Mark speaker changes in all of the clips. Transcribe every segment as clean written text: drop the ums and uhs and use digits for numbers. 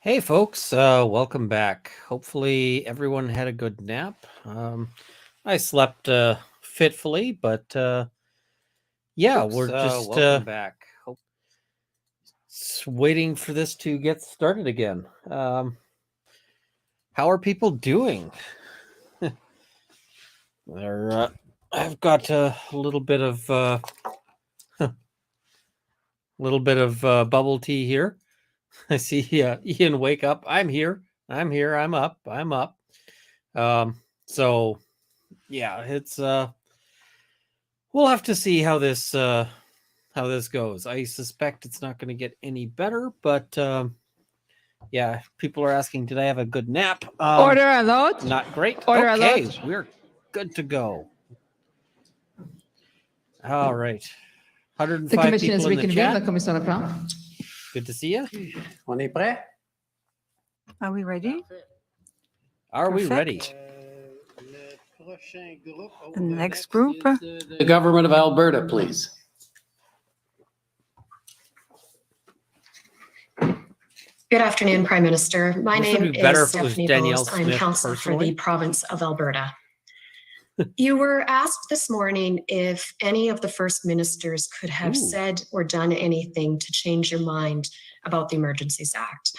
Speaker 1: Hey folks, welcome back. Hopefully everyone had a good nap. I slept fitfully, but yeah,
Speaker 2: Folks,
Speaker 1: we're just
Speaker 2: welcome back.
Speaker 1: waiting for this to get started again. How are people doing? They're, I've got a little bit of bubble tea here. I see Ian wake up. I'm here. I'm here. I'm up. I'm up. So yeah, it's we'll have to see how this goes. I suspect it's not going to get any better, but yeah, people are asking, did I have a good nap?
Speaker 3: Order allowed.
Speaker 1: Not great.
Speaker 3: Order
Speaker 1: okay,
Speaker 3: allowed.
Speaker 1: we're good to go. All right. 105
Speaker 3: The commission is
Speaker 1: people in the
Speaker 3: reconvened. La
Speaker 1: chat.
Speaker 3: commission reprend.
Speaker 1: Good to see you.
Speaker 2: On est prêt?
Speaker 4: Are we ready?
Speaker 1: Are we ready?
Speaker 4: The next group?
Speaker 2: The government of Alberta, please.
Speaker 5: Good afternoon, Prime Minister. My
Speaker 1: This would
Speaker 5: name
Speaker 1: be better
Speaker 5: is
Speaker 1: if it was
Speaker 5: Stephanie
Speaker 1: Danielle
Speaker 5: Bose. I'm
Speaker 1: Smith
Speaker 5: councillor for
Speaker 1: personally.
Speaker 5: the province of Alberta. You were asked this morning if any of the first ministers could have said or done anything to change your mind about the Emergencies Act.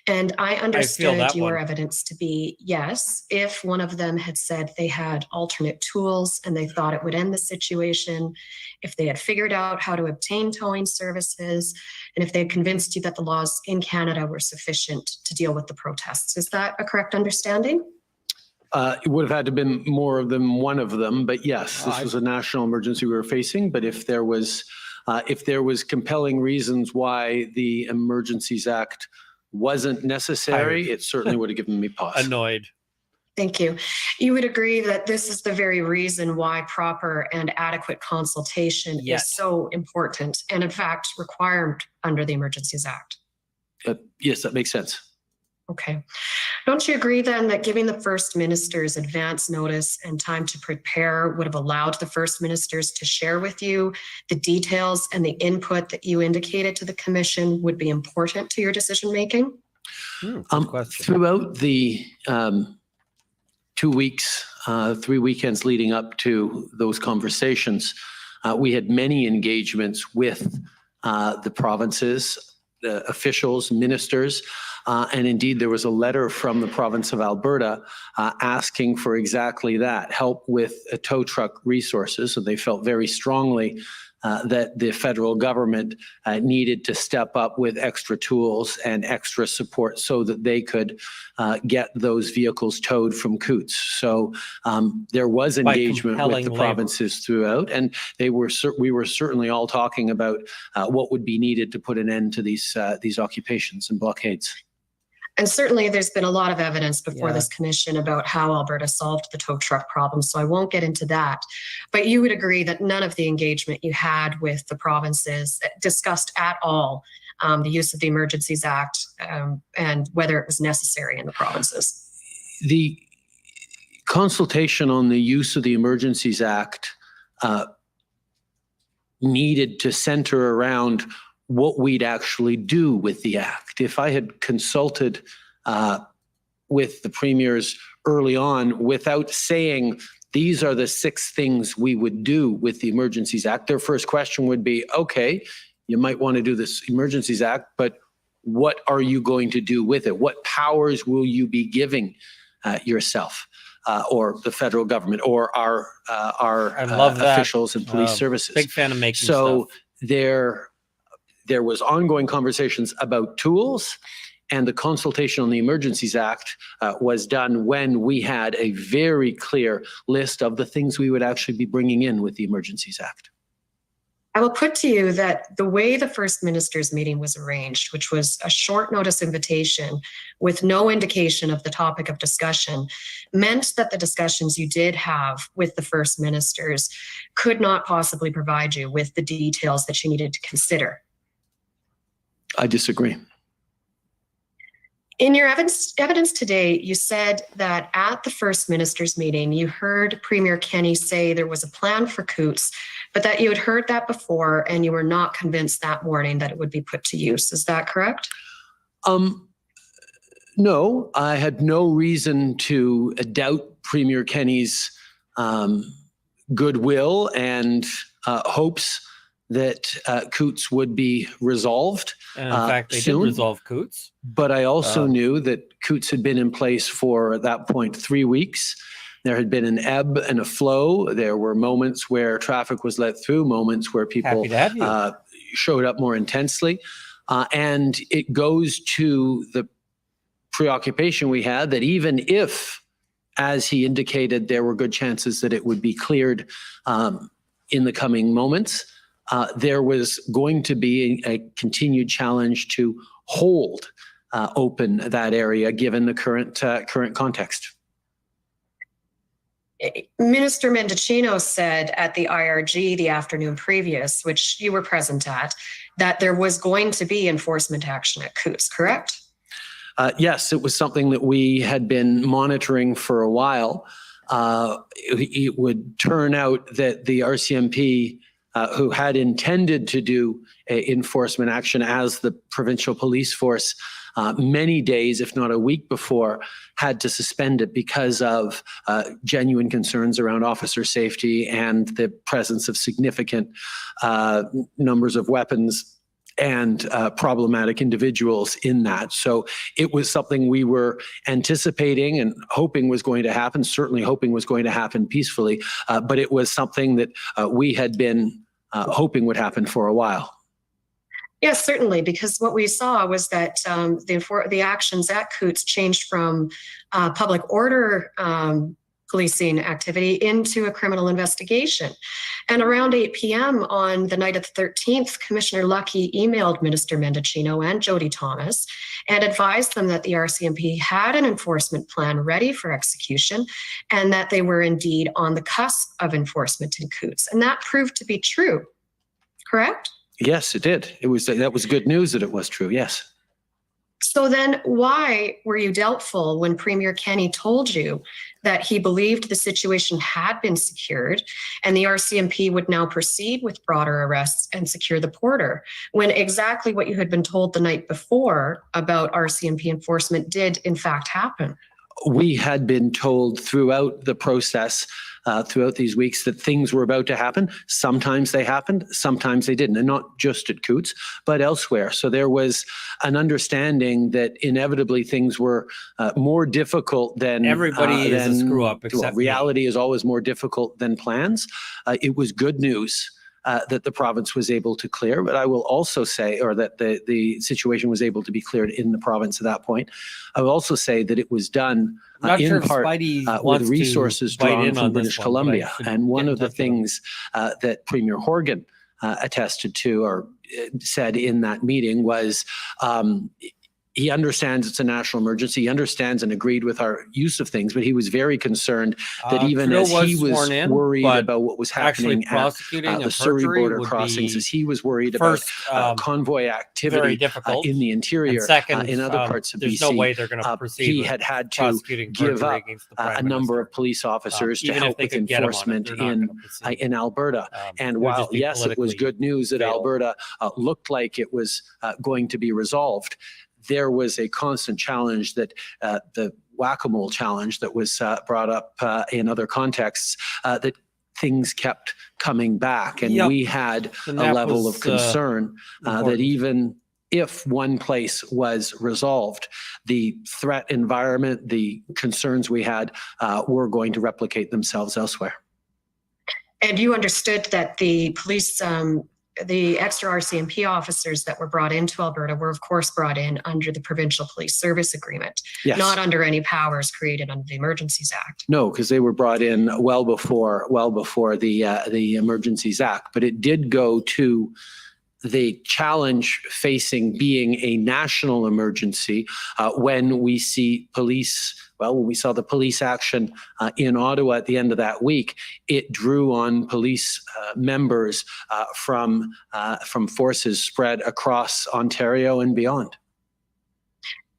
Speaker 5: And I understood your evidence to be yes, if one of them had said they had alternate tools and they thought it would end the situation, if they had figured out how to obtain towing services, and if they had convinced you that the laws in Canada were sufficient to deal with the protests. Is that a correct understanding?
Speaker 6: It would have had to have been more than one of them, but yes, this was a national emergency we were facing. But if there was compelling reasons why the Emergencies Act wasn't necessary, it certainly would have given me pause.
Speaker 1: Annoyed.
Speaker 5: Thank you. You would agree that this is the very reason why proper and adequate consultation is so important and in fact required under the Emergencies Act.
Speaker 6: Yes, that makes sense.
Speaker 5: Okay. Don't you agree then that giving the first ministers advance notice and time to prepare would have allowed the first ministers to share with you the details and the input that you indicated to the commission would be important to your decision making?
Speaker 6: Throughout the 2 weeks, 3 weekends leading up to those conversations, we had many engagements with the provinces, the officials, ministers, and indeed there was a letter from the province of Alberta asking for exactly that, help with tow truck resources. So they felt very strongly that the federal government needed to step up with extra tools and extra support so that they could get those vehicles towed from Coots. So there was engagement with the provinces throughout, and we were certainly all talking about what would be needed to put an end to these occupations and blockades.
Speaker 5: And certainly there's been a lot of evidence before this commission about how Alberta solved the tow truck problem, so I won't get into that. But you would agree that none of the engagement you had with the provinces discussed at all the use of the Emergencies Act and whether it was necessary in the provinces.
Speaker 6: The consultation on the use of the Emergencies Act needed to center around what we'd actually do with the act. If I had consulted with the premiers early on without saying, these are the 6 things we would do with the Emergencies Act, their first question would be, okay, you might want to do this Emergencies Act, but what are you going to do with it? What powers will you be giving yourself or the federal government or our officials and police services?
Speaker 1: Big fan of making
Speaker 6: so
Speaker 1: stuff.
Speaker 6: There was ongoing conversations about tools, and the consultation on the Emergencies Act was done when we had a very clear list of the things we would actually be bringing in with the Emergencies Act.
Speaker 5: I will put to you that the way the First Minister's meeting was arranged, which was a short notice invitation with no indication of the topic of discussion, meant that the discussions you did have with the First Ministers could not possibly provide you with the details that you needed to consider.
Speaker 6: I disagree.
Speaker 5: In your evidence today, you said that at the First Minister's meeting, you heard Premier Kenney say there was a plan for Coots, but that you had heard that before and you were not convinced that morning that it would be put to use. Is that correct?
Speaker 6: No, I had no reason to doubt Premier Kenny's goodwill and hopes that Coots would be resolved.
Speaker 1: And in fact, they did
Speaker 6: soon.
Speaker 1: resolve Coots.
Speaker 6: But I also knew that Coots had been in place for, at that point, 3 weeks. There had been an ebb and a flow. There were moments where traffic was let through, moments where people
Speaker 1: Happy to have you.
Speaker 6: showed up more intensely. And it goes to the preoccupation we had that even if, as he indicated, there were good chances that it would be cleared in the coming moments, there was going to be a continued challenge to hold open that area given the current context.
Speaker 5: Minister Mendocino said at the IRG the afternoon previous, which you were present at, that there was going to be enforcement action at Coots, correct?
Speaker 6: Yes, it was something that we had been monitoring for a while. It would turn out that the RCMP, who had intended to do enforcement action as the provincial police force many days, if not a week before, had to suspend it because of genuine concerns around officer safety and the presence of significant numbers of weapons and problematic individuals in that. So it was something we were anticipating and hoping was going to happen, certainly hoping was going to happen peacefully, but it was something that we had been hoping would happen for a while.
Speaker 5: Yes, certainly, because what we saw was that the actions at Coots changed from public order policing activity into a criminal investigation. And around 8 p.m. on the night of the 13th, Commissioner Lucky emailed Minister Mendocino and Jody Thomas and advised them that the RCMP had an enforcement plan ready for execution and that they were indeed on the cusp of enforcement in Coots. And that proved to be true, correct?
Speaker 6: Yes, it did. That was good news that it was true, yes.
Speaker 5: So then why were you doubtful when Premier Kenny told you that he believed the situation had been secured and the RCMP would now proceed with broader arrests and secure the porter, when exactly what you had been told the night before about RCMP enforcement did in fact happen?
Speaker 6: We had been told throughout the process, throughout these weeks, that things were about to happen. Sometimes they happened, sometimes they didn't, and not just at Coots, but elsewhere. So there was an understanding that inevitably things were more difficult than
Speaker 1: Everybody is a screw up except
Speaker 6: reality is always more difficult than plans. It was good news that the province was able to clear, but I will also say, or that the situation was able to be cleared in the province at that point. I will also say that it was done in part with resources drawn from British Columbia. And one of the things that Premier Horgan attested to or said in that meeting was he understands it's a national emergency. He understands and agreed with our use of things, but he was very concerned that even
Speaker 1: Trudeau
Speaker 6: as he was worried
Speaker 1: but
Speaker 6: about what was happening at the Surrey border crossings, as he was worried about convoy activity in the interior,
Speaker 1: second,
Speaker 6: in other parts of
Speaker 1: there's
Speaker 6: BC,
Speaker 1: no way they're going to proceed.
Speaker 6: He had to give up a number of police officers to help with enforcement in Alberta. And while, yes, it was good news that Alberta looked like it was going to be resolved, there was a constant challenge that the whack-a-mole challenge that was brought up in other contexts, that things kept coming back. And we had a level of concern that even if one place was resolved, the threat environment, the concerns we had were going to replicate themselves elsewhere.
Speaker 5: And you understood that the police, the extra RCMP officers that were brought into Alberta were, of course, brought in under the Provincial Police Service Agreement, not under any powers created under the Emergencies Act. No,
Speaker 6: because they were brought in well before the Emergencies Act. But it did go to the challenge facing being a national emergency when we see police. Well, when we saw the police action in Ottawa at the end of that week, it drew on police members from forces spread across Ontario and beyond.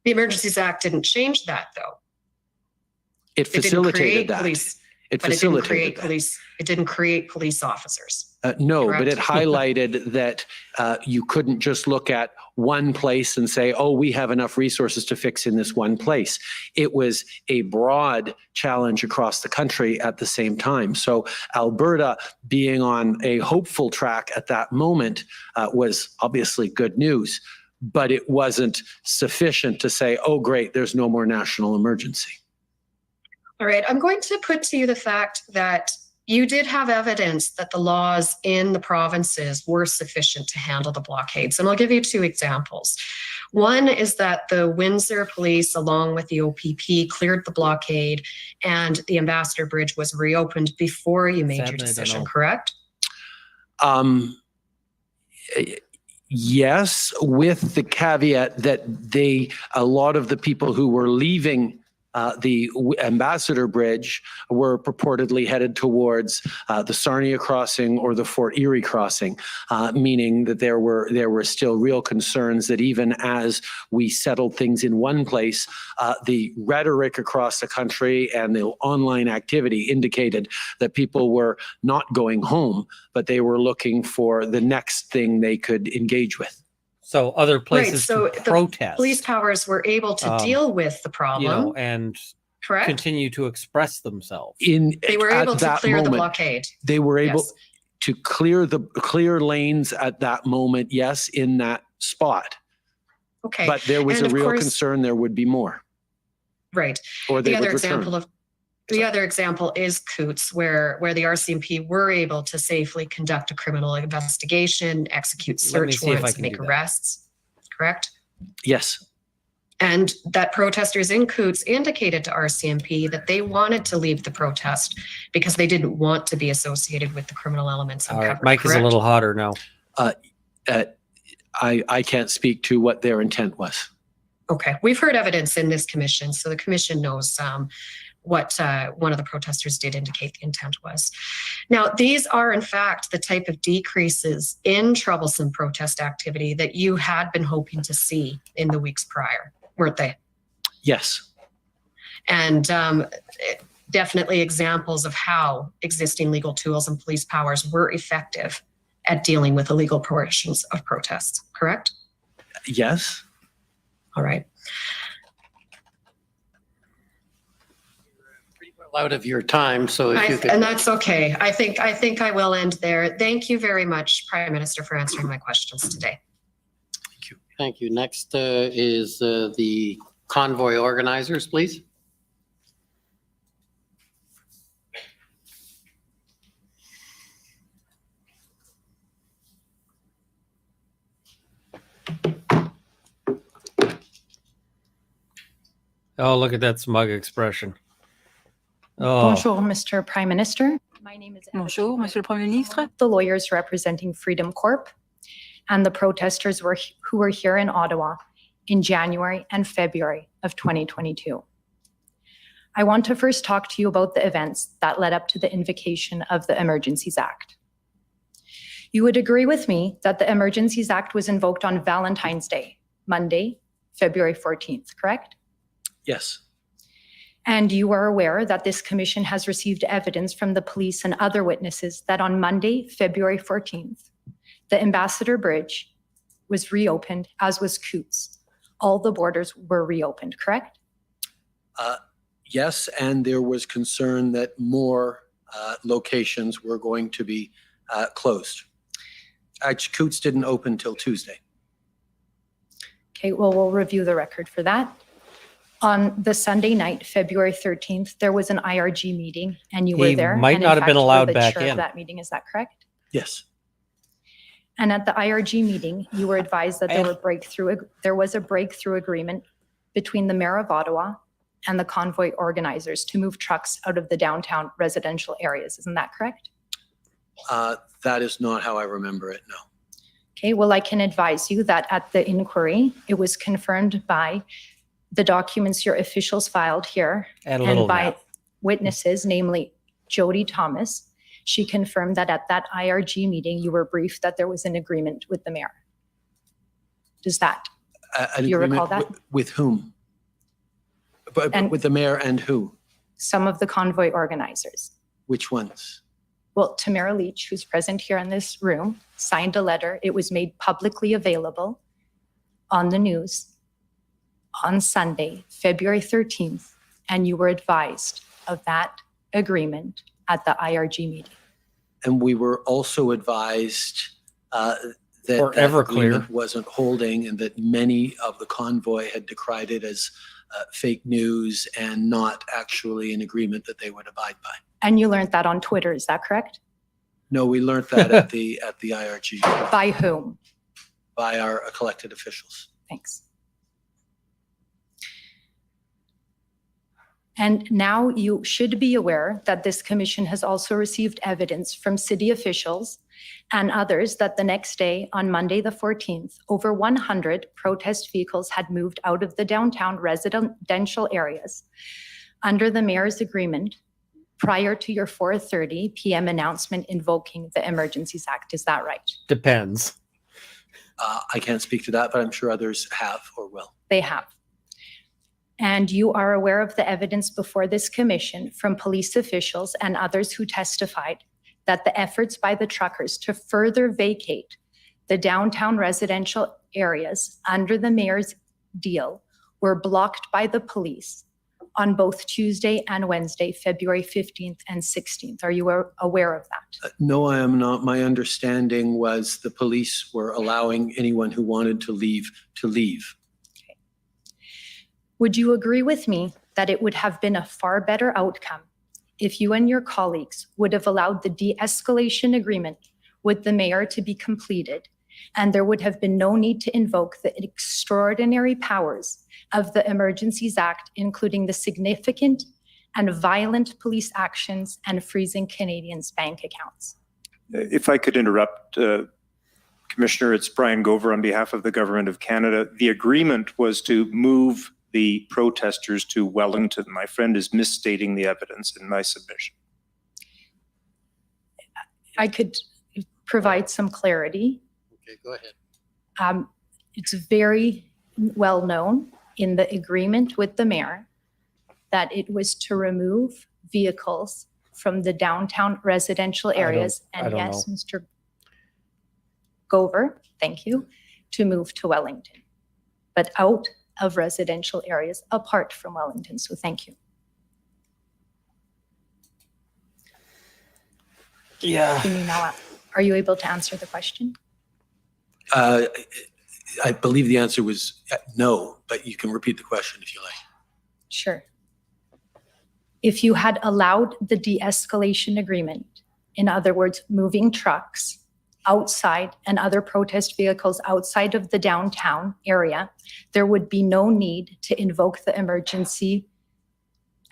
Speaker 5: The Emergencies Act didn't change that, though.
Speaker 6: It facilitated that. It
Speaker 5: But it didn't create
Speaker 6: facilitated that.
Speaker 5: police, it didn't create police officers.
Speaker 6: No, but it
Speaker 5: Correct.
Speaker 6: highlighted that you couldn't just look at one place and say, oh, we have enough resources to fix in this one place. It was a broad challenge across the country at the same time. So Alberta being on a hopeful track at that moment was obviously good news, but it wasn't sufficient to say, oh, great, there's no more national emergency.
Speaker 5: All right, I'm going to put to you the fact that you did have evidence that the laws in the provinces were sufficient to handle the blockades. And I'll give you two examples. One is that the Windsor Police, along with the OPP, cleared the blockade and the Ambassador Bridge was reopened before you made your
Speaker 1: Sadly, I don't
Speaker 5: decision,
Speaker 1: know.
Speaker 5: correct?
Speaker 6: Yes, with the caveat that a lot of the people who were leaving the Ambassador Bridge were purportedly headed towards the Sarnia crossing or the Fort Erie crossing, meaning that there were still real concerns that even as we settled things in one place, the rhetoric across the country and the online activity indicated that people were not going home, but they were looking for the next thing they could engage with.
Speaker 1: So other places
Speaker 5: so
Speaker 1: to
Speaker 5: the
Speaker 1: protest,
Speaker 5: Police powers were able to deal with the problem,
Speaker 1: and
Speaker 5: correct?
Speaker 1: continue to express themselves.
Speaker 5: They were
Speaker 6: At
Speaker 5: able to
Speaker 6: that
Speaker 5: clear the
Speaker 6: moment,
Speaker 5: blockade.
Speaker 6: They were able
Speaker 5: Yes.
Speaker 6: to clear lanes at that moment, yes, in that spot.
Speaker 5: Okay,
Speaker 6: But there was
Speaker 5: And
Speaker 6: a
Speaker 5: of
Speaker 6: real
Speaker 5: course-
Speaker 6: concern there would be more,
Speaker 5: right.
Speaker 6: or they
Speaker 5: The other
Speaker 6: would return.
Speaker 5: example of the other example is Coots, where the RCMP were able to safely conduct a criminal investigation, execute
Speaker 1: Let me
Speaker 5: search
Speaker 1: see if I
Speaker 5: warrants,
Speaker 1: can
Speaker 5: make
Speaker 1: do that.
Speaker 5: arrests, correct?
Speaker 6: Yes,
Speaker 5: And that protesters in Coots indicated to RCMP that they wanted to leave the protest because they didn't want to be associated with the criminal elements
Speaker 1: All right,
Speaker 5: uncovered,
Speaker 1: Mike is a
Speaker 5: correct?
Speaker 1: little hotter now.
Speaker 6: I can't speak to what their intent was.
Speaker 5: Okay, we've heard evidence in this commission, so the commission knows what one of the protesters did indicate the intent was. Now, these are in fact the type of decreases in troublesome protest activity that you had been hoping to see in the weeks prior, weren't they?
Speaker 6: Yes,
Speaker 5: And definitely examples of how existing legal tools and police powers were effective at dealing with illegal portions of protests, correct?
Speaker 6: yes.
Speaker 5: All right.
Speaker 2: Out of your time, so if you could.
Speaker 5: And that's okay. I think I will end there. Thank you very much, Prime Minister, for answering my questions today.
Speaker 2: Thank you. Next is the convoy organizers, please.
Speaker 1: Oh, look at that smug expression. Oh,
Speaker 3: Bonjour, Mr. Prime Minister. My name is
Speaker 4: Bonjour, Monsieur le Premier ministre.
Speaker 3: the lawyers representing Freedom Corp and the protesters who were here in Ottawa in January and February of 2022. I want to first talk to you about the events that led up to the invocation of the Emergencies Act. You would agree with me that the Emergencies Act was invoked on Valentine's Day, Monday, February 14th, correct?
Speaker 6: Yes.
Speaker 3: And you are aware that this commission has received evidence from the police and other witnesses that on Monday, February 14th, the Ambassador Bridge was reopened, as was Coots. All the borders were reopened, correct?
Speaker 6: Yes, and there was concern that more locations were going to be closed. Actually, Coots didn't open till Tuesday.
Speaker 3: Okay, well, we'll review the record for that. On the Sunday night, February 13th, there was an IRG meeting and you were
Speaker 1: He
Speaker 3: there.
Speaker 1: might
Speaker 3: and in
Speaker 1: not have been
Speaker 3: fact, you were
Speaker 1: allowed
Speaker 3: the
Speaker 1: back
Speaker 3: chair of
Speaker 1: in.
Speaker 3: that meeting, is that correct?
Speaker 6: Yes.
Speaker 3: And at the IRG meeting, you were advised that there was a breakthrough agreement between the Mayor of Ottawa and the convoy organizers to move trucks out of the downtown residential areas. Isn't that correct?
Speaker 6: That is not how I remember it, no.
Speaker 3: Okay, well, I can advise you that at the inquiry, it was confirmed by the documents your officials filed here
Speaker 1: and a little
Speaker 3: and by
Speaker 1: nap.
Speaker 3: witnesses, namely Jody Thomas. She confirmed that at that IRG meeting, you were briefed that there was an agreement with the mayor. Does that?
Speaker 6: An
Speaker 3: Do you
Speaker 6: agreement
Speaker 3: recall that?
Speaker 6: With whom? But
Speaker 3: And-
Speaker 6: with the mayor and who?
Speaker 3: Some of the convoy organizers.
Speaker 6: Which ones?
Speaker 3: Well, Tamara Leach, who's present here in this room, signed a letter. It was made publicly available on the news on Sunday, February 13th, and you were advised of that agreement at the IRG meeting.
Speaker 6: And we were also advised that
Speaker 1: For
Speaker 6: that
Speaker 1: Everclear.
Speaker 6: agreement wasn't holding and that many of the convoy had decried it as fake news and not actually an agreement that they would abide by.
Speaker 3: And you learned that on Twitter, is that correct?
Speaker 6: No, we learned that at the IRG
Speaker 3: By whom?
Speaker 6: by our elected officials.
Speaker 3: Thanks. And now you should be aware that this commission has also received evidence from city officials and others that the next day, on Monday the 14th, over 100 protest vehicles had moved out of the downtown residential areas under the mayor's agreement prior to your 4:30 p.m. announcement invoking the Emergencies Act. Is that right?
Speaker 1: Depends.
Speaker 6: I can't speak to that, but I'm sure others have or will.
Speaker 3: They have. And you are aware of the evidence before this commission from police officials and others who testified that the efforts by the truckers to further vacate the downtown residential areas under the mayor's deal were blocked by the police on both Tuesday and Wednesday, February 15th and 16th. Are you aware of that?
Speaker 6: No, I am not. My understanding was the police were allowing anyone who wanted to leave to leave.
Speaker 3: Okay. Would you agree with me that it would have been a far better outcome if you and your colleagues would have allowed the de-escalation agreement with the mayor to be completed, and there would have been no need to invoke the extraordinary powers of the Emergencies Act, including the significant and violent police actions and freezing Canadians' bank accounts?
Speaker 7: If I could interrupt, Commissioner, it's Brian Gover on behalf of the Government of Canada. The agreement was to move the protesters to Wellington. My friend is misstating the evidence in my submission.
Speaker 3: I could provide some clarity.
Speaker 2: Okay, go ahead.
Speaker 3: It's very well known in the agreement with the mayor that it was to remove vehicles from the downtown residential areas.
Speaker 1: I
Speaker 3: And
Speaker 1: don't
Speaker 3: yes, Mr. Gover, thank you, to move to Wellington, but out of residential areas apart from Wellington. So thank you.
Speaker 1: Yeah.
Speaker 3: Can you now, are you able to answer the question?
Speaker 6: I believe the answer was no, but you can repeat the question if you like.
Speaker 3: Sure. If you had allowed the de-escalation agreement, in other words, moving trucks outside and other protest vehicles outside of the downtown area, there would be no need to invoke the Emergency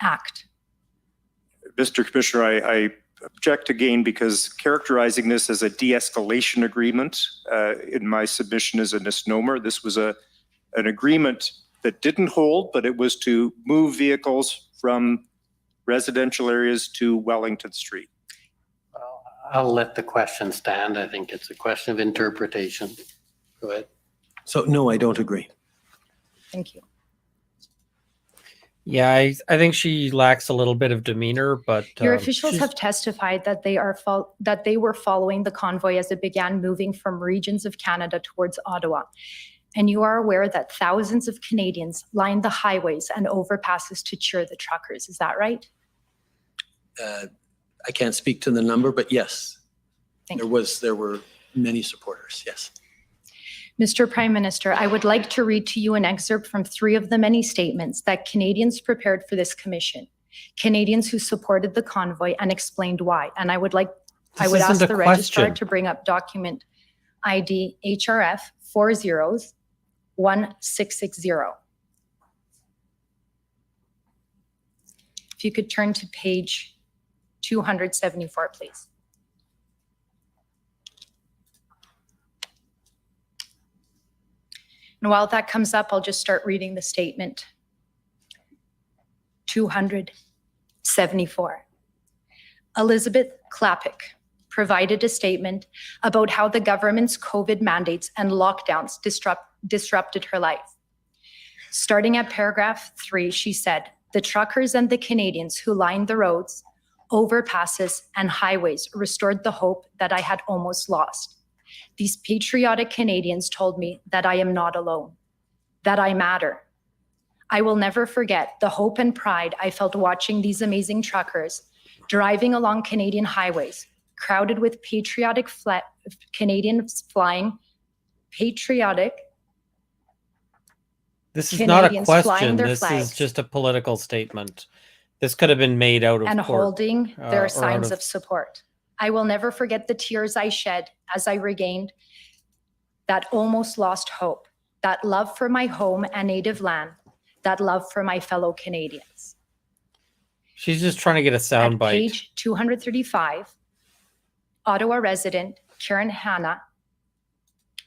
Speaker 3: Act.
Speaker 7: Mr. Commissioner, I object again because characterizing this as a de-escalation agreement in my submission is a misnomer. This was an agreement that didn't hold, but it was to move vehicles from residential areas to Wellington Street.
Speaker 2: Well, I'll let the question stand. I think it's a question of interpretation. Go ahead.
Speaker 6: So no, I don't agree.
Speaker 3: Thank you.
Speaker 1: Yeah, I think she lacks a little bit of demeanor, but
Speaker 3: Your officials
Speaker 1: she's-
Speaker 3: have testified that they were following the convoy as it began moving from regions of Canada towards Ottawa. And you are aware that thousands of Canadians lined the highways and overpasses to cheer the truckers. Is that right?
Speaker 6: I can't speak to the number, but yes,
Speaker 3: Thank
Speaker 6: there
Speaker 3: you.
Speaker 6: were many supporters. Yes.
Speaker 3: Mr. Prime Minister, I would like to read to you an excerpt from 3 of the many statements that Canadians prepared for this commission. Canadians who supported the convoy and explained why. And I would
Speaker 1: This
Speaker 3: ask
Speaker 1: isn't a
Speaker 3: the registrar
Speaker 1: question.
Speaker 3: to bring up document ID HRF 401660. If you could turn to page 274, please. And while that comes up, I'll just start reading the statement. 274. Elizabeth Klapik provided a statement about how the government's COVID mandates and lockdowns disrupted her life. Starting at paragraph 3, she said, "The truckers and the Canadians who lined the roads overpasses, and highways restored the hope that I had almost lost. These patriotic Canadians told me that I am not alone, that I matter. I will never forget the hope and pride I felt watching these amazing truckers driving along Canadian highways, crowded with patriotic Canadians flying patriotic.
Speaker 1: This is not a
Speaker 3: Canadians flying
Speaker 1: question.
Speaker 3: their
Speaker 1: This
Speaker 3: flags.
Speaker 1: is just a political statement. This could have been made out of
Speaker 3: And
Speaker 1: court.
Speaker 3: holding
Speaker 1: or
Speaker 3: their
Speaker 1: out
Speaker 3: signs
Speaker 1: of-
Speaker 3: of support. I will never forget the tears I shed as I regained that almost lost hope, that love for my home and native land, that love for my fellow Canadians.
Speaker 1: She's just trying to get a
Speaker 3: At
Speaker 1: soundbite.
Speaker 3: page 235, Ottawa resident Karen Hanna,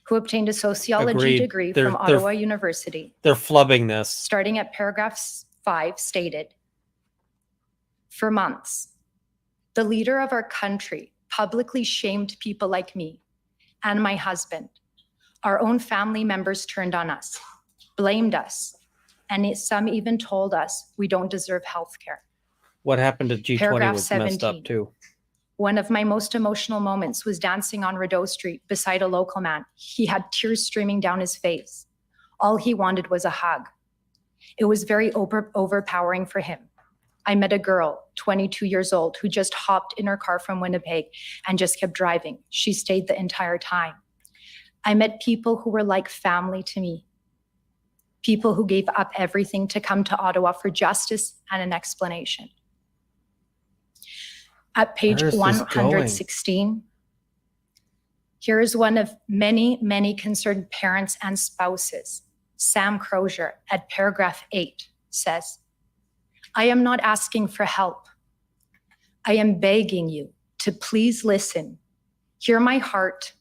Speaker 3: who obtained a sociology
Speaker 1: Agreed.
Speaker 3: degree
Speaker 1: They're-
Speaker 3: from
Speaker 1: they're-
Speaker 3: Ottawa University,
Speaker 1: They're flubbing this.
Speaker 3: starting at paragraph 5, stated, "For months, the leader of our country publicly shamed people like me and my husband. Our own family members turned on us, blamed us, and some even told us we don't deserve health care.
Speaker 1: What happened to G20
Speaker 3: Paragraph
Speaker 1: was messed up
Speaker 3: 17.
Speaker 1: too.
Speaker 3: One of my most emotional moments was dancing on Rideau Street beside a local man. He had tears streaming down his face. All he wanted was a hug. It was very overpowering for him. I met a girl, 22 years old, who just hopped in her car from Winnipeg and just kept driving. She stayed the entire time. I met people who were like family to me. People who gave up everything to come to Ottawa for justice and an explanation." At page
Speaker 1: Where is this
Speaker 3: 116, here is one of many, many concerned parents and spouses. Sam Crozier at paragraph 8 says, "I am not asking for help. I am begging you to please listen, hear my heart,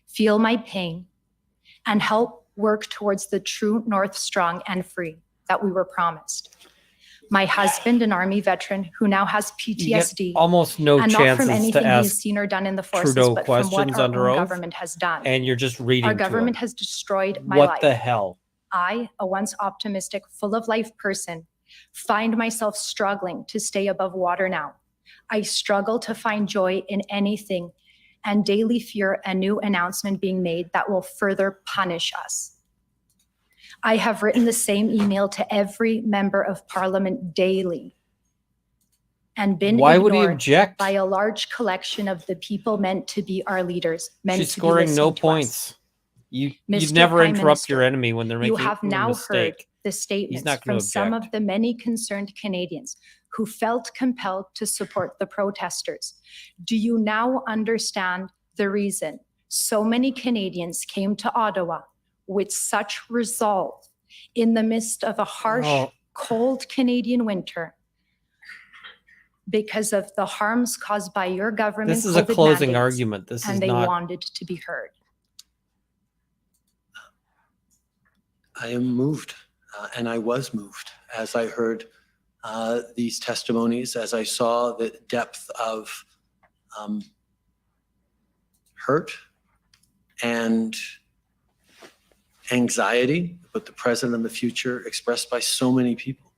Speaker 3: feel my pain, and help work towards the true North strong and free that we were promised. My husband, an Army veteran who now has
Speaker 1: You get
Speaker 3: PTSD,
Speaker 1: almost no
Speaker 3: and not from
Speaker 1: chances
Speaker 3: anything
Speaker 1: to
Speaker 3: he has
Speaker 1: ask,
Speaker 3: seen or done in the forces,
Speaker 1: Trudeau
Speaker 3: but from what
Speaker 1: questions
Speaker 3: our
Speaker 1: under
Speaker 3: own
Speaker 1: oath,
Speaker 3: government has done.
Speaker 1: and you're just reading
Speaker 3: Our
Speaker 1: to
Speaker 3: government
Speaker 1: him.
Speaker 3: has destroyed my
Speaker 1: What
Speaker 3: life.
Speaker 1: the hell?
Speaker 3: I, a once optimistic, full of life person, find myself struggling to stay above water now. I struggle to find joy in anything and daily fear a new announcement being made that will further punish us. I have written the same email to every member of parliament daily and been
Speaker 1: Why would he
Speaker 3: ignored
Speaker 1: object?
Speaker 3: by a large collection of the people meant to be our leaders, meant
Speaker 1: She's
Speaker 3: to be
Speaker 1: scoring no
Speaker 3: listened to us.
Speaker 1: points. You'd
Speaker 3: Mr.
Speaker 1: never
Speaker 3: Prime
Speaker 1: interrupt your
Speaker 3: Minister,
Speaker 1: enemy when they're
Speaker 3: You
Speaker 1: making
Speaker 3: have
Speaker 1: a
Speaker 3: now heard
Speaker 1: mistake.
Speaker 3: the statements
Speaker 1: not
Speaker 3: from
Speaker 1: gonna
Speaker 3: some
Speaker 1: object.
Speaker 3: of the many concerned Canadians who felt compelled to support the protesters. Do you now understand the reason so many Canadians came to Ottawa with such resolve in the midst of a harsh,
Speaker 1: Oh.
Speaker 3: cold Canadian winter because of the harms caused by your government
Speaker 1: This is a
Speaker 3: COVID
Speaker 1: closing
Speaker 3: mandates,
Speaker 1: argument. This is
Speaker 3: and they
Speaker 1: not.
Speaker 3: wanted to be heard?
Speaker 6: I am moved, and I was moved as I heard these testimonies, as I saw the depth of hurt and anxiety about the present and the future expressed by so many people.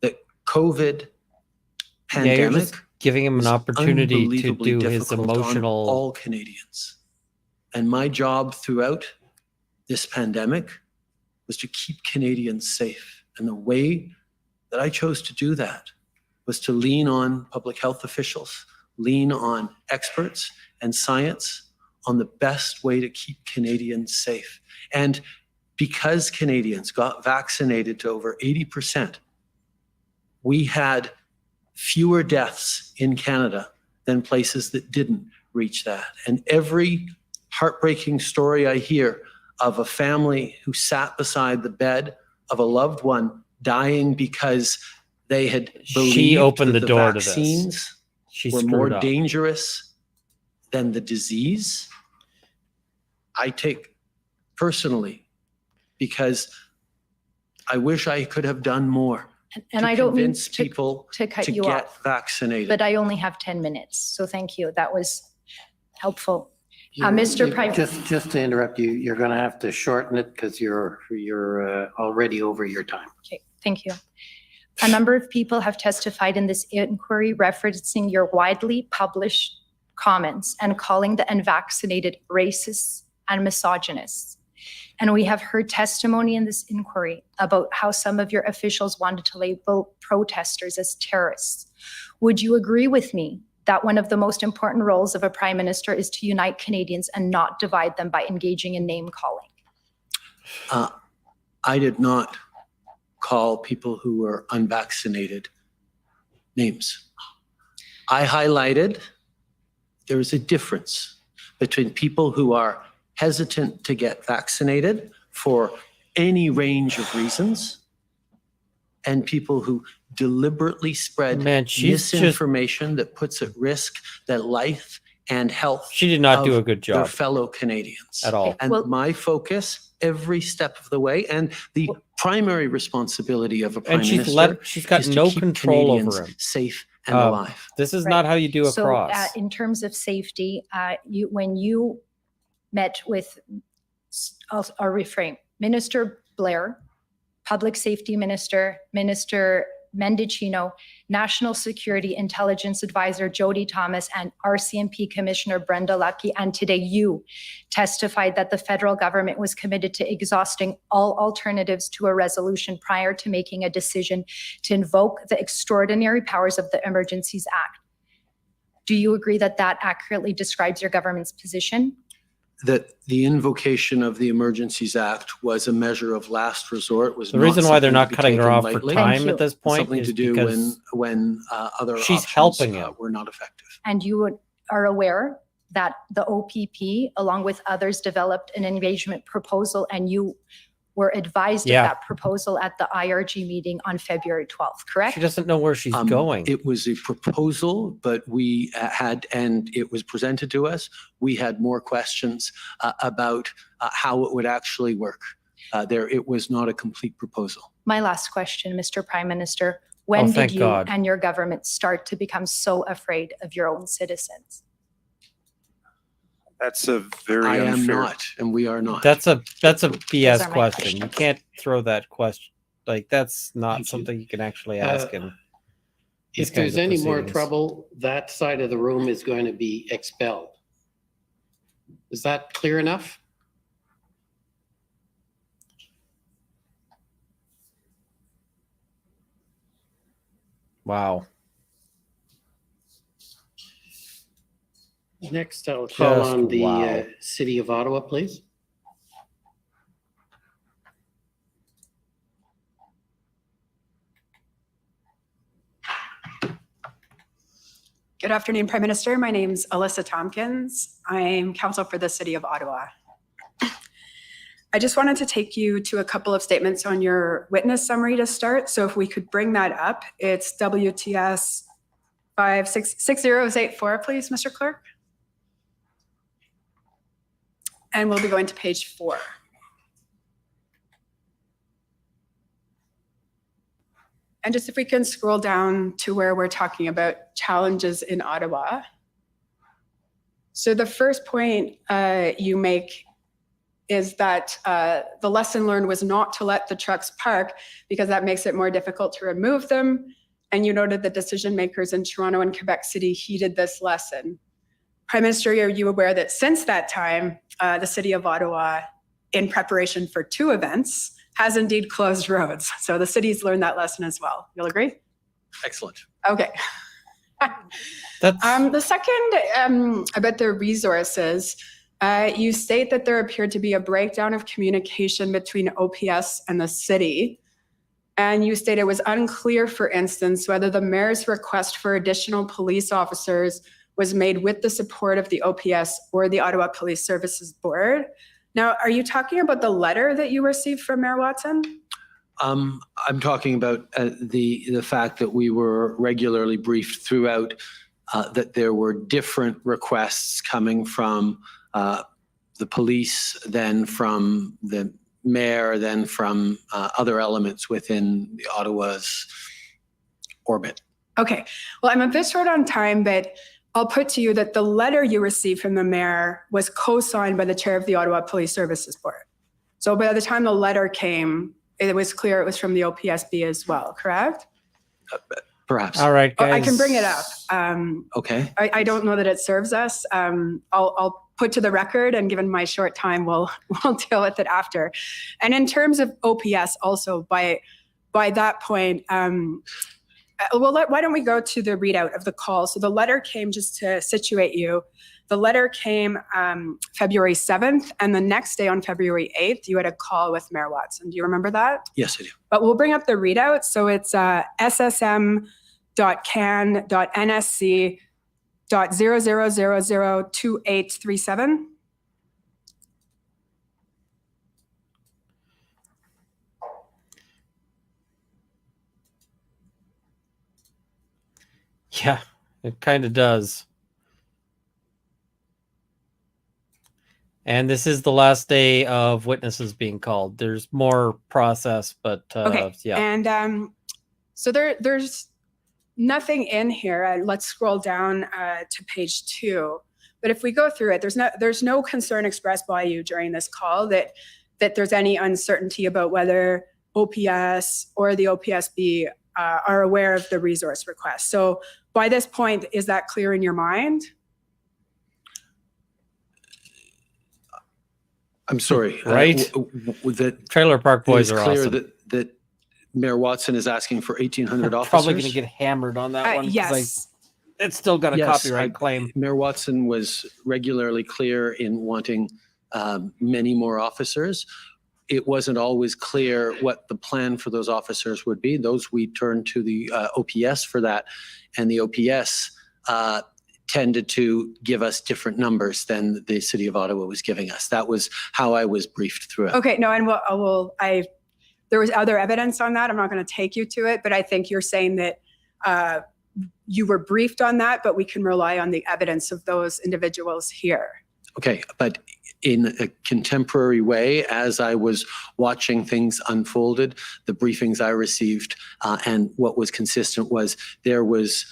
Speaker 6: The COVID
Speaker 1: Yeah, you're
Speaker 6: pandemic
Speaker 1: just giving him an
Speaker 6: was
Speaker 1: opportunity to
Speaker 6: unbelievably
Speaker 1: do his
Speaker 6: difficult on
Speaker 1: emotional.
Speaker 6: all Canadians. And my job throughout this pandemic was to keep Canadians safe. And the way that I chose to do that was to lean on public health officials, lean on experts and science on the best way to keep Canadians safe. And because Canadians got vaccinated to over 80%, we had fewer deaths in Canada than places that didn't reach that. And every heartbreaking story I hear of a family who sat beside the bed of a loved one dying because they had believed
Speaker 1: She opened
Speaker 6: that
Speaker 1: the door to this.
Speaker 6: vaccines
Speaker 1: She
Speaker 6: were more
Speaker 1: screwed up.
Speaker 6: dangerous than the disease, I take personally, because I wish I could have done more
Speaker 3: And
Speaker 6: to
Speaker 3: I don't mean
Speaker 6: convince people
Speaker 3: to cut
Speaker 6: to
Speaker 3: you
Speaker 6: get
Speaker 3: off,
Speaker 6: vaccinated.
Speaker 3: but I only have 10 minutes. So thank you. That was helpful.
Speaker 2: You're-
Speaker 3: Mr.
Speaker 2: you-
Speaker 3: Prime-
Speaker 2: Just to interrupt you, you're going to have to shorten it because you're already over your time.
Speaker 3: Okay, thank you. A number of people have testified in this inquiry referencing your widely published comments and calling the unvaccinated racists and misogynists. And we have heard testimony in this inquiry about how some of your officials wanted to label protesters as terrorists. Would you agree with me that one of the most important roles of a prime minister is to unite Canadians and not divide them by engaging in name calling?
Speaker 6: I did not call people who were unvaccinated names. I highlighted there is a difference between people who are hesitant to get vaccinated for any range of reasons and people who deliberately spread misinformation that puts at risk their life and health.
Speaker 1: She did not do
Speaker 6: of
Speaker 1: a good
Speaker 6: their
Speaker 1: job
Speaker 6: fellow Canadians.
Speaker 1: at all.
Speaker 6: And my focus every step of the way, and the primary responsibility of a prime
Speaker 1: And
Speaker 6: minister
Speaker 1: she's got
Speaker 6: is to
Speaker 1: no
Speaker 6: keep
Speaker 1: control
Speaker 6: Canadians
Speaker 1: over him.
Speaker 6: safe and
Speaker 1: Um,
Speaker 6: alive.
Speaker 1: This is
Speaker 3: Right.
Speaker 1: not how you do a
Speaker 3: So,
Speaker 1: cross.
Speaker 3: in terms of safety, when you met with, I'll reframe, Minister Blair, Public Safety Minister, Minister Mendicino, National Security Intelligence Advisor Jody Thomas, and RCMP Commissioner Brenda Lucki, and today you testified that the federal government was committed to exhausting all alternatives to a resolution prior to making a decision to invoke the extraordinary powers of the Emergencies Act. Do you agree that that accurately describes your government's position?
Speaker 6: That the invocation of the Emergencies Act was a measure of last resort. Was
Speaker 1: The reason
Speaker 6: not
Speaker 1: why they're
Speaker 6: something
Speaker 1: not
Speaker 6: to be
Speaker 1: cutting her
Speaker 6: taken
Speaker 1: off for
Speaker 6: lightly.
Speaker 3: Thank
Speaker 1: time
Speaker 3: you.
Speaker 1: at this point
Speaker 6: Something
Speaker 1: is
Speaker 6: to do
Speaker 1: because
Speaker 6: when other
Speaker 1: she's
Speaker 6: options,
Speaker 1: helping him.
Speaker 6: were not effective.
Speaker 3: And you are aware that the OPP, along with others, developed an engagement proposal, and you were advised
Speaker 1: Yeah.
Speaker 3: of that proposal at the IRG meeting on February 12th, correct?
Speaker 1: she doesn't know where she's going.
Speaker 6: It was a proposal, but we had, and it was presented to us. We had more questions about how it would actually work. It was not a complete proposal.
Speaker 3: My last question, Mr. Prime Minister, when did
Speaker 1: thank
Speaker 3: you
Speaker 1: God.
Speaker 3: and your government start to become so afraid of your own citizens?
Speaker 7: That's a very
Speaker 6: I am
Speaker 7: unfair.
Speaker 6: not, and we are not.
Speaker 1: That's a BS
Speaker 3: are my
Speaker 1: question. You
Speaker 3: questions.
Speaker 1: can't throw that question. Like, that's not
Speaker 2: Thank you.
Speaker 1: something you can actually ask in these
Speaker 2: If
Speaker 1: kinds
Speaker 2: there's
Speaker 1: of
Speaker 2: any more
Speaker 1: proceedings.
Speaker 2: trouble, that side of the room is going to be expelled. Is that clear enough?
Speaker 1: Wow.
Speaker 2: Next, I'll call
Speaker 1: Just
Speaker 2: on the
Speaker 1: wow.
Speaker 2: City of Ottawa, please.
Speaker 8: Good afternoon, Prime Minister. My name's Alyssa Tompkins. I'm counsel for the City of Ottawa. I just wanted to take you to a couple of statements on your witness summary to start. So if we could bring that up, it's WTS 566084, please, Mr. Clerk. And we'll be going to page 4. And just if we can scroll down to where we're talking about challenges in Ottawa. So the first point you make is that the lesson learned was not to let the trucks park because that makes it more difficult to remove them. And you noted that decision makers in Toronto and Quebec City heeded this lesson. Prime Minister, are you aware that since that time, the City of Ottawa, in preparation for 2 events, has indeed closed roads? So the city's learned that lesson as well. You'll agree?
Speaker 6: Excellent.
Speaker 8: Okay.
Speaker 1: That's
Speaker 8: The second, about the resources, you state that there appeared to be a breakdown of communication between OPS and the city. And you state it was unclear, for instance, whether the mayor's request for additional police officers was made with the support of the OPS or the Ottawa Police Services Board. Now, are you talking about the letter that you received from Mayor Watson?
Speaker 6: I'm talking about the fact that we were regularly briefed throughout that there were different requests coming from the police, then from the mayor, then from other elements within the Ottawa's orbit.
Speaker 8: Okay, well, I'm a bit short on time, but I'll put to you that the letter you received from the mayor was co-signed by the chair of the Ottawa Police Services Board. So by the time the letter came, it was clear it was from the OPSB as well, correct?
Speaker 6: perhaps.
Speaker 1: All right,
Speaker 8: Oh,
Speaker 1: guys.
Speaker 8: I can bring it up.
Speaker 6: Okay.
Speaker 8: I don't know that it serves us. I'll put to the record, and given my short time, we'll deal with it after. And in terms of OPS, also by that point, why don't we go to the readout of the call? So the letter came, just to situate you. The letter came February 7th, and the next day on February 8th, you had a call with Mayor Watson. Do you remember that?
Speaker 6: Yes, I do.
Speaker 8: But we'll bring up the readout. So it's ssm.can.nsc.00002837.
Speaker 1: Yeah, it kind of does. And this is the last day of witnesses being called. There's more process, but
Speaker 8: Okay.
Speaker 1: yeah.
Speaker 8: And so there's nothing in here. Let's scroll down to page 2. But if we go through it, there's no concern expressed by you during this call that there's any uncertainty about whether OPS or the OPSB are aware of the resource request. So by this point, is that clear in your mind?
Speaker 6: I'm sorry.
Speaker 1: Right?
Speaker 6: That
Speaker 1: Trailer Park Boys
Speaker 6: it's
Speaker 1: are
Speaker 6: clear
Speaker 1: awesome.
Speaker 6: that Mayor Watson is asking for 1,800 officers.
Speaker 1: Probably going to get hammered on that one. 'Cause
Speaker 8: Yes.
Speaker 1: it's still got a
Speaker 6: Yes,
Speaker 1: copyright claim.
Speaker 6: Mayor Watson was regularly clear in wanting many more officers. It wasn't always clear what the plan for those officers would be. Those we turned to the OPS for that, and the OPS tended to give us different numbers than the City of Ottawa was giving us. That was how I was briefed through it.
Speaker 8: Okay, no, and there was other evidence on that. I'm not going to take you to it, but I think you're saying that you were briefed on that, but we can rely on the evidence of those individuals here.
Speaker 6: Okay, but in a contemporary way, as I was watching things unfolded, the briefings I received and what was consistent was there was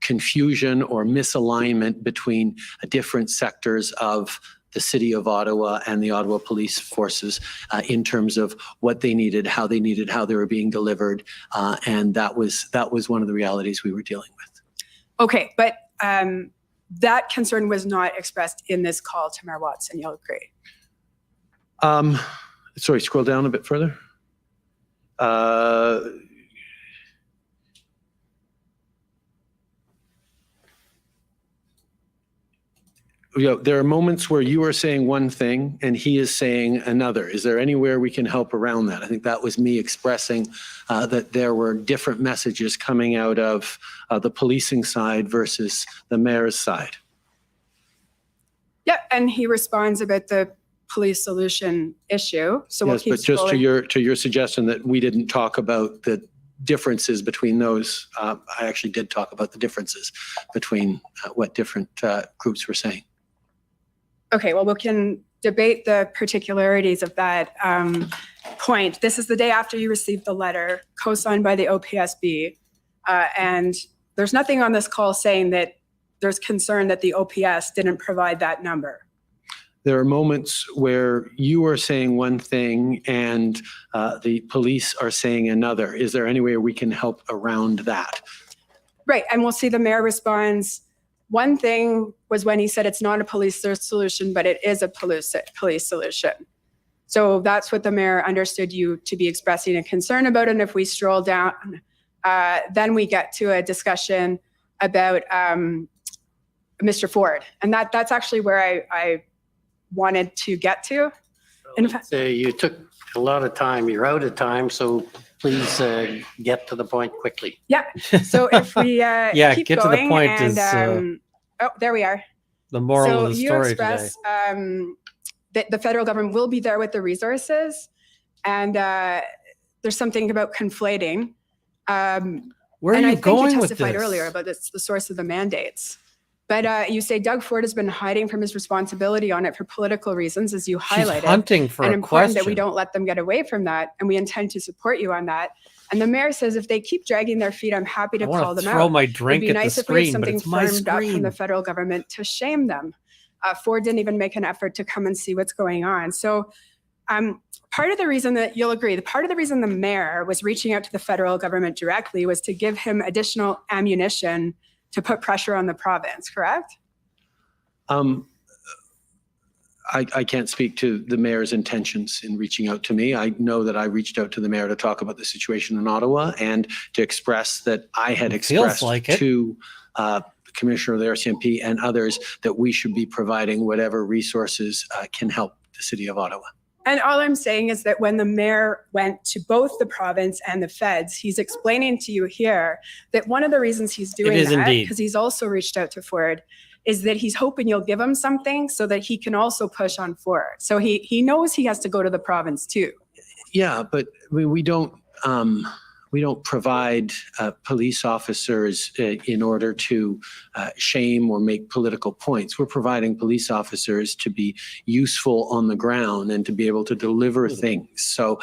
Speaker 6: confusion or misalignment between different sectors of the City of Ottawa and the Ottawa Police Forces in terms of what they needed, how they were being delivered, and that was one of the realities we were dealing with.
Speaker 8: Okay, but that concern was not expressed in this call to Mayor Watson. You'll agree?
Speaker 6: Sorry, scroll down a bit further. There are moments where you are saying one thing and he is saying another. Is there anywhere we can help around that? I think that was me expressing that there were different messages coming out of the policing side versus the mayor's side.
Speaker 8: Yeah, and he responds about the police solution issue. So we'll
Speaker 6: Yes,
Speaker 8: keep
Speaker 6: but just
Speaker 8: scrolling.
Speaker 6: to your suggestion that we didn't talk about the differences between those, I actually did talk about the differences between what different groups were saying.
Speaker 8: Okay, well, we can debate the particularities of that point. This is the day after you received the letter co-signed by the OPSB. And there's nothing on this call saying that there's concern that the OPS didn't provide that number.
Speaker 6: There are moments where you are saying one thing and the police are saying another. Is there any way we can help around that?
Speaker 8: Right, and we'll see the mayor responds. One thing was when he said it's not a police solution, but it is a police solution. So that's what the mayor understood you to be expressing a concern about. And if we stroll down, then we get to a discussion about Mr. Ford. And that's actually where I wanted to get to. In fact,
Speaker 2: So you took a lot of time. You're out of time, so please get to the point quickly.
Speaker 8: yeah. So if we keep
Speaker 1: get to
Speaker 8: going
Speaker 1: the point
Speaker 8: and,
Speaker 1: is
Speaker 8: oh, there we are.
Speaker 1: the moral
Speaker 8: So
Speaker 1: of the
Speaker 8: you
Speaker 1: story
Speaker 8: express
Speaker 1: today.
Speaker 8: that the federal government will be there with the resources, and there's something about conflating.
Speaker 1: Where are
Speaker 8: and
Speaker 1: you
Speaker 8: I think
Speaker 1: going
Speaker 8: you
Speaker 1: with
Speaker 8: testified
Speaker 1: this?
Speaker 8: earlier about it's the source of the mandates. But you say Doug Ford has been hiding from his responsibility on it for political reasons, as you
Speaker 1: She's
Speaker 8: highlighted.
Speaker 1: hunting for
Speaker 8: And
Speaker 1: a
Speaker 8: important
Speaker 1: question.
Speaker 8: that we don't let them get away from that, and we intend to support you on that. And the mayor says if they keep dragging their feet, I'm happy to
Speaker 1: I
Speaker 8: call
Speaker 1: want to
Speaker 8: them
Speaker 1: throw
Speaker 8: out.
Speaker 1: my
Speaker 8: It'd
Speaker 1: drink
Speaker 8: be
Speaker 1: at
Speaker 8: nice
Speaker 1: the
Speaker 8: if we had
Speaker 1: screen, but
Speaker 8: something
Speaker 1: it's my
Speaker 8: firmed up from
Speaker 1: screen.
Speaker 8: the federal government to shame them. Ford didn't even make an effort to come and see what's going on. So Part of the reason that you'll agree, part of the reason the mayor was reaching out to the federal government directly was to give him additional ammunition to put pressure on the province, correct?
Speaker 6: I can't speak to the mayor's intentions in reaching out to me. I know that I reached out to the mayor to talk about the situation in Ottawa and to express that I had expressed
Speaker 1: like it.
Speaker 6: to the commissioner of the RCMP and others that we should be providing whatever resources can help the city of Ottawa.
Speaker 8: And all I'm saying is that when the mayor went to both the province and the feds, he's explaining to you here that one of the reasons he's doing
Speaker 1: is
Speaker 8: that,
Speaker 1: indeed.
Speaker 8: because he's also reached out to Ford, is that he's hoping you'll give him something so that he can also push on Ford. So he knows he has to go to the province too.
Speaker 6: Yeah, but we don't provide police officers in order to shame or make political points. We're providing police officers to be useful on the ground and to be able to deliver things. So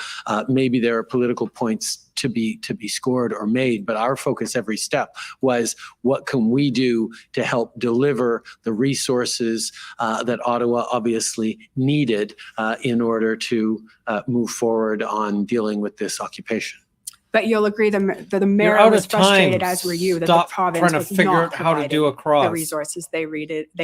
Speaker 6: maybe there are political points to be scored or made, but our focus every step was what can we do to help deliver the resources that Ottawa obviously needed in order to move forward on dealing with this occupation.
Speaker 8: But you'll agree that the mayor
Speaker 1: You're out
Speaker 8: was
Speaker 1: of time.
Speaker 8: frustrated, as were you, that
Speaker 1: Stop
Speaker 8: the province
Speaker 1: trying to
Speaker 8: was
Speaker 1: figure
Speaker 8: not
Speaker 1: out how to do
Speaker 8: providing
Speaker 1: a cross.
Speaker 8: the resources they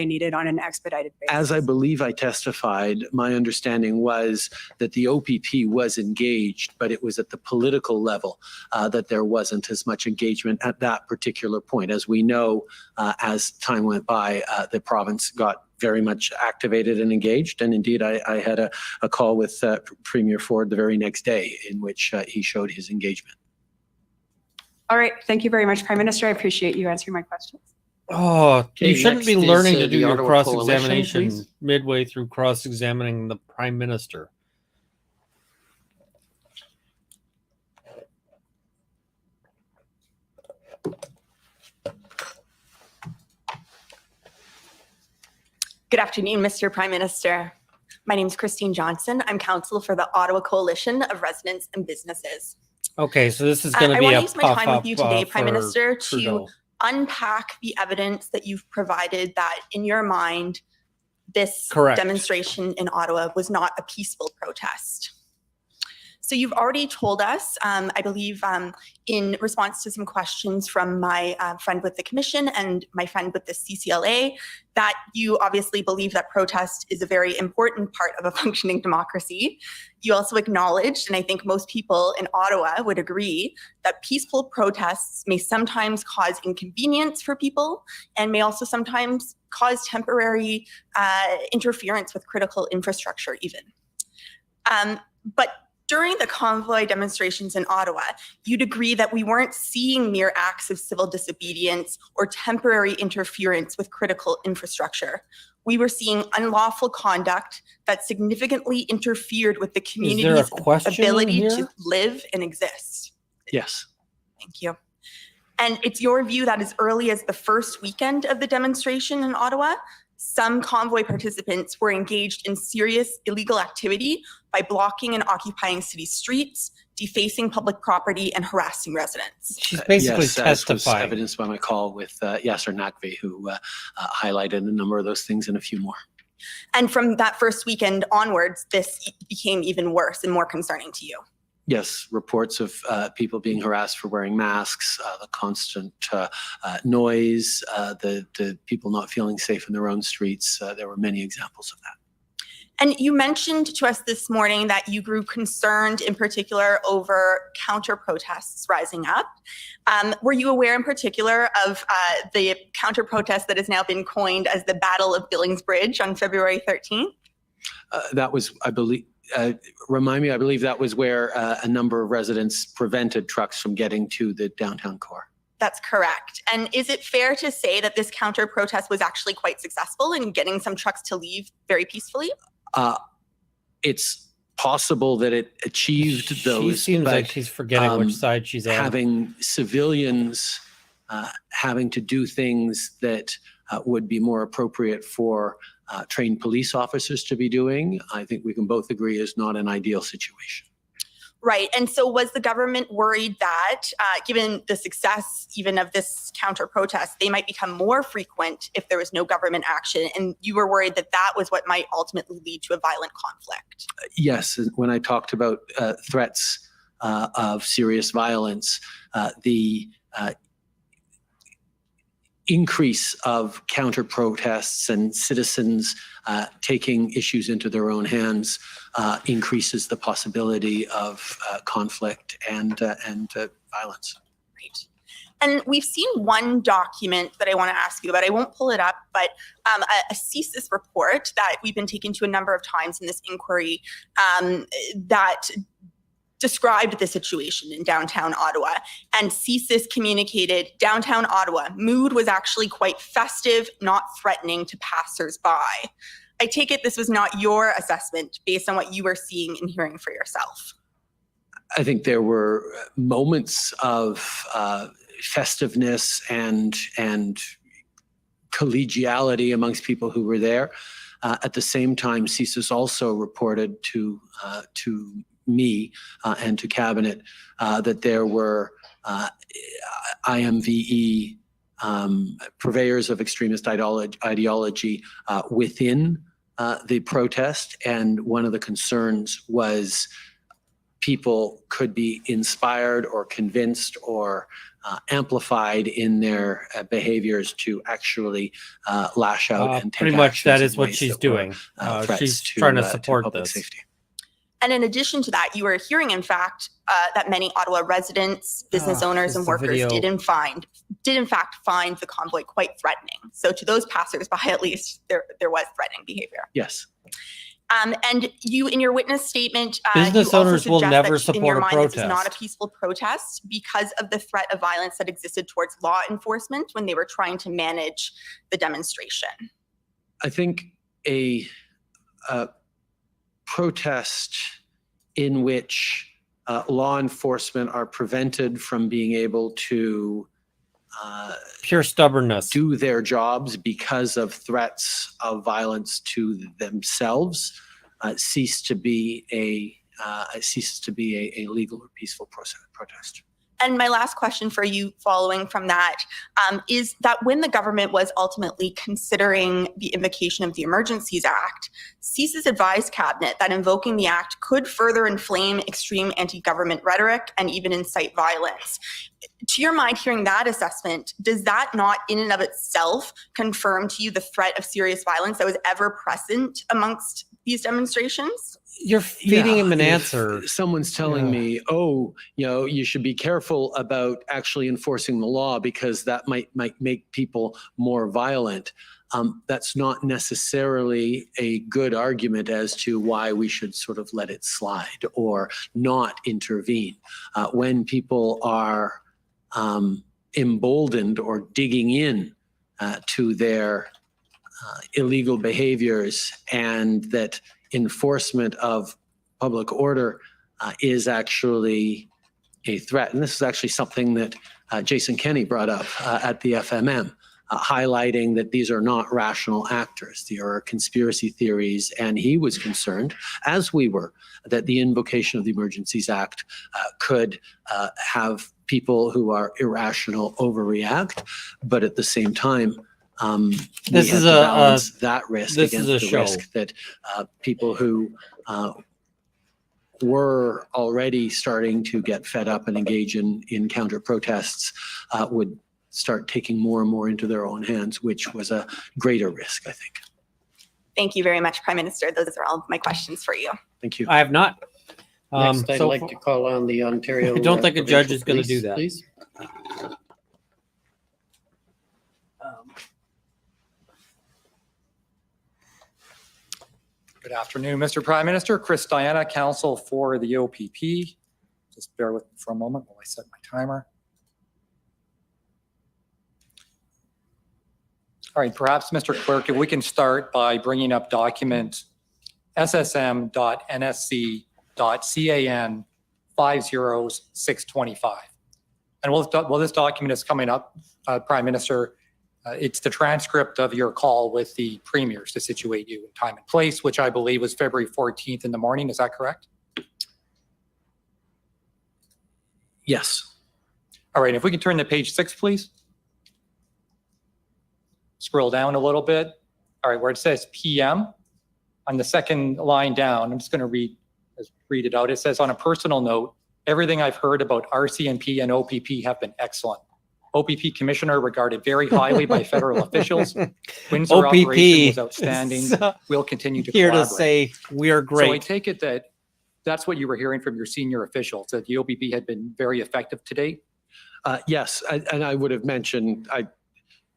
Speaker 8: needed on an expedited basis.
Speaker 6: As I believe I testified, my understanding was that the OPP was engaged, but it was at the political level that there wasn't as much engagement at that particular point. As we know, as time went by, the province got very much activated and engaged. And indeed, I had a call with Premier Ford the very next day in which he showed his engagement.
Speaker 8: All right. Thank you very much, Prime Minister. I appreciate you answering my questions.
Speaker 1: Oh,
Speaker 6: Okay,
Speaker 1: you shouldn't be
Speaker 6: next is,
Speaker 1: learning to
Speaker 6: the
Speaker 1: do your
Speaker 6: Ottawa Coalition,
Speaker 1: cross-examination
Speaker 6: please.
Speaker 1: midway through cross-examining the Prime Minister.
Speaker 9: Good afternoon, Mr. Prime Minister. My name is Christine Johnson. I'm counsel for the Ottawa Coalition of Residents and Businesses.
Speaker 1: Okay, so this is going to
Speaker 9: I
Speaker 1: be
Speaker 9: want
Speaker 1: a
Speaker 9: to use my time
Speaker 1: puff-up
Speaker 9: with you today, Prime
Speaker 1: for
Speaker 9: Minister,
Speaker 1: Trudeau.
Speaker 9: to unpack the evidence that you've provided that, in your mind, this
Speaker 1: Correct.
Speaker 9: demonstration in Ottawa was not a peaceful protest. So you've already told us, I believe, in response to some questions from my friend with the Commission and my friend with the CCLA, that you obviously believe that protest is a very important part of a functioning democracy. You also acknowledged, and I think most people in Ottawa would agree, that peaceful protests may sometimes cause inconvenience for people and may also sometimes cause temporary interference with critical infrastructure even. But during the convoy demonstrations in Ottawa, you'd agree that we weren't seeing mere acts of civil disobedience or temporary interference with critical infrastructure. We were seeing unlawful conduct that significantly interfered with the community's ability to live and exist.
Speaker 6: Yes.
Speaker 9: Thank you. And it's your view that as early as the first weekend of the demonstration in Ottawa, some convoy participants were engaged in serious illegal activity by blocking and occupying city streets, defacing public property, and harassing residents.
Speaker 1: She's basically
Speaker 6: yes,
Speaker 1: testifying.
Speaker 6: as was evidenced by my call with Yasser Naqvi, who highlighted a number of those things and a few more.
Speaker 9: And from that first weekend onwards, this became even worse and more concerning to you.
Speaker 6: Yes, reports of people being harassed for wearing masks, the constant noise, the people not feeling safe in their own streets. There were many examples of that.
Speaker 9: And you mentioned to us this morning that you grew concerned in particular over counter protests rising up. Were you aware in particular of the counter protest that has now been coined as the Battle of Billings Bridge on February 13th?
Speaker 6: That was, I believe, remind me, I believe that was where a number of residents prevented trucks from getting to the downtown core.
Speaker 9: That's correct. And is it fair to say that this counter protest was actually quite successful in getting some trucks to leave very peacefully?
Speaker 6: It's possible that it achieved those.
Speaker 1: She seems like she's forgetting which side she's on.
Speaker 6: Having civilians having to do things that would be more appropriate for trained police officers to be doing, I think we can both agree is not an ideal situation.
Speaker 9: Right. And so was the government worried that, given the success even of this counter protest, they might become more frequent if there was no government action? And you were worried that that was what might ultimately lead to a violent conflict?
Speaker 6: Yes, when I talked about threats of serious violence, the increase of counter protests and citizens taking issues into their own hands increases the possibility of conflict and violence.
Speaker 9: Right. And we've seen one document that I want to ask you about. I won't pull it up, but a CSIS report that we've been taken to a number of times in this inquiry that described the situation in downtown Ottawa. And CSIS communicated downtown Ottawa, mood was actually quite festive, not threatening to passersby. I take it this was not your assessment based on what you were seeing and hearing for yourself.
Speaker 6: I think there were moments of festiveness and collegiality amongst people who were there. At the same time, CSIS also reported to me and to cabinet that there were IMVE purveyors of extremist ideology within the protest, and one of the concerns was people could be inspired or convinced or amplified in their behaviors to actually lash out and take
Speaker 1: pretty much that
Speaker 6: actions
Speaker 1: is
Speaker 6: in
Speaker 1: what
Speaker 6: ways
Speaker 1: she's
Speaker 6: that were,
Speaker 1: doing.
Speaker 6: threats
Speaker 1: She's trying to support
Speaker 6: public
Speaker 1: this.
Speaker 6: safety.
Speaker 9: And in addition to that, you were hearing, in fact, that many Ottawa residents, business owners, and workers did in fact find the convoy quite threatening. So to those passersby, at least, there was threatening behavior.
Speaker 6: Yes.
Speaker 9: And you, in your witness statement,
Speaker 1: Business
Speaker 9: you also
Speaker 1: owners will
Speaker 9: suggest
Speaker 1: never
Speaker 9: that in your
Speaker 1: support a
Speaker 9: mind, this is not a
Speaker 1: protest.
Speaker 9: peaceful protest because of the threat of violence that existed towards law enforcement when they were trying to manage the demonstration.
Speaker 6: I think a protest in which law enforcement are prevented from being able to
Speaker 1: Pure stubbornness.
Speaker 6: do their jobs because of threats of violence to themselves cease to be a legal or peaceful protest.
Speaker 9: And my last question for you following from that is that when the government was ultimately considering the invocation of the Emergencies Act, CSIS advised Cabinet that invoking the Act could further inflame extreme anti-government rhetoric and even incite violence. To your mind, hearing that assessment, does that not in and of itself confirm to you the threat of serious violence that was ever present amongst these demonstrations?
Speaker 1: You're feeding him an
Speaker 6: if
Speaker 1: answer.
Speaker 6: Someone's telling me, oh, you should be careful about actually enforcing the law because that might make people more violent. That's not necessarily a good argument as to why we should sort of let it slide or not intervene. When people are emboldened or digging in to their illegal behaviors, and that enforcement of public order is actually a threat. And this is actually something that Jason Kenney brought up at the FMM, highlighting that these are not rational actors. They are conspiracy theories. And he was concerned, as we were, that the invocation of the Emergencies Act could have people who are irrational overreact, but at the same time,
Speaker 1: This is
Speaker 6: that risk
Speaker 1: this
Speaker 6: against
Speaker 1: is a
Speaker 6: the
Speaker 1: show.
Speaker 6: risk that people who were already starting to get fed up and engage in counter protests would start taking more and more into their own hands, which was a greater risk, I think.
Speaker 9: Thank you very much, Prime Minister. Those are all of my questions for you.
Speaker 6: Thank you.
Speaker 1: I have not.
Speaker 2: Next, I'd
Speaker 1: so
Speaker 2: like to call on the Ontario.
Speaker 1: I don't think a judge
Speaker 2: Provincial
Speaker 1: is going to do
Speaker 2: Police,
Speaker 1: that.
Speaker 2: please.
Speaker 10: Good afternoon, Mr. Prime Minister. Chris Diana, counsel for the OPP. Just bear with me for a moment while I set my timer. All right, perhaps, Mr. Clerk, if we can start by bringing up document ssm.nsc.can 50625. And while this document is coming up, Prime Minister, it's the transcript of your call with the premiers to situate you in time and place, which I believe was February 14th in the morning. Is that correct?
Speaker 6: Yes.
Speaker 10: All right, perhaps, Mr. Clerk, if we can start by bringing up document ssm.nsc.can 50625. And while this document is coming up, Prime Minister, it's the transcript of your call with the premiers to situate you in time and place, which I believe was February 14th in the morning. Is that correct?
Speaker 6: Yes.
Speaker 10: All right, if we can turn to page 6, please. Scroll down a little bit. All right, where it says PM, on the second line down, I'm just going to read it out. It says, on a personal note, everything I've heard about RCMP and OPP have been excellent. OPP commissioner regarded very highly by federal officials. Windsor operation was outstanding. We'll continue to
Speaker 1: Here to
Speaker 10: collaborate.
Speaker 1: say we are
Speaker 10: So I
Speaker 1: great.
Speaker 10: take it that that's what you were hearing from your senior officials, that the OPP had been very effective to date?
Speaker 6: Yes, and I would have mentioned,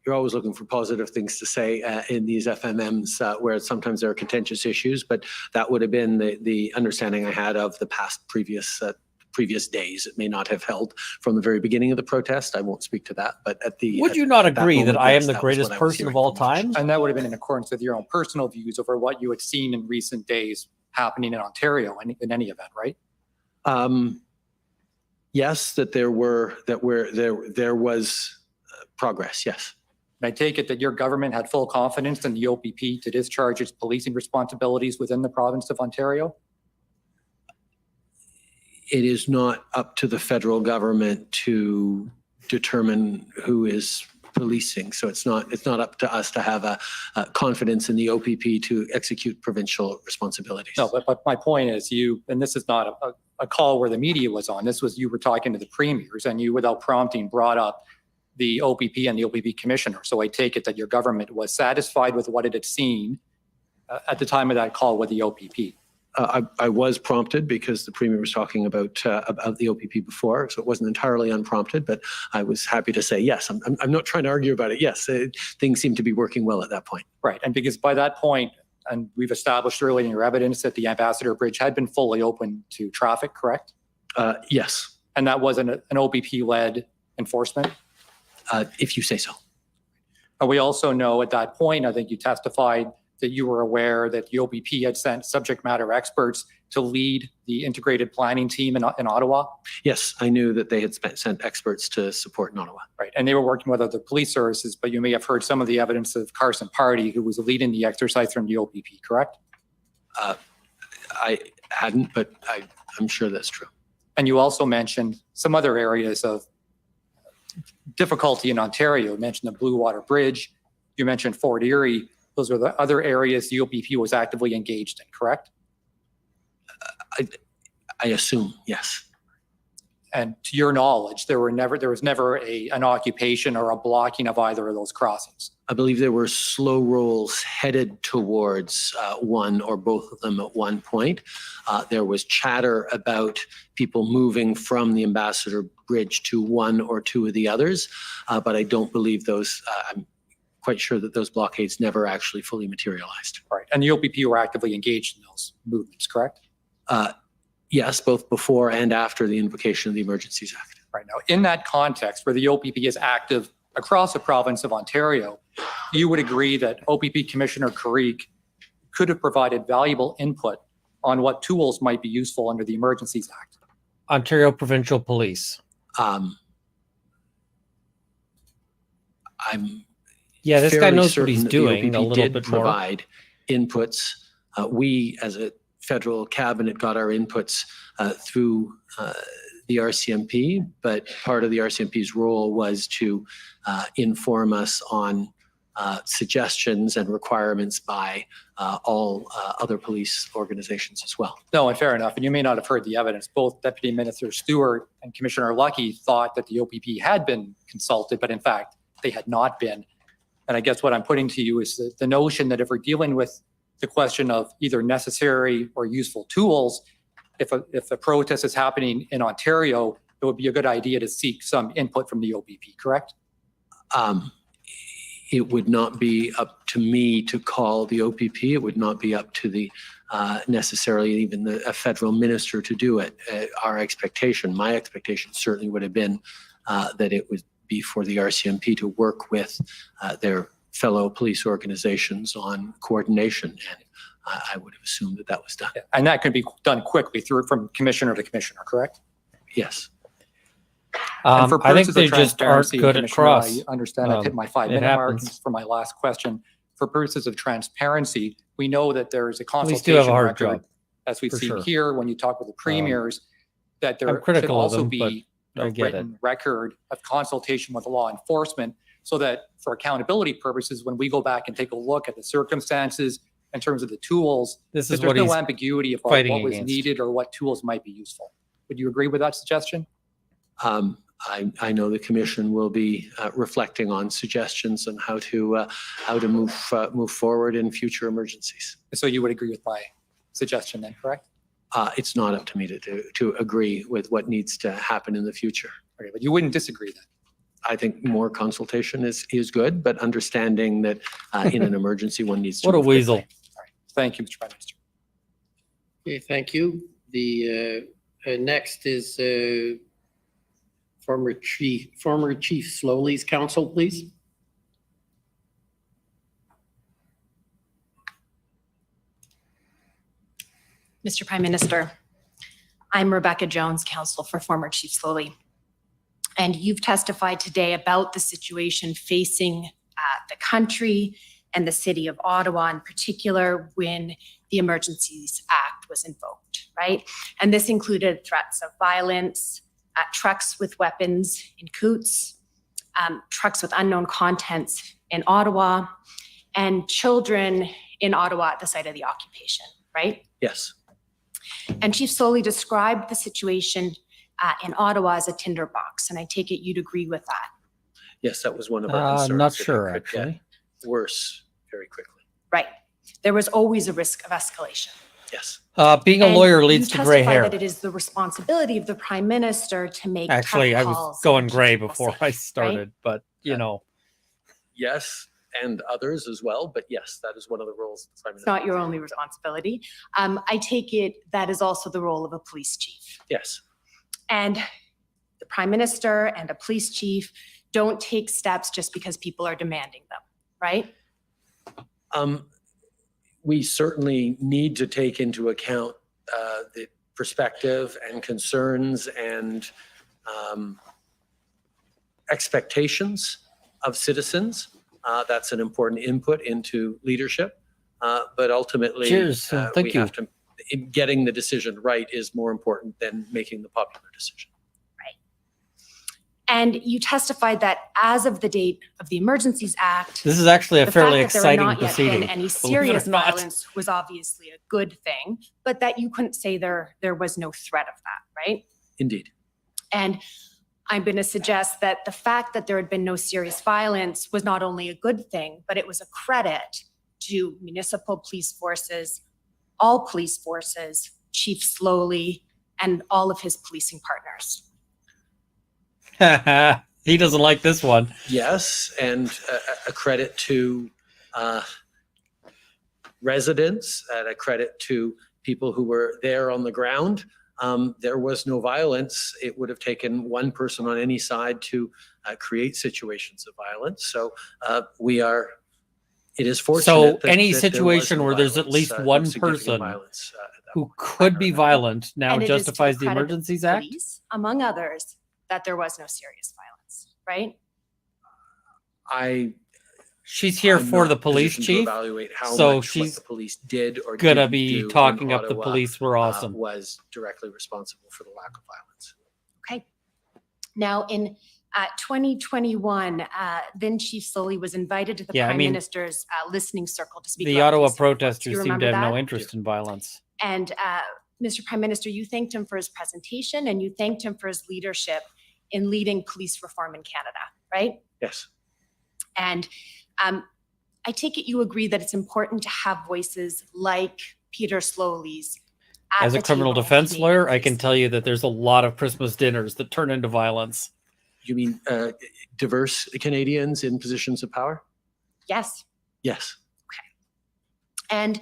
Speaker 6: you're always looking for positive things to say in these FMMs where sometimes there are contentious issues, but that would have been the understanding I had of the previous days. It may not have held from the very beginning of the protest. I won't speak to that, but
Speaker 1: Would you not agree that
Speaker 6: moment,
Speaker 1: I am
Speaker 6: yes,
Speaker 1: the
Speaker 6: that was
Speaker 1: greatest
Speaker 6: what I was
Speaker 1: person of
Speaker 6: hearing
Speaker 1: all
Speaker 6: from officials.
Speaker 1: time?
Speaker 10: And that would have been in accordance with your own personal views over what you had seen in recent days happening in Ontario in any event, right?
Speaker 6: Yes, that there was progress. Yes.
Speaker 10: And I take it that your government had full confidence in the OPP to discharge its policing responsibilities within the province of Ontario?
Speaker 6: It is not up to the federal government to determine who is policing. So it's not up to us to have a confidence in the OPP to execute provincial responsibilities.
Speaker 10: No, but my point is and this is not a call where the media was on, this was you were talking to the premiers and you, without prompting, brought up the OPP and the OPP commissioner. So I take it that your government was satisfied with what it had seen at the time of that call with the OPP.
Speaker 6: I was prompted because the premier was talking about the OPP before, so it wasn't entirely unprompted, but I was happy to say yes. I'm not trying to argue about it. Yes, things seem to be working well at that point.
Speaker 10: Right, and because by that point, and we've established earlier in your evidence that the Ambassador Bridge had been fully open to traffic, correct?
Speaker 6: Yes.
Speaker 10: And that was an OPP-led enforcement?
Speaker 6: If you say so.
Speaker 10: And we also know at that point, I think you testified that you were aware that the OPP had sent subject matter experts to lead the integrated planning team in Ottawa?
Speaker 6: Yes, I knew that they had sent experts to support in Ottawa.
Speaker 10: Right, and they were working with other police services, but you may have heard some of the evidence of Carson Party, who was leading the exercise from the OPP, correct?
Speaker 6: I hadn't, but I'm sure that's true.
Speaker 10: And you also mentioned some other areas of difficulty in Ontario. You mentioned the Blue Water Bridge. You mentioned Fort Erie. Those are the other areas the OPP was actively engaged in, correct?
Speaker 6: I assume, yes.
Speaker 10: And to your knowledge, there was never an occupation or a blocking of either of those crossings.
Speaker 6: I believe there were slow rolls headed towards one or both of them at one point. There was chatter about people moving from the Ambassador Bridge to one or two of the others, but I don't believe those, I'm quite sure that those blockades never actually fully materialized.
Speaker 10: Right, and the OPP were actively engaged in those movements, correct?
Speaker 6: Yes, both before and after the invocation of the Emergencies Act.
Speaker 10: Right, now, in that context where the OPP is active across the province of Ontario, you would agree that OPP Commissioner Carrique could have provided valuable input on what tools might be useful under the Emergencies Act?
Speaker 1: Ontario Provincial Police.
Speaker 6: Yeah,
Speaker 1: this guy knows what he's doing a little bit more.
Speaker 6: Provide inputs. We, as a federal cabinet, got our inputs through the RCMP, but part of the RCMP's role was to inform us on suggestions and requirements by all other police organizations as well.
Speaker 10: No, and fair enough. And you may not have heard the evidence. Both Deputy Minister Stewart and Commissioner Lucky thought that the OPP had been consulted, but in fact, they had not been. And I guess what I'm putting to you is the notion that if we're dealing with the question of either necessary or useful tools, if a protest is happening in Ontario, it would be a good idea to seek some input from the OPP, correct?
Speaker 6: It would not be up to me to call the OPP. It would not be up to the necessarily even a federal minister to do it. Our expectation, my expectation certainly would have been that it would be for the RCMP to work with their fellow police organizations on coordination. And I would have assumed that that was done.
Speaker 10: Yeah. And that could be done quickly from commissioner to commissioner, correct?
Speaker 6: Yes.
Speaker 10: And for
Speaker 1: I think
Speaker 10: purposes
Speaker 1: they
Speaker 10: of
Speaker 1: just aren't
Speaker 10: transparency,
Speaker 1: good at
Speaker 10: Commissioner,
Speaker 1: cross.
Speaker 10: I understand I've hit my 5-minute mark
Speaker 1: happens.
Speaker 10: for my last question. For purposes of transparency, we know that there is a
Speaker 1: Police do have a
Speaker 10: consultation
Speaker 1: hard
Speaker 10: record,
Speaker 1: job,
Speaker 10: as we've
Speaker 1: for
Speaker 10: seen
Speaker 1: sure.
Speaker 10: here when you talk with the premiers, that there
Speaker 1: I'm
Speaker 10: should
Speaker 1: critical of
Speaker 10: also
Speaker 1: them,
Speaker 10: be
Speaker 1: but I get it.
Speaker 10: written record of consultation with law enforcement so that for accountability purposes, when we go back and take a look at the circumstances in terms of the tools,
Speaker 1: This
Speaker 10: that
Speaker 1: is
Speaker 10: there's
Speaker 1: what
Speaker 10: no
Speaker 1: he's
Speaker 10: ambiguity about
Speaker 1: fighting
Speaker 10: what was
Speaker 1: against.
Speaker 10: needed or what tools might be useful. Would you agree with that suggestion?
Speaker 6: I know the commission will be reflecting on suggestions on how to move forward in future emergencies.
Speaker 10: So you would agree with my suggestion then, correct?
Speaker 6: It's not up to me to agree with what needs to happen in the future.
Speaker 10: Okay, but you wouldn't disagree then?
Speaker 6: I think more consultation is good, but understanding that in an emergency, one needs to.
Speaker 1: What a
Speaker 6: move quickly.
Speaker 1: weasel.
Speaker 10: All right. Thank you, Mr. Prime Minister.
Speaker 2: Okay, thank you. The next is former Chief Slowly's counsel, please.
Speaker 11: Mr. Prime Minister, I'm Rebecca Jones, counsel for former Chief Slowly. And you've testified today about the situation facing the country and the city of Ottawa in particular when the Emergencies Act was invoked, right? And this included threats of violence, trucks with weapons in Coots, trucks with unknown contents in Ottawa, and children in Ottawa at the site of the occupation, right?
Speaker 6: Yes.
Speaker 11: And Chief Slowly described the situation in Ottawa as a tinderbox, and I take it you'd agree with that.
Speaker 6: Yes, that was one of our concerns.
Speaker 1: I'm not
Speaker 6: that it
Speaker 1: sure,
Speaker 6: could get
Speaker 1: actually.
Speaker 6: Worse very quickly.
Speaker 11: Right. There was always a risk of escalation.
Speaker 6: Yes.
Speaker 1: Being a
Speaker 11: And
Speaker 1: lawyer
Speaker 11: you
Speaker 1: leads to gray
Speaker 11: testify
Speaker 1: hair.
Speaker 11: that it is the responsibility of the Prime Minister to make
Speaker 1: Actually, I
Speaker 11: tough
Speaker 1: was
Speaker 11: calls
Speaker 1: going
Speaker 11: and keep
Speaker 1: gray
Speaker 11: people
Speaker 1: before
Speaker 11: safe,
Speaker 1: I
Speaker 11: right?
Speaker 1: started, but you know.
Speaker 6: Yes, and others as well. But yes, that is one of the roles. of the Prime
Speaker 11: It's not
Speaker 6: Minister.
Speaker 11: your only responsibility. I take it that is also the role of a police chief.
Speaker 6: Yes.
Speaker 11: And the Prime Minister and a police chief don't take steps just because people are demanding them, right?
Speaker 6: We certainly need to take into account the perspective and concerns and expectations of citizens. That's an important input into leadership. But ultimately,
Speaker 1: Cheers. Thank
Speaker 6: we
Speaker 1: you.
Speaker 6: have to, getting the decision right is more important than making the popular decision.
Speaker 11: And you testified that as of the date of the Emergencies Act,
Speaker 1: This is actually a
Speaker 11: the
Speaker 1: fairly
Speaker 11: fact that there had
Speaker 1: exciting
Speaker 11: not yet
Speaker 1: proceeding.
Speaker 11: been any
Speaker 1: believe it or
Speaker 11: serious
Speaker 1: not.
Speaker 11: violence was obviously a good thing, but that you couldn't say there was no threat of that, right?
Speaker 6: Indeed.
Speaker 11: And I'm going to suggest that the fact that there had been no serious violence was not only a good thing, but it was a credit to municipal police forces, all police forces, Chief Slowly, and all of his policing partners.
Speaker 1: He doesn't like this one.
Speaker 6: Yes, and a credit to residents, and a credit to people who were there on the ground. There was no violence. It would have taken one person on any side to create situations of violence. So it is fortunate.
Speaker 1: So
Speaker 6: that-
Speaker 1: any
Speaker 6: that there was
Speaker 1: situation
Speaker 6: no
Speaker 1: where there's at
Speaker 6: violence,
Speaker 1: least
Speaker 6: no
Speaker 1: one
Speaker 6: significant
Speaker 1: person
Speaker 6: violence, that
Speaker 1: who could be violent now
Speaker 11: And it is to
Speaker 1: justifies the
Speaker 11: credit of
Speaker 1: Emergencies Act?
Speaker 11: police, among others, that there was no serious violence, right?
Speaker 1: She's here
Speaker 6: I'm
Speaker 1: for
Speaker 6: not
Speaker 1: the
Speaker 6: in a
Speaker 1: police
Speaker 6: position to
Speaker 1: chief,
Speaker 6: evaluate how
Speaker 1: so
Speaker 6: much what
Speaker 1: she's
Speaker 6: the police did or
Speaker 1: gonna
Speaker 6: didn't
Speaker 1: be
Speaker 6: do in
Speaker 1: talking up the
Speaker 6: Ottawa,
Speaker 1: police were awesome.
Speaker 6: was directly responsible for the lack of violence.
Speaker 11: Okay. Now, in 2021, then Chief Slowly was invited to the
Speaker 1: Yeah, I
Speaker 11: Prime
Speaker 1: mean,
Speaker 11: Minister's listening circle to speak
Speaker 1: The
Speaker 11: about
Speaker 1: Ottawa
Speaker 11: policing reforms.
Speaker 1: protesters
Speaker 11: You
Speaker 1: seem
Speaker 11: remember
Speaker 1: to have no
Speaker 11: that?
Speaker 1: interest in violence.
Speaker 11: And Mr. Prime Minister, you thanked him for his presentation and you thanked him for his leadership in leading police reform in Canada, right?
Speaker 6: Yes.
Speaker 11: And I take it you agree that it's important to have voices like Peter Slowly's. at
Speaker 1: As a
Speaker 11: the
Speaker 1: criminal
Speaker 11: table of
Speaker 1: defense
Speaker 11: Canadian
Speaker 1: lawyer, I can
Speaker 11: policing.
Speaker 1: tell you that there's a lot of Christmas dinners that turn into violence.
Speaker 6: You mean diverse Canadians in positions of power?
Speaker 11: Yes.
Speaker 6: Yes.
Speaker 11: And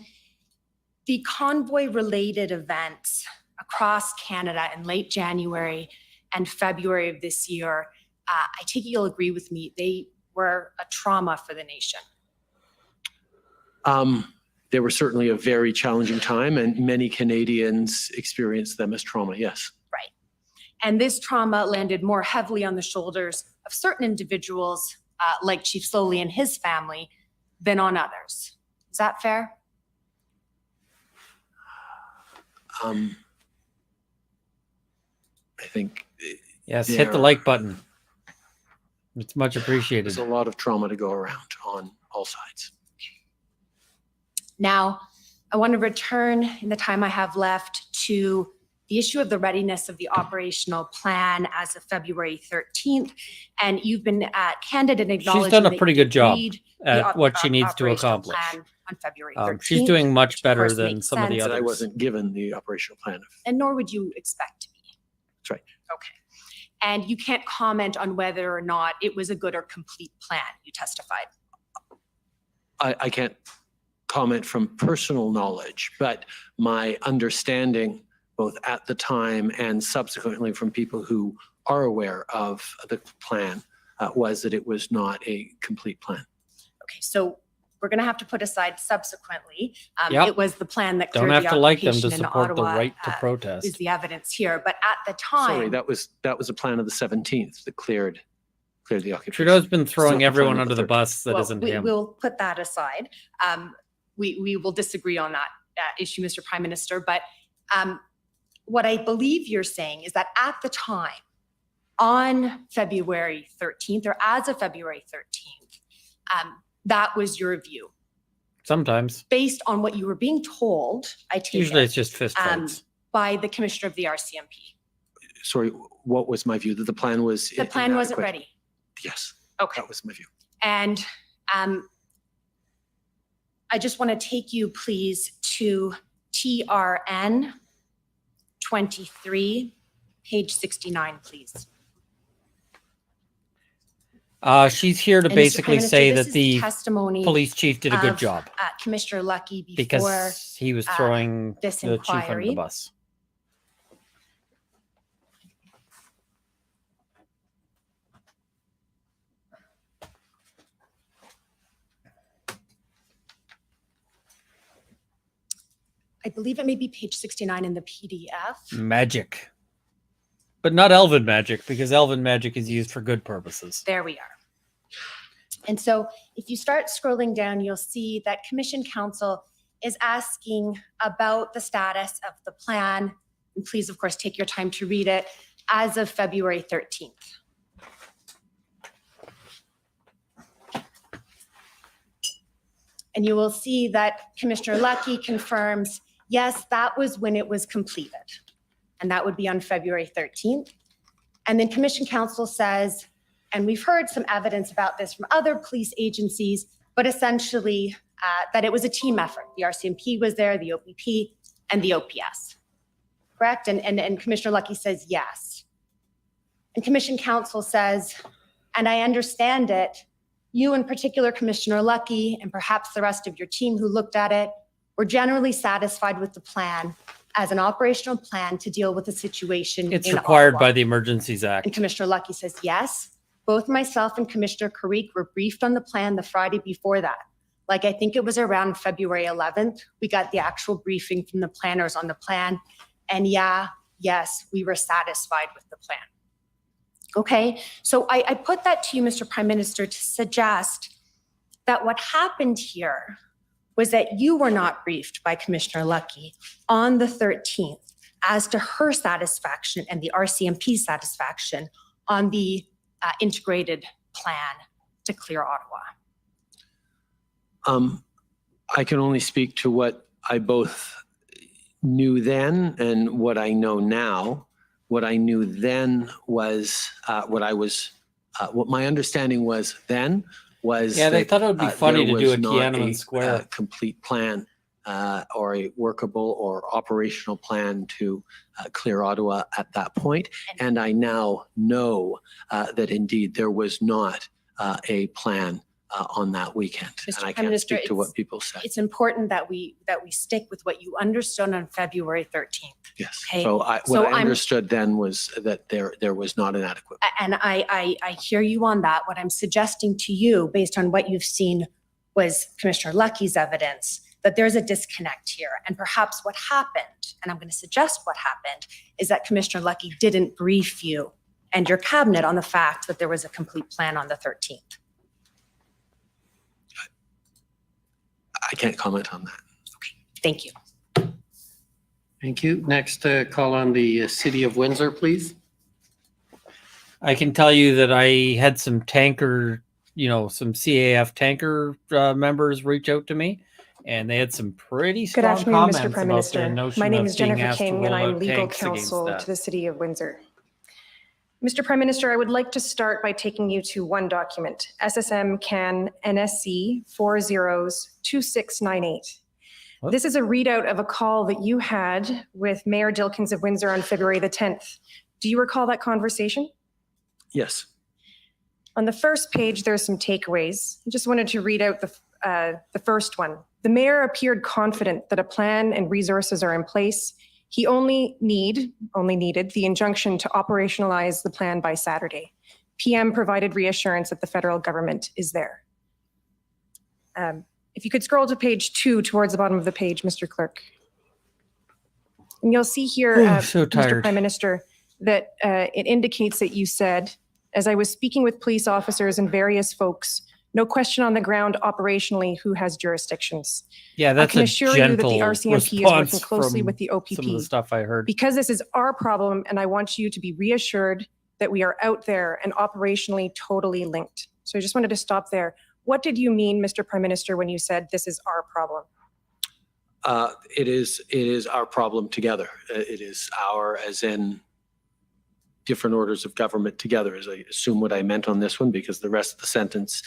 Speaker 11: the convoy-related events across Canada in late January and February of this year, I take it you'll agree with me, they were a trauma for the nation.
Speaker 6: They were certainly a very challenging time, and many Canadians experienced them as trauma. Yes.
Speaker 11: Right. And this trauma landed more heavily on the shoulders of certain individuals, like Chief Slowly and his family, than on others. Is that fair?
Speaker 6: I think
Speaker 1: Yes, hit the
Speaker 6: There-
Speaker 1: like button. It's much appreciated.
Speaker 6: There's a lot of trauma to go around on all sides.
Speaker 11: Now, I want to return in the time I have left to the issue of the readiness of the operational plan as of February 13th. And you've been candid in acknowledging
Speaker 1: done a
Speaker 11: that
Speaker 1: pretty
Speaker 11: you
Speaker 1: good job
Speaker 11: agreed
Speaker 1: at
Speaker 11: the
Speaker 1: what she needs to
Speaker 11: operational
Speaker 1: accomplish.
Speaker 11: plan on February 13th.
Speaker 1: She's doing much
Speaker 11: which of
Speaker 1: better
Speaker 11: course
Speaker 1: than
Speaker 11: makes
Speaker 1: some of the
Speaker 11: sense,
Speaker 6: That I
Speaker 1: others.
Speaker 6: wasn't given the operational plan.
Speaker 11: And nor would you expect to be.
Speaker 6: That's right.
Speaker 11: Okay. And you can't comment on whether or not it was a good or complete plan, you testified.
Speaker 6: I can't comment from personal knowledge, but my understanding, both at the time and subsequently from people who are aware of the plan, was that it was not a complete plan.
Speaker 11: Okay, so we're going to have to put aside subsequently.
Speaker 1: Yep.
Speaker 11: It was the plan that
Speaker 1: Don't
Speaker 11: cleared
Speaker 1: have
Speaker 11: the
Speaker 1: to like them to
Speaker 11: occupation in
Speaker 1: support the
Speaker 11: Ottawa,
Speaker 1: right to
Speaker 11: is
Speaker 1: protest.
Speaker 11: the evidence here. But at the time,
Speaker 6: Sorry, that was a plan of the 17th that cleared the occupation.
Speaker 1: Trudeau's been
Speaker 6: It's
Speaker 1: throwing
Speaker 6: not the
Speaker 1: everyone
Speaker 6: plan of
Speaker 1: under the
Speaker 6: 13th.
Speaker 1: bus that
Speaker 11: well,
Speaker 1: isn't
Speaker 11: we
Speaker 1: him.
Speaker 11: will put that aside. We will disagree on that issue, Mr. Prime Minister. But what I believe you're saying is that at the time, on February 13th, or as of February 13th, that was your view.
Speaker 1: Sometimes.
Speaker 11: Based on what you were being told, I take
Speaker 1: Usually
Speaker 11: it,
Speaker 1: it's just fist fights.
Speaker 11: by the Commissioner of the RCMP.
Speaker 6: Sorry, what was my view? That the plan was
Speaker 11: The plan wasn't
Speaker 6: inadequate?
Speaker 11: ready.
Speaker 6: Yes,
Speaker 11: Okay.
Speaker 6: that was my view.
Speaker 11: And I just want to take you, please, to TRN 23, page 69, please.
Speaker 1: She's here to
Speaker 11: And Mr. Prime
Speaker 1: basically
Speaker 11: Minister,
Speaker 1: say
Speaker 11: this
Speaker 1: that
Speaker 11: is
Speaker 1: the
Speaker 11: testimony
Speaker 1: police chief did a good
Speaker 11: of,
Speaker 1: job
Speaker 11: Commissioner Lucky before
Speaker 1: because he was throwing
Speaker 11: this
Speaker 1: the chief under the
Speaker 11: inquiry.
Speaker 1: bus.
Speaker 11: I believe it may be page 69 in the PDF.
Speaker 1: Magic. But not elven magic, because elven magic is used for good purposes.
Speaker 11: There we are. And so if you start scrolling down, you'll see that Commission Council is asking about the status of the plan. And please, of course, take your time to read it as of February 13th. And you will see that Commissioner Lucky confirms, yes, that was when it was completed. And that would be on February 13th. And then Commission Council says, and we've heard some evidence about this from other police agencies, but essentially that it was a team effort. The RCMP was there, the OPP, and the OPS. Correct? And Commissioner Lucky says yes. And Commission Council says, and I understand it, you in particular, Commissioner Lucky, and perhaps the rest of your team who looked at it, were generally satisfied with the plan as an operational plan to deal with the situation
Speaker 1: It's
Speaker 11: in
Speaker 1: required
Speaker 11: Ottawa.
Speaker 1: by the Emergencies Act.
Speaker 11: And Commissioner Lucky says, yes, both myself and Commissioner Carrique were briefed on the plan the Friday before that. Like, I think it was around February 11th, we got the actual briefing from the planners on the plan. And yes, we were satisfied with the plan. Okay, so I put that to you, Mr. Prime Minister, to suggest that what happened here was that you were not briefed by Commissioner Lucky on the 13th as to her satisfaction and the RCMP's satisfaction on the integrated plan to clear Ottawa.
Speaker 6: I can only speak to what I both knew then and what I know now. What I knew then was what my understanding was then was
Speaker 1: Yeah, they
Speaker 6: that,
Speaker 1: thought it would be funny
Speaker 6: there
Speaker 1: to do
Speaker 6: was
Speaker 1: a
Speaker 6: not
Speaker 1: Tiananmen Square.
Speaker 6: complete plan or a workable or operational plan to clear Ottawa at that point. And I now know that indeed there was not a plan on that weekend.
Speaker 11: Mr.
Speaker 6: And I
Speaker 11: Prime
Speaker 6: can't
Speaker 11: Minister,
Speaker 6: speak to what people said.
Speaker 11: It's important that we stick with what you understood on February 13th.
Speaker 6: Yes.
Speaker 11: Okay,
Speaker 6: So
Speaker 11: so
Speaker 6: what I
Speaker 11: I'm-
Speaker 6: understood then was that there was not an adequate.
Speaker 11: And I hear you on that. What I'm suggesting to you, based on what you've seen, was Commissioner Lucky's evidence that there's a disconnect here. And perhaps what happened, and I'm going to suggest what happened, is that Commissioner Lucky didn't brief you and your cabinet on the fact that there was a complete plan on the 13th.
Speaker 6: I can't comment on that.
Speaker 11: Thank you.
Speaker 2: Thank you. Next, call on the City of Windsor, please.
Speaker 1: I can tell you that I had some tanker, some CAF tanker members reach out to me, and they had some pretty
Speaker 12: Good
Speaker 1: strong
Speaker 12: afternoon,
Speaker 1: comments
Speaker 12: Mr. Prime
Speaker 1: about
Speaker 12: Minister.
Speaker 1: the notion
Speaker 12: My name
Speaker 1: of
Speaker 12: is
Speaker 1: being
Speaker 12: Jennifer
Speaker 1: asked to
Speaker 12: King, and
Speaker 1: roll
Speaker 12: I'm
Speaker 1: out
Speaker 12: legal
Speaker 1: tanks against
Speaker 12: counsel
Speaker 1: that.
Speaker 12: to the City of Windsor. Mr. Prime Minister, I would like to start by taking you to one document, SSM CAN NSC 402698.
Speaker 1: What?
Speaker 12: This is a readout of a call that you had with Mayor Dilkins of Windsor on February the 10th. Do you recall that conversation?
Speaker 6: Yes.
Speaker 12: On the first page, there's some takeaways. I just wanted to read out the first one. The mayor appeared confident that a plan and resources are in place. He only needed the injunction to operationalize the plan by Saturday. PM provided reassurance that the federal government is there. If you could scroll to page 2 towards the bottom of the page, Mr. Clerk. And you'll see here,
Speaker 1: So
Speaker 12: Mr.
Speaker 1: tired.
Speaker 12: Prime Minister, that it indicates that you said, as I was speaking with police officers and various folks, no question on the ground operationally who has jurisdictions.
Speaker 1: Yeah, that's
Speaker 12: I can
Speaker 1: a
Speaker 12: assure you that the
Speaker 1: gentle
Speaker 12: RCMP is
Speaker 1: response
Speaker 12: working closely
Speaker 1: from
Speaker 12: with the OPP.
Speaker 1: some of the stuff I heard.
Speaker 12: Because this is our problem, and I want you to be reassured that we are out there and operationally totally linked. So I just wanted to stop there. What did you mean, Mr. Prime Minister, when you said this is our problem?
Speaker 6: It is our problem together. It is our, as in different orders of government together, as I assume what I meant on this one, because the rest of the sentence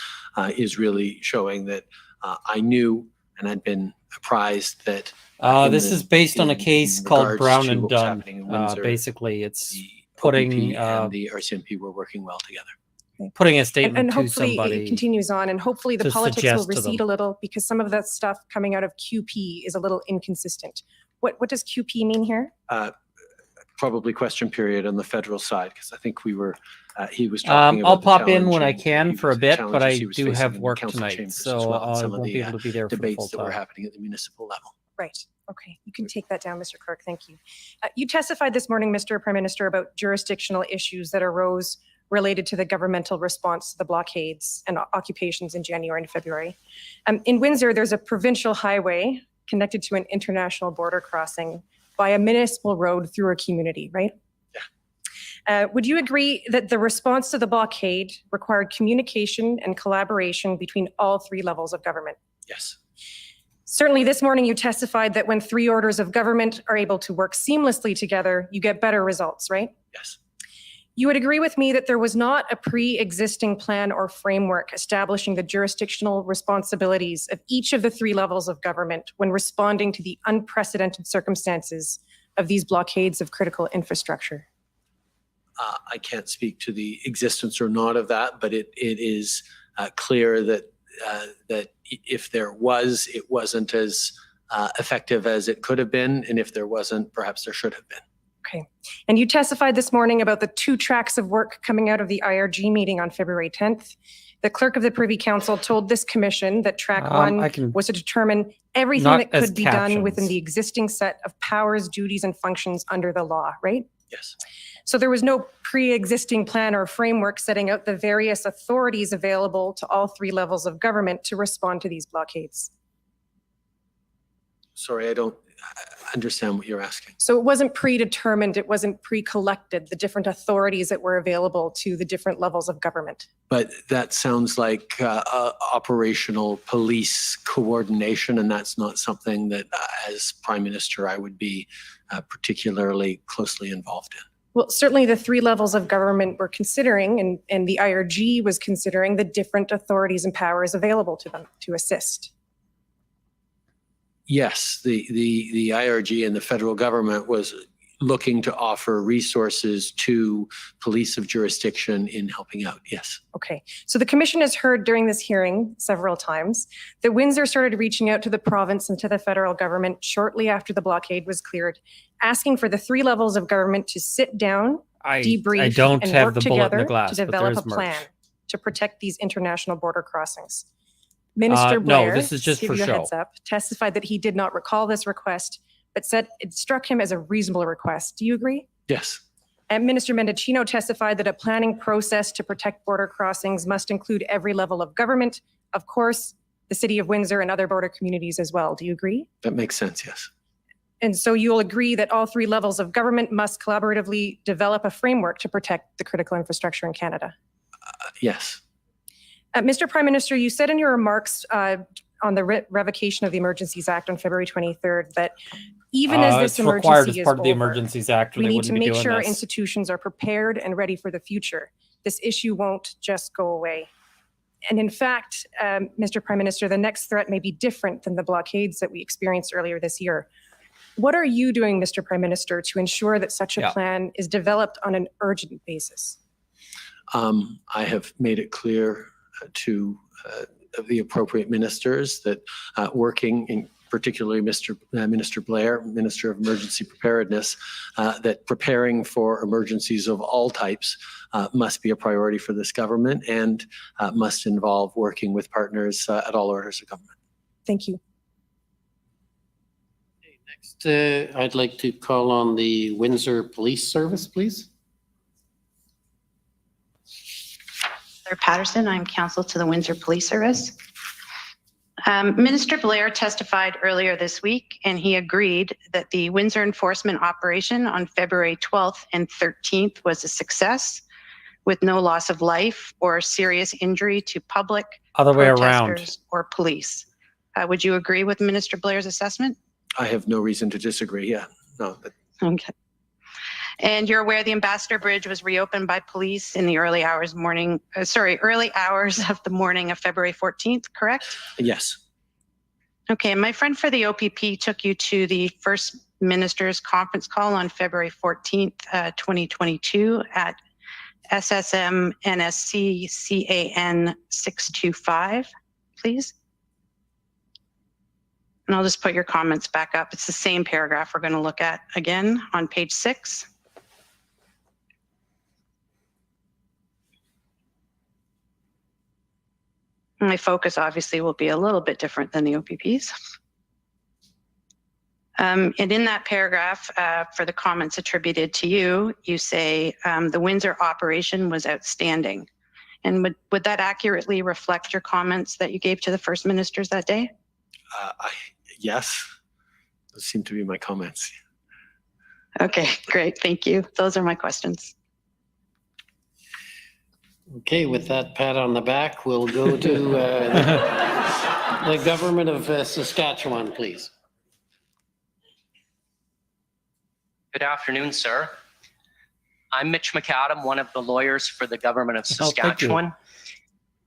Speaker 6: is really showing that I knew and I'd been apprised that.
Speaker 1: This is based on a case called Brown and Dunn.
Speaker 6: Happening in Windsor,
Speaker 1: Basically, it's
Speaker 6: the
Speaker 1: putting
Speaker 6: OPP and the RCMP were working well together.
Speaker 1: putting a statement
Speaker 12: And
Speaker 1: to
Speaker 12: hopefully
Speaker 1: somebody.
Speaker 12: it continues on, and hopefully the
Speaker 1: to
Speaker 12: politics will
Speaker 1: suggest to
Speaker 12: recede
Speaker 1: them.
Speaker 12: a little, because some of that stuff coming out of QP is a little inconsistent. What does QP mean here?
Speaker 6: Probably question period on the federal side, because I think we were, he was talking about
Speaker 1: I'll
Speaker 6: the
Speaker 1: pop in when
Speaker 6: challenge
Speaker 1: I
Speaker 6: and
Speaker 1: can
Speaker 6: he
Speaker 1: for a
Speaker 6: was- the
Speaker 1: bit, but
Speaker 6: challenges
Speaker 1: I
Speaker 6: he was
Speaker 1: do
Speaker 6: facing
Speaker 1: have
Speaker 6: in
Speaker 1: work
Speaker 6: council
Speaker 1: tonight,
Speaker 6: chambers as
Speaker 1: so
Speaker 6: well, and
Speaker 1: I
Speaker 6: some of
Speaker 1: won't
Speaker 6: the,
Speaker 1: be able to be there for the full
Speaker 6: debates that were
Speaker 1: time.
Speaker 6: happening at the municipal level.
Speaker 12: Right. Okay. You can take that down, Mr. Clerk. Thank you. You testified this morning, Mr. Prime Minister, about jurisdictional issues that arose related to the governmental response to the blockades and occupations in January and February. In Windsor, there's a provincial highway connected to an international border crossing by a municipal road through a community, right? Would you agree that the response to the blockade required communication and collaboration between all 3 levels of government?
Speaker 6: Yes.
Speaker 12: Certainly this morning you testified that when 3 orders of government are able to work seamlessly together, you get better results, right?
Speaker 6: Yes.
Speaker 12: You would agree with me that there was not a pre-existing plan or framework establishing the jurisdictional responsibilities of each of the 3 levels of government when responding to the unprecedented circumstances of these blockades of critical infrastructure?
Speaker 6: I can't speak to the existence or not of that, but it is clear that if there was, it wasn't as effective as it could have been, and if there wasn't, perhaps there should have been.
Speaker 12: Okay. And you testified this morning about the 2 tracks of work coming out of the IRG meeting on February 10th. The clerk of the Privy Council told this commission that track 1 was to determine everything
Speaker 1: not
Speaker 12: that
Speaker 1: as
Speaker 12: could be done within
Speaker 1: captions.
Speaker 12: the existing set of powers, duties, and functions under the law, right?
Speaker 6: Yes.
Speaker 12: So there was no pre-existing plan or framework setting out the various authorities available to all 3 levels of government to respond to these blockades.
Speaker 6: Sorry, I don't understand what you're asking.
Speaker 12: So it wasn't predetermined, it wasn't pre-collected, the different authorities that were available to the different levels of government.
Speaker 6: But that sounds like operational police coordination, and that's not something that, as Prime Minister, I would be particularly closely involved in.
Speaker 12: Well, certainly the 3 levels of government were considering, and the IRG was considering the different authorities and powers available to them to assist.
Speaker 6: Yes, the IRG and the federal government was looking to offer resources to police of jurisdiction in helping out. Yes.
Speaker 12: Okay. So the commission has heard during this hearing several times that Windsor started reaching out to the province and to the federal government shortly after the blockade was cleared, asking for the 3 levels of government to sit down, debrief,
Speaker 1: I don't
Speaker 12: and
Speaker 1: have
Speaker 12: work
Speaker 1: the bullet in
Speaker 12: together
Speaker 1: the glass,
Speaker 12: to
Speaker 1: but
Speaker 12: develop
Speaker 1: there's
Speaker 12: a
Speaker 1: merch.
Speaker 12: plan to protect these international border crossings. Minister
Speaker 1: No,
Speaker 12: Blair,
Speaker 1: this is just
Speaker 12: to give
Speaker 1: for
Speaker 12: you a
Speaker 1: show.
Speaker 12: heads up, testified that he did not recall this request, but said it struck him as a reasonable request. Do you agree?
Speaker 6: Yes.
Speaker 12: And Minister Mendocino testified that a planning process to protect border crossings must include every level of government, of course, the City of Windsor and other border communities as well. Do you agree?
Speaker 6: That makes sense, yes.
Speaker 12: And so you'll agree that all three levels of government must collaboratively develop a framework to protect the critical infrastructure in Canada.
Speaker 6: Yes.
Speaker 12: Mr. Prime Minister, you said in your remarks on the revocation of the Emergencies Act on February 23rd that even as this
Speaker 1: it's required
Speaker 12: emergency
Speaker 1: as
Speaker 12: is
Speaker 1: part of the
Speaker 12: over,
Speaker 1: Emergencies Act, or
Speaker 12: we
Speaker 1: they
Speaker 12: need
Speaker 1: wouldn't
Speaker 12: to
Speaker 1: be
Speaker 12: make
Speaker 1: doing
Speaker 12: sure our
Speaker 1: this.
Speaker 12: institutions are prepared and ready for the future. This issue won't just go away. And in fact, Mr. Prime Minister, the next threat may be different than the blockades that we experienced earlier this year. What are you doing, Mr. Prime Minister, to ensure that such a plan is developed on an urgent basis?
Speaker 6: I have made it clear to the appropriate ministers that working in particularly Minister Blair, Minister of Emergency Preparedness, that preparing for emergencies of all types must be a priority for this government and must involve working with partners at all orders of government.
Speaker 12: Thank you.
Speaker 2: Next, I'd like to call on the Windsor Police Service, please.
Speaker 13: Claire Patterson, I'm counsel to the Windsor Police Service. Minister Blair testified earlier this week, and he agreed that the Windsor enforcement operation on February 12th and 13th was a success with no loss of life or serious injury to public,
Speaker 1: Other way around.
Speaker 13: protesters, or police. Would you agree with Minister Blair's assessment?
Speaker 6: I have no reason to disagree. Yeah, no.
Speaker 13: Okay. And you're aware the Ambassador Bridge was reopened by police in the early hours of the morning of February 14th, correct?
Speaker 6: Yes.
Speaker 13: Okay, my friend for the OPP took you to the First Minister's conference call on February 14th, 2022 at SSM NSC CAN 625, please. And I'll just put your comments back up. It's the same paragraph we're going to look at again on page 6. My focus obviously will be a little bit different than the OPP's. And in that paragraph, for the comments attributed to you, you say the Windsor operation was outstanding. And would that accurately reflect your comments that you gave to the First Ministers that day?
Speaker 6: Yes, those seem to be my comments.
Speaker 13: Okay, great. Thank you. Those are my questions.
Speaker 2: Okay, with that pat on the back, we'll go to the government of Saskatchewan, please.
Speaker 14: Good afternoon, sir. I'm Mitch McAdam, one of the lawyers for the government of Saskatchewan.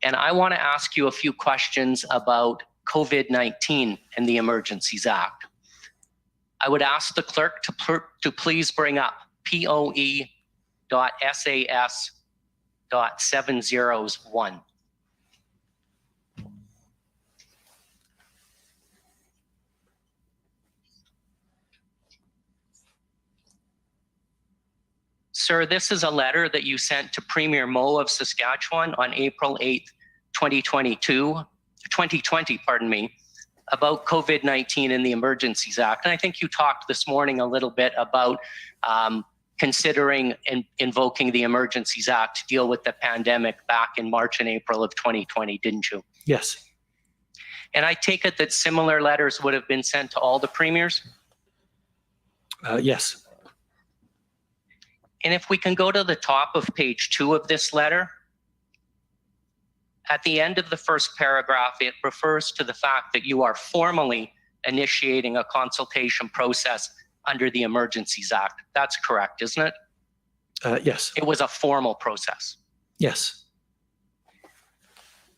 Speaker 14: And I want to ask you a few questions about COVID-19 and the Emergencies Act. I would ask the clerk to please bring up POE.SAS.701. Sir, this is a letter that you sent to Premier Moe of Saskatchewan on April 8th, 2020, about COVID-19 and the Emergencies Act. And I think you talked this morning a little bit about considering invoking the Emergencies Act to deal with the pandemic back in March and April of 2020, didn't you?
Speaker 6: Yes.
Speaker 14: And I take it that similar letters would have been sent to all the premiers?
Speaker 6: Yes.
Speaker 14: And if we can go to the top of page 2 of this letter, at the end of the first paragraph, it refers to the fact that you are formally initiating a consultation process under the Emergencies Act. That's correct, isn't it?
Speaker 6: Yes.
Speaker 14: It was a formal process.
Speaker 6: Yes.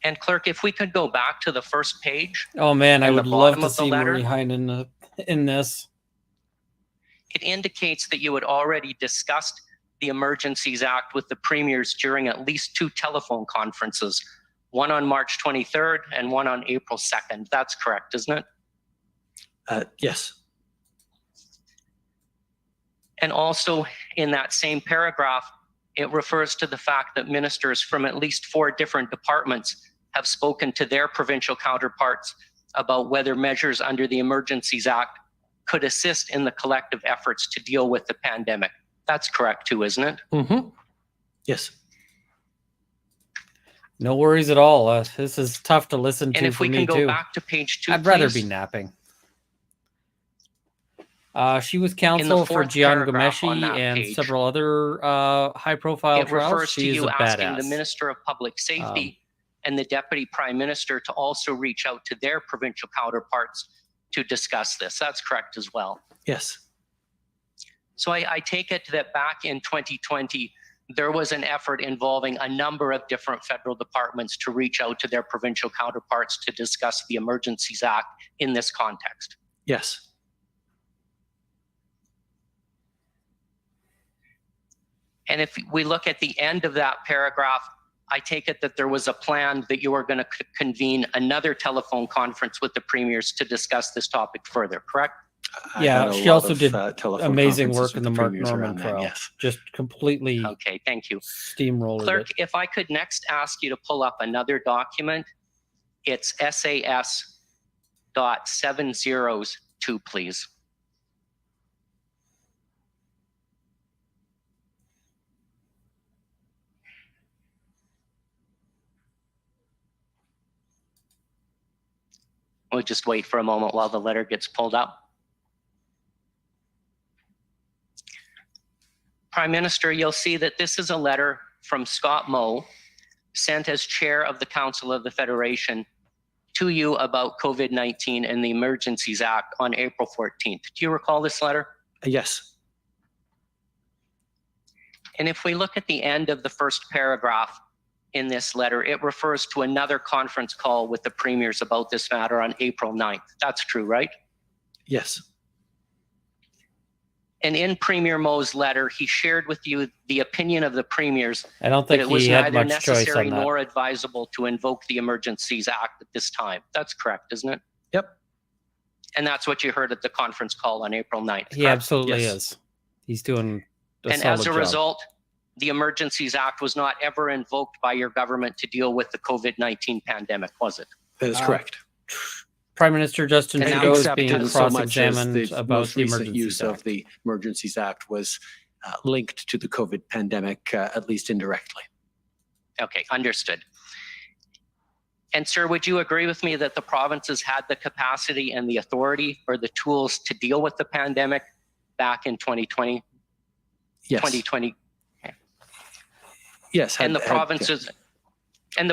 Speaker 14: And clerk, if we could go back to the first page.
Speaker 1: Oh man, I
Speaker 14: and the
Speaker 1: would love
Speaker 14: bottom
Speaker 1: to
Speaker 14: of the
Speaker 1: see
Speaker 14: letter.
Speaker 1: Marie Heinen in this.
Speaker 14: It indicates that you had already discussed the Emergencies Act with the premiers during at least 2 telephone conferences, one on March 23rd and one on April 2nd. That's correct, isn't it?
Speaker 6: Yes.
Speaker 14: And also in that same paragraph, it refers to the fact that ministers from at least 4 different departments have spoken to their provincial counterparts about whether measures under the Emergencies Act could assist in the collective efforts to deal with the pandemic. That's correct too, isn't it?
Speaker 6: Mm-hmm. Yes.
Speaker 1: No worries at all. This is tough to listen to
Speaker 14: And if
Speaker 1: for
Speaker 14: we
Speaker 1: me
Speaker 14: can go
Speaker 1: too.
Speaker 14: back to page 2,
Speaker 1: I'd rather
Speaker 14: please.
Speaker 1: be napping. She was counsel for
Speaker 14: fourth
Speaker 1: Gian
Speaker 14: paragraph on
Speaker 1: Gomeshi
Speaker 14: that
Speaker 1: and
Speaker 14: page,
Speaker 1: several other high-profile
Speaker 14: it
Speaker 1: trials.
Speaker 14: refers to
Speaker 1: She's
Speaker 14: you
Speaker 1: a
Speaker 14: asking the
Speaker 1: badass.
Speaker 14: Minister of Public Safety and the Deputy Prime Minister to also reach out to their provincial counterparts to discuss this. That's correct as well.
Speaker 6: Yes.
Speaker 14: So I take it that back in 2020, there was an effort involving a number of different federal departments to reach out to their provincial counterparts to discuss the Emergencies Act in this context.
Speaker 6: Yes.
Speaker 14: And if we look at the end of that paragraph, I take it that there was a plan that you were going to convene another telephone conference with the premiers to discuss this topic further, correct?
Speaker 1: Yeah, she also did amazing work in the Mark Norman trial.
Speaker 6: Yes.
Speaker 1: Just completely
Speaker 14: Okay, thank you.
Speaker 1: steamrolled
Speaker 14: Clerk,
Speaker 1: it.
Speaker 14: if I could next ask you to pull up another document, it's SAS.702, please. We'll just wait for a moment while the letter gets pulled up. Prime Minister, you'll see that this is a letter from Scott Moe, sent as chair of the Council of the Federation to you about COVID-19 and the Emergencies Act on April 14th. Do you recall this letter?
Speaker 6: Yes.
Speaker 14: And if we look at the end of the first paragraph in this letter, it refers to another conference call with the premiers about this matter on April 9th. That's true, right?
Speaker 6: Yes.
Speaker 14: And in Premier Moe's letter, he shared with you the opinion of the premiers
Speaker 1: I don't
Speaker 14: that
Speaker 1: think
Speaker 14: it was
Speaker 1: he had
Speaker 14: neither
Speaker 1: much choice
Speaker 14: necessary
Speaker 1: on that.
Speaker 14: nor advisable to invoke the Emergencies Act at this time. That's correct, isn't it?
Speaker 6: Yep.
Speaker 14: And that's what you heard at the conference call on April 9th.
Speaker 1: He
Speaker 14: correct?
Speaker 1: absolutely
Speaker 6: Yes.
Speaker 1: is. He's doing a
Speaker 14: And
Speaker 1: solid
Speaker 14: as a
Speaker 1: job.
Speaker 14: result, the Emergencies Act was not ever invoked by your government to deal with the COVID-19 pandemic, was it?
Speaker 6: That is correct.
Speaker 1: Prime Minister Justin
Speaker 14: And
Speaker 1: Trudeau is
Speaker 6: Except
Speaker 1: being
Speaker 6: in so much as
Speaker 1: cross-examined
Speaker 6: the
Speaker 1: about
Speaker 6: most
Speaker 1: the
Speaker 6: recent
Speaker 1: Emergencies
Speaker 6: use of
Speaker 1: Act.
Speaker 6: the Emergencies Act was linked to the COVID pandemic, at least indirectly.
Speaker 14: Okay, understood. And sir, would you agree with me that the provinces had the capacity and the authority or the tools to deal with the pandemic back in 2020?
Speaker 6: Yes.
Speaker 14: 2020.
Speaker 6: Yes.
Speaker 14: And the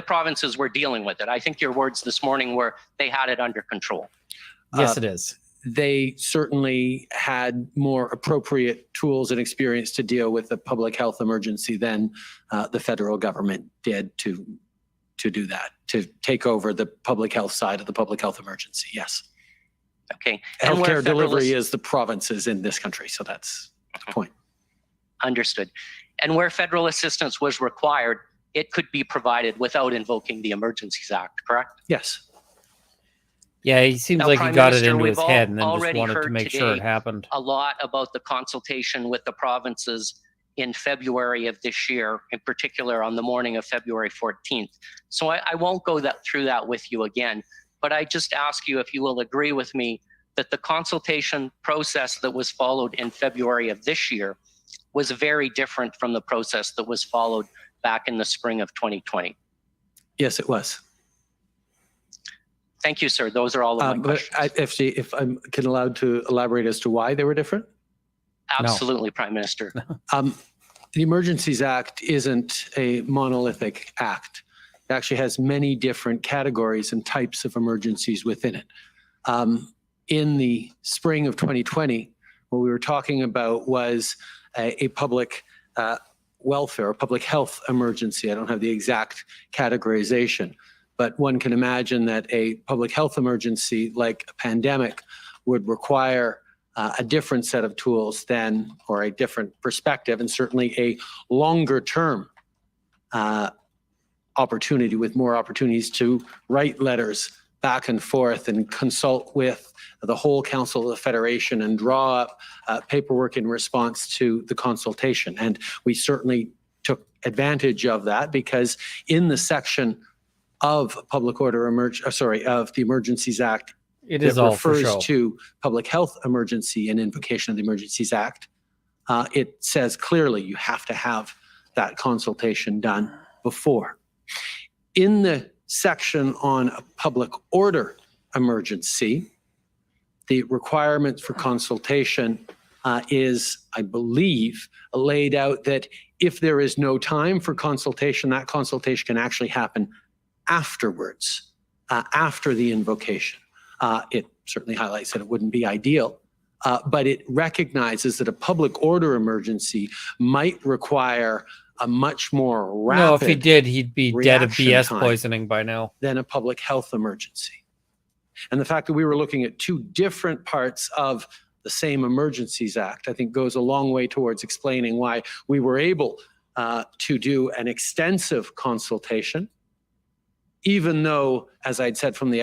Speaker 14: provinces were dealing with it. I think your words this morning were they had it under control.
Speaker 1: Yes, it is.
Speaker 6: They certainly had more appropriate tools and experience to deal with the public health emergency than the federal government did to do that, to take over the public health side of the public health emergency. Yes.
Speaker 14: Okay. And where
Speaker 6: Healthcare delivery
Speaker 14: federal-
Speaker 6: is the provinces in this country. So that's the point.
Speaker 14: Understood. And where federal assistance was required, it could be provided without invoking the Emergencies Act, correct?
Speaker 6: Yes.
Speaker 1: Yeah, he seems
Speaker 14: Now,
Speaker 1: like he
Speaker 14: Prime
Speaker 1: got
Speaker 14: Minister,
Speaker 1: it into
Speaker 14: we've
Speaker 1: his head and then just
Speaker 14: already
Speaker 1: wanted to
Speaker 14: heard
Speaker 1: make sure it
Speaker 14: today
Speaker 1: happened.
Speaker 14: a lot about the consultation with the provinces in February of this year, in particular on the morning of February 14th. So I won't go through that with you again, but I just ask you if you will agree with me that the consultation process that was followed in February of this year was very different from the process that was followed back in the spring of 2020.
Speaker 6: Yes, it was.
Speaker 14: Thank you, sir. Those are all of my
Speaker 6: But
Speaker 14: questions.
Speaker 6: if I'm allowed to elaborate as to why they were different.
Speaker 14: Absolutely, Prime Minister.
Speaker 6: The Emergencies Act isn't a monolithic act. It actually has many different categories and types of emergencies within it. In the spring of 2020, what we were talking about was a public welfare, a public health emergency. I don't have the exact categorization, but one can imagine that a public health emergency like a pandemic would require a different set of tools than, or a different perspective, and certainly a longer term opportunity with more opportunities to write letters back and forth and consult with the whole Council of the Federation and draw up paperwork in response to the consultation. And we certainly took advantage of that because in the section of Public Order of the Emergencies Act,
Speaker 1: It is all for
Speaker 6: refers
Speaker 1: show.
Speaker 6: to public health emergency and invocation of the Emergencies Act. It says clearly you have to have that consultation done before. In the section on a public order emergency, the requirements for consultation is, I believe, laid out that if there is no time for consultation, that consultation can actually happen afterwards, after the invocation. It certainly highlights that it wouldn't be ideal, but it recognizes that a public order emergency might require a much more rapid
Speaker 1: No, if he did, he'd be dead of
Speaker 6: reaction
Speaker 1: BS
Speaker 6: time
Speaker 1: poisoning by now.
Speaker 6: than a public health emergency. And the fact that we were looking at two different parts of the same Emergencies Act, I think goes a long way towards explaining why we were able to do an extensive consultation, even though, as I'd said from the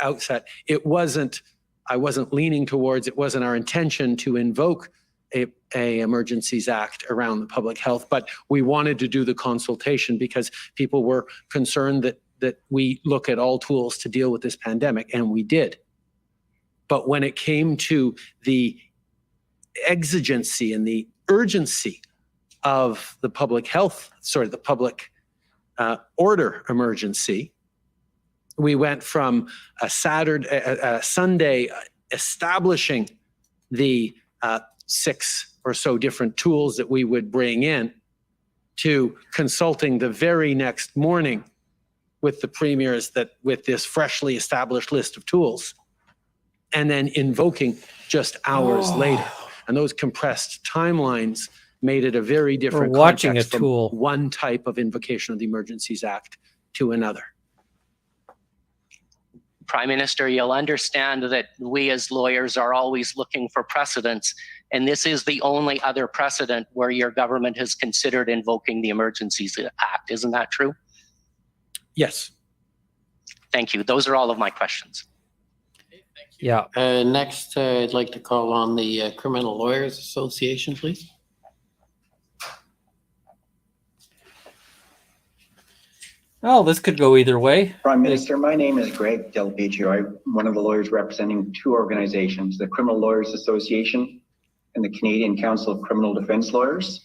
Speaker 6: outset, I wasn't leaning towards, it wasn't our intention to invoke a Emergencies Act around the public health, but we wanted to do the consultation because people were concerned that we look at all tools to deal with this pandemic, and we did. But when it came to the exigency and the urgency of the public health, the public order emergency, we went from a Sunday establishing the 6 or so different tools that we would bring in to consulting the very next morning with the premiers with this freshly established list of tools, and then invoking just hours later. And those compressed timelines made it a very different
Speaker 1: watching
Speaker 6: context
Speaker 1: a tool.
Speaker 6: from one type of invocation of the Emergencies Act to another.
Speaker 14: Prime Minister, you'll understand that we as lawyers are always looking for precedents, and this is the only other precedent where your government has considered invoking the Emergencies Act. Isn't that true?
Speaker 6: Yes.
Speaker 14: Thank you. Those are all of my questions.
Speaker 1: Yeah.
Speaker 2: Next, I'd like to call on the Criminal Lawyers Association, please.
Speaker 1: Oh, this could go either way.
Speaker 15: Prime Minister, my name is Greg Del Pietro. I'm one of the lawyers representing two organizations, the Criminal Lawyers Association and the Canadian Council of Criminal Defense Lawyers.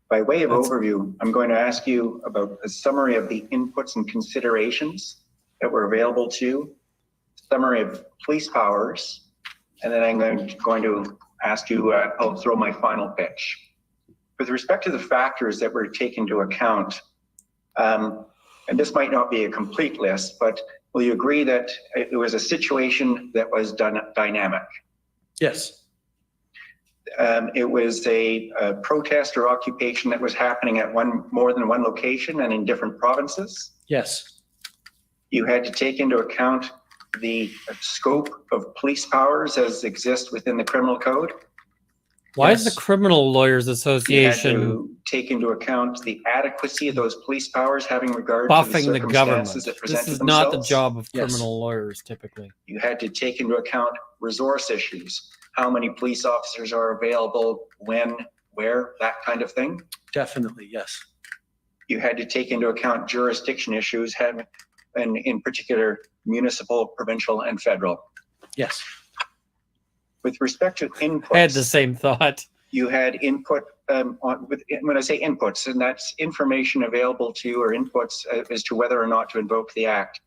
Speaker 15: By way of overview, I'm going to ask you about a summary of the inputs and considerations that were available to you, summary of police powers, and then I'm going to ask you, I'll throw my final pitch. With respect to the factors that were taken into account, and this might not be a complete list, but will you agree that it was a situation that was dynamic?
Speaker 6: Yes.
Speaker 15: It was a protest or occupation that was happening at more than one location and in different provinces?
Speaker 6: Yes.
Speaker 15: You had to take into account the scope of police powers as exist within the criminal code?
Speaker 1: Why is the Criminal Lawyers
Speaker 15: You had
Speaker 1: Association
Speaker 15: to take into account the adequacy of those police powers having regard
Speaker 1: buffing
Speaker 15: to the
Speaker 1: the government?
Speaker 15: circumstances that presented
Speaker 1: This is
Speaker 15: themselves?
Speaker 1: not the job of
Speaker 6: Yes.
Speaker 1: criminal lawyers typically.
Speaker 15: You had to take into account resource issues, how many police officers are available, when, where, that kind of thing.
Speaker 6: Definitely, yes.
Speaker 15: You had to take into account jurisdiction issues, and in particular, municipal, provincial, and federal.
Speaker 6: Yes.
Speaker 15: With respect to inputs,
Speaker 1: I had the same thought.
Speaker 15: you had input when I say inputs, and that's information available to you or inputs as to whether or not to invoke the act.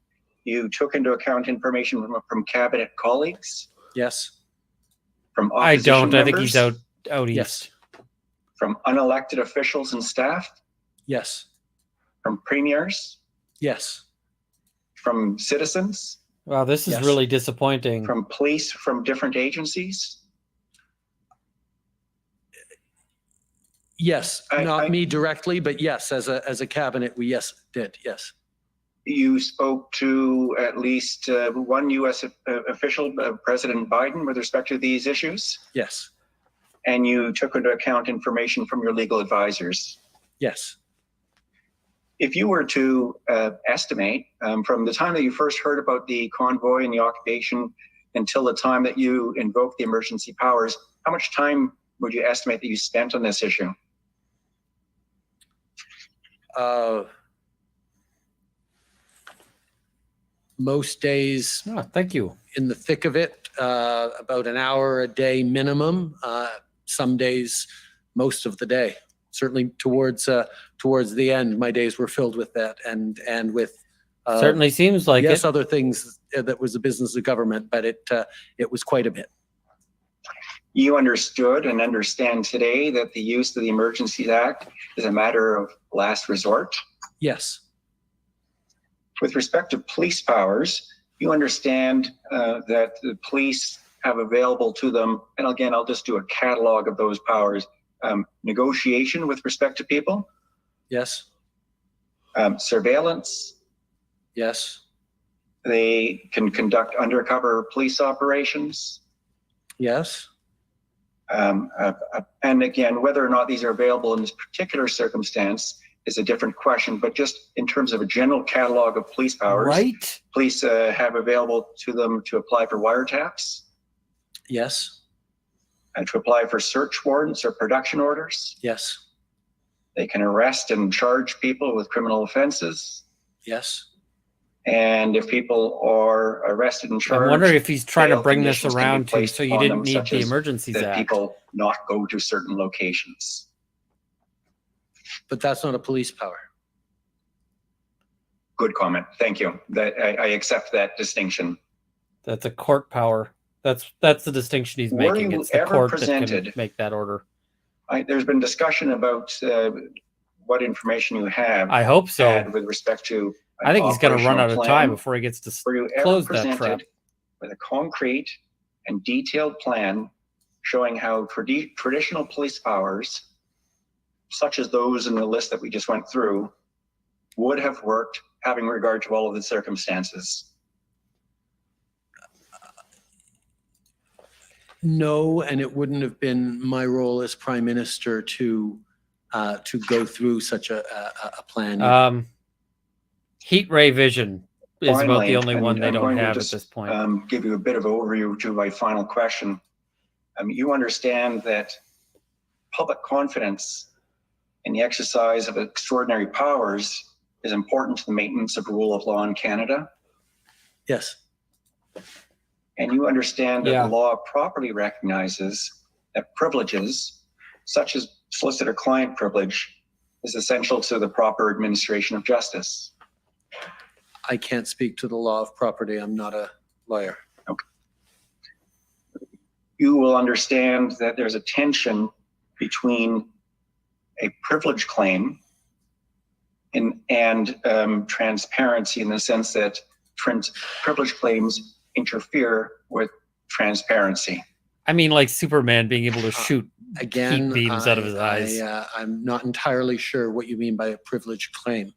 Speaker 15: You took into account information from cabinet colleagues,
Speaker 6: Yes.
Speaker 15: from
Speaker 1: I
Speaker 15: opposition
Speaker 1: don't. I think he's
Speaker 15: members,
Speaker 1: out east.
Speaker 6: Yes.
Speaker 15: from unelected officials and staff,
Speaker 6: Yes.
Speaker 15: from premiers,
Speaker 6: Yes.
Speaker 15: from citizens,
Speaker 1: Wow, this is
Speaker 6: Yes.
Speaker 1: really disappointing.
Speaker 15: from police, from different agencies.
Speaker 6: Yes.
Speaker 15: I-
Speaker 6: Not me directly, but yes, as a cabinet, we did. Yes.
Speaker 15: You spoke to at least one U.S. official, President Biden, with respect to these issues,
Speaker 6: Yes.
Speaker 15: and you took into account information from your legal advisors.
Speaker 6: Yes.
Speaker 15: If you were to estimate from the time that you first heard about the convoy and the occupation until the time that you invoked the emergency powers, how much time would you estimate that you spent on this issue?
Speaker 6: Most days
Speaker 1: Oh, thank you.
Speaker 6: in the thick of it, about an hour a day minimum. Some days, most of the day. Certainly towards the end, my days were filled with that and with
Speaker 1: Certainly seems like
Speaker 6: yes,
Speaker 1: it.
Speaker 6: other things that was the business of government, but it was quite a bit.
Speaker 15: You understood and understand today that the use of the Emergencies Act is a matter of last resort.
Speaker 6: Yes.
Speaker 15: With respect to police powers, you understand that the police have available to them, and again, I'll just do a catalog of those powers. Negotiation with respect to people.
Speaker 6: Yes.
Speaker 15: Surveillance.
Speaker 6: Yes.
Speaker 15: They can conduct undercover police operations.
Speaker 6: Yes.
Speaker 15: And again, whether or not these are available in this particular circumstance is a different question, but just in terms of a general catalog of police powers,
Speaker 1: right?
Speaker 15: Police have available to them to apply for wiretaps.
Speaker 6: Yes.
Speaker 15: And to apply for search warrants or production orders.
Speaker 6: Yes.
Speaker 15: They can arrest and charge people with criminal offenses.
Speaker 6: Yes.
Speaker 15: And if people are arrested and charged,
Speaker 1: I wonder if he's trying to
Speaker 15: bail
Speaker 1: bring this
Speaker 15: conditions can be
Speaker 1: around to
Speaker 15: placed
Speaker 1: so you
Speaker 15: upon
Speaker 1: didn't
Speaker 15: them,
Speaker 1: need
Speaker 15: such
Speaker 1: the
Speaker 15: as
Speaker 1: Emergencies
Speaker 15: that
Speaker 1: Act.
Speaker 15: people not go to certain locations.
Speaker 6: But that's not a police power.
Speaker 15: Good comment. Thank you. That I accept that distinction.
Speaker 1: That's a court power. That's the distinction he's
Speaker 15: Were
Speaker 1: making.
Speaker 15: you
Speaker 1: It's the
Speaker 15: ever
Speaker 1: court that
Speaker 15: presented-
Speaker 1: can make that order.
Speaker 15: There's been discussion about what information you have.
Speaker 1: I hope so.
Speaker 15: had with respect to.
Speaker 1: I think he's going to run
Speaker 15: operational
Speaker 1: out of
Speaker 15: plan.
Speaker 1: time before he gets to
Speaker 15: Were you ever
Speaker 1: close that trap.
Speaker 15: presented with a concrete and detailed plan showing how traditional police powers, such as those in the list that we just went through, would have worked having regard to all of the circumstances?
Speaker 6: No, and it wouldn't have been my role as Prime Minister to go through such a plan.
Speaker 1: Heat ray vision is about
Speaker 15: Finally,
Speaker 1: the only
Speaker 15: and
Speaker 1: one they
Speaker 15: I'm
Speaker 1: don't
Speaker 15: going to
Speaker 1: have at
Speaker 15: just,
Speaker 1: this point.
Speaker 15: Give you a bit of overview to my final question. You understand that public confidence in the exercise of extraordinary powers is important to the maintenance of rule of law in Canada?
Speaker 6: Yes.
Speaker 15: And you understand that
Speaker 1: Yeah.
Speaker 15: the law properly recognizes that privileges, such as solicitor-client privilege, is essential to the proper administration of justice.
Speaker 6: I can't speak to the law of property. I'm not a lawyer.
Speaker 15: Okay. You will understand that there's a tension between a privilege claim and transparency, in the sense that privilege claims interfere with transparency.
Speaker 1: I mean, like Superman being able to shoot
Speaker 6: Again,
Speaker 1: heat beams out of his eyes.
Speaker 6: I'm not entirely sure what you mean by a privilege claim.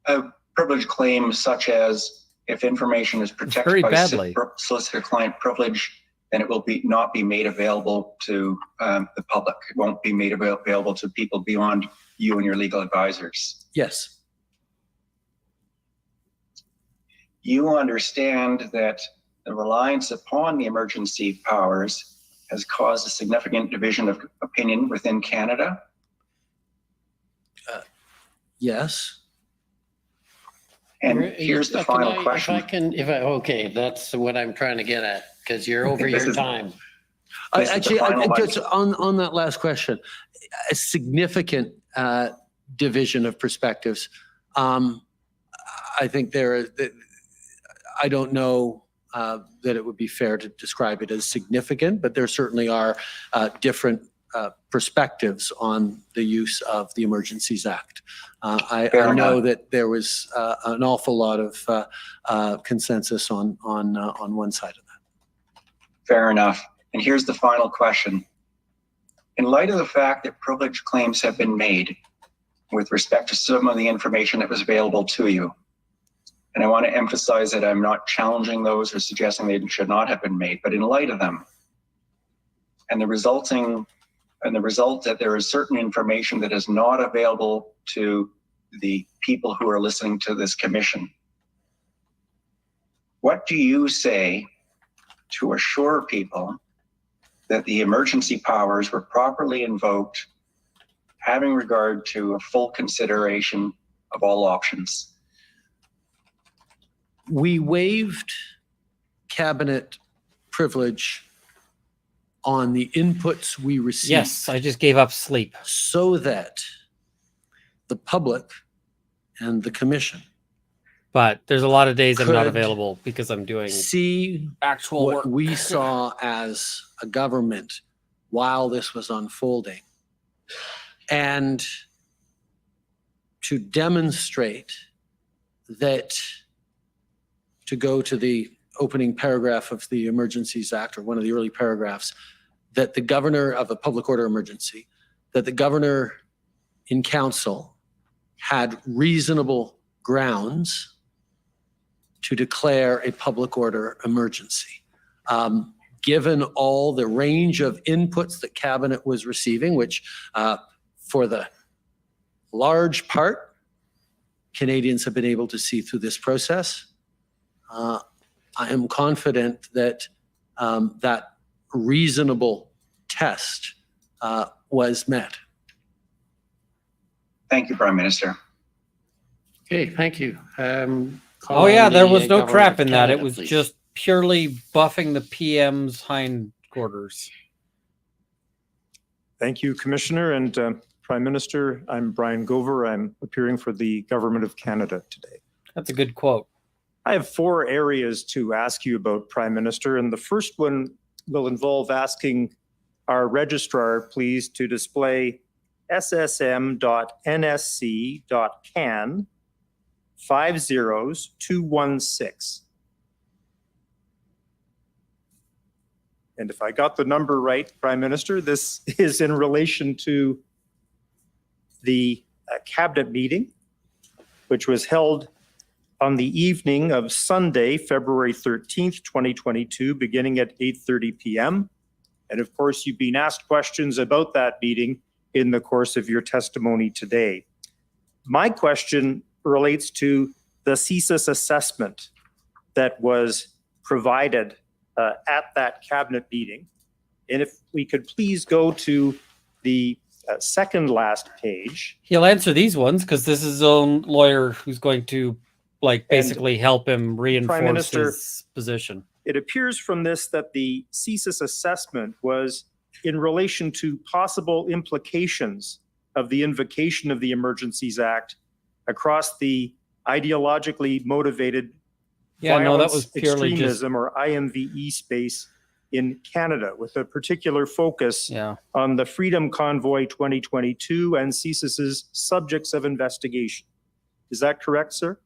Speaker 15: A privilege claim such as if information is
Speaker 1: very
Speaker 15: protected by
Speaker 1: badly.
Speaker 15: solicitor-client privilege, then it will not be made available to the public. It won't be made available to people beyond you and your legal advisors.
Speaker 6: Yes.
Speaker 15: You understand that the reliance upon the emergency powers has caused a significant division of opinion within Canada?
Speaker 6: Yes.
Speaker 15: And here's the final question.
Speaker 2: Okay, that's what I'm trying to get at, because you're over
Speaker 15: This
Speaker 2: your
Speaker 15: is-
Speaker 2: time.
Speaker 6: Actually,
Speaker 15: final one.
Speaker 6: just on that last question, a significant division of perspectives. I think I don't know that it would be fair to describe it as significant, but there certainly are different perspectives on the use of the Emergencies Act. I know that there was an awful lot of consensus on one side of that.
Speaker 15: Fair enough. And here's the final question. In light of the fact that privilege claims have been made with respect to some of the information that was available to you, and I want to emphasize that I'm not challenging those or suggesting they should not have been made, but in light of them, and the result that there is certain information that is not available to the people who are listening to this commission, what do you say to assure people that the emergency powers were properly invoked, having regard to a full consideration of all options?
Speaker 6: We waived cabinet privilege on the inputs we received.
Speaker 1: Yes, I just gave up sleep.
Speaker 6: So that the public and the commission
Speaker 1: But there's a lot of days I'm not
Speaker 6: Could
Speaker 1: available because I'm doing
Speaker 6: see
Speaker 1: actual
Speaker 6: what
Speaker 1: work.
Speaker 6: we saw as a government while this was unfolding, and to demonstrate that, to go to the opening paragraph of the Emergencies Act, or one of the early paragraphs, that the governor of a public order emergency, that the governor in council had reasonable grounds to declare a public order emergency. Given all the range of inputs that cabinet was receiving, which for the large part, Canadians have been able to see through this process, I am confident that that reasonable test was met.
Speaker 15: Thank you, Prime Minister.
Speaker 2: Okay, thank you.
Speaker 1: Oh yeah, there was no trap in that. It was just purely buffing the PM's hindquarters.
Speaker 7: Thank you, Commissioner. And Prime Minister, I'm Brian Gover. I'm appearing for the Government of Canada today.
Speaker 1: That's a good quote.
Speaker 7: I have 4 areas to ask you about, Prime Minister, and the first one will involve asking our registrar, please, to display ssm.nsc.can 50216. And if I got the number right, Prime Minister, this is in relation to the cabinet meeting, which was held on the evening of Sunday, February 13th, 2022, beginning at 8:30 p.m. And of course, you've been asked questions about that meeting in the course of your testimony today. My question relates to the CSIS assessment that was provided at that cabinet meeting. And if we could please go to the second last page.
Speaker 1: He'll answer these ones because this is his own lawyer who's going to basically help him reinforce his position.
Speaker 7: It appears from this that the CSIS assessment was in relation to possible implications of the invocation of the Emergencies Act across the ideologically motivated
Speaker 1: that was purely
Speaker 7: extremism, or IMVE space in Canada, with a particular focus on the Freedom Convoy 2022 and CSIS's subjects of investigation. Is that correct, sir?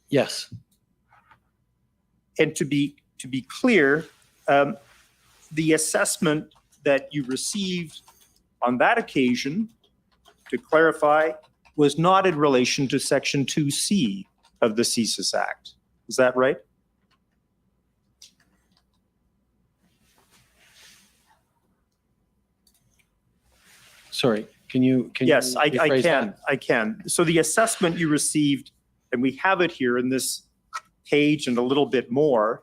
Speaker 6: Yes.
Speaker 7: And to be clear, the assessment that you received on that occasion, to clarify, was not in relation to Section 2C of the CSIS Act. Is that right?
Speaker 6: Sorry, can you?
Speaker 7: Yes, I
Speaker 6: rephrase
Speaker 7: can.
Speaker 6: that?
Speaker 7: I can. So the assessment you received, and we have it here in this page and a little bit more,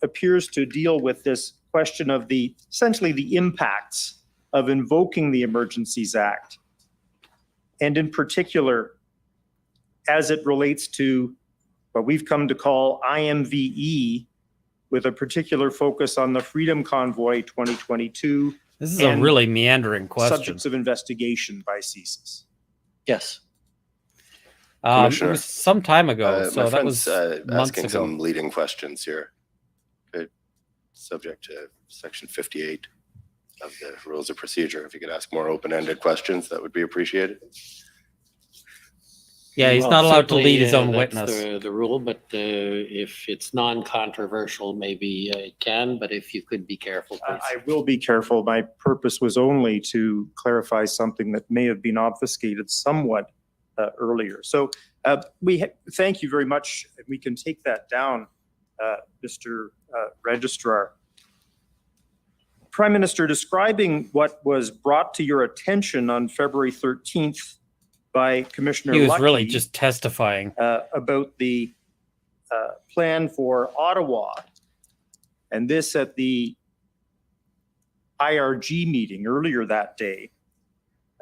Speaker 7: appears to deal with this question of essentially the impacts of invoking the Emergencies Act, and in particular, as it relates to what we've come to call IMVE, with a particular focus on the Freedom Convoy 2022.
Speaker 1: This is a really meandering question.
Speaker 7: Subjects of investigation by CSIS.
Speaker 6: Yes.
Speaker 1: It was some time ago, so that was months
Speaker 16: asking
Speaker 1: ago.
Speaker 16: some leading questions here. Okay. Subject to Section 58 of the Rules of Procedure. If you could ask more open-ended questions, that would be appreciated.
Speaker 1: Yeah, he's not allowed to lead his own
Speaker 2: that's
Speaker 1: witness.
Speaker 2: The rule, but if it's non-controversial, maybe it can, but if you could be careful, please.
Speaker 7: I will be careful. My purpose was only to clarify something that may have been obfuscated somewhat earlier. So thank you very much. We can take that down, Mr. Registrar. Prime Minister, describing what was brought to your attention on February 13th by Commissioner
Speaker 1: He was
Speaker 7: Lucky,
Speaker 1: really just testifying
Speaker 7: about the plan for Ottawa, and this at the IRG meeting earlier that day.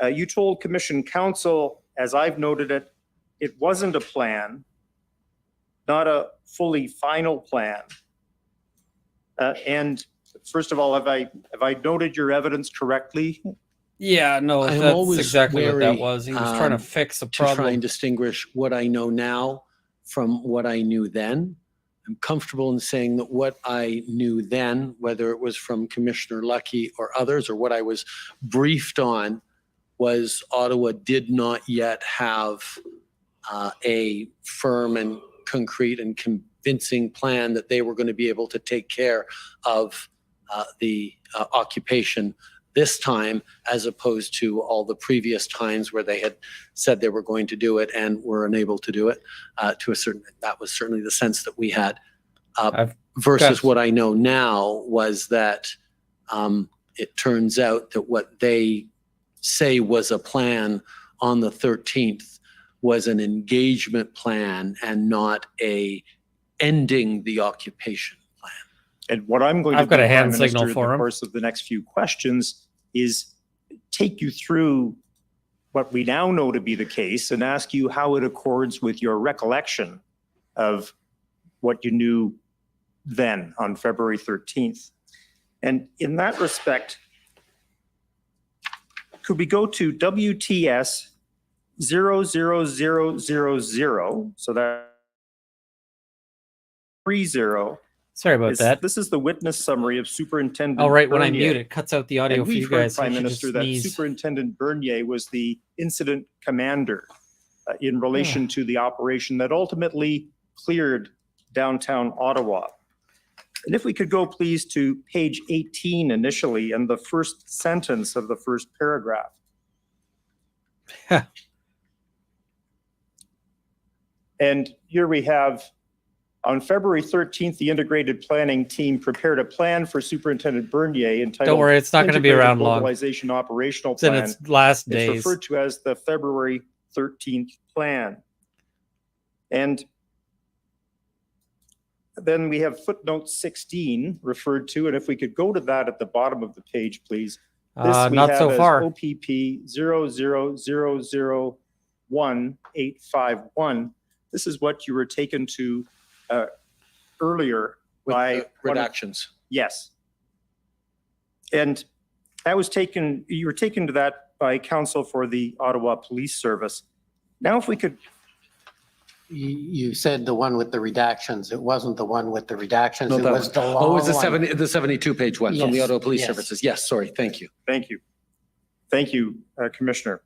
Speaker 7: You told Commission Council, as I've noted it, it wasn't a plan, not a fully final plan. And first of all, have I noted your evidence correctly?
Speaker 1: Yeah, no,
Speaker 6: I'm
Speaker 1: that's
Speaker 6: always
Speaker 1: exactly what that
Speaker 6: wary,
Speaker 1: was. He was trying to fix a
Speaker 6: to try and
Speaker 1: problem.
Speaker 6: distinguish what I know now from what I knew then. I'm comfortable in saying that what I knew then, whether it was from Commissioner Lucky or others, or what I was briefed on, was Ottawa did not yet have a firm and concrete and convincing plan that they were going to be able to take care of the occupation this time, as opposed to all the previous times where they had said they were going to do it and were unable to do it. That was certainly the sense that we had. Versus what I know now was that it turns out that what they say was a plan on the 13th was an engagement plan and not a ending the occupation plan.
Speaker 7: And what I'm going
Speaker 1: I've
Speaker 7: to
Speaker 1: got
Speaker 7: do,
Speaker 1: a hand
Speaker 7: Prime
Speaker 1: signal
Speaker 7: Minister,
Speaker 1: for
Speaker 7: in the
Speaker 1: him.
Speaker 7: course of the next few questions is take you through what we now know to be the case and ask you how it accords with your recollection of what you knew then on February 13th. And in that respect, could we go to WTS 00000, so that 30.
Speaker 1: Sorry about that.
Speaker 7: This is the witness summary of Superintendent
Speaker 1: Oh, right. When I
Speaker 7: Bernier.
Speaker 1: mute, it cuts out the audio
Speaker 7: And
Speaker 1: for you
Speaker 7: we've heard,
Speaker 1: guys. so I
Speaker 7: Prime
Speaker 1: should
Speaker 7: Minister,
Speaker 1: just
Speaker 7: that
Speaker 1: sneeze.
Speaker 7: Superintendent Bernier was the incident commander in relation to the operation that ultimately cleared downtown Ottawa. And if we could go, please, to page 18 initially and the first sentence of the first paragraph. And here we have, on February 13th, the integrated planning team prepared a plan for Superintendent Bernier entitled
Speaker 1: Don't worry, it's not going to be
Speaker 7: Integrated
Speaker 1: around long.
Speaker 7: Mobilization Operational
Speaker 1: It's in
Speaker 7: Plan.
Speaker 1: its last
Speaker 7: It's
Speaker 1: days.
Speaker 7: referred to as the February 13th plan. And then we have footnote 16 referred to, and if we could go to that at the bottom of the page, please. This we
Speaker 1: Not
Speaker 7: have
Speaker 1: so
Speaker 7: as
Speaker 1: far.
Speaker 7: OPP 00001-851. This is what you were taken to earlier by
Speaker 6: redactions.
Speaker 7: Yes. And that was taken, you were taken to that by counsel for the Ottawa Police Service. Now, if we could.
Speaker 2: You said the one with the redactions. It wasn't the one with the redactions.
Speaker 6: No,
Speaker 2: It
Speaker 6: that
Speaker 2: was the
Speaker 6: oh,
Speaker 2: long
Speaker 6: it was the
Speaker 2: one.
Speaker 6: 72 page one from the
Speaker 2: Yes,
Speaker 6: Ottawa Police
Speaker 2: yes.
Speaker 6: Services. Yes, sorry. Thank you.
Speaker 7: Thank you. Thank you, Commissioner.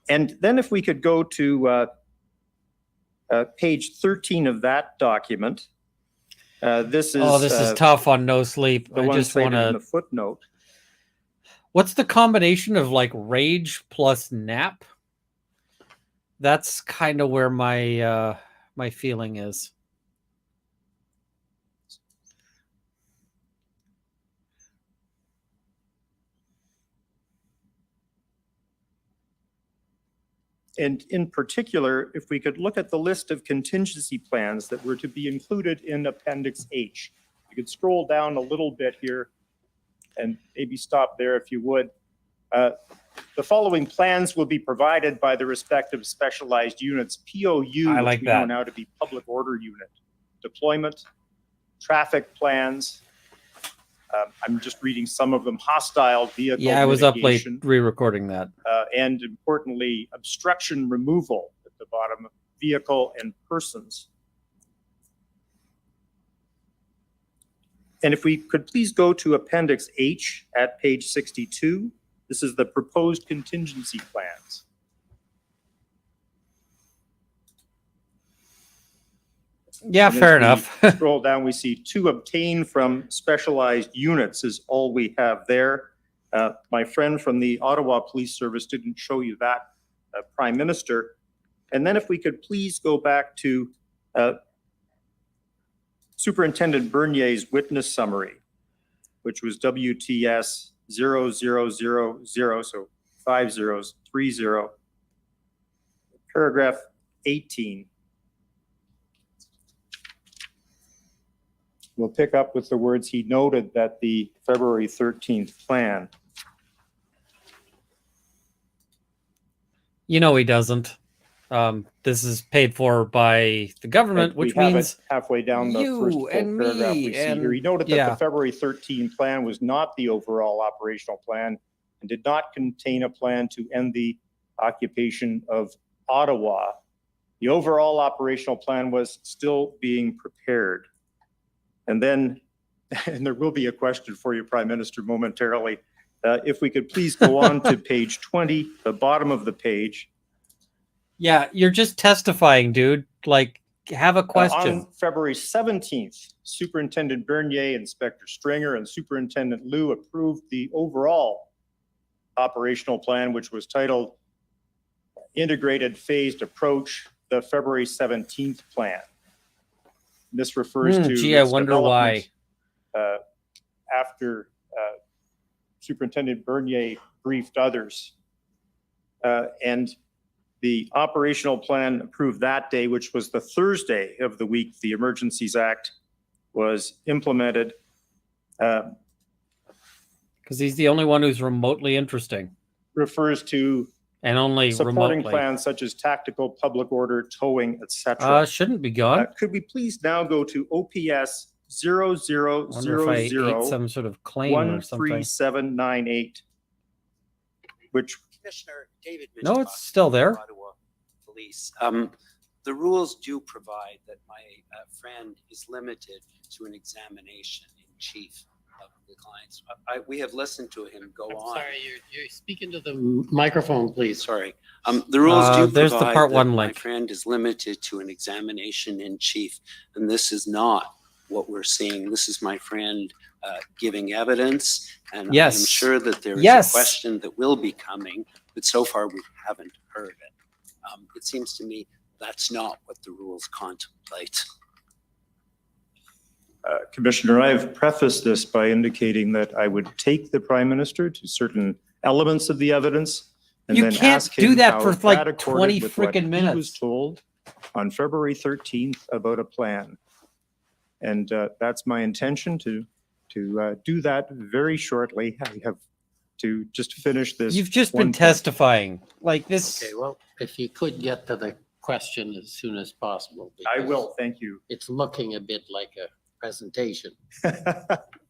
Speaker 7: And then if we could go to page 13 of that document. This is
Speaker 1: tough on no sleep.
Speaker 7: The
Speaker 1: I
Speaker 7: one
Speaker 1: just
Speaker 7: cited
Speaker 1: want
Speaker 7: in the
Speaker 1: to.
Speaker 7: footnote.
Speaker 1: What's the combination of like rage plus nap? That's kind of where my my feeling is.
Speaker 7: And in particular, if we could look at the list of contingency plans that were to be included in Appendix H. You could scroll down a little bit here and maybe stop there if you would. The following plans will be provided by the respective specialized units, POU,
Speaker 1: I
Speaker 7: which
Speaker 1: like
Speaker 7: we know
Speaker 1: that.
Speaker 7: now to be public order unit, deployment, traffic plans. I'm just reading some of them, hostile vehicle
Speaker 1: Yeah, I was up late
Speaker 7: mitigation,
Speaker 1: re-recording that.
Speaker 7: and importantly, obstruction removal at the bottom, vehicle and persons. And if we could please go to Appendix H at page 62. This is the proposed contingency plans.
Speaker 1: Yeah,
Speaker 7: And as
Speaker 1: fair
Speaker 7: we
Speaker 1: enough.
Speaker 7: Scroll down, we see to obtain from specialized units is all we have there. My friend from the Ottawa Police Service didn't show you that, Prime Minister. And then if we could please go back to Superintendent Bernier's witness summary, which was WTS 0000, so 5030, paragraph 18. We'll pick up with the words, he noted that the February 13th plan.
Speaker 1: You know he doesn't. This is paid for by the government, which
Speaker 7: we have
Speaker 1: means
Speaker 7: it halfway down the first full
Speaker 1: and
Speaker 7: paragraph
Speaker 1: me
Speaker 7: we see here.
Speaker 1: and-
Speaker 7: He noted that
Speaker 1: yeah.
Speaker 7: the February 13 plan was not the overall operational plan. and did not contain a plan to end the occupation of Ottawa. The overall operational plan was still being prepared. And then, and there will be a question for you, Prime Minister, momentarily. If we could please go on to page 20, the bottom of the page.
Speaker 1: Yeah, you're just testifying, dude. Like, have a question.
Speaker 7: On February 17th, Superintendent Bernier, Inspector Stringer, and Superintendent Liu approved the overall operational plan, which was titled Integrated Phased Approach, the February 17th plan. This refers to
Speaker 1: Gee, I
Speaker 7: its
Speaker 1: wonder why.
Speaker 7: development, after Superintendent Bernier briefed others. And the operational plan approved that day, which was the Thursday of the week the Emergencies Act was implemented.
Speaker 1: Because he's the only one who's remotely interesting.
Speaker 7: Refers to
Speaker 1: and only
Speaker 7: supporting
Speaker 1: remotely.
Speaker 7: plans such as tactical, public order, towing, etc.
Speaker 1: Shouldn't be gone.
Speaker 7: Could we please now go to OPS
Speaker 1: Wonder if I ate some sort of claim or something.
Speaker 7: 13798, which
Speaker 17: Commissioner David
Speaker 1: No, it's still there.
Speaker 17: Ottawa Police. The rules do provide that my friend is limited to an examination in chief of the clients. We have listened to him go on.
Speaker 2: Sorry, you're speaking to the microphone, please.
Speaker 17: Sorry. The rules do
Speaker 1: there's the
Speaker 17: provide
Speaker 1: part
Speaker 17: that
Speaker 1: one
Speaker 17: my
Speaker 1: link.
Speaker 17: friend is limited to an examination in chief, and this is not what we're seeing. This is my friend giving evidence, and
Speaker 1: Yes.
Speaker 17: I'm sure that there is
Speaker 1: Yes.
Speaker 17: a question that will be coming, but so far we haven't heard it. It seems to me that's not what the rules contemplate.
Speaker 7: Commissioner, I've prefaced this by indicating that I would take the Prime Minister to certain elements of the evidence and
Speaker 1: You
Speaker 7: then
Speaker 1: can't
Speaker 7: ask
Speaker 1: do
Speaker 7: him
Speaker 1: that
Speaker 7: how
Speaker 1: for
Speaker 7: that
Speaker 1: like
Speaker 7: accorded
Speaker 1: 20
Speaker 7: with what
Speaker 1: freaking
Speaker 7: he
Speaker 1: minutes.
Speaker 7: was told on February 13th about a plan. And that's my intention to do that very shortly. I have to just finish this.
Speaker 1: You've just
Speaker 7: one
Speaker 1: been
Speaker 7: point.
Speaker 1: testifying. Like this.
Speaker 2: Okay, well, if you could get to the question as soon as possible.
Speaker 7: I
Speaker 2: because
Speaker 7: will, thank you.
Speaker 2: It's looking a bit like a presentation.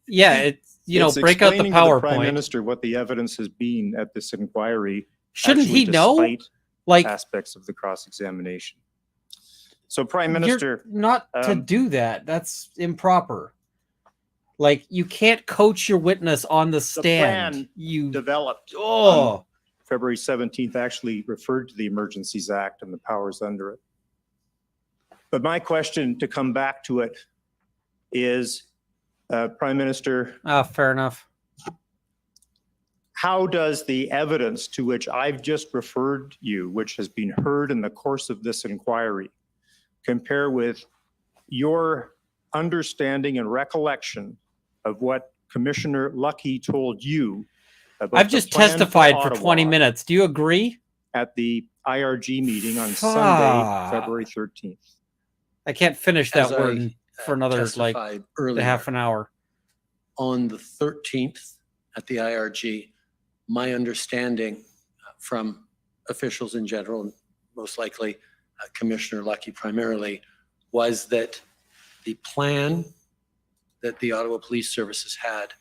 Speaker 1: Yeah, it's,
Speaker 7: It's
Speaker 1: break out the
Speaker 7: explaining to the Prime
Speaker 1: PowerPoint.
Speaker 7: Minister what the evidence has been at this inquiry.
Speaker 1: Shouldn't
Speaker 7: actually
Speaker 1: he know?
Speaker 7: despite
Speaker 1: Like,
Speaker 7: aspects of the cross-examination. So Prime
Speaker 1: you're
Speaker 7: Minister,
Speaker 1: not to do that. That's improper. Like, you can't coach your witness on the
Speaker 7: the
Speaker 1: stand.
Speaker 7: plan
Speaker 1: You
Speaker 7: developed
Speaker 1: oh.
Speaker 7: on February 17th actually referred to the Emergencies Act and the powers under it. But my question, to come back to it, is, Prime Minister,
Speaker 1: Fair enough.
Speaker 7: how does the evidence to which I've just referred you, which has been heard in the course of this inquiry, compare with your understanding and recollection of what Commissioner Lucky told you about
Speaker 1: I've
Speaker 7: the
Speaker 1: just
Speaker 7: plan
Speaker 1: testified for
Speaker 7: Ottawa
Speaker 1: 20 minutes. Do you agree?
Speaker 7: at the IRG meeting on Sunday,
Speaker 1: Fuck.
Speaker 7: February 13th?
Speaker 1: I can't finish that
Speaker 6: As
Speaker 1: word
Speaker 6: I,
Speaker 1: for another like
Speaker 6: testified earlier,
Speaker 1: half an hour.
Speaker 6: on the 13th at the IRG, my understanding from officials in general, and most likely Commissioner Lucky primarily, was that the plan that the Ottawa Police Services had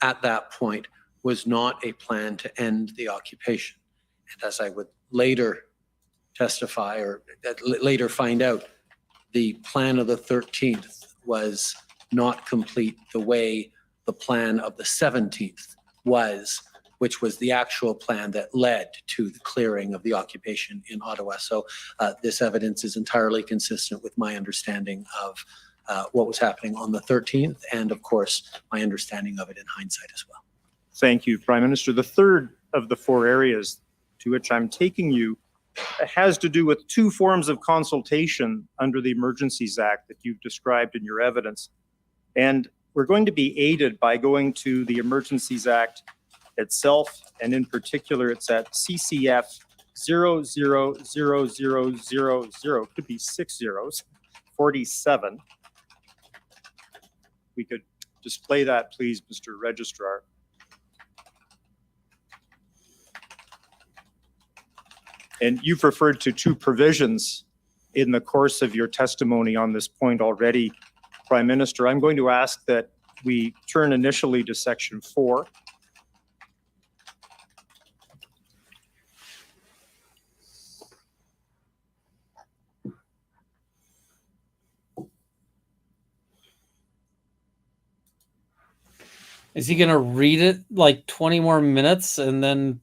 Speaker 6: at that point was not a plan to end the occupation. And as I would later testify or later find out, the plan of the 13th was not complete the way the plan of the 17th was, which was the actual plan that led to the clearing of the occupation in Ottawa. So this evidence is entirely consistent with my understanding of what was happening on the 13th, and of course, my understanding of it in hindsight as well.
Speaker 7: Thank you, Prime Minister. The third of the four areas to which I'm taking you has to do with two forms of consultation under the Emergencies Act that you've described in your evidence. And we're going to be aided by going to the Emergencies Act itself, and in particular, it's at CCF 000000, could be 6 zeros, 47. We could display that, please, Mr. Registrar. And you've referred to two provisions in the course of your testimony on this point already, Prime Minister. I'm going to ask that we turn initially to Section 4.
Speaker 1: Is he going to read it like 20 more minutes and then,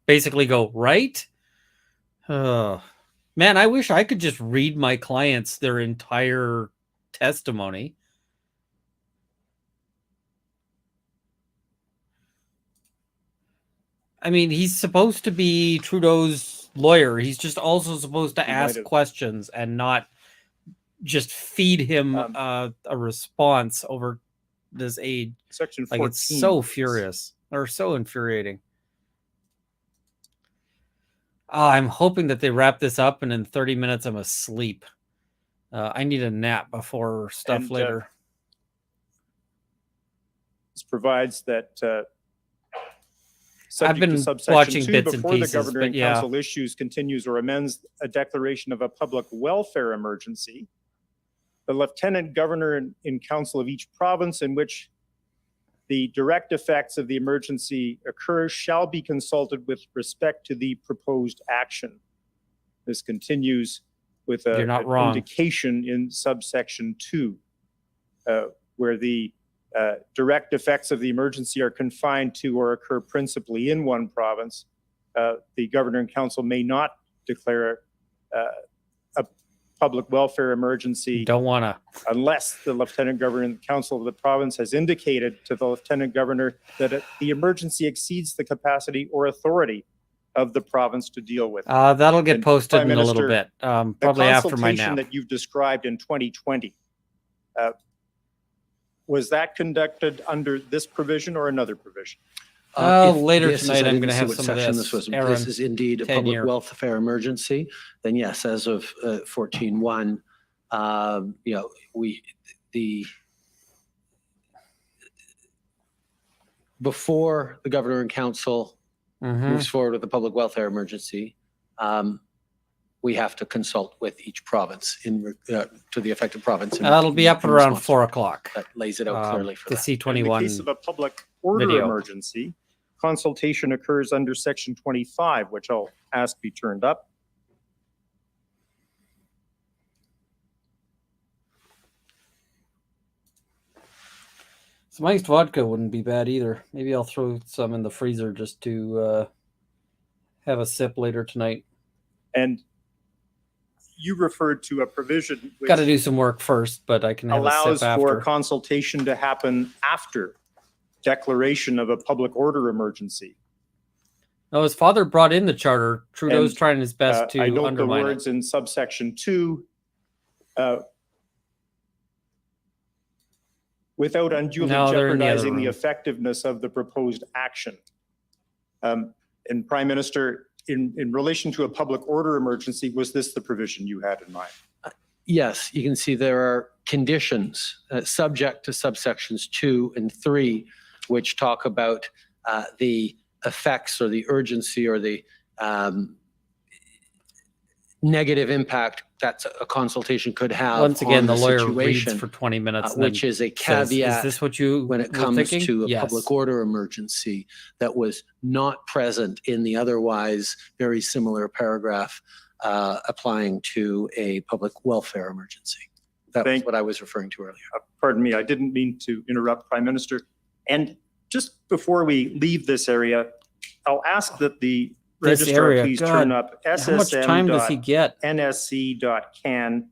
Speaker 1: basically go, right? Man, I wish I could just read my clients their entire testimony. I mean, he's supposed to be Trudeau's lawyer. He's just also supposed to ask questions and not just feed him a response over this aid.
Speaker 7: Section
Speaker 1: 14. Like, it's so furious or so infuriating. Oh, I'm hoping that they wrap this up and in 30 minutes I'm asleep. I need a nap before stuff later.
Speaker 7: This provides that
Speaker 1: I've been watching bits and pieces,
Speaker 7: before the governor and
Speaker 1: yeah.
Speaker 7: council issues, continues, or amends a declaration of a public welfare emergency, the lieutenant governor in council of each province in which the direct effects of the emergency occur shall be consulted with respect to the proposed action. This continues with an indication in subsection 2, where the direct effects of the emergency are confined to or occur principally in one province. The governor and council may not declare a public welfare emergency.
Speaker 1: Don't want to.
Speaker 7: Unless the lieutenant governor and council of the province has indicated to the lieutenant governor that the emergency exceeds the capacity or authority of the province to deal with.
Speaker 1: That'll get posted in a little bit, probably after my nap.
Speaker 7: The consultation that you've described in 2020, was that conducted under this provision or another provision?
Speaker 1: Later tonight, I'm going to have some of this.
Speaker 6: This is indeed a public welfare emergency. Then yes, as of 14.1, before the governor and council moves forward with the public welfare emergency, we have to consult with each province to the affected province.
Speaker 1: That'll be up at around 4 o'clock.
Speaker 6: That lays it out clearly for
Speaker 1: the C21.
Speaker 7: In the case of a public order emergency, consultation occurs under section 25, which I'll ask be turned up.
Speaker 1: Some iced vodka wouldn't be bad either. Maybe I'll throw some in the freezer just to have a sip later tonight.
Speaker 7: And you referred to a provision which
Speaker 1: got to do some work first, but I can have a sip after.
Speaker 7: Allows for consultation to happen after declaration of a public order emergency.
Speaker 1: No, his father brought in the charter. Trudeau's trying his best to
Speaker 7: I note
Speaker 1: undermine
Speaker 7: the words in subsection 2, without unduly jeopardizing the effectiveness of the proposed action. And Prime Minister, in relation to a public order emergency, was this the provision you had in mind?
Speaker 6: Yes, you can see there are conditions subject to subsections 2 and 3, which talk about the effects or the urgency or the negative impact that a consultation could have.
Speaker 1: Once again,
Speaker 6: on
Speaker 1: the lawyer
Speaker 6: situation,
Speaker 1: reads for 20 minutes,
Speaker 6: which is a caveat.
Speaker 1: Is this what you
Speaker 6: when it comes to a public order emergency that was not present in the otherwise very similar paragraph applying to a public welfare emergency? That was what I was referring to earlier.
Speaker 7: Pardon me, I didn't mean to interrupt, Prime Minister. And just before we leave this area, I'll ask that the registrar please turn up
Speaker 1: How much time does he get?
Speaker 7: ssm.nsc.can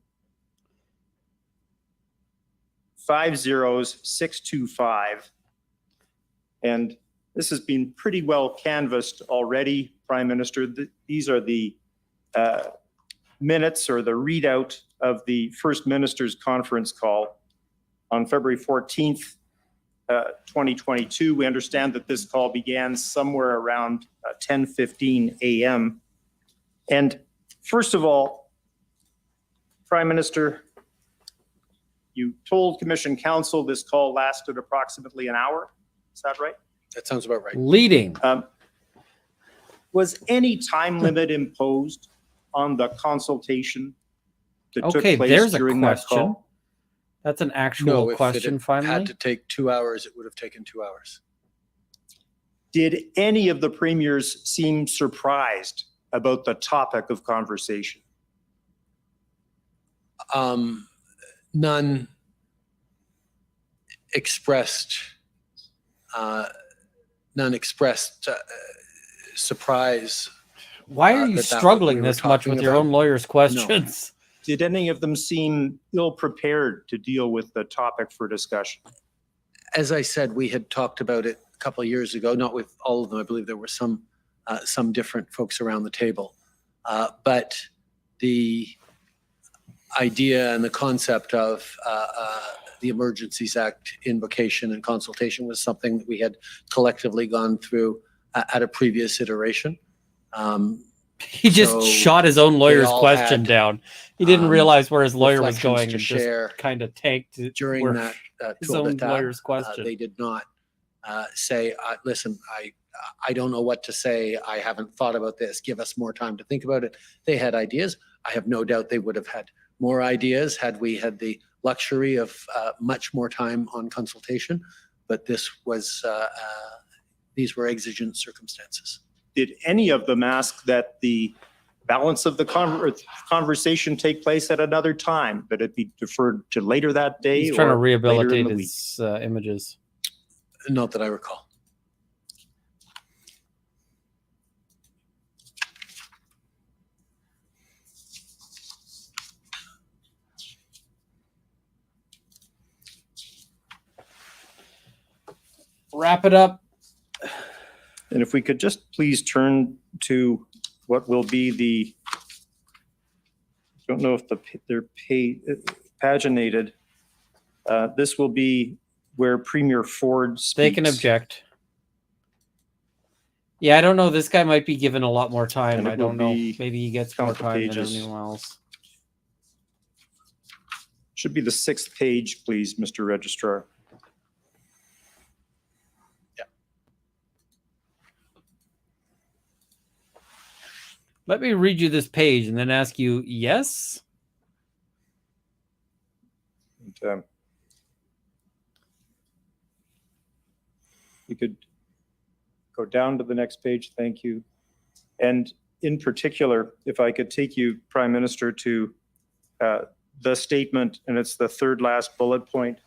Speaker 7: 50625. And this has been pretty well canvassed already, Prime Minister. These are the minutes or the readout of the First Minister's conference call on February 14th, 2022. We understand that this call began somewhere around 10:15 a.m. And first of all, Prime Minister, you told Commission Council this call lasted approximately an hour. Is that right?
Speaker 6: That sounds about right.
Speaker 1: Leading.
Speaker 7: Was any time limit imposed on the consultation that took place during that call?
Speaker 1: That's an actual question, finally.
Speaker 6: If it had to take 2 hours, it would have taken 2 hours.
Speaker 7: Did any of the premiers seem surprised about the topic of conversation?
Speaker 6: None expressed surprise.
Speaker 1: Why are you
Speaker 6: that what
Speaker 1: struggling
Speaker 6: we were
Speaker 1: this much
Speaker 6: talking
Speaker 1: with your
Speaker 6: about?
Speaker 1: own lawyer's questions?
Speaker 7: Did any of them seem ill-prepared to deal with the topic for discussion?
Speaker 6: As I said, we had talked about it a couple of years ago, not with all of them. I believe there were some different folks around the table. But the idea and the concept of the Emergencies Act invocation and consultation was something that we had collectively gone through at a previous iteration.
Speaker 1: He just
Speaker 6: So
Speaker 1: shot his own
Speaker 6: they
Speaker 1: lawyer's
Speaker 6: all
Speaker 1: question
Speaker 6: had,
Speaker 1: down. He didn't realize where his lawyer was
Speaker 6: reflections
Speaker 1: going
Speaker 6: to
Speaker 1: and
Speaker 6: share
Speaker 1: just kind of tanked it
Speaker 6: during
Speaker 1: where
Speaker 6: that
Speaker 1: his
Speaker 6: tour
Speaker 1: own
Speaker 6: d'état.
Speaker 1: lawyer's question.
Speaker 6: They did not say, listen, I don't know what to say. I haven't thought about this. Give us more time to think about it. They had ideas. I have no doubt they would have had more ideas had we had the luxury of much more time on consultation. But this was, these were exigent circumstances.
Speaker 7: Did any of them ask that the balance of the conversation take place at another time, but it be deferred to later that day?
Speaker 1: He's trying to
Speaker 7: or later in
Speaker 1: rehabilitate
Speaker 7: the
Speaker 1: his images.
Speaker 6: Not that I recall.
Speaker 1: Wrap it up.
Speaker 7: And if we could just please turn to what will be the, I don't know if they're paginated. This will be where Premier Ford speaks.
Speaker 1: They can object. Yeah, I don't know. This guy might be given a lot more time.
Speaker 7: And it
Speaker 1: I don't
Speaker 7: will
Speaker 1: know.
Speaker 7: be
Speaker 1: Maybe he gets more
Speaker 7: count the
Speaker 1: time than
Speaker 7: pages.
Speaker 1: anyone else.
Speaker 7: Should be the 6th page, please, Mr. Registrar.
Speaker 1: Let me read you this page and then ask you, yes?
Speaker 7: And, you could go down to the next page. Thank you. And in particular, if I could take you, Prime Minister, to the statement, and it's the third last bullet point.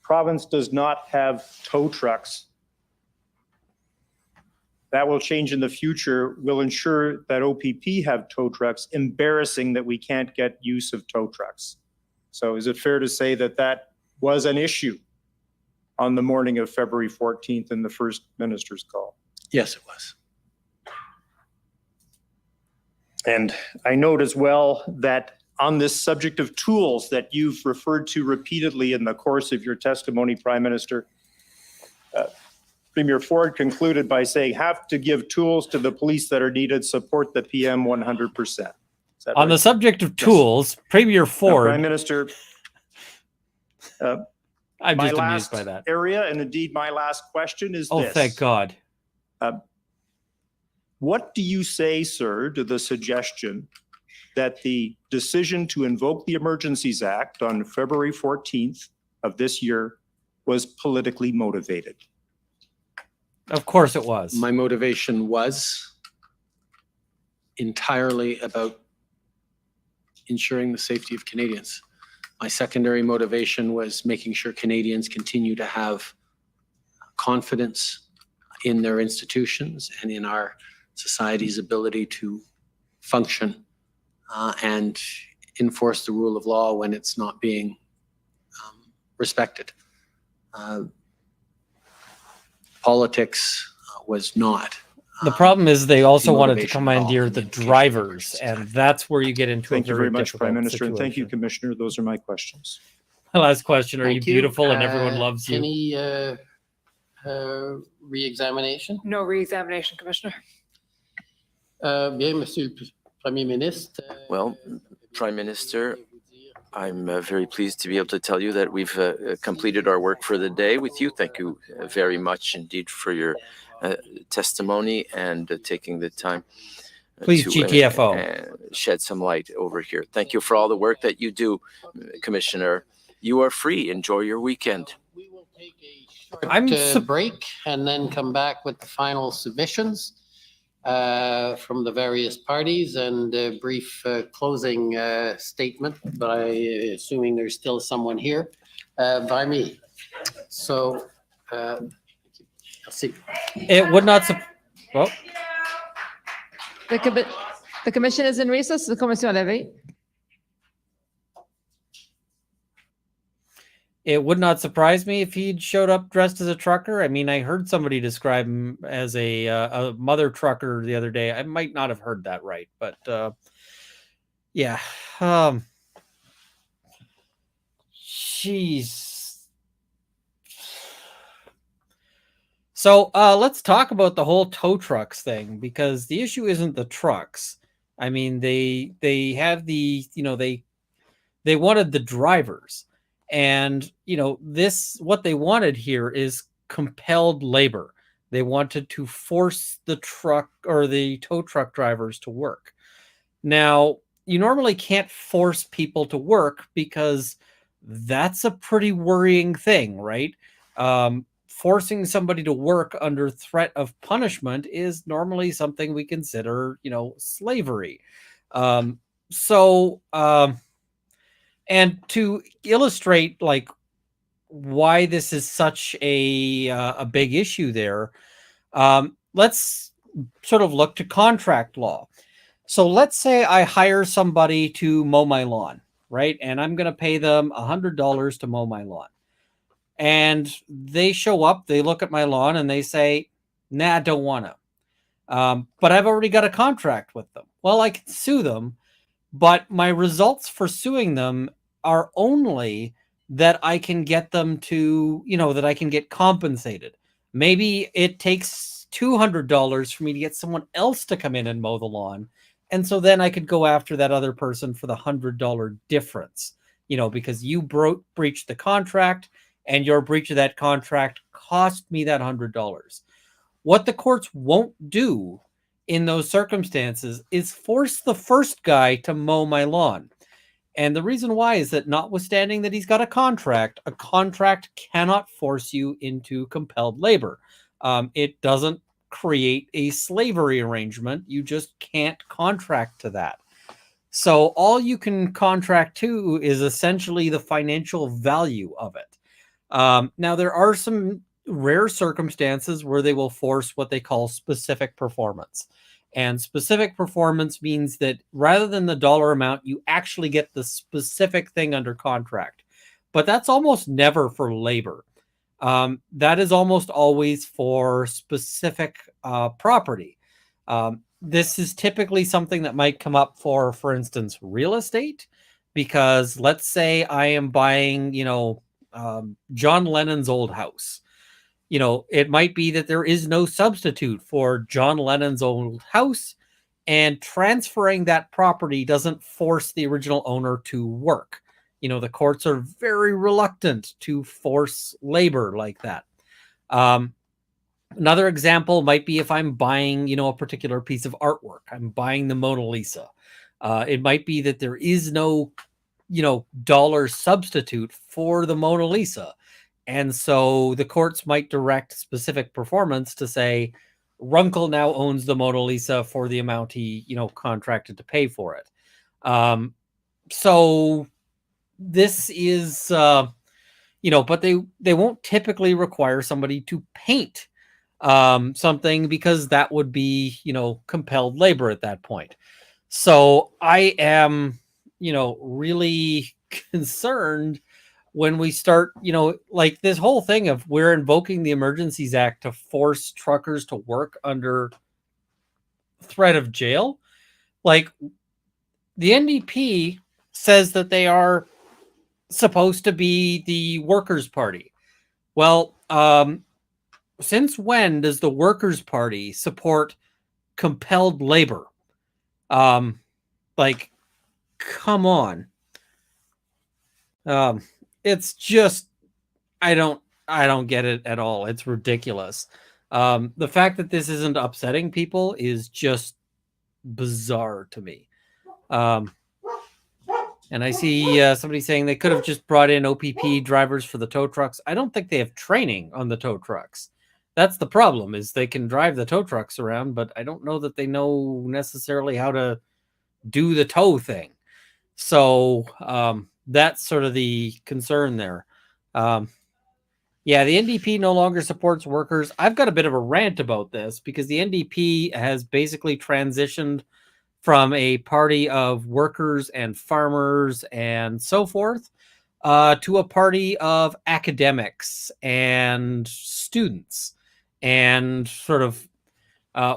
Speaker 7: Province does not have tow trucks. That will change in the future. We'll ensure that OPP have tow trucks. Embarrassing that we can't get use of tow trucks. So is it fair to say that that was an issue on the morning of February 14th in the first minister's call?
Speaker 6: Yes, it was.
Speaker 7: And I note as well that on this subject of tools that you've referred to repeatedly in the course of your testimony, Prime Minister, Premier Ford concluded by saying, have to give tools to the police that are needed, support the PM 100%.
Speaker 1: On the subject of tools, Premier Ford.
Speaker 7: Prime Minister,
Speaker 1: I'm
Speaker 7: my
Speaker 1: just
Speaker 7: last
Speaker 1: amused by that.
Speaker 7: area, and indeed my last question is
Speaker 1: Oh,
Speaker 7: this.
Speaker 1: thank God.
Speaker 7: What do you say, sir, to the suggestion that the decision to invoke the Emergencies Act on February 14th of this year was politically motivated?
Speaker 1: Of course it was.
Speaker 6: My motivation was entirely about ensuring the safety of Canadians. My secondary motivation was making sure Canadians continue to have confidence in their institutions and in our society's ability to function and enforce the rule of law when it's not being respected. Politics was not.
Speaker 1: The problem is they also wanted to
Speaker 6: motivation at all
Speaker 1: commandeer
Speaker 6: in
Speaker 1: the
Speaker 6: the invocation
Speaker 1: drivers, and that's where you get into
Speaker 7: Thank
Speaker 1: a
Speaker 7: you
Speaker 1: very
Speaker 7: very much,
Speaker 1: difficult
Speaker 7: Prime Minister, and thank you,
Speaker 1: situation.
Speaker 7: Commissioner. Those are my questions.
Speaker 1: My last question, are you
Speaker 2: Thank you.
Speaker 1: beautiful and everyone loves you?
Speaker 2: Any re-examination?
Speaker 12: No re-examination, Commissioner.
Speaker 2: Bien, Monsieur le Premier Ministre.
Speaker 18: Well, Prime Minister, I'm very pleased to be able to tell you that we've completed our work for the day with you. Thank you very much indeed for your testimony and taking the time
Speaker 1: Please,
Speaker 18: to
Speaker 1: GTFO.
Speaker 18: shed some light over here. Thank you for all the work that you do, Commissioner. You are free. Enjoy your weekend.
Speaker 2: Break and then come back with the final submissions from the various parties and a brief closing statement, but assuming there's still someone here. by me. So, I'll see.
Speaker 1: It would not. Well,
Speaker 19: The commission is in recess. The commission levée.
Speaker 1: it would not surprise me if he'd showed up dressed as a trucker. I mean, I heard somebody describe him as a mother trucker the other day. I might not have heard that right, but yeah. Jeez. So let's talk about the whole tow trucks thing, because the issue isn't the trucks. I mean, they have the, they wanted the drivers. And, what they wanted here is compelled labor. They wanted to force the truck or the tow truck drivers to work. Now, you normally can't force people to work because that's a pretty worrying thing, right? Forcing somebody to work under threat of punishment is normally something we consider, slavery. And to illustrate like why this is such a big issue there, let's sort of look to contract law. So let's say I hire somebody to mow my lawn, right? And I'm going to pay them $100 to mow my lawn. And they show up, they look at my lawn and they say, nah, I don't want to. But I've already got a contract with them. Well, I can sue them, but my results for suing them are only that I can get them to, that I can get compensated. Maybe it takes $200 for me to get someone else to come in and mow the lawn. And so then I could go after that other person for the $100 difference, because you breached the contract and your breach of that contract cost me that $100. What the courts won't do in those circumstances is force the first guy to mow my lawn. And the reason why is that notwithstanding that he's got a contract cannot force you into compelled labor. It doesn't create a slavery arrangement. You just can't contract to that. So all you can contract to is essentially the financial value of it. Now, there are some rare circumstances where they will force what they call specific performance. And specific performance means that rather than the dollar amount, you actually get the specific thing under contract. But that's almost never for labor. That is almost always for specific property. This is typically something that might come up for instance, real estate, because let's say I am buying, John Lennon's old house. It might be that there is no substitute for John Lennon's old house, and transferring that property doesn't force the original owner to work. The courts are very reluctant to force labor like that. Another example might be if I'm buying, a particular piece of artwork. I'm buying the Mona Lisa. It might be that there is no, dollar substitute for the Mona Lisa. And so the courts might direct specific performance to say, Runkle now owns the Mona Lisa for the amount he, contracted to pay for it. So this is, but they won't typically require somebody to paint something, because that would be, compelled labor at that point. So I am, really concerned when we start, like this whole thing of we're invoking the Emergencies Act to force truckers to work under threat of jail. Like the NDP says that they are supposed to be the Workers' Party. Well, since when does the Workers' Party support compelled labor? Like, come on. It's just, I don't get it at all. It's ridiculous. The fact that this isn't upsetting people is just bizarre to me. And I see somebody saying they could have just brought in OPP drivers for the tow trucks. I don't think they have training on the tow trucks. That's the problem, is they can drive the tow trucks around, but I don't know that they know necessarily how to do the tow thing. So that's sort of the concern there. Yeah, the NDP no longer supports workers. I've got a bit of a rant about this because the NDP has basically transitioned from a party of workers and farmers and so forth to a party of academics and students and sort of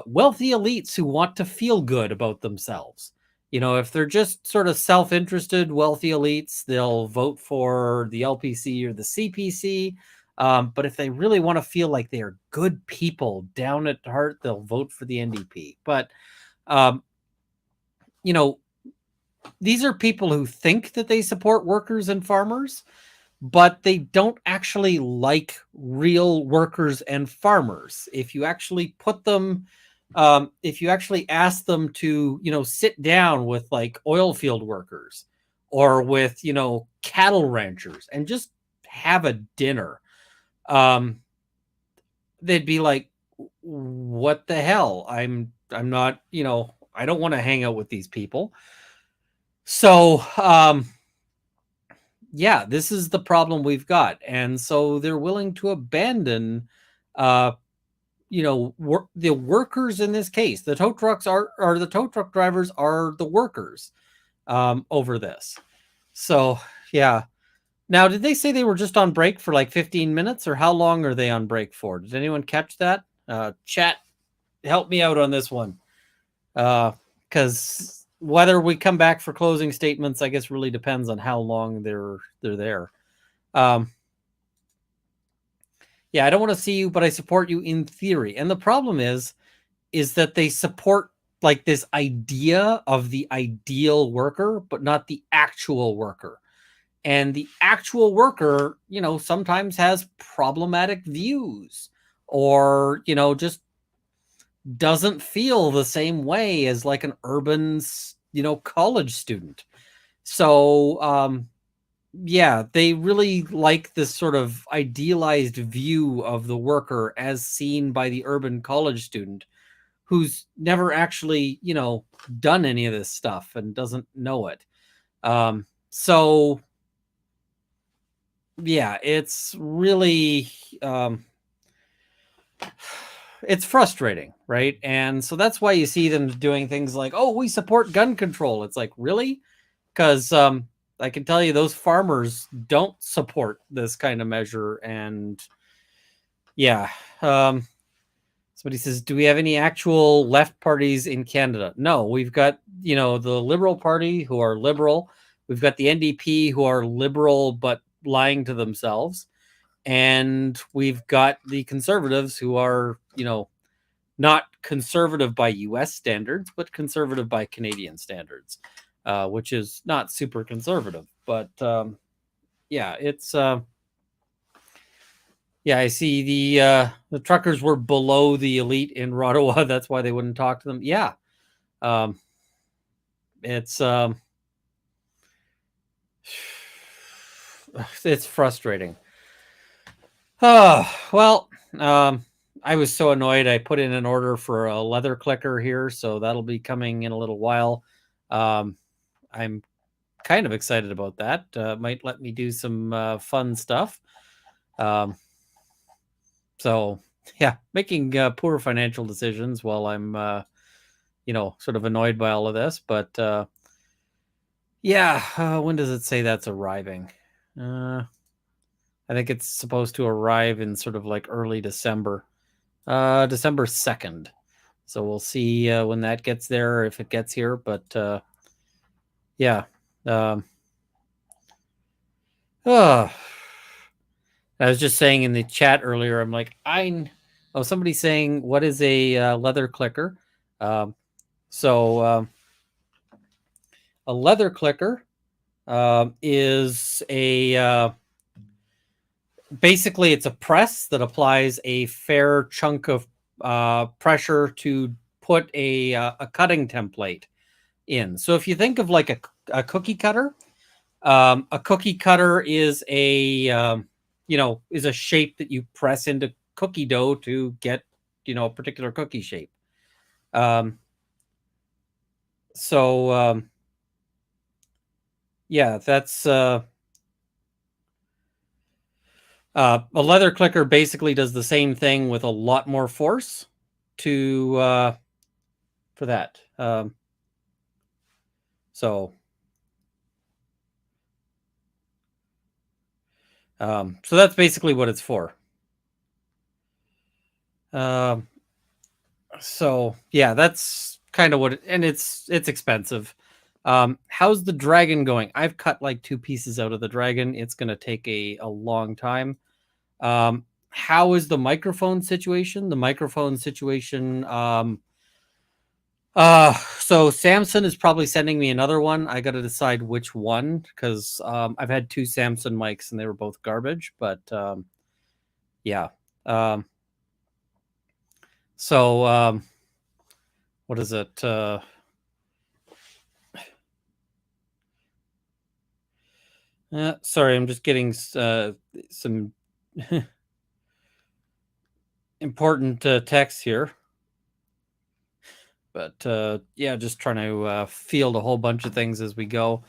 Speaker 1: wealthy elites who want to feel good about themselves. You know, if they're just sort of self-interested wealthy elites, they'll vote for the LPC or the CPC. But if they really want to feel like they are good people down at heart, they'll vote for the NDP. But, you know, these are people who think that they support workers and farmers, but they don't actually like real workers and farmers. If you actually put them, if you actually ask them to, you know, sit down with like oil field workers or with, you know, cattle ranchers and just have a dinner, they'd be like, what the hell? I'm not, you know, I don't want to hang out with these people. So, yeah, this is the problem we've got. And so they're willing to abandon, you know, the workers in this case. The tow trucks are the tow truck drivers are the workers over this. So, yeah. Now, did they say they were just on break for like 15 minutes or how long are they on break for? Did anyone catch that? Chat, help me out on this one. Because whether we come back for closing statements, I guess really depends on how long they're there. Yeah, I don't want to see you, but I support you in theory. And the problem is that they support like this idea of the ideal worker, but not the actual worker. And the actual worker, you know, sometimes has problematic views or, you know, just doesn't feel the same way as like an urban, you know, college student. So, yeah, they really like this sort of idealized view of the worker as seen by the urban college student who's never actually, you know, done any of this stuff and doesn't know it. So, yeah, it's really, it's frustrating, right? And so that's why you see them doing things like, oh, we support gun control. It's like, really? Because I can tell you those farmers don't support this kind of measure. And yeah, somebody says, do we have any actual left parties in Canada? No, we've got, you know, the Liberal Party who are liberal. We've got the NDP who are liberal but lying to themselves. And we've got the Conservatives who are, you know, not conservative by US standards, but conservative by Canadian standards, which is not super conservative. But yeah, it's yeah, I see the truckers were below the elite in Ottawa. That's why they wouldn't talk to them. Yeah, it's it's frustrating. Oh well, I was so annoyed. I put in an order for a leather clicker here, so that'll be coming in a little while. I'm kind of excited about that. Might let me do some fun stuff. So yeah, making poor financial decisions while I'm, you know, sort of annoyed by all of this. But yeah, when does it say that's arriving? I think it's supposed to arrive in sort of like early December, December 2nd. So we'll see when that gets there, if it gets here. But yeah. I was just saying in the chat earlier, I'm like, somebody's saying, what is a leather clicker? So a leather clicker is basically it's a press that applies a fair chunk of pressure to put a cutting template in. So if you think of like a cookie cutter, a cookie cutter is you know, is a shape that you press into cookie dough to get, you know, a particular cookie shape. So yeah, that's A leather clicker basically does the same thing with a lot more force to for that. So that's basically what it's for. So yeah, that's kind of what and it's expensive. How's the dragon going? I've cut like 2 pieces out of the dragon. It's going to take a long time. How is the microphone situation? The microphone situation, so Samson is probably sending me another one. I got to decide which one because I've had 2 Samson mics and they were both garbage, but yeah. So what is it? Sorry, I'm just getting some important text here. But yeah, just trying to field a whole bunch of things as we go.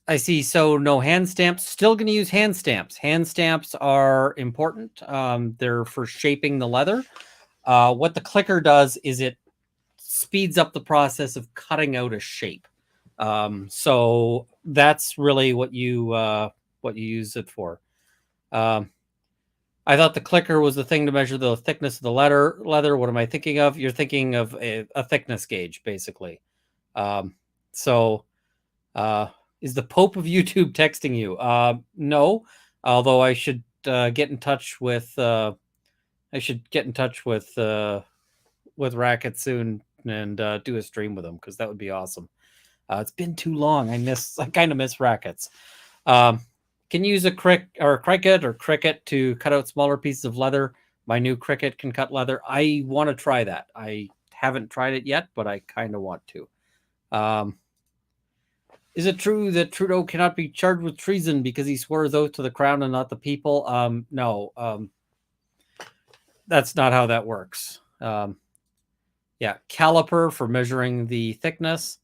Speaker 1: I see. So no hand stamps. Still going to use hand stamps. Hand stamps are important. They're for shaping the leather. What the clicker does is it speeds up the process of cutting out a shape. So that's really what you use it for. I thought the clicker was the thing to measure the thickness of the leather. What am I thinking of? You're thinking of a thickness gauge, basically. So is the Pope of YouTube texting you? No, although I should get in touch with Racket soon and do a stream with him because that would be awesome. It's been too long. I kind of miss Rackets. Can you use a cricket to cut out smaller pieces of leather? My new cricket can cut leather. I want to try that. I haven't tried it yet, but I kind of want to. Is it true that Trudeau cannot be charged with treason because he swore his oath to the crown and not the people? No. That's not how that works. Yeah, caliper for measuring the thickness.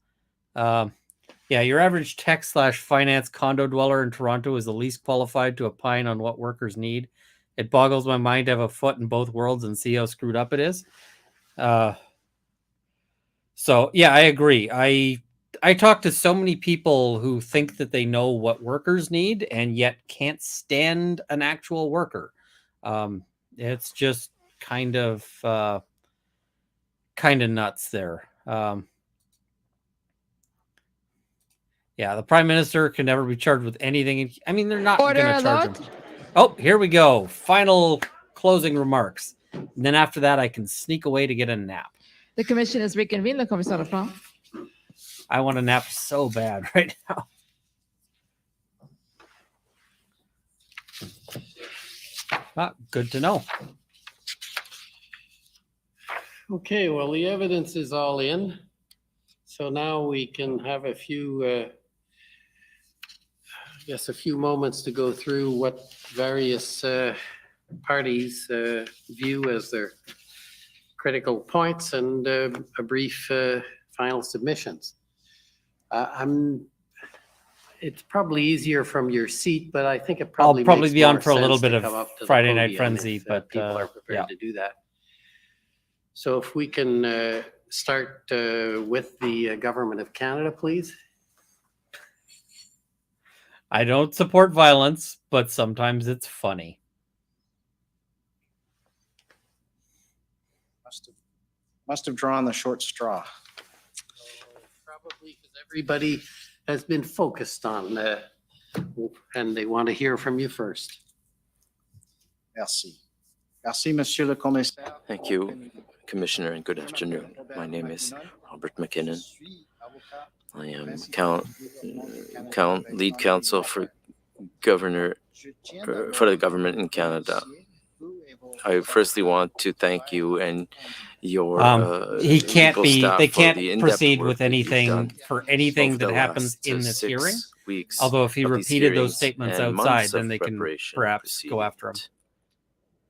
Speaker 1: Yeah, your average tech/finance condo dweller in Toronto is the least qualified to opine on what workers need. It boggles my mind to have a foot in both worlds and see how screwed up it is. So yeah, I agree. I talk to so many people who think that they know what workers need and yet can't stand an actual worker. It's just kind of nuts there. Yeah, the prime minister can never be charged with anything. I mean, they're not going to charge him. Oh, here we go. Final closing remarks. And then after that, I can sneak away to get a nap.
Speaker 19: The commission is reconvened. The commission reprend.
Speaker 1: I want a nap so bad right now. Good to know.
Speaker 2: Okay, well, the evidence is all in. So now we can have a few moments to go through what various parties view as their critical points and a brief final submissions. It's probably easier from your seat, but I think it probably
Speaker 1: I'll probably
Speaker 2: makes
Speaker 1: be on
Speaker 2: more
Speaker 1: for a little
Speaker 2: sense
Speaker 1: bit
Speaker 2: to
Speaker 1: of
Speaker 2: come up to the
Speaker 1: Friday Night
Speaker 2: podium
Speaker 1: Frenzy,
Speaker 2: if,
Speaker 1: but
Speaker 2: people are prepared
Speaker 1: yeah.
Speaker 2: to do that. So if we can start with the Government of Canada, please.
Speaker 1: I don't support violence, but sometimes it's funny.
Speaker 20: Must have drawn the short straw.
Speaker 2: Probably because everybody has been focused on and they want to hear from you first.
Speaker 20: Merci. Merci, Monsieur le Commissaire.
Speaker 18: Thank you, Commissioner, and good afternoon. My name is Robert McKinnon. I am lead counsel for the government in Canada. I firstly want to thank you and your
Speaker 1: he can't
Speaker 18: legal
Speaker 1: be.
Speaker 18: staff
Speaker 1: They
Speaker 18: for
Speaker 1: can't
Speaker 18: the in-depth
Speaker 1: proceed
Speaker 18: work
Speaker 1: with
Speaker 18: that you've
Speaker 1: anything
Speaker 18: done
Speaker 1: for anything
Speaker 18: over
Speaker 1: that
Speaker 18: the
Speaker 1: happens
Speaker 18: last,
Speaker 1: in this
Speaker 18: 6
Speaker 1: hearing.
Speaker 18: weeks
Speaker 1: Although if he
Speaker 18: of these
Speaker 1: repeated those
Speaker 18: hearings
Speaker 1: statements
Speaker 18: and
Speaker 1: outside,
Speaker 18: months
Speaker 1: then
Speaker 18: of
Speaker 1: they can
Speaker 18: preparation
Speaker 1: perhaps go after him.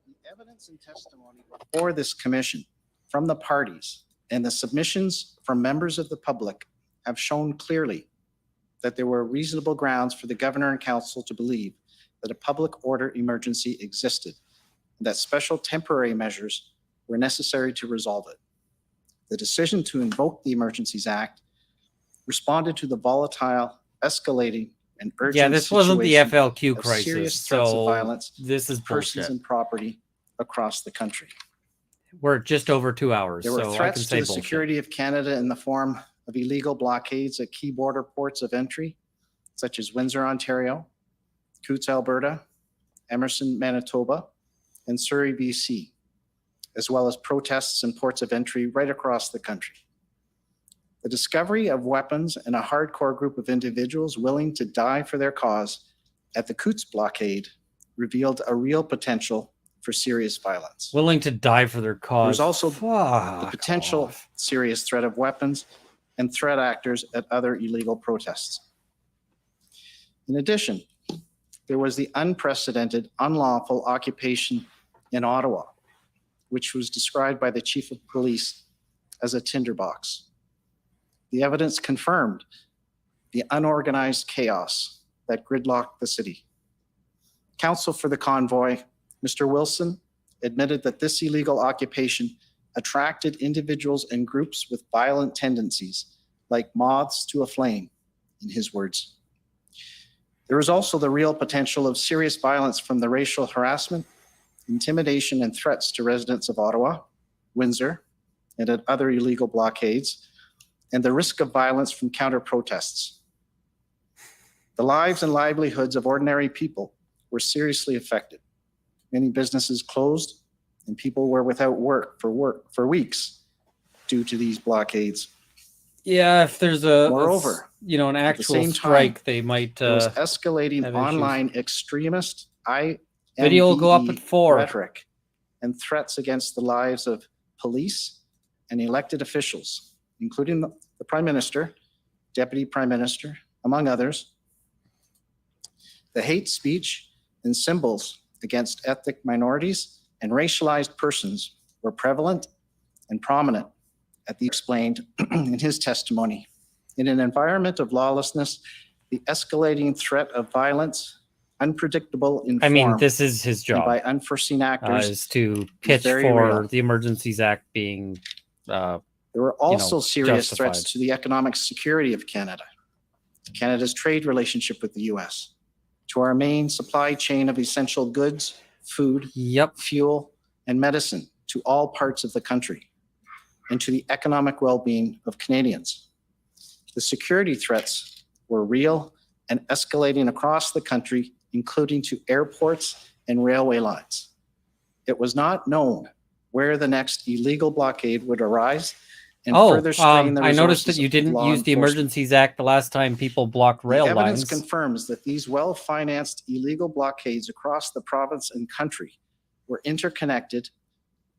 Speaker 20: The evidence and testimony before this commission from the parties and the submissions from members of the public have shown clearly that there were reasonable grounds for the governor and council to believe that a public order emergency existed and that special temporary measures were necessary to resolve it. The decision to invoke the Emergencies Act responded to the volatile, escalating, and urgent
Speaker 1: Yeah, this wasn't the
Speaker 20: situation
Speaker 1: FLQ
Speaker 20: of
Speaker 1: crisis,
Speaker 20: serious threats of
Speaker 1: so
Speaker 20: violence
Speaker 1: this is
Speaker 20: to persons
Speaker 1: bullshit.
Speaker 20: and property across the country.
Speaker 1: We're at just over 2 hours,
Speaker 20: There were
Speaker 1: so I can
Speaker 20: threats to
Speaker 1: say
Speaker 20: the
Speaker 1: bullshit.
Speaker 20: security of Canada in the form of illegal blockades at key border ports of entry, such as Windsor, Ontario, Coutts, Alberta, Emerson, Manitoba, and Surrey, BC, as well as protests and ports of entry right across the country. The discovery of weapons and a hardcore group of individuals willing to die for their cause at the Coutts blockade revealed a real potential for serious violence.
Speaker 1: Willing to die for their cause.
Speaker 20: There's also the potential serious threat of weapons and threat actors at other illegal protests. In addition, there was the unprecedented, unlawful occupation in Ottawa, which was described by the chief of police as a tinderbox. The evidence confirmed the unorganized chaos that gridlocked the city. Counsel for the convoy, Mr. Wilson, admitted that this illegal occupation attracted individuals and groups with violent tendencies, like moths to a flame, in his words. There is also the real potential of serious violence from the racial harassment, intimidation, and threats to residents of Ottawa, Windsor, and at other illegal blockades, and the risk of violence from counter-protests. The lives and livelihoods of ordinary people were seriously affected. Many businesses closed, and people were without work for weeks due to these blockades.
Speaker 1: Yeah, if there's an
Speaker 20: Moreover,
Speaker 1: actual
Speaker 20: same
Speaker 1: strike,
Speaker 20: time,
Speaker 1: they might
Speaker 20: there was escalating
Speaker 1: have
Speaker 20: online extremist
Speaker 1: Video will go up at 4.
Speaker 20: rhetoric and threats against the lives of police and elected officials, including the Prime Minister, Deputy Prime Minister, among others. The hate speech and symbols against ethnic minorities and racialized persons were prevalent and prominent, as he explained in his testimony. In an environment of lawlessness, the escalating threat of violence, unpredictable in form,
Speaker 1: this is his
Speaker 20: and
Speaker 1: job.
Speaker 20: by unforeseen actors,
Speaker 1: Is to pitch
Speaker 20: very
Speaker 1: for
Speaker 20: real.
Speaker 1: the Emergencies Act being
Speaker 20: There were also serious
Speaker 1: justified.
Speaker 20: threats to the economic security of Canada, to Canada's trade relationship with the US, to our main supply chain of essential goods, food, fuel, and medicine to all parts of the country, and to the economic well-being of Canadians. The security threats were real and escalating across the country, including to airports and railway lines. It was not known where the next illegal blockade would arise and further strain the
Speaker 1: I noticed that
Speaker 20: resources
Speaker 1: you
Speaker 20: of
Speaker 1: didn't
Speaker 20: law
Speaker 1: use the
Speaker 20: enforcement.
Speaker 1: Emergencies Act the last time people blocked rail
Speaker 20: The evidence
Speaker 1: lines.
Speaker 20: confirms that these well-financed illegal blockades across the province and country were interconnected,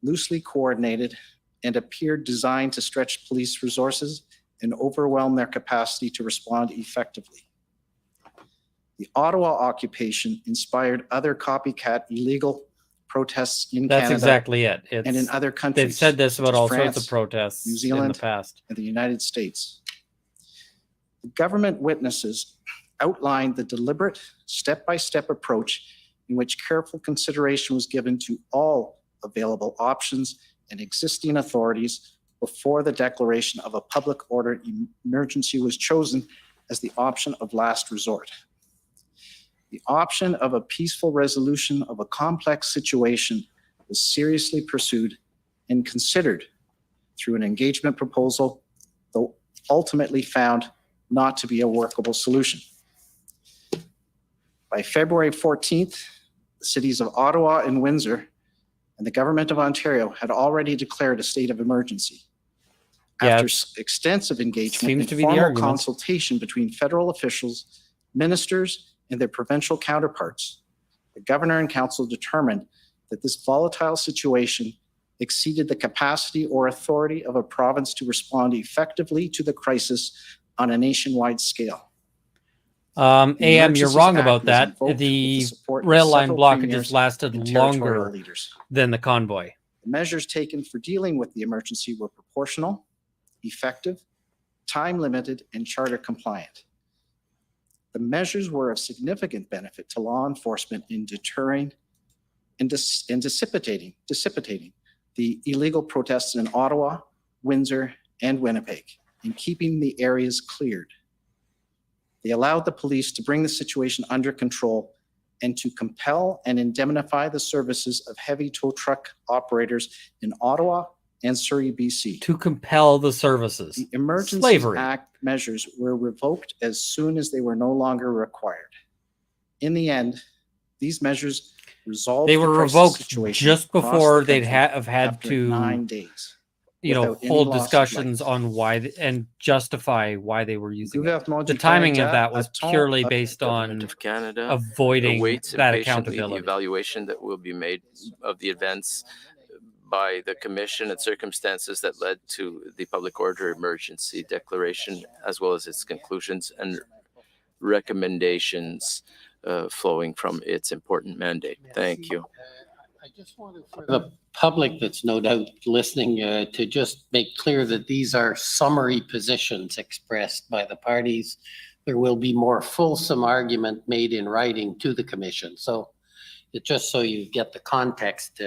Speaker 20: loosely coordinated, and appeared designed to stretch police resources and overwhelm their capacity to respond effectively. The Ottawa occupation inspired other copycat illegal protests in
Speaker 1: That's
Speaker 20: Canada
Speaker 1: exactly it.
Speaker 20: and in other countries.
Speaker 1: They've said this
Speaker 20: such
Speaker 1: about
Speaker 20: as
Speaker 1: all
Speaker 20: France,
Speaker 1: sorts of protests
Speaker 20: New
Speaker 1: in
Speaker 20: Zealand,
Speaker 1: the past.
Speaker 20: and the United States. The government witnesses outlined the deliberate, step-by-step approach in which careful consideration was given to all available options and existing authorities before the declaration of a public order emergency was chosen as the option of last resort. The option of a peaceful resolution of a complex situation was seriously pursued and considered through an engagement proposal, though ultimately found not to be a workable solution. By February 14th, the cities of Ottawa and Windsor and the Government of Ontario had already declared a state of emergency. After extensive engagement
Speaker 1: seems
Speaker 20: and
Speaker 1: to be the
Speaker 20: formal
Speaker 1: argument.
Speaker 20: consultation between federal officials, ministers, and their provincial counterparts, the Governor and Council determined that this volatile situation exceeded the capacity or authority of a province to respond effectively to the crisis on a nationwide scale.
Speaker 1: AM, you're
Speaker 20: Emergencies
Speaker 1: wrong
Speaker 20: Act
Speaker 1: about
Speaker 20: was
Speaker 1: that.
Speaker 20: invoked with
Speaker 1: The
Speaker 20: support of
Speaker 1: rail line
Speaker 20: several
Speaker 1: blockages
Speaker 20: premiers
Speaker 1: lasted
Speaker 20: and territorial
Speaker 1: longer
Speaker 20: leaders.
Speaker 1: than the convoy.
Speaker 20: The measures taken for dealing with the emergency were proportional, effective, time-limited, and charter compliant. The measures were of significant benefit to law enforcement in deterring and dissipating the illegal protests in Ottawa, Windsor, and Winnipeg, and keeping the areas cleared. They allowed the police to bring the situation under control and to compel and indemnify the services of heavy tow truck operators in Ottawa and Surrey, BC.
Speaker 1: To compel the services.
Speaker 20: The Emergencies
Speaker 1: Slavery.
Speaker 20: Act measures were revoked as soon as they were no longer required. In the end, these measures resolved
Speaker 1: They
Speaker 20: the
Speaker 1: were
Speaker 20: crisis
Speaker 1: revoked
Speaker 20: situation
Speaker 1: just
Speaker 20: across
Speaker 1: before
Speaker 20: the
Speaker 1: they'd
Speaker 20: country
Speaker 1: have had
Speaker 20: after
Speaker 1: to
Speaker 20: 9 days.
Speaker 1: you know,
Speaker 20: without any
Speaker 1: hold
Speaker 20: loss of
Speaker 1: discussions
Speaker 20: life.
Speaker 1: on why and justify why they were using it.
Speaker 20: Gouvernement
Speaker 1: The
Speaker 20: du
Speaker 1: timing of
Speaker 20: Canada
Speaker 1: that was
Speaker 20: attend
Speaker 1: purely
Speaker 20: à-
Speaker 1: based
Speaker 18: Government
Speaker 1: on
Speaker 18: of Canada
Speaker 1: avoiding
Speaker 18: awaits
Speaker 1: that
Speaker 18: impatiently the
Speaker 1: accountability.
Speaker 18: evaluation that will be made of the events by the commission and circumstances that led to the public order emergency declaration, as well as its conclusions and recommendations flowing from its important mandate. Thank you.
Speaker 2: I just wanted for the public that's no doubt listening to just make clear that these are summary positions expressed by the parties. There will be more fulsome argument made in writing to the commission. So just so you get the context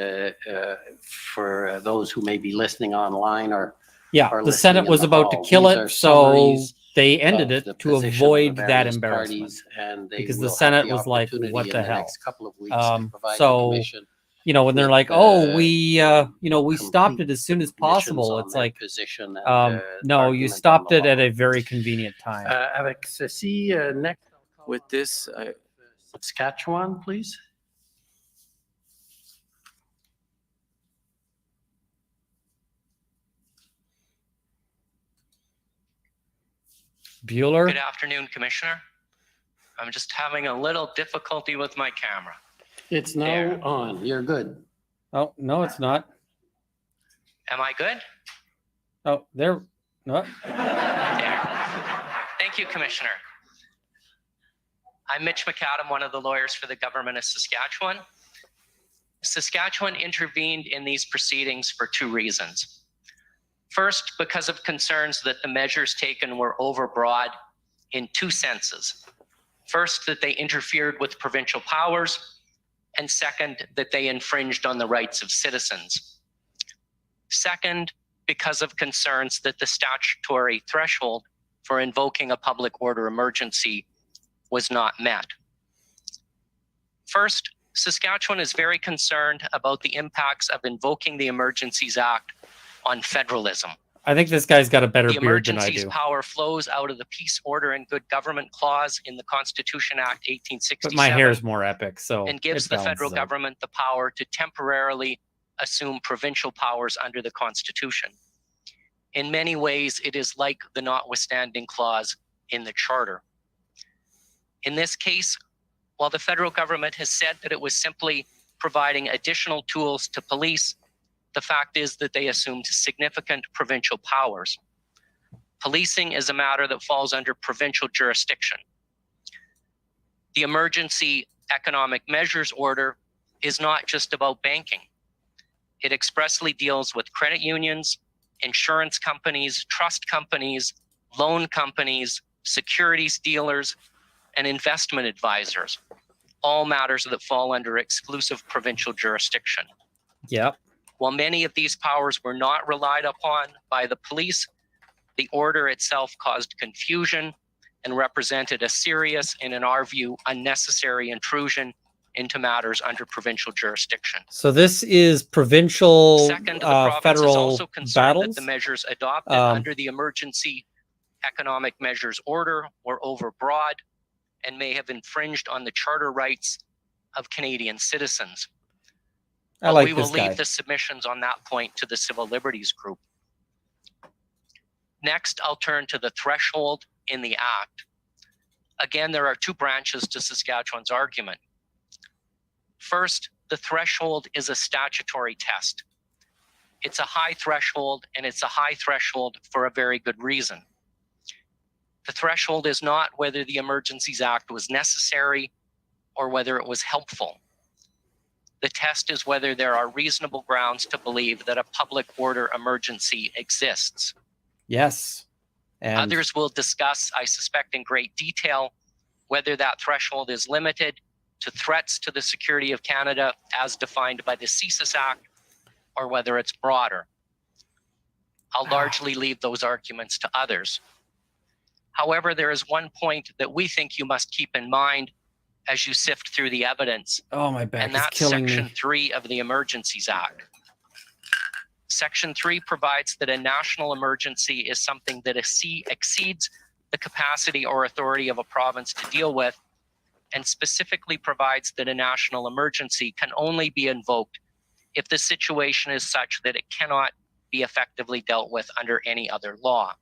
Speaker 2: for those who may be listening online or
Speaker 1: Yeah,
Speaker 2: or
Speaker 1: the
Speaker 2: listening
Speaker 1: Senate
Speaker 2: in
Speaker 1: was
Speaker 2: the
Speaker 1: about to
Speaker 2: hall.
Speaker 1: kill
Speaker 2: These
Speaker 1: it,
Speaker 2: are
Speaker 1: so
Speaker 2: summaries
Speaker 1: they ended
Speaker 2: of the
Speaker 1: it to
Speaker 2: position of the
Speaker 1: avoid that
Speaker 2: various
Speaker 1: embarrassment.
Speaker 2: parties, and they
Speaker 1: Because the
Speaker 2: will have
Speaker 1: Senate
Speaker 2: the
Speaker 1: was like,
Speaker 2: opportunity
Speaker 1: what the
Speaker 2: in
Speaker 1: hell?
Speaker 2: next couple of weeks to provide the
Speaker 1: So,
Speaker 2: commission
Speaker 1: you know, when they're
Speaker 2: with,
Speaker 1: like, oh, we,
Speaker 2: uh,
Speaker 1: you know, we stopped
Speaker 2: complete
Speaker 1: it as soon as
Speaker 2: submissions
Speaker 1: possible.
Speaker 2: on
Speaker 1: It's
Speaker 2: their
Speaker 1: like,
Speaker 2: position and,
Speaker 1: no, you
Speaker 2: argument on
Speaker 1: stopped
Speaker 2: the
Speaker 1: it at
Speaker 2: law.
Speaker 1: a very convenient time.
Speaker 2: Avec ceci, next,
Speaker 18: With this,
Speaker 2: Saskatchewan, please.
Speaker 1: Bueller?
Speaker 14: Good afternoon, Commissioner. I'm just having a little difficulty with my camera.
Speaker 2: It's now on. You're good.
Speaker 1: Oh, no, it's not.
Speaker 14: Am I good?
Speaker 1: Oh, there. No.
Speaker 14: Thank you, Commissioner. I'm Mitch McAdam, one of the lawyers for the government of Saskatchewan. Saskatchewan intervened in these proceedings for two reasons. First, because of concerns that the measures taken were overbroad in two senses. First, that they interfered with provincial powers, and second, that they infringed on the rights of citizens. Second, because of concerns that the statutory threshold for invoking a public order emergency was not met. First, Saskatchewan is very concerned about the impacts of invoking the Emergencies Act on federalism.
Speaker 1: I think this guy's got a better
Speaker 14: The
Speaker 1: beard than I
Speaker 14: emergency's
Speaker 1: do.
Speaker 14: power flows out of the Peace, Order, and Good Government Clause in the Constitution Act 1867.
Speaker 1: But my hair is more epic, so
Speaker 14: And gives
Speaker 1: it
Speaker 14: the federal
Speaker 1: balances out.
Speaker 14: government the power to temporarily assume provincial powers under the Constitution. In many ways, it is like the notwithstanding clause in the Charter. In this case, while the federal government has said that it was simply providing additional tools to police, the fact is that they assumed significant provincial powers. Policing is a matter that falls under provincial jurisdiction. The Emergency Economic Measures Order is not just about banking. It expressly deals with credit unions, insurance companies, trust companies, loan companies, securities dealers, and investment advisors, all matters that fall under exclusive provincial jurisdiction.
Speaker 1: Yep.
Speaker 14: While many of these powers were not relied upon by the police, the order itself caused confusion and represented a serious and, in our view, unnecessary intrusion into matters under provincial jurisdiction.
Speaker 1: So this is provincial,
Speaker 14: Second, the province is
Speaker 1: federal
Speaker 14: also concerned
Speaker 1: battles.
Speaker 14: that the measures adopted under the Emergency Economic Measures Order were overbroad and may have infringed on the charter rights of Canadian citizens.
Speaker 1: I like
Speaker 14: we will
Speaker 1: this guy.
Speaker 14: leave the submissions on that point to the Civil Liberties Group. Next, I'll turn to the threshold in the Act. Again, there are two branches to Saskatchewan's argument. First, the threshold is a statutory test. It's a high threshold, and it's a high threshold for a very good reason. The threshold is not whether the Emergencies Act was necessary or whether it was helpful. The test is whether there are reasonable grounds to believe that a public order emergency exists.
Speaker 1: Yes. And
Speaker 14: Others will discuss, I suspect in great detail, whether that threshold is limited to threats to the security of Canada as defined by the CSIS Act, or whether it's broader. I'll largely leave those arguments to others. However, there is one point that we think you must keep in mind as you sift through the evidence,
Speaker 1: Oh, my back
Speaker 14: and
Speaker 1: is
Speaker 14: that's
Speaker 1: killing
Speaker 14: Section
Speaker 1: me.
Speaker 14: 3 of the Emergencies Act. Section 3 provides that a national emergency is something that exceeds the capacity or authority of a province to deal with, and specifically provides that a national emergency can only be invoked if the situation is such that it cannot be effectively dealt with under any other law.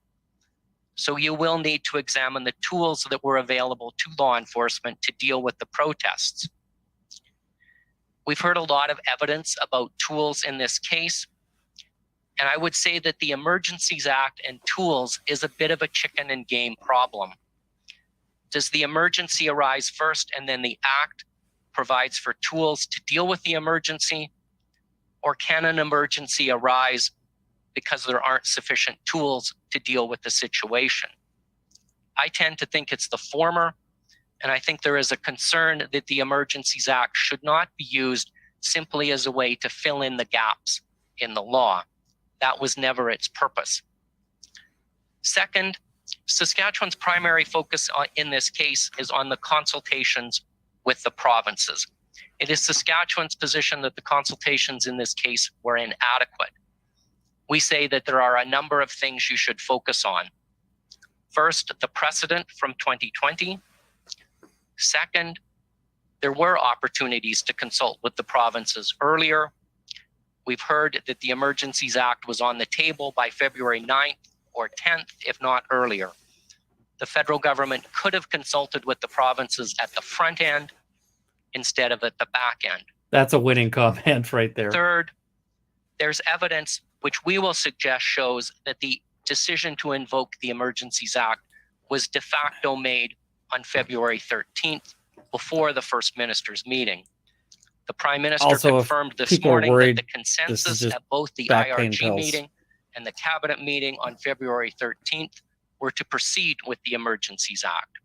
Speaker 14: So you will need to examine the tools that were available to law enforcement to deal with the protests. We've heard a lot of evidence about tools in this case, and I would say that the Emergencies Act and tools is a bit of a chicken and game problem. Does the emergency arise first and then the Act provides for tools to deal with the emergency? Or can an emergency arise because there aren't sufficient tools to deal with the situation? I tend to think it's the former, and I think there is a concern that the Emergencies Act should not be used simply as a way to fill in the gaps in the law. That was never its purpose. Second, Saskatchewan's primary focus in this case is on the consultations with the provinces. It is Saskatchewan's position that the consultations in this case were inadequate. We say that there are a number of things you should focus on. First, the precedent from 2020. Second, there were opportunities to consult with the provinces earlier. We've heard that the Emergencies Act was on the table by February 9th or 10th, if not earlier. The federal government could have consulted with the provinces at the front end instead of at the back end.
Speaker 1: That's a winning comment right there.
Speaker 14: Third, there's evidence which we will suggest shows that the decision to invoke the Emergencies Act was de facto made on February 13th before the First Minister's meeting. The Prime Minister
Speaker 1: Also, if
Speaker 14: confirmed this
Speaker 1: people are
Speaker 14: morning that
Speaker 1: worried
Speaker 14: the
Speaker 1: this is
Speaker 14: consensus
Speaker 1: just
Speaker 14: at both the
Speaker 1: back pain
Speaker 14: IRG
Speaker 1: pills.
Speaker 14: meeting and the Cabinet meeting on February 13th were to proceed with the Emergencies Act.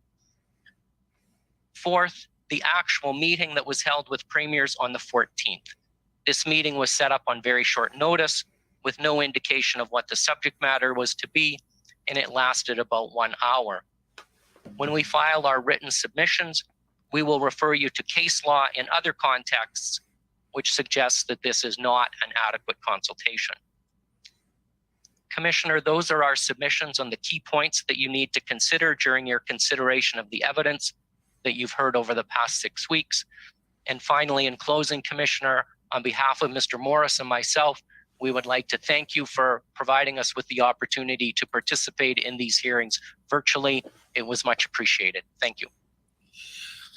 Speaker 14: Fourth, the actual meeting that was held with premiers on the 14th. This meeting was set up on very short notice with no indication of what the subject matter was to be, and it lasted about 1 hour. When we file our written submissions, we will refer you to case law in other contexts, which suggests that this is not an adequate consultation. Commissioner, those are our submissions on the key points that you need to consider during your consideration of the evidence that you've heard over the past 6 weeks. And finally, in closing, Commissioner, on behalf of Mr. Morris and myself, we would like to thank you for providing us with the opportunity to participate in these hearings virtually. It was much appreciated. Thank you.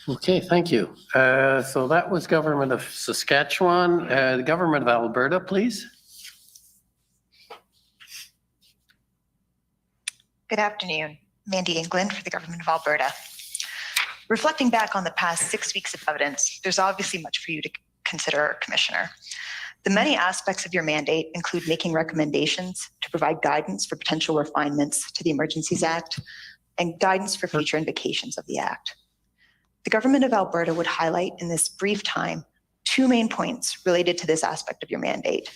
Speaker 2: Okay, thank you. So that was Government of Saskatchewan. The Government of Alberta, please.
Speaker 21: Good afternoon. Mandy England for the Government of Alberta. Reflecting back on the past 6 weeks of evidence, there's obviously much for you to consider, Commissioner. The many aspects of your mandate include making recommendations to provide guidance for potential refinements to the Emergencies Act and guidance for future invocations of the Act. The Government of Alberta would highlight in this brief time 2 main points related to this aspect of your mandate.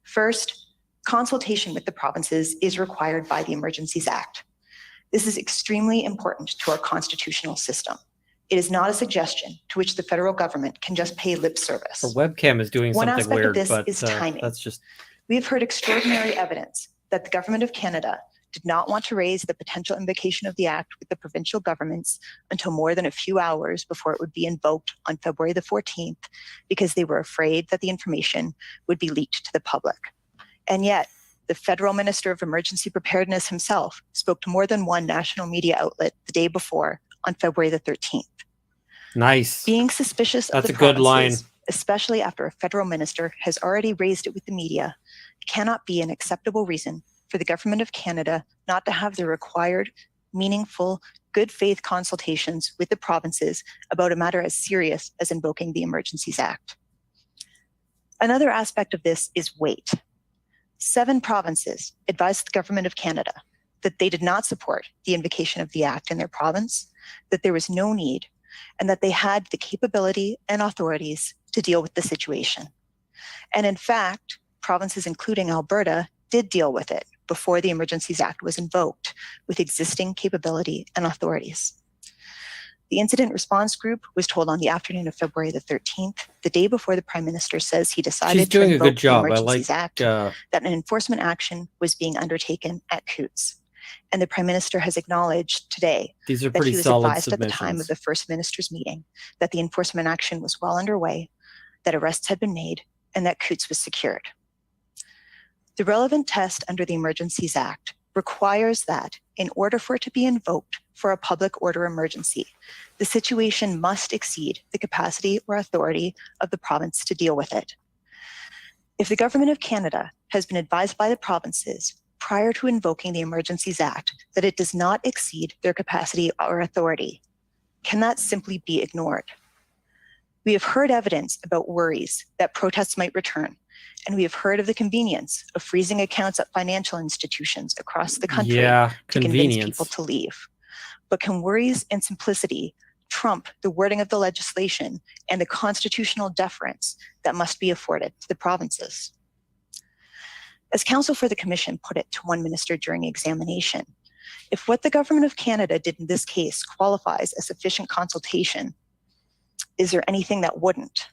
Speaker 21: First, consultation with the provinces is required by the Emergencies Act. This is extremely important to our constitutional system. It is not a suggestion to which the federal government can just pay lip service.
Speaker 1: The webcam is doing
Speaker 21: One
Speaker 1: something
Speaker 21: aspect
Speaker 1: weird,
Speaker 21: of this
Speaker 1: but
Speaker 21: is timing.
Speaker 1: that's just
Speaker 21: We have heard extraordinary evidence that the Government of Canada did not want to raise the potential invocation of the Act with the provincial governments until more than a few hours before it would be invoked on February the 14th, because they were afraid that the information would be leaked to the public. And yet, the Federal Minister of Emergency Preparedness himself spoke to more than one national media outlet the day before on February the 13th.
Speaker 1: nice.
Speaker 21: Being suspicious of
Speaker 1: That's
Speaker 21: the
Speaker 1: a good line.
Speaker 21: provinces, especially after a federal minister has already raised it with the media, cannot be an acceptable reason for the Government of Canada not to have the required, meaningful, good faith consultations with the provinces about a matter as serious as invoking the Emergencies Act. Another aspect of this is weight. 7 provinces advised the Government of Canada that they did not support the invocation of the Act in their province, that there was no need and that they had the capability and authorities to deal with the situation. And in fact, provinces including Alberta did deal with it before the Emergencies Act was invoked with existing capability and authorities. The incident response group was told on the afternoon of February the 13th, the day before the Prime Minister says he decided
Speaker 1: She's doing
Speaker 21: to
Speaker 1: a good
Speaker 21: invoke the
Speaker 1: job. I
Speaker 21: Emergencies
Speaker 1: like
Speaker 21: Act, that an enforcement action was being undertaken at Coots. And the Prime Minister has acknowledged today
Speaker 1: these are
Speaker 21: that
Speaker 1: pretty
Speaker 21: he was
Speaker 1: solid
Speaker 21: advised at the time of
Speaker 1: submissions.
Speaker 21: the First Minister's meeting that the enforcement action was well underway, that arrests had been made, and that Coots was secured. The relevant test under the Emergencies Act requires that in order for it to be invoked for a public order emergency, the situation must exceed the capacity or authority of the province to deal with it. If the Government of Canada has been advised by the provinces prior to invoking the Emergencies Act that it does not exceed their capacity or authority, can that simply be ignored? We have heard evidence about worries that protests might return, and we have heard of the convenience of freezing accounts at financial institutions across the country
Speaker 1: Yeah,
Speaker 21: to convince people
Speaker 1: convenience.
Speaker 21: to leave. But can worries and simplicity trump the wording of the legislation and the constitutional deference that must be afforded to the provinces? As counsel for the Commission put it to one minister during examination, if what the Government of Canada did in this case qualifies as sufficient consultation, is there anything that wouldn't?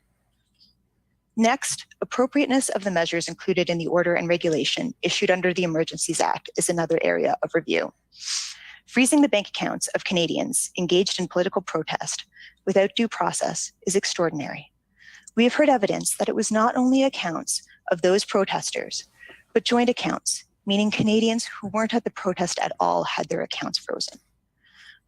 Speaker 21: Next, appropriateness of the measures included in the order and regulation issued under the Emergencies Act is another area of review. Freezing the bank accounts of Canadians engaged in political protest without due process is extraordinary. We have heard evidence that it was not only accounts of those protesters, but joint accounts, meaning Canadians who weren't at the protest at all had their accounts frozen.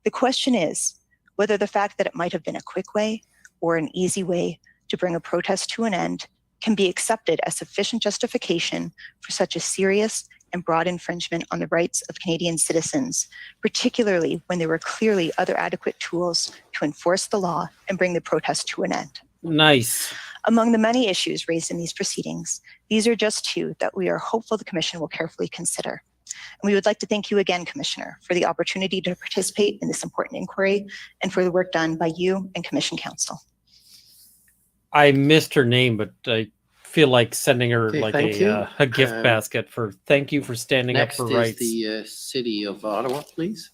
Speaker 21: The question is whether the fact that it might have been a quick way or an easy way to bring a protest to an end can be accepted as sufficient justification for such a serious and broad infringement on the rights of Canadian citizens, particularly when there were clearly other adequate tools to enforce the law and bring the protest to an end.
Speaker 1: Nice.
Speaker 21: Among the many issues raised in these proceedings, these are just two that we are hopeful the Commission will carefully consider. And we would like to thank you again, Commissioner, for the opportunity to participate in this important inquiry and for the work done by you and Commission Council.
Speaker 1: I missed her name, but I feel like sending her
Speaker 2: Okay,
Speaker 1: like
Speaker 2: thank you.
Speaker 1: a gift basket for thank you for standing up
Speaker 2: Next
Speaker 1: for
Speaker 2: is
Speaker 1: rights.
Speaker 2: the City of Ottawa, please.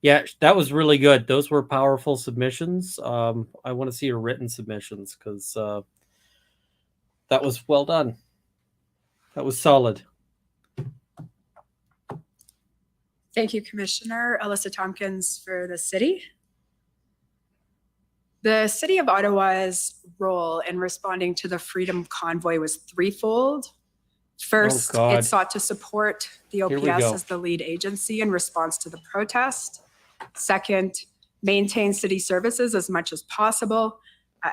Speaker 1: Yeah, that was really good. Those were powerful submissions. I want to see your written submissions because that was well done. That was solid.
Speaker 8: Thank you, Commissioner Alyssa Tompkins, for the city. The City of Ottawa's role in responding to the Freedom Convoy was threefold. First,
Speaker 1: God.
Speaker 8: it sought to support the
Speaker 1: Here we
Speaker 8: OPS
Speaker 1: go.
Speaker 8: as the lead agency in response to the protest. Second, maintain city services as much as possible,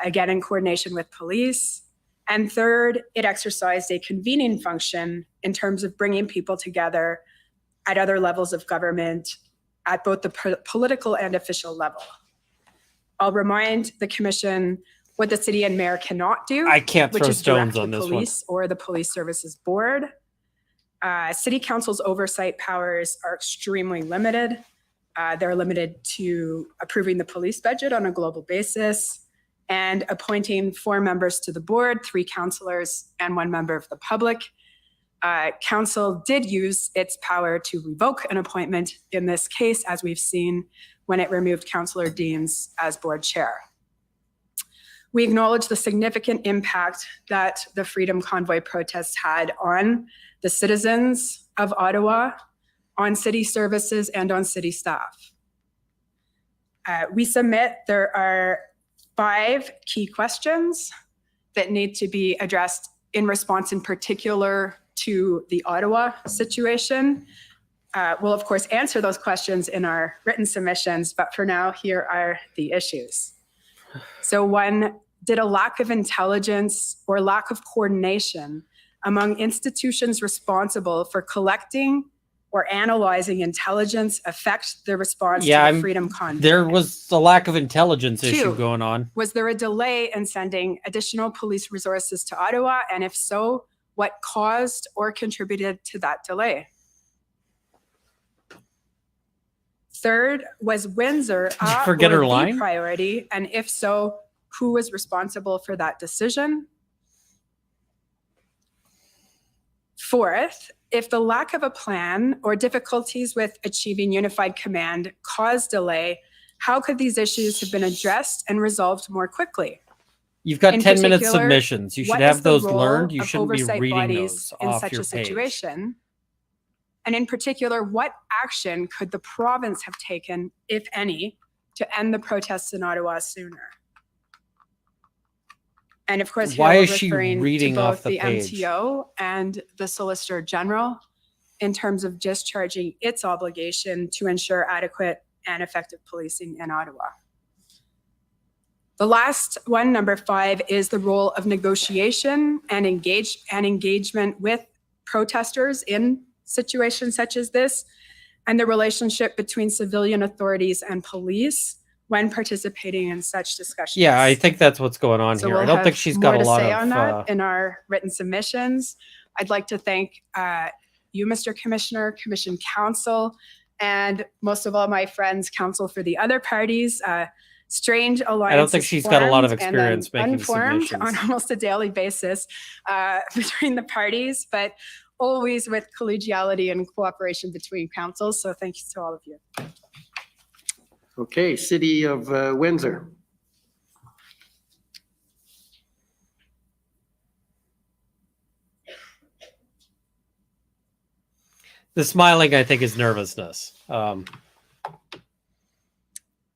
Speaker 8: again in coordination with police. And third, it exercised a convening function in terms of bringing people together at other levels of government at both the political and official level. I'll remind the Commission what the City and Mayor cannot do.
Speaker 1: I can't
Speaker 8: which
Speaker 1: throw
Speaker 8: is direct
Speaker 1: stones on
Speaker 8: the
Speaker 1: this one.
Speaker 8: police or the Police Services Board. City Council's oversight powers are extremely limited. They're limited to approving the police budget on a global basis and appointing 4 members to the board, 3 councillors and 1 member of the public. Council did use its power to revoke an appointment in this case, as we've seen when it removed Councillor Deans as board chair. We acknowledge the significant impact that the Freedom Convoy protests had on the citizens of Ottawa, on city services, and on city staff. We submit there are 5 key questions that need to be addressed in response in particular to the Ottawa situation. We'll of course answer those questions in our written submissions, but for now, here are the issues. So 1, did a lack of intelligence or lack of coordination among institutions responsible for collecting or analyzing intelligence affect the response to the Freedom Convoy?
Speaker 1: There was a lack of intelligence
Speaker 8: 2,
Speaker 1: issue going on.
Speaker 8: Was there a delay in sending additional police resources to Ottawa? And if so, what caused or contributed to that delay? Third, was Windsor
Speaker 1: you
Speaker 8: a
Speaker 1: forget
Speaker 8: or
Speaker 1: her
Speaker 8: the
Speaker 1: line?
Speaker 8: priority? And if so, who was responsible for that decision? Fourth, if the lack of a plan or difficulties with achieving unified command caused delay, how could these issues have been addressed and resolved more quickly?
Speaker 1: You've got
Speaker 8: In
Speaker 1: 10-minute
Speaker 8: particular,
Speaker 1: submissions. You should
Speaker 8: what
Speaker 1: have
Speaker 8: is the
Speaker 1: those
Speaker 8: role
Speaker 1: learned. You
Speaker 8: of
Speaker 1: shouldn't be
Speaker 8: oversight
Speaker 1: reading
Speaker 8: bodies
Speaker 1: those
Speaker 8: in
Speaker 1: off
Speaker 8: such
Speaker 1: your
Speaker 8: a
Speaker 1: page.
Speaker 8: situation? And in particular, what action could the province have taken, if any, to end the protests in Ottawa sooner? And of course,
Speaker 1: Why
Speaker 8: here we're
Speaker 1: is she
Speaker 8: referring
Speaker 1: reading
Speaker 8: to
Speaker 1: off
Speaker 8: both
Speaker 1: the
Speaker 8: the
Speaker 1: page?
Speaker 8: MTO and the Solicitor General in terms of discharging its obligation to ensure adequate and effective policing in Ottawa. The last one, number 5, is the role of negotiation and engagement with protesters in situations such as this, and the relationship between civilian authorities and police when participating in such discussions.
Speaker 1: Yeah, I think that's what's going on
Speaker 8: So
Speaker 1: here. I
Speaker 8: we'll
Speaker 1: don't
Speaker 8: have
Speaker 1: think she's
Speaker 8: more
Speaker 1: got a
Speaker 8: to
Speaker 1: lot
Speaker 8: say
Speaker 1: of.
Speaker 8: on that in our written submissions. I'd like to thank you, Mr. Commissioner, Commission Counsel, and most of all my friends, counsel for the other parties. Strange alliances.
Speaker 1: I don't think she's got a lot of
Speaker 8: formed and then
Speaker 1: experience making
Speaker 8: unformed
Speaker 1: submissions.
Speaker 8: on almost a daily basis between the parties, but always with collegiality and cooperation between councils. So thank you to all of you.
Speaker 2: Okay, City of Windsor.
Speaker 1: The smiling, I think, is nervousness.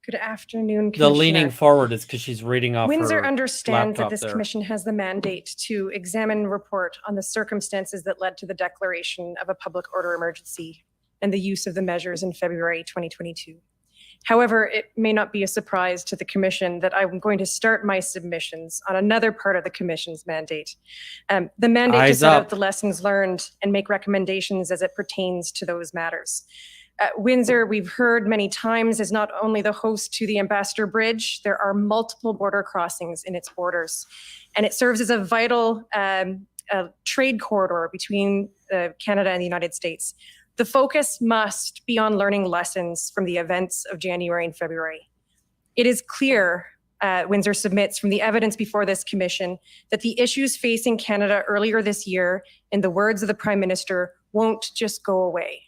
Speaker 12: Good afternoon,
Speaker 1: The
Speaker 12: Commissioner.
Speaker 1: leaning forward is because she's reading off
Speaker 12: Windsor
Speaker 1: her
Speaker 12: understands that
Speaker 1: laptop
Speaker 12: this
Speaker 1: there.
Speaker 12: commission has the mandate to examine and report on the circumstances that led to the declaration of a public order emergency and the use of the measures in February 2022. However, it may not be a surprise to the commission that I'm going to start my submissions on another part of the commission's mandate. The mandate to
Speaker 1: Eyes
Speaker 12: set
Speaker 1: up.
Speaker 12: out the lessons learned and make recommendations as it pertains to those matters. Windsor, we've heard many times, is not only the host to the Ambassador Bridge, there are multiple border crossings in its borders. And it serves as a vital trade corridor between Canada and the United States. The focus must be on learning lessons from the events of January and February. It is clear, Windsor submits from the evidence before this commission, that the issues facing Canada earlier this year, in the words of the Prime Minister, won't just go away.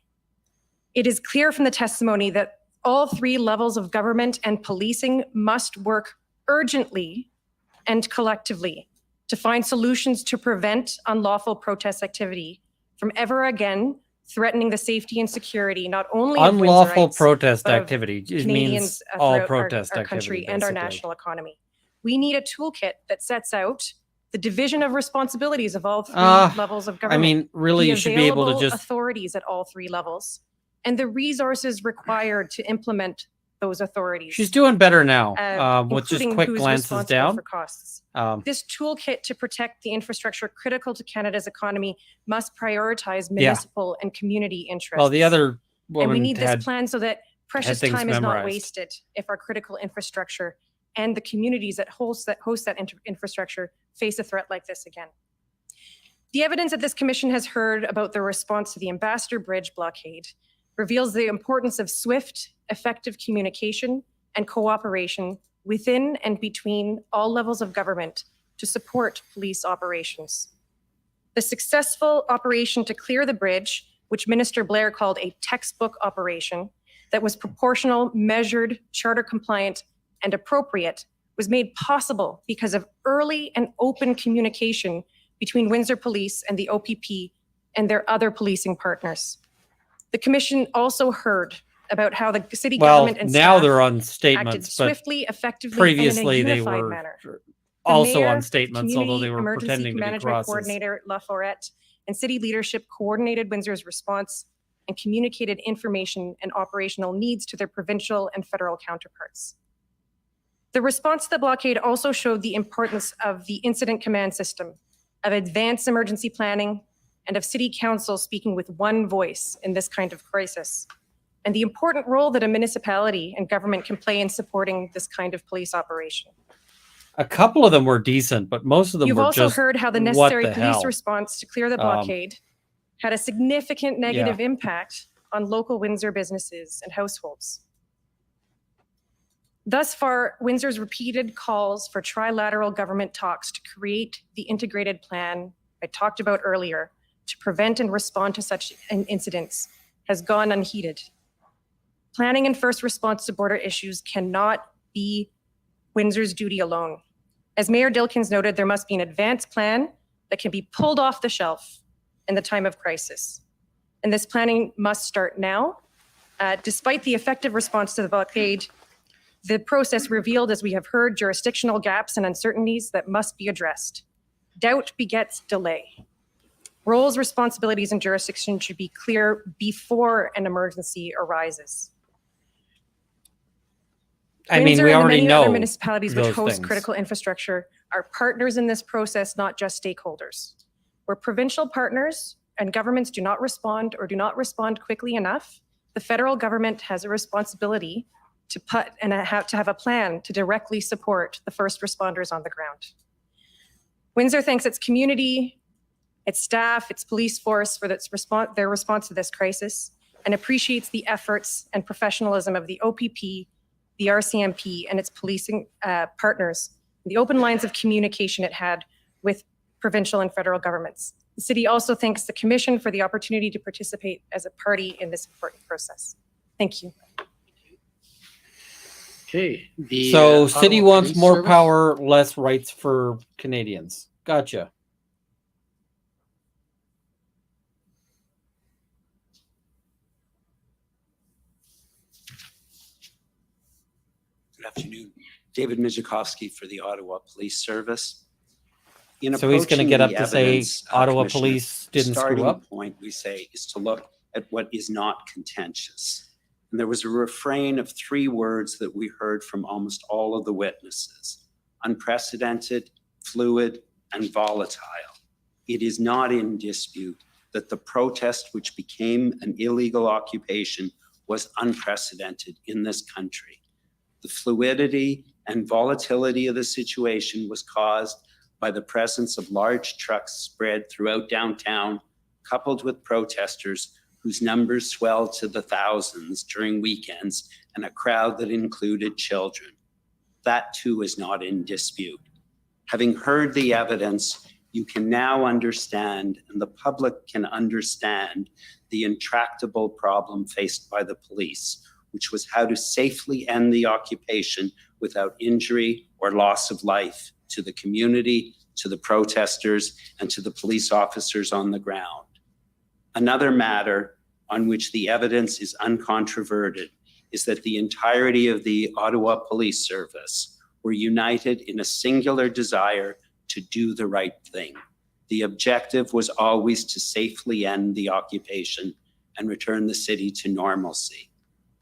Speaker 12: It is clear from the testimony that all 3 levels of government and policing must work urgently and collectively to find solutions to prevent unlawful protest activity from ever again threatening the safety and security not only of
Speaker 1: Unlawful
Speaker 12: Windsorites,
Speaker 1: protest
Speaker 12: but of
Speaker 1: activity. It
Speaker 12: Canadians
Speaker 1: means all
Speaker 12: throughout
Speaker 1: protest
Speaker 12: our
Speaker 1: activity,
Speaker 12: country and our
Speaker 1: basically.
Speaker 12: national economy. We need a toolkit that sets out the division of responsibilities of all 3 levels of government.
Speaker 1: I mean, really,
Speaker 12: the
Speaker 1: you should be able to
Speaker 12: available
Speaker 1: just.
Speaker 12: authorities at all 3 levels, and the resources required to implement those authorities.
Speaker 1: She's doing better now. With just
Speaker 12: including
Speaker 1: quick
Speaker 12: who's
Speaker 1: glances
Speaker 12: responsible
Speaker 1: down.
Speaker 12: for costs.
Speaker 1: Um,
Speaker 12: This toolkit to protect the infrastructure critical to Canada's economy must prioritize
Speaker 1: Yeah.
Speaker 12: municipal and community interests.
Speaker 1: well, the other
Speaker 12: And
Speaker 1: woman
Speaker 12: we need this
Speaker 1: had
Speaker 12: plan so that precious
Speaker 1: things
Speaker 12: time is not
Speaker 1: memorized.
Speaker 12: wasted if our critical infrastructure and the communities that host that infrastructure face a threat like this again. The evidence that this commission has heard about the response to the Ambassador Bridge blockade reveals the importance of swift, effective communication and cooperation within and between all levels of government to support police operations. The successful operation to clear the bridge, which Minister Blair called a textbook operation that was proportional, measured, charter compliant, and appropriate, was made possible because of early and open communication between Windsor Police and the OPP and their other policing partners. The commission also heard about how the city
Speaker 1: Well,
Speaker 12: government and
Speaker 1: now
Speaker 12: staff
Speaker 1: they're on
Speaker 12: acted
Speaker 1: statements, but
Speaker 12: swiftly, effectively,
Speaker 1: previously
Speaker 12: and in a
Speaker 1: they
Speaker 12: unified
Speaker 1: were
Speaker 12: manner. The
Speaker 1: also
Speaker 12: mayor,
Speaker 1: on statements, although
Speaker 12: Community
Speaker 1: they were
Speaker 12: Emergency
Speaker 1: pretending to be
Speaker 12: Management
Speaker 1: crosses.
Speaker 12: Coordinator La Forette and city leadership coordinated Windsor's response and communicated information and operational needs to their provincial and federal counterparts. The response to the blockade also showed the importance of the incident command system, of advanced emergency planning, and of city council speaking with one voice in this kind of crisis, and the important role that a municipality and government can play in supporting this kind of police operation.
Speaker 1: A couple of them were decent, but most of them
Speaker 12: You've
Speaker 1: were
Speaker 12: also
Speaker 1: just,
Speaker 12: heard how the
Speaker 1: what
Speaker 12: necessary
Speaker 1: the
Speaker 12: police
Speaker 1: hell?
Speaker 12: response to clear the blockade had a significant negative
Speaker 1: Yeah.
Speaker 12: impact on local Windsor businesses and households. Thus far, Windsor's repeated calls for trilateral government talks to create the integrated plan I talked about earlier to prevent and respond to such incidents has gone unheeded. Planning and first response to border issues cannot be Windsor's duty alone. As Mayor Dilkins noted, there must be an advanced plan that can be pulled off the shelf in the time of crisis. And this planning must start now. Despite the effective response to the blockade, the process revealed, as we have heard, jurisdictional gaps and uncertainties that must be addressed. Doubt begets delay. Roles, responsibilities, and jurisdiction should be clear before an emergency arises.
Speaker 1: I mean,
Speaker 12: Windsor
Speaker 1: we
Speaker 12: and the
Speaker 1: already
Speaker 12: many
Speaker 1: know
Speaker 12: other municipalities which
Speaker 1: those
Speaker 12: host
Speaker 1: things.
Speaker 12: critical infrastructure are partners in this process, not just stakeholders. Where provincial partners and governments do not respond or do not respond quickly enough, the federal government has a responsibility to have a plan to directly support the first responders on the ground. Windsor thanks its community, its staff, its police force for their response to this crisis, and appreciates the efforts and professionalism of the OPP, the RCMP, and its policing partners, the open lines of communication it had with provincial and federal governments. The city also thanks the Commission for the opportunity to participate as a party in this important process. Thank you.
Speaker 2: Okay.
Speaker 1: So city
Speaker 2: Ottawa
Speaker 1: wants
Speaker 2: Police
Speaker 1: more
Speaker 2: Service.
Speaker 1: power, less rights for Canadians. Gotcha.
Speaker 17: Good afternoon. David Mijakowski for the Ottawa Police Service. In
Speaker 1: So he's gonna
Speaker 17: approaching
Speaker 1: get
Speaker 17: the
Speaker 1: up to say
Speaker 17: evidence,
Speaker 1: Ottawa
Speaker 17: Commissioner,
Speaker 1: police didn't
Speaker 17: the
Speaker 1: screw
Speaker 17: starting
Speaker 1: up?
Speaker 17: point, we say, is to look at what is not contentious. And there was a refrain of 3 words that we heard from almost all of the witnesses: unprecedented, fluid, and volatile. It is not in dispute that the protest, which became an illegal occupation, was unprecedented in this country. The fluidity and volatility of the situation was caused by the presence of large trucks spread throughout downtown, coupled with protesters whose numbers swelled to the thousands during weekends, and a crowd that included children. That too is not in dispute. Having heard the evidence, you can now understand, and the public can understand, the intractable problem faced by the police, which was how to safely end the occupation without injury or loss of life to the community, to the protesters, and to the police officers on the ground. Another matter on which the evidence is uncontroverted is that the entirety of the Ottawa Police Service were united in a singular desire to do the right thing. The objective was always to safely end the occupation and return the city to normalcy.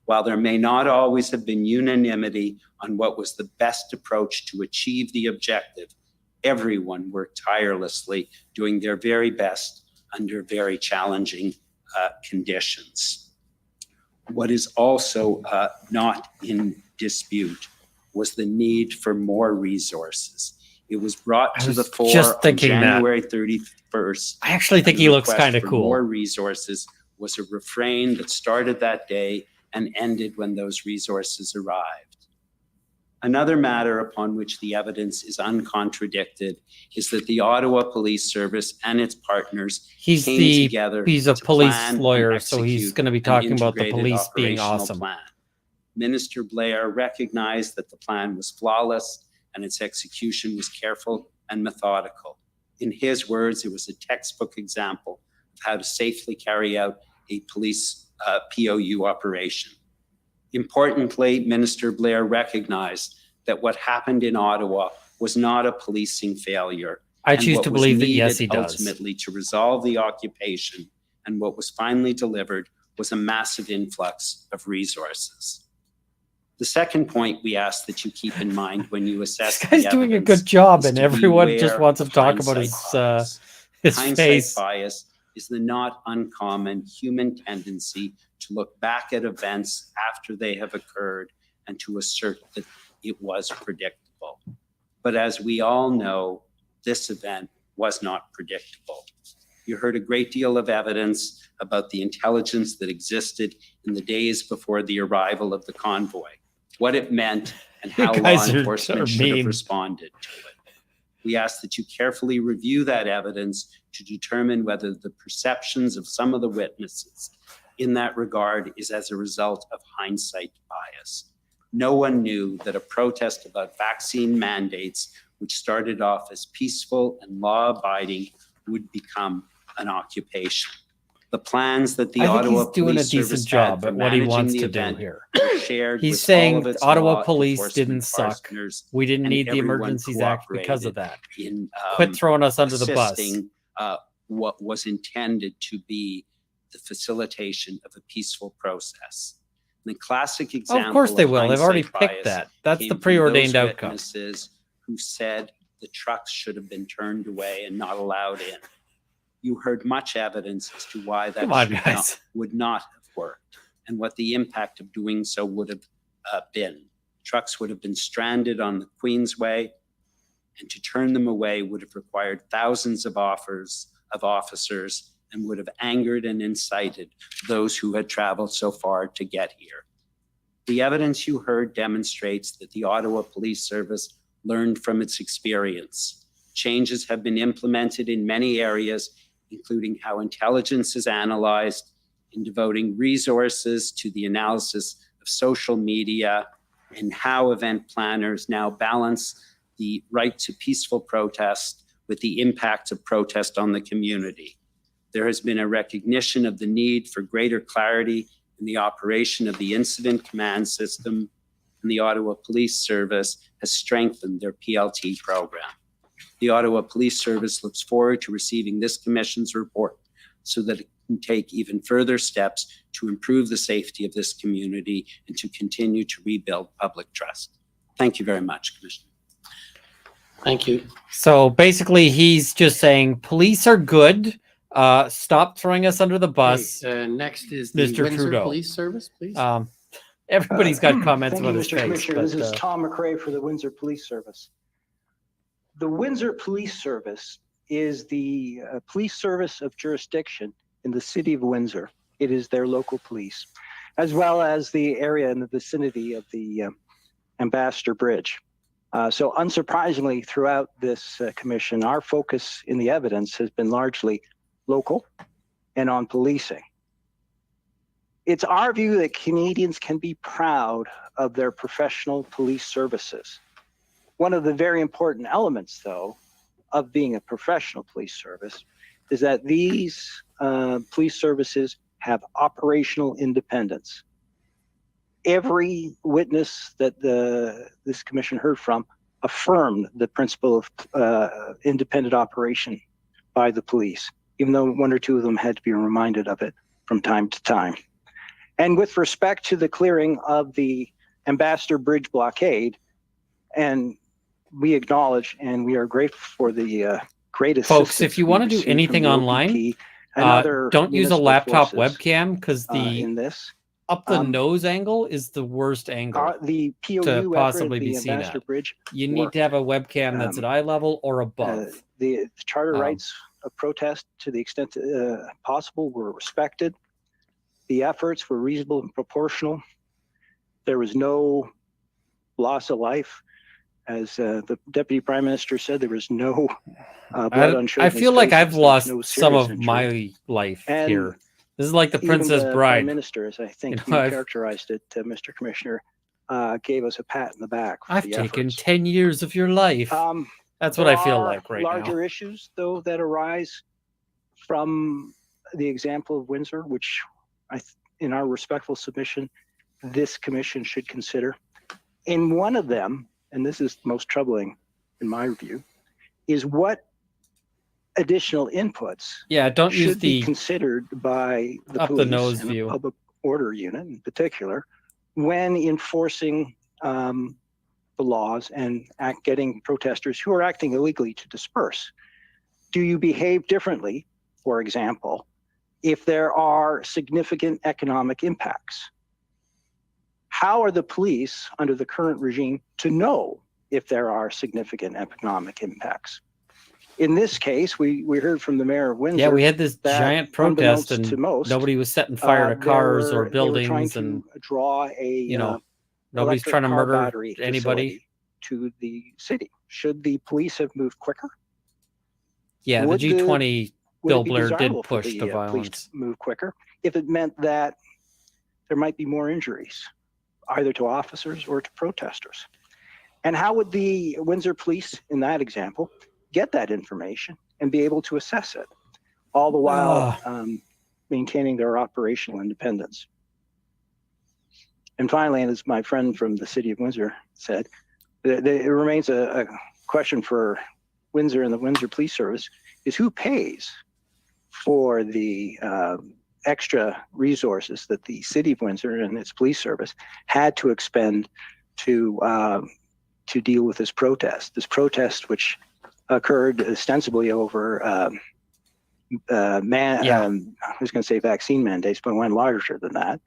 Speaker 17: While there may not always have been unanimity on what was the best approach to achieve the objective, everyone worked tirelessly, doing their very best under very challenging conditions. What is also not in dispute was the need for more resources. It was brought to the fore
Speaker 1: just
Speaker 17: on
Speaker 1: thinking that.
Speaker 17: January 31st.
Speaker 1: I actually think
Speaker 17: and the
Speaker 1: he looks
Speaker 17: request
Speaker 1: kinda
Speaker 17: for
Speaker 1: cool.
Speaker 17: More resources was a refrain that started that day and ended when those resources arrived. Another matter upon which the evidence is uncontradicted is that the Ottawa Police Service and its partners
Speaker 1: He's
Speaker 17: came together
Speaker 1: a
Speaker 17: to
Speaker 1: police
Speaker 17: plan and
Speaker 1: lawyer, so he's
Speaker 17: execute
Speaker 1: going to be
Speaker 17: an
Speaker 1: talking about the
Speaker 17: integrated
Speaker 1: police being
Speaker 17: operational
Speaker 1: awesome.
Speaker 17: plan. Minister Blair recognized that the plan was flawless and its execution was careful and methodical. In his words, it was a textbook example of how to safely carry out a police POU operation. Importantly, Minister Blair recognized that what happened in Ottawa was not a policing failure.
Speaker 1: I
Speaker 17: and
Speaker 1: choose
Speaker 17: what
Speaker 1: to
Speaker 17: was
Speaker 1: believe that yes,
Speaker 17: needed
Speaker 1: he does.
Speaker 17: Ultimately, to resolve the occupation, and what was finally delivered was a massive influx of resources. The second point we ask that you keep in mind when you assess
Speaker 1: This guy's
Speaker 17: the
Speaker 1: doing a
Speaker 17: evidence
Speaker 1: good job,
Speaker 17: is
Speaker 1: and
Speaker 17: to
Speaker 1: everyone
Speaker 17: beware
Speaker 1: just wants to
Speaker 17: of
Speaker 1: talk about
Speaker 17: hindsight
Speaker 1: his
Speaker 17: Hindsight
Speaker 1: face.
Speaker 17: bias is the not uncommon human tendency to look back at events after they have occurred and to assert that it was predictable. But as we all know, this event was not predictable. You heard a great deal of evidence about the intelligence that existed in the days before the arrival of the convoy, what it meant and
Speaker 1: You
Speaker 17: how law
Speaker 1: guys are
Speaker 17: enforcement should have
Speaker 1: mean.
Speaker 17: responded to it. We ask that you carefully review that evidence to determine whether the perceptions of some of the witnesses in that regard is as a result of hindsight bias. No one knew that a protest about vaccine mandates, which started off as peaceful and law-abiding, would become an occupation. The plans that the
Speaker 1: I think
Speaker 17: Ottawa
Speaker 1: he's doing a
Speaker 17: Police
Speaker 1: decent
Speaker 17: Service
Speaker 1: job
Speaker 17: had for
Speaker 1: at what he
Speaker 17: managing
Speaker 1: wants
Speaker 17: the
Speaker 1: to do
Speaker 17: event
Speaker 1: here.
Speaker 17: were shared
Speaker 1: He's
Speaker 17: with
Speaker 1: saying
Speaker 17: all of its
Speaker 1: Ottawa
Speaker 17: law
Speaker 1: police
Speaker 17: enforcement
Speaker 1: didn't suck.
Speaker 17: partners,
Speaker 1: We didn't
Speaker 17: and
Speaker 1: need the
Speaker 17: everyone
Speaker 1: Emergencies Act because of that.
Speaker 17: cooperated in
Speaker 1: Quit throwing us under the bus.
Speaker 17: assisting, what was intended to be the facilitation of a peaceful process. And the classic example
Speaker 1: Of course they will. They've already
Speaker 17: hindsight
Speaker 1: picked
Speaker 17: bias
Speaker 1: that. That's
Speaker 17: came
Speaker 1: the
Speaker 17: from
Speaker 1: preordained
Speaker 17: those
Speaker 1: outcome.
Speaker 17: witnesses who said the trucks should have been turned away and not allowed in. You heard much evidence as to why that
Speaker 1: Come on,
Speaker 17: should
Speaker 1: guys.
Speaker 17: would not have worked and what the impact of doing so would have been. Trucks would have been stranded on the Queensway, and to turn them away would have required thousands of officers and would have angered and incited those who had traveled so far to get here. The evidence you heard demonstrates that the Ottawa Police Service learned from its experience. Changes have been implemented in many areas, including how intelligence is analyzed, in devoting resources to the analysis of social media, and how event planners now balance the right to peaceful protest with the impact of protest on the community. There has been a recognition of the need for greater clarity in the operation of the incident command system, and the Ottawa Police Service has strengthened their PLT program. The Ottawa Police Service looks forward to receiving this Commission's report so that it can take even further steps to improve the safety of this community and to continue to rebuild public trust. Thank you very much, Commissioner.
Speaker 2: Thank you.
Speaker 1: So basically, he's just saying police are good. Stop throwing us under the bus.
Speaker 2: Next is the
Speaker 1: Mr.
Speaker 2: Windsor
Speaker 1: Trudeau.
Speaker 2: Police Service, please.
Speaker 1: Everybody's got comments
Speaker 5: Thank you,
Speaker 1: about his
Speaker 5: Mr.
Speaker 1: face.
Speaker 5: Commissioner. This
Speaker 1: But,
Speaker 5: is Tom McRae for the Windsor Police Service. The Windsor Police Service is the police service of jurisdiction in the city of Windsor. It is their local police, as well as the area in the vicinity of the Ambassador Bridge. So unsurprisingly, throughout this commission, our focus in the evidence has been largely local and on policing. It's our view that Canadians can be proud of their professional police services. One of the very important elements, though, of being a professional police service is that these police services have operational independence. Every witness that this commission heard from affirmed the principle of independent operation by the police, even though one or two of them had to be reminded of it from time to time. And with respect to the clearing of the Ambassador Bridge blockade, and we acknowledge and we are grateful for the great assistance.
Speaker 1: folks, if you want to do
Speaker 5: received
Speaker 1: anything
Speaker 5: from the
Speaker 1: online,
Speaker 5: OPP and other
Speaker 1: don't use a
Speaker 5: municipal
Speaker 1: laptop
Speaker 5: forces,
Speaker 1: webcam because the
Speaker 5: in this.
Speaker 1: up the nose angle is the worst angle
Speaker 5: The POU
Speaker 1: to
Speaker 5: effort
Speaker 1: possibly
Speaker 5: at
Speaker 1: be
Speaker 5: the
Speaker 1: seen
Speaker 5: Ambassador
Speaker 1: at.
Speaker 5: Bridge
Speaker 1: You need to have a webcam that's at eye level or above.
Speaker 5: The charter rights of protest, to the extent possible, were respected. The efforts were reasonable and proportional. There was no loss of life. As the Deputy Prime Minister said, there was no blood on
Speaker 1: I
Speaker 5: children's
Speaker 1: feel like
Speaker 5: faces.
Speaker 1: I've
Speaker 5: There was
Speaker 1: lost
Speaker 5: no
Speaker 1: some
Speaker 5: serious
Speaker 1: of
Speaker 5: injury.
Speaker 1: my life
Speaker 5: And
Speaker 1: here. This is like the
Speaker 5: even
Speaker 1: Princess
Speaker 5: the
Speaker 1: Bride.
Speaker 5: Prime Minister, as I think
Speaker 1: You know,
Speaker 5: you characterized it, Mr. Commissioner, gave us a pat in the back for
Speaker 1: I've
Speaker 5: the
Speaker 1: taken
Speaker 5: efforts.
Speaker 1: 10 years of your life. That's what
Speaker 5: There
Speaker 1: I feel
Speaker 5: are
Speaker 1: like right now.
Speaker 5: larger issues, though, that arise from the example of Windsor, which in our respectful submission, this commission should consider. In one of them, and this is most troubling in my view, is what additional inputs
Speaker 1: don't use
Speaker 5: should be
Speaker 1: the
Speaker 5: considered by the
Speaker 1: up the
Speaker 5: police
Speaker 1: nose
Speaker 5: and
Speaker 1: view.
Speaker 5: the public order unit in particular when enforcing the laws and getting protesters who are acting illegally to disperse. Do you behave differently, for example, if there are significant economic impacts? How are the police under the current regime to know if there are significant economic impacts? In this case, we heard from the mayor of Windsor.
Speaker 1: Yeah, we had this
Speaker 5: that
Speaker 1: giant protest
Speaker 5: unbeknownst
Speaker 1: and
Speaker 5: to most,
Speaker 1: nobody was setting fire to cars or
Speaker 5: they were trying
Speaker 1: buildings
Speaker 5: to
Speaker 1: and
Speaker 5: draw a
Speaker 1: you know Nobody's
Speaker 5: electric
Speaker 1: trying to
Speaker 5: car
Speaker 1: murder
Speaker 5: battery
Speaker 1: anybody.
Speaker 5: facility to the city. Should the police have moved quicker?
Speaker 1: Yeah, the
Speaker 5: Would
Speaker 1: G20
Speaker 5: would
Speaker 1: Bill
Speaker 5: it be
Speaker 1: Blair did
Speaker 5: desirable for
Speaker 1: push
Speaker 5: the
Speaker 1: the
Speaker 5: police
Speaker 1: violence.
Speaker 5: to move quicker if it meant that there might be more injuries, either to officers or to protesters? And how would the Windsor police, in that example, get that information and be able to assess it, all the while maintaining their operational independence? And finally, and as my friend from the city of Windsor said, it remains a question for Windsor and the Windsor Police Service is who pays for the extra resources that the city of Windsor and its police service had to expend to deal with this protest. This protest, which occurred ostensibly over I was going to say vaccine mandates, but went larger than that.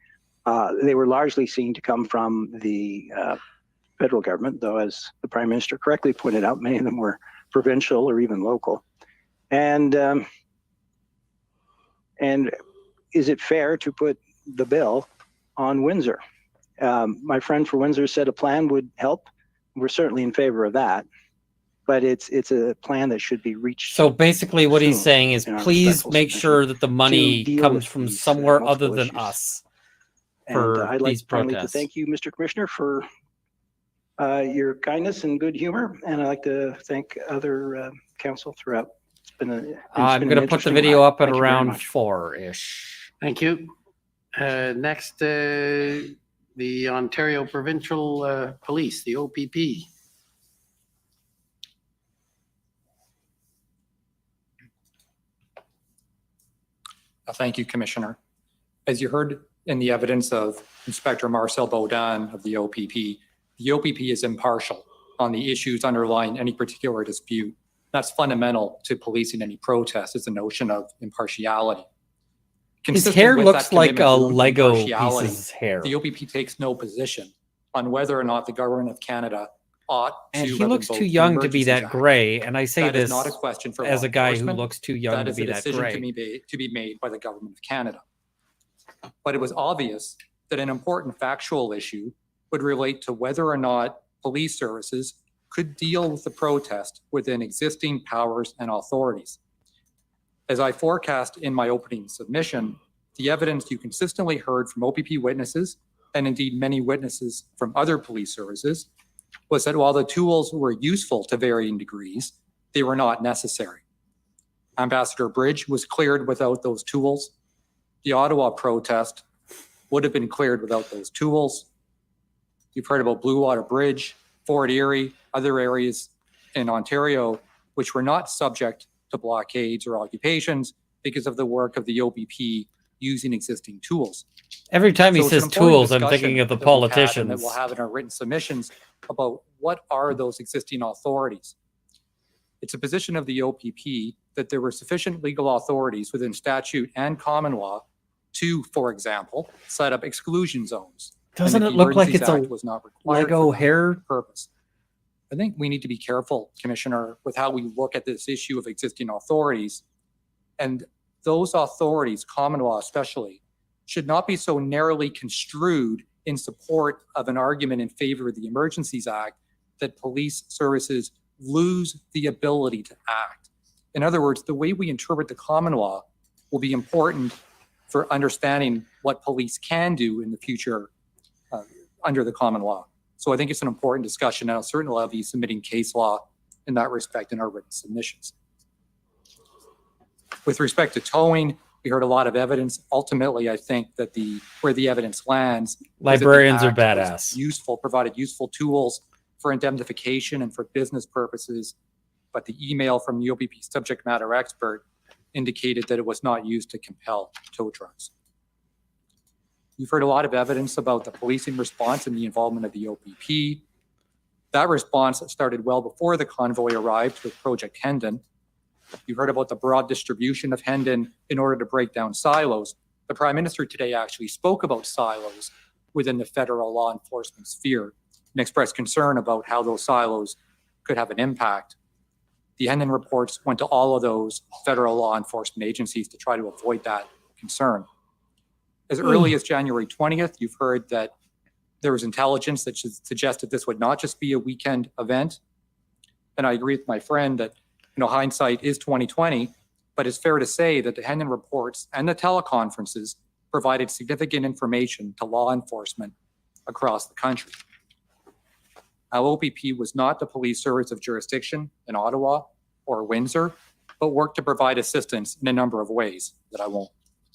Speaker 5: They were largely seen to come from the federal government, though, as the Prime Minister correctly pointed out, many of them were provincial or even local. And is it fair to put the bill on Windsor? My friend for Windsor said a plan would help. We're certainly in favor of that, but it's a plan that should be reached.
Speaker 1: So basically what he's saying is please make sure that the money
Speaker 5: deal
Speaker 1: comes
Speaker 5: with
Speaker 1: from
Speaker 5: these,
Speaker 1: somewhere other
Speaker 5: multiple
Speaker 1: than
Speaker 5: issues.
Speaker 1: us
Speaker 5: And
Speaker 1: for
Speaker 5: I'd like
Speaker 1: these
Speaker 5: finally to
Speaker 1: protests.
Speaker 5: thank you, Mr. Commissioner, for your kindness and good humor. And I'd like to thank other council throughout. It's been
Speaker 1: I'm going to put the video up at around 4-ish.
Speaker 2: Thank you. Next, the Ontario Provincial Police, the OPP.
Speaker 10: Thank you, Commissioner. As you heard in the evidence of Inspector Marcel Baudin of the OPP is impartial on the issues underlying any particular dispute. That's fundamental to policing any protest, is the notion of impartiality.
Speaker 1: His
Speaker 10: Consistent
Speaker 1: hair
Speaker 10: with
Speaker 1: looks
Speaker 10: that
Speaker 1: like a
Speaker 10: commitment to
Speaker 1: Lego
Speaker 10: impartiality,
Speaker 1: piece's hair.
Speaker 10: The OPP takes no position on whether or not the government of Canada ought
Speaker 1: And
Speaker 10: to
Speaker 1: he
Speaker 10: have
Speaker 1: looks too
Speaker 10: invoked the
Speaker 1: young to be
Speaker 10: Emergencies
Speaker 1: that
Speaker 10: Act.
Speaker 1: gray. And I say
Speaker 10: That
Speaker 1: this
Speaker 10: is not a question for
Speaker 1: as
Speaker 10: law
Speaker 1: a guy who
Speaker 10: enforcement.
Speaker 1: looks too young
Speaker 10: That
Speaker 1: to
Speaker 10: is
Speaker 1: be
Speaker 10: a
Speaker 1: that
Speaker 10: decision
Speaker 1: gray.
Speaker 10: to be made by the government of Canada. But it was obvious that an important factual issue would relate to whether or not police services could deal with the protest within existing powers and authorities. As I forecast in my opening submission, the evidence you consistently heard from OPP witnesses, and indeed many witnesses from other police services, was that while the tools were useful to varying degrees, they were not necessary. Ambassador Bridge was cleared without those tools. The Ottawa protest would have been cleared without those tools. You've heard about Blue Water Bridge, Fort Erie, other areas in Ontario, which were not subject to blockades or occupations because of the work of the OPP using existing tools.
Speaker 1: Every time he
Speaker 10: So it's an
Speaker 1: says
Speaker 10: important
Speaker 1: tools, I'm
Speaker 10: discussion
Speaker 1: thinking of the
Speaker 10: that we've had and
Speaker 1: politicians.
Speaker 10: that we'll have in our written submissions about what are those existing authorities. It's a position of the OPP that there were sufficient legal authorities within statute and common law to, for example, set up exclusion zones. and
Speaker 1: Doesn't
Speaker 10: that
Speaker 1: it
Speaker 10: the
Speaker 1: look like
Speaker 10: Emergencies
Speaker 1: it's a
Speaker 10: Act was not required
Speaker 1: Lego
Speaker 10: for that
Speaker 1: hair?
Speaker 10: purpose. I think we need to be careful, Commissioner, with how we look at this issue of existing authorities. And those authorities, common law especially, should not be so narrowly construed in support of an argument in favor of the Emergencies Act that police services lose the ability to act. In other words, the way we interpret the common law will be important for understanding what police can do in the future under the common law. So I think it's an important discussion, and I'll certainly be submitting case law in that respect in our written submissions. With respect to towing, we heard a lot of evidence. Ultimately, I think that where the evidence lands, is that the
Speaker 1: Librarians are
Speaker 10: act was
Speaker 1: badass.
Speaker 10: useful, provided useful tools for indemnification and for business purposes, but the email from the OPP subject matter expert indicated that it was not used to compel tow trucks. You've heard a lot of evidence about the policing response and the involvement of the OPP. That response started well before the convoy arrived with Project Hendon. You heard about the broad distribution of Hendon in order to break down silos. The Prime Minister today actually spoke about silos within the federal law enforcement sphere and expressed concern about how those silos could have an impact. The Hendon reports went to all of those federal law enforcement agencies to try to avoid that concern. As early as January 20th, you've heard that There was intelligence that suggested this would not just be a weekend event. And I agree with my friend that, hindsight is 2020, but it's fair to say that the Hendon reports and the teleconferences provided significant information to law enforcement across the country. Now, OPP was not the police service of jurisdiction in Ottawa or Windsor, but worked to provide assistance in a number of ways that I won't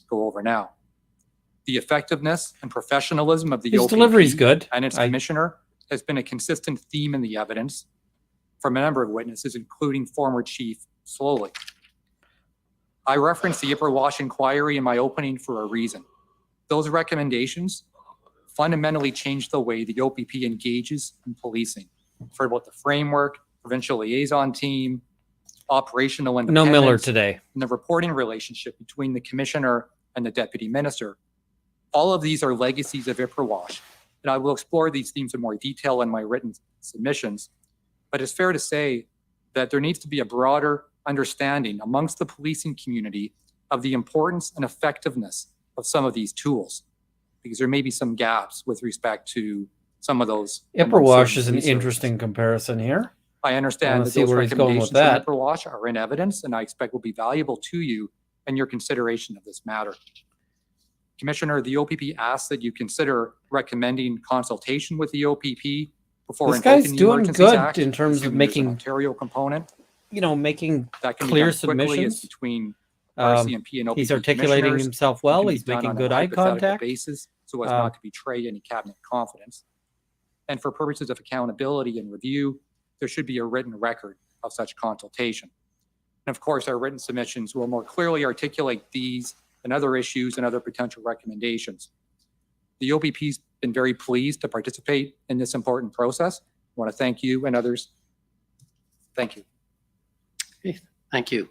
Speaker 10: go over now. The effectiveness and professionalism of the
Speaker 1: His
Speaker 10: OPP
Speaker 1: delivery's good.
Speaker 10: and its commissioner has been a consistent theme in the evidence from a number of witnesses, including former Chief Slowly. I referenced the Ipperwash inquiry in my opening for a reason. Those recommendations fundamentally changed the way the OPP engages in policing for both the framework, provincial liaison team, operational
Speaker 1: No
Speaker 10: independence,
Speaker 1: Miller today.
Speaker 10: and the reporting relationship between the commissioner and the deputy minister. All of these are legacies of Ipperwash, and I will explore these themes in more detail in my written submissions. But it's fair to say that there needs to be a broader understanding amongst the policing community of the importance and effectiveness of some of these tools, because there may be some gaps with respect to some of those.
Speaker 1: Ipperwash is an interesting comparison here.
Speaker 10: I understand
Speaker 1: wanna
Speaker 10: that
Speaker 1: see
Speaker 10: those
Speaker 1: where he's going with
Speaker 10: recommendations from
Speaker 1: that.
Speaker 10: Ipperwash are in evidence, and I expect will be valuable to you in your consideration of this matter. Commissioner, the OPP asks that you consider recommending consultation with the OPP before
Speaker 1: This guy's
Speaker 10: invoking the
Speaker 1: doing
Speaker 10: Emergencies
Speaker 1: good
Speaker 10: Act,
Speaker 1: in terms of
Speaker 10: assuming there's an
Speaker 1: making,
Speaker 10: Ontario component
Speaker 1: making
Speaker 10: that can be
Speaker 1: clear
Speaker 10: done quickly.
Speaker 1: submissions.
Speaker 10: It's between
Speaker 1: Um,
Speaker 10: RCMP and OPP
Speaker 1: he's articulating
Speaker 10: commissioners.
Speaker 1: himself
Speaker 10: It
Speaker 1: well.
Speaker 10: can be
Speaker 1: He's
Speaker 10: done
Speaker 1: making
Speaker 10: on a
Speaker 1: good eye
Speaker 10: hypothetical
Speaker 1: contact.
Speaker 10: basis so as not to betray any cabinet confidence. And for purposes of accountability and review, there should be a written record of such consultation. And of course, our written submissions will more clearly articulate these and other issues and other potential recommendations. The OPP's been very pleased to participate in this important process. I want to thank you and others. Thank you.
Speaker 2: Thank you.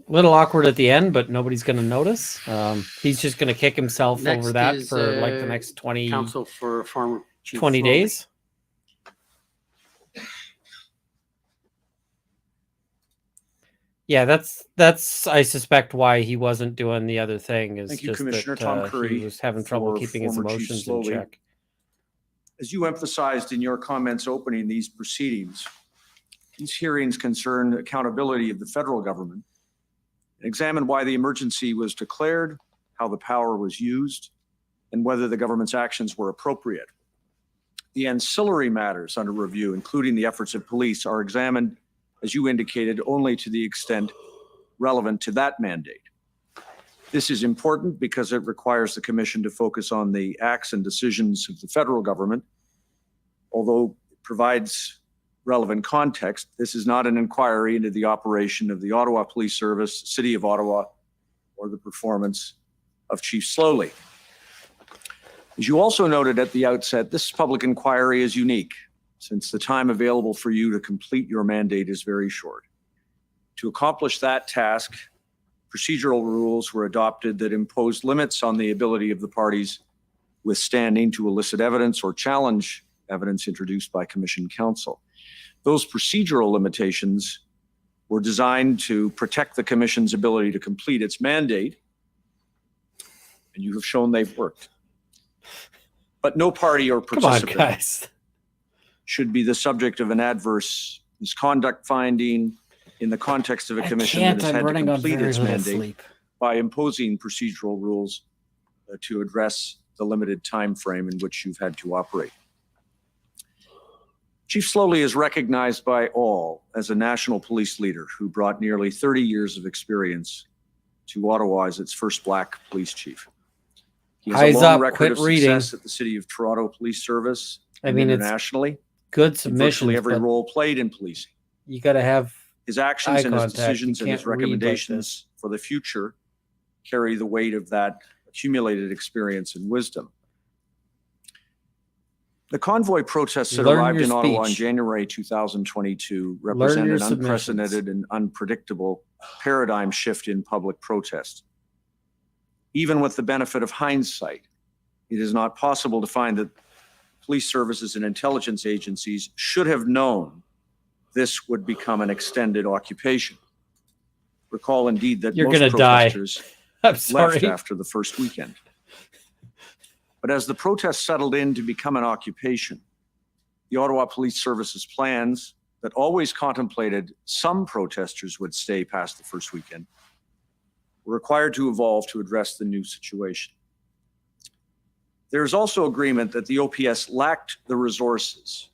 Speaker 1: A little awkward at the end, but nobody's going to notice. He's just going to kick himself
Speaker 2: Next
Speaker 1: over that
Speaker 2: is,
Speaker 1: for like the next 20,
Speaker 2: Counsel for former Chief
Speaker 1: 20
Speaker 2: Slowly.
Speaker 1: days. Yeah, that's I suspect why he wasn't doing the other thing is
Speaker 4: Thank you,
Speaker 1: just
Speaker 4: Commissioner
Speaker 1: that
Speaker 4: Tom
Speaker 1: he
Speaker 4: Curry
Speaker 1: was having trouble
Speaker 4: for
Speaker 1: keeping his
Speaker 4: former Chief
Speaker 1: emotions in
Speaker 4: Slowly.
Speaker 1: check.
Speaker 4: As you emphasized in your comments opening these proceedings, these hearings concern accountability of the federal government, examine why the emergency was declared, how the power was used, and whether the government's actions were appropriate. The ancillary matters under review, including the efforts of police, are examined, as you indicated, only to the extent relevant to that mandate. This is important because it requires the Commission to focus on the acts and decisions of the federal government. Although it provides relevant context, this is not an inquiry into the operation of the Ottawa Police Service, City of Ottawa, or the performance of Chief Slowly. As you also noted at the outset, this public inquiry is unique, since the time available for you to complete your mandate is very short. To accomplish that task, procedural rules were adopted that imposed limits on the ability of the parties with standing to elicit evidence or challenge evidence introduced by Commission counsel. Those procedural limitations were designed to protect the Commission's ability to complete its mandate, and you have shown they've worked. But no party or participant should be the subject of an adverse misconduct finding in the context of a commission that has had to complete its mandate by imposing procedural rules to address the limited time frame in which you've had to operate. Chief Slowly is recognized by all as a national police leader who brought nearly 30 years of experience to Ottawa as its first Black police chief. He has
Speaker 1: Eyes
Speaker 4: a long
Speaker 1: up,
Speaker 4: record
Speaker 1: quit
Speaker 4: of
Speaker 1: reading.
Speaker 4: success at the City of Toronto Police Service
Speaker 1: I
Speaker 4: and
Speaker 1: mean, it's
Speaker 4: internationally.
Speaker 1: good
Speaker 4: in
Speaker 1: submissions,
Speaker 4: virtually every
Speaker 1: but
Speaker 4: role played in policing.
Speaker 1: you got to have
Speaker 4: His actions
Speaker 1: eye
Speaker 4: and his
Speaker 1: contact.
Speaker 4: decisions
Speaker 1: You
Speaker 4: and his
Speaker 1: can't read like
Speaker 4: recommendations for the future carry the weight of that accumulated experience and wisdom. The convoy protests that
Speaker 1: Learn
Speaker 4: arrived
Speaker 1: your
Speaker 4: in Ottawa in
Speaker 1: speech.
Speaker 4: January 2022
Speaker 1: Learn
Speaker 4: represent
Speaker 1: your
Speaker 4: an
Speaker 1: submissions.
Speaker 4: unprecedented and unpredictable paradigm shift in public protest. Even with the benefit of hindsight, it is not possible to find that police services and intelligence agencies should have known this would become an extended occupation. Recall indeed that
Speaker 1: You're
Speaker 4: most
Speaker 1: gonna die.
Speaker 4: protesters
Speaker 1: I'm
Speaker 4: left
Speaker 1: sorry.
Speaker 4: after the first weekend. But as the protests settled in to become an occupation, the Ottawa Police Service's plans that always contemplated some protesters would stay past the first weekend were required to evolve to address the new situation. There is also agreement that the OPS lacked the resources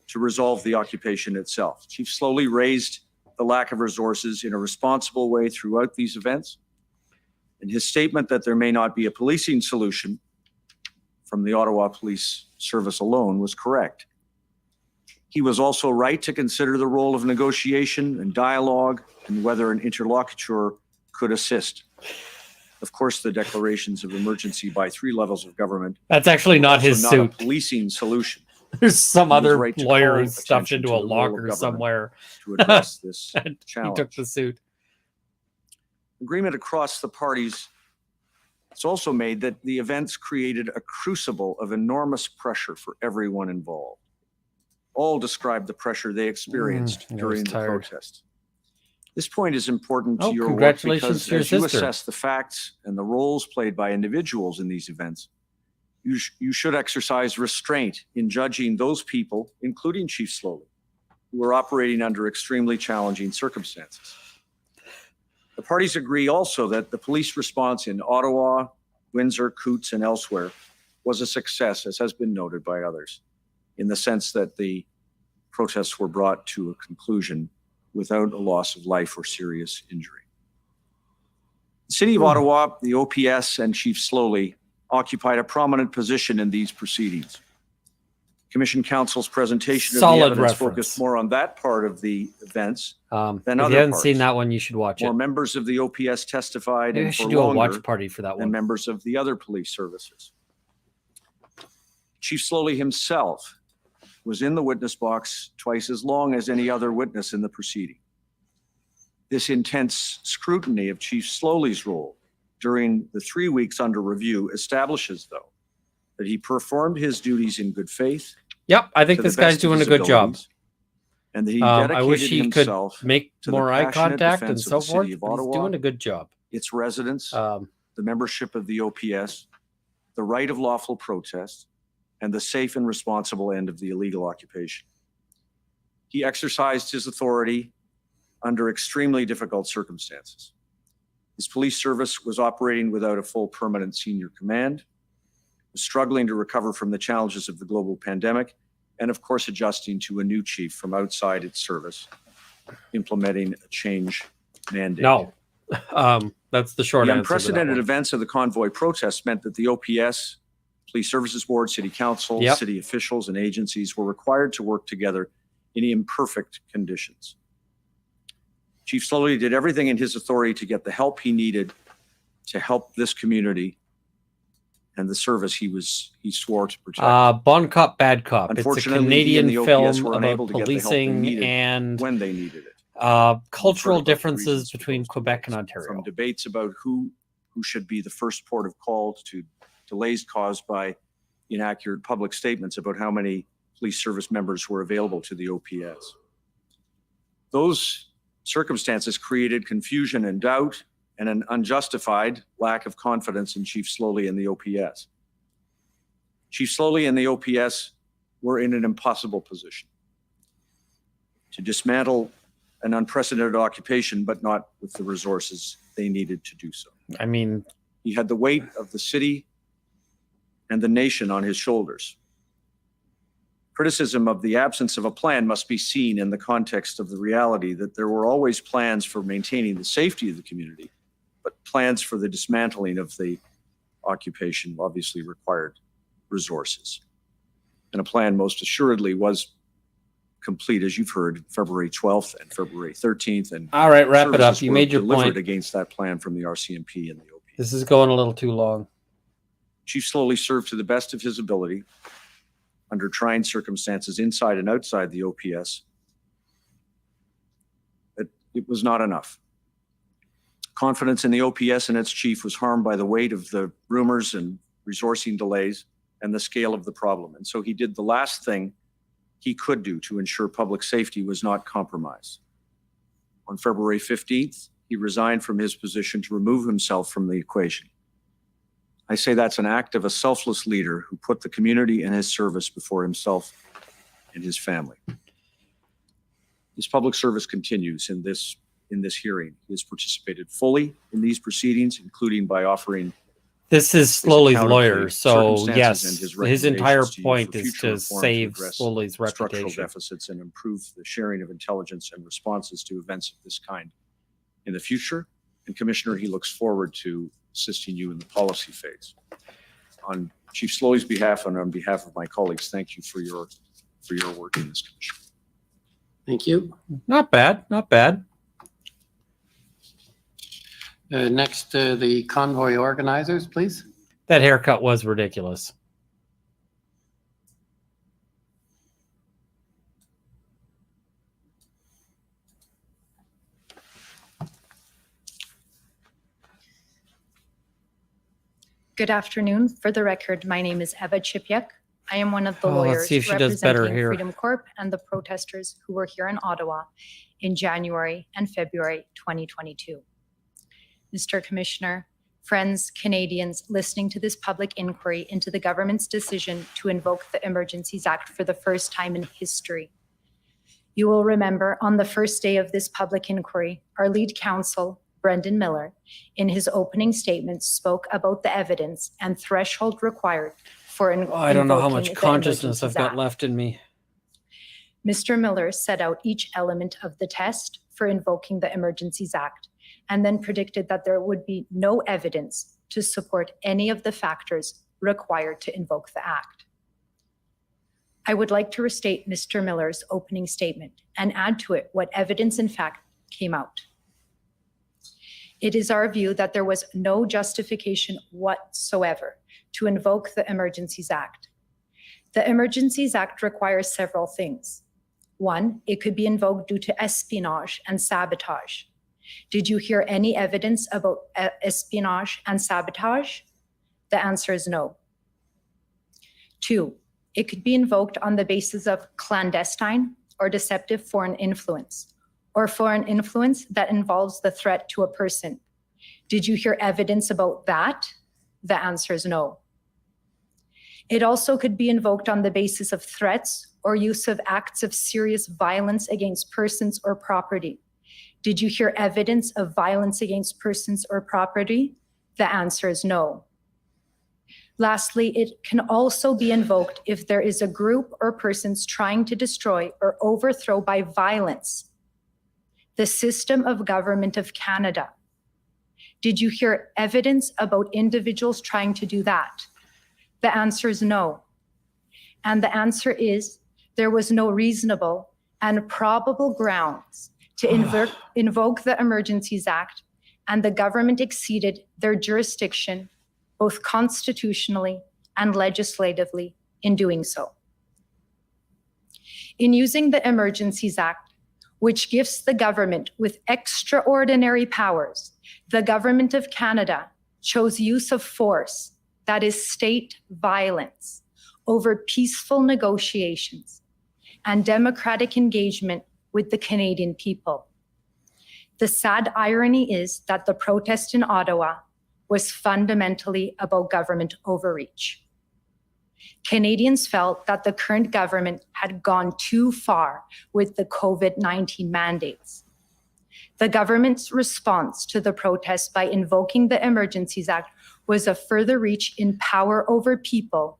Speaker 4: to resolve the occupation itself. Chief Slowly raised the lack of resources in a responsible way throughout these events. And his statement that there may not be a policing solution from the Ottawa Police Service alone was correct. He was also right to consider the role of negotiation and dialogue and whether an interlocutor could assist. Of course, the declarations of emergency by 3 levels of government.
Speaker 1: That's actually not his
Speaker 4: not
Speaker 1: suit.
Speaker 4: a policing solution.
Speaker 1: There's some
Speaker 4: He was
Speaker 1: other
Speaker 4: right to
Speaker 1: lawyer
Speaker 4: call
Speaker 1: who's stuffed
Speaker 4: attention
Speaker 1: into
Speaker 4: to
Speaker 1: a
Speaker 4: the role of
Speaker 1: locker
Speaker 4: government
Speaker 1: somewhere.
Speaker 4: to address this
Speaker 1: And
Speaker 4: challenge.
Speaker 1: he took the suit.
Speaker 4: Agreement across the parties. It's also made that the events created a crucible of enormous pressure for everyone involved. All described the pressure they experienced
Speaker 1: I was
Speaker 4: during the
Speaker 1: tired.
Speaker 4: protest. This point is important to
Speaker 1: Oh,
Speaker 4: your work
Speaker 1: congratulations
Speaker 4: because
Speaker 1: to your
Speaker 4: as you
Speaker 1: sister.
Speaker 4: assess the facts and the roles played by individuals in these events, you should exercise restraint in judging those people, including Chief Slowly, who are operating under extremely challenging circumstances. The parties agree also that the police response in Ottawa, Windsor, Coutts, and elsewhere was a success, as has been noted by others, in the sense that the protests were brought to a conclusion without a loss of life or serious injury. The City of Ottawa, the OPS, and Chief Slowly occupied a prominent position in these proceedings. Commission Council's presentation of the
Speaker 1: Solid
Speaker 4: evidence
Speaker 1: reference.
Speaker 4: focused more on that part of the events than
Speaker 1: If
Speaker 4: other
Speaker 1: you haven't
Speaker 4: parts.
Speaker 1: seen that one, you should watch
Speaker 4: More
Speaker 1: it.
Speaker 4: members of the OPS testified
Speaker 1: Maybe I
Speaker 4: and
Speaker 1: should
Speaker 4: for
Speaker 1: do a
Speaker 4: longer
Speaker 1: watch party for that
Speaker 4: than
Speaker 1: one.
Speaker 4: members of the other police services. Chief Slowly himself was in the witness box twice as long as any other witness in the proceeding. This intense scrutiny of Chief Slowly's role during the 3 weeks under review establishes, though, that he performed his duties in good faith.
Speaker 1: Yep, I think
Speaker 4: to the
Speaker 1: this guy's
Speaker 4: best of
Speaker 1: doing a
Speaker 4: his
Speaker 1: good job.
Speaker 4: abilities, and that he
Speaker 1: I
Speaker 4: dedicated
Speaker 1: wish he could
Speaker 4: himself
Speaker 1: make
Speaker 4: to the
Speaker 1: more eye
Speaker 4: passionate
Speaker 1: contact and
Speaker 4: defense of
Speaker 1: so
Speaker 4: the
Speaker 1: forth,
Speaker 4: City of
Speaker 1: but he's
Speaker 4: Ottawa,
Speaker 1: doing a good job.
Speaker 4: its residents, the membership of the OPS, the right of lawful protest, and the safe and responsible end of the illegal occupation. He exercised his authority under extremely difficult circumstances. His police service was operating without a full permanent senior command, was struggling to recover from the challenges of the global pandemic, and of course adjusting to a new chief from outside its service, implementing a change mandate.
Speaker 1: No, that's the short
Speaker 4: The
Speaker 1: answer.
Speaker 4: unprecedented
Speaker 1: to that
Speaker 4: events of the convoy protests meant that the OPS, Police Services Board, City Council,
Speaker 1: Yep.
Speaker 4: city officials, and agencies were required to work together in imperfect conditions. Chief Slowly did everything in his authority to get the help he needed to help this community and the service he swore to protect.
Speaker 1: one. Bon Cop, Bad Cop. It's a
Speaker 4: Unfortunately, he and
Speaker 1: Canadian
Speaker 4: the OPS
Speaker 1: film
Speaker 4: were
Speaker 1: about
Speaker 4: unable to get the help they
Speaker 1: policing
Speaker 4: needed
Speaker 1: and
Speaker 4: when they needed it.
Speaker 1: cultural
Speaker 4: about the
Speaker 1: differences
Speaker 4: reasons for
Speaker 1: between
Speaker 4: those
Speaker 1: Quebec and
Speaker 4: delays,
Speaker 1: Ontario.
Speaker 4: From debates about who should be the first port of call to delays caused by inaccurate public statements about how many police service members were available to the OPS. Those circumstances created confusion and doubt and an unjustified lack of confidence in Chief Slowly and the OPS. Chief Slowly and the OPS were in an impossible position to dismantle an unprecedented occupation, but not with the resources they needed to do so.
Speaker 1: I mean,
Speaker 4: he had the weight of the city and the nation on his shoulders. Criticism of the absence of a plan must be seen in the context of the reality that there were always plans for maintaining the safety of the community, but plans for the dismantling of the occupation obviously required resources. And a plan most assuredly was complete, as you've heard, February 12th and February 13th. And
Speaker 1: all right, wrap it up.
Speaker 4: services
Speaker 1: You
Speaker 4: were
Speaker 1: made your
Speaker 4: delivered
Speaker 1: point.
Speaker 4: against that plan from the RCMP and the OP.
Speaker 1: This is going a little too long.
Speaker 4: Chief Slowly served to the best of his ability under trying circumstances inside and outside the OPS. But it was not enough. Confidence in the OPS and its chief was harmed by the weight of the rumors and resourcing delays and the scale of the problem. And so he did the last thing he could do to ensure public safety was not compromised. On February 15th, he resigned from his position to remove himself from the equation. I say that's an act of a selfless leader who put the community and his service before himself and his family. His public service continues in this hearing. He has participated fully in these proceedings, including by offering
Speaker 1: This is
Speaker 4: his
Speaker 1: Slowly's
Speaker 4: account of
Speaker 1: lawyer,
Speaker 4: the
Speaker 1: so
Speaker 4: circumstances
Speaker 1: yes,
Speaker 4: and
Speaker 1: his entire
Speaker 4: recommendations to you
Speaker 1: point
Speaker 4: for
Speaker 1: is
Speaker 4: future
Speaker 1: to
Speaker 4: reform
Speaker 1: save
Speaker 4: address
Speaker 1: Slowly's
Speaker 4: structural
Speaker 1: reputation.
Speaker 4: deficits and improve the sharing of intelligence and responses to events of this kind in the future. And Commissioner, he looks forward to assisting you in the policy phase. On Chief Slowly's behalf and on behalf of my colleagues, thank you for your work in this commission.
Speaker 2: Thank you.
Speaker 1: Not bad, not bad.
Speaker 2: Next, the convoy organizers, please.
Speaker 1: That haircut was ridiculous.
Speaker 3: Good afternoon. For the record, my name is Eva Chipyuk. I am one of the
Speaker 1: Oh, let's
Speaker 3: lawyers
Speaker 1: see if she does better
Speaker 3: representing
Speaker 1: here.
Speaker 3: Freedom Corp and the protesters who were here in Ottawa in January and February 2022. Mr. Commissioner, friends, Canadians listening to this public inquiry into the government's decision to invoke the Emergencies Act for the first time in history. You will remember on the first day of this public inquiry, our lead counsel, Brendan Miller, in his opening statement spoke about the evidence and threshold required for
Speaker 1: I don't know how
Speaker 3: invoking
Speaker 1: much
Speaker 3: the
Speaker 1: consciousness I've
Speaker 3: Emergencies
Speaker 1: got
Speaker 3: Act.
Speaker 1: left in me.
Speaker 3: Mr. Miller set out each element of the test for invoking the Emergencies Act and then predicted that there would be no evidence to support any of the factors required to invoke the Act. I would like to restate Mr. Miller's opening statement and add to it what evidence in fact came out. It is our view that there was no justification whatsoever to invoke the Emergencies Act. The Emergencies Act requires several things. One, it could be invoked due to espionage and sabotage. Did you hear any evidence about espionage and sabotage? The answer is no. Two, it could be invoked on the basis of clandestine or deceptive foreign influence, or foreign influence that involves the threat to a person. Did you hear evidence about that? The answer is no. It also could be invoked on the basis of threats or use of acts of serious violence against persons or property. Did you hear evidence of violence against persons or property? The answer is no. Lastly, it can also be invoked if there is a group or persons trying to destroy or overthrow by violence the system of government of Canada. Did you hear evidence about individuals trying to do that? The answer is no. And the answer is there was no reasonable and probable grounds to invoke the Emergencies Act, and the government exceeded their jurisdiction both constitutionally and legislatively in doing so. In using the Emergencies Act, which gives the government with extraordinary powers, the government of Canada chose use of force, that is state violence, over peaceful negotiations and democratic engagement with the Canadian people. The sad irony is that the protest in Ottawa was fundamentally about government overreach. Canadians felt that the current government had gone too far with the COVID-19 mandates. The government's response to the protest by invoking the Emergencies Act was a further reach in power over people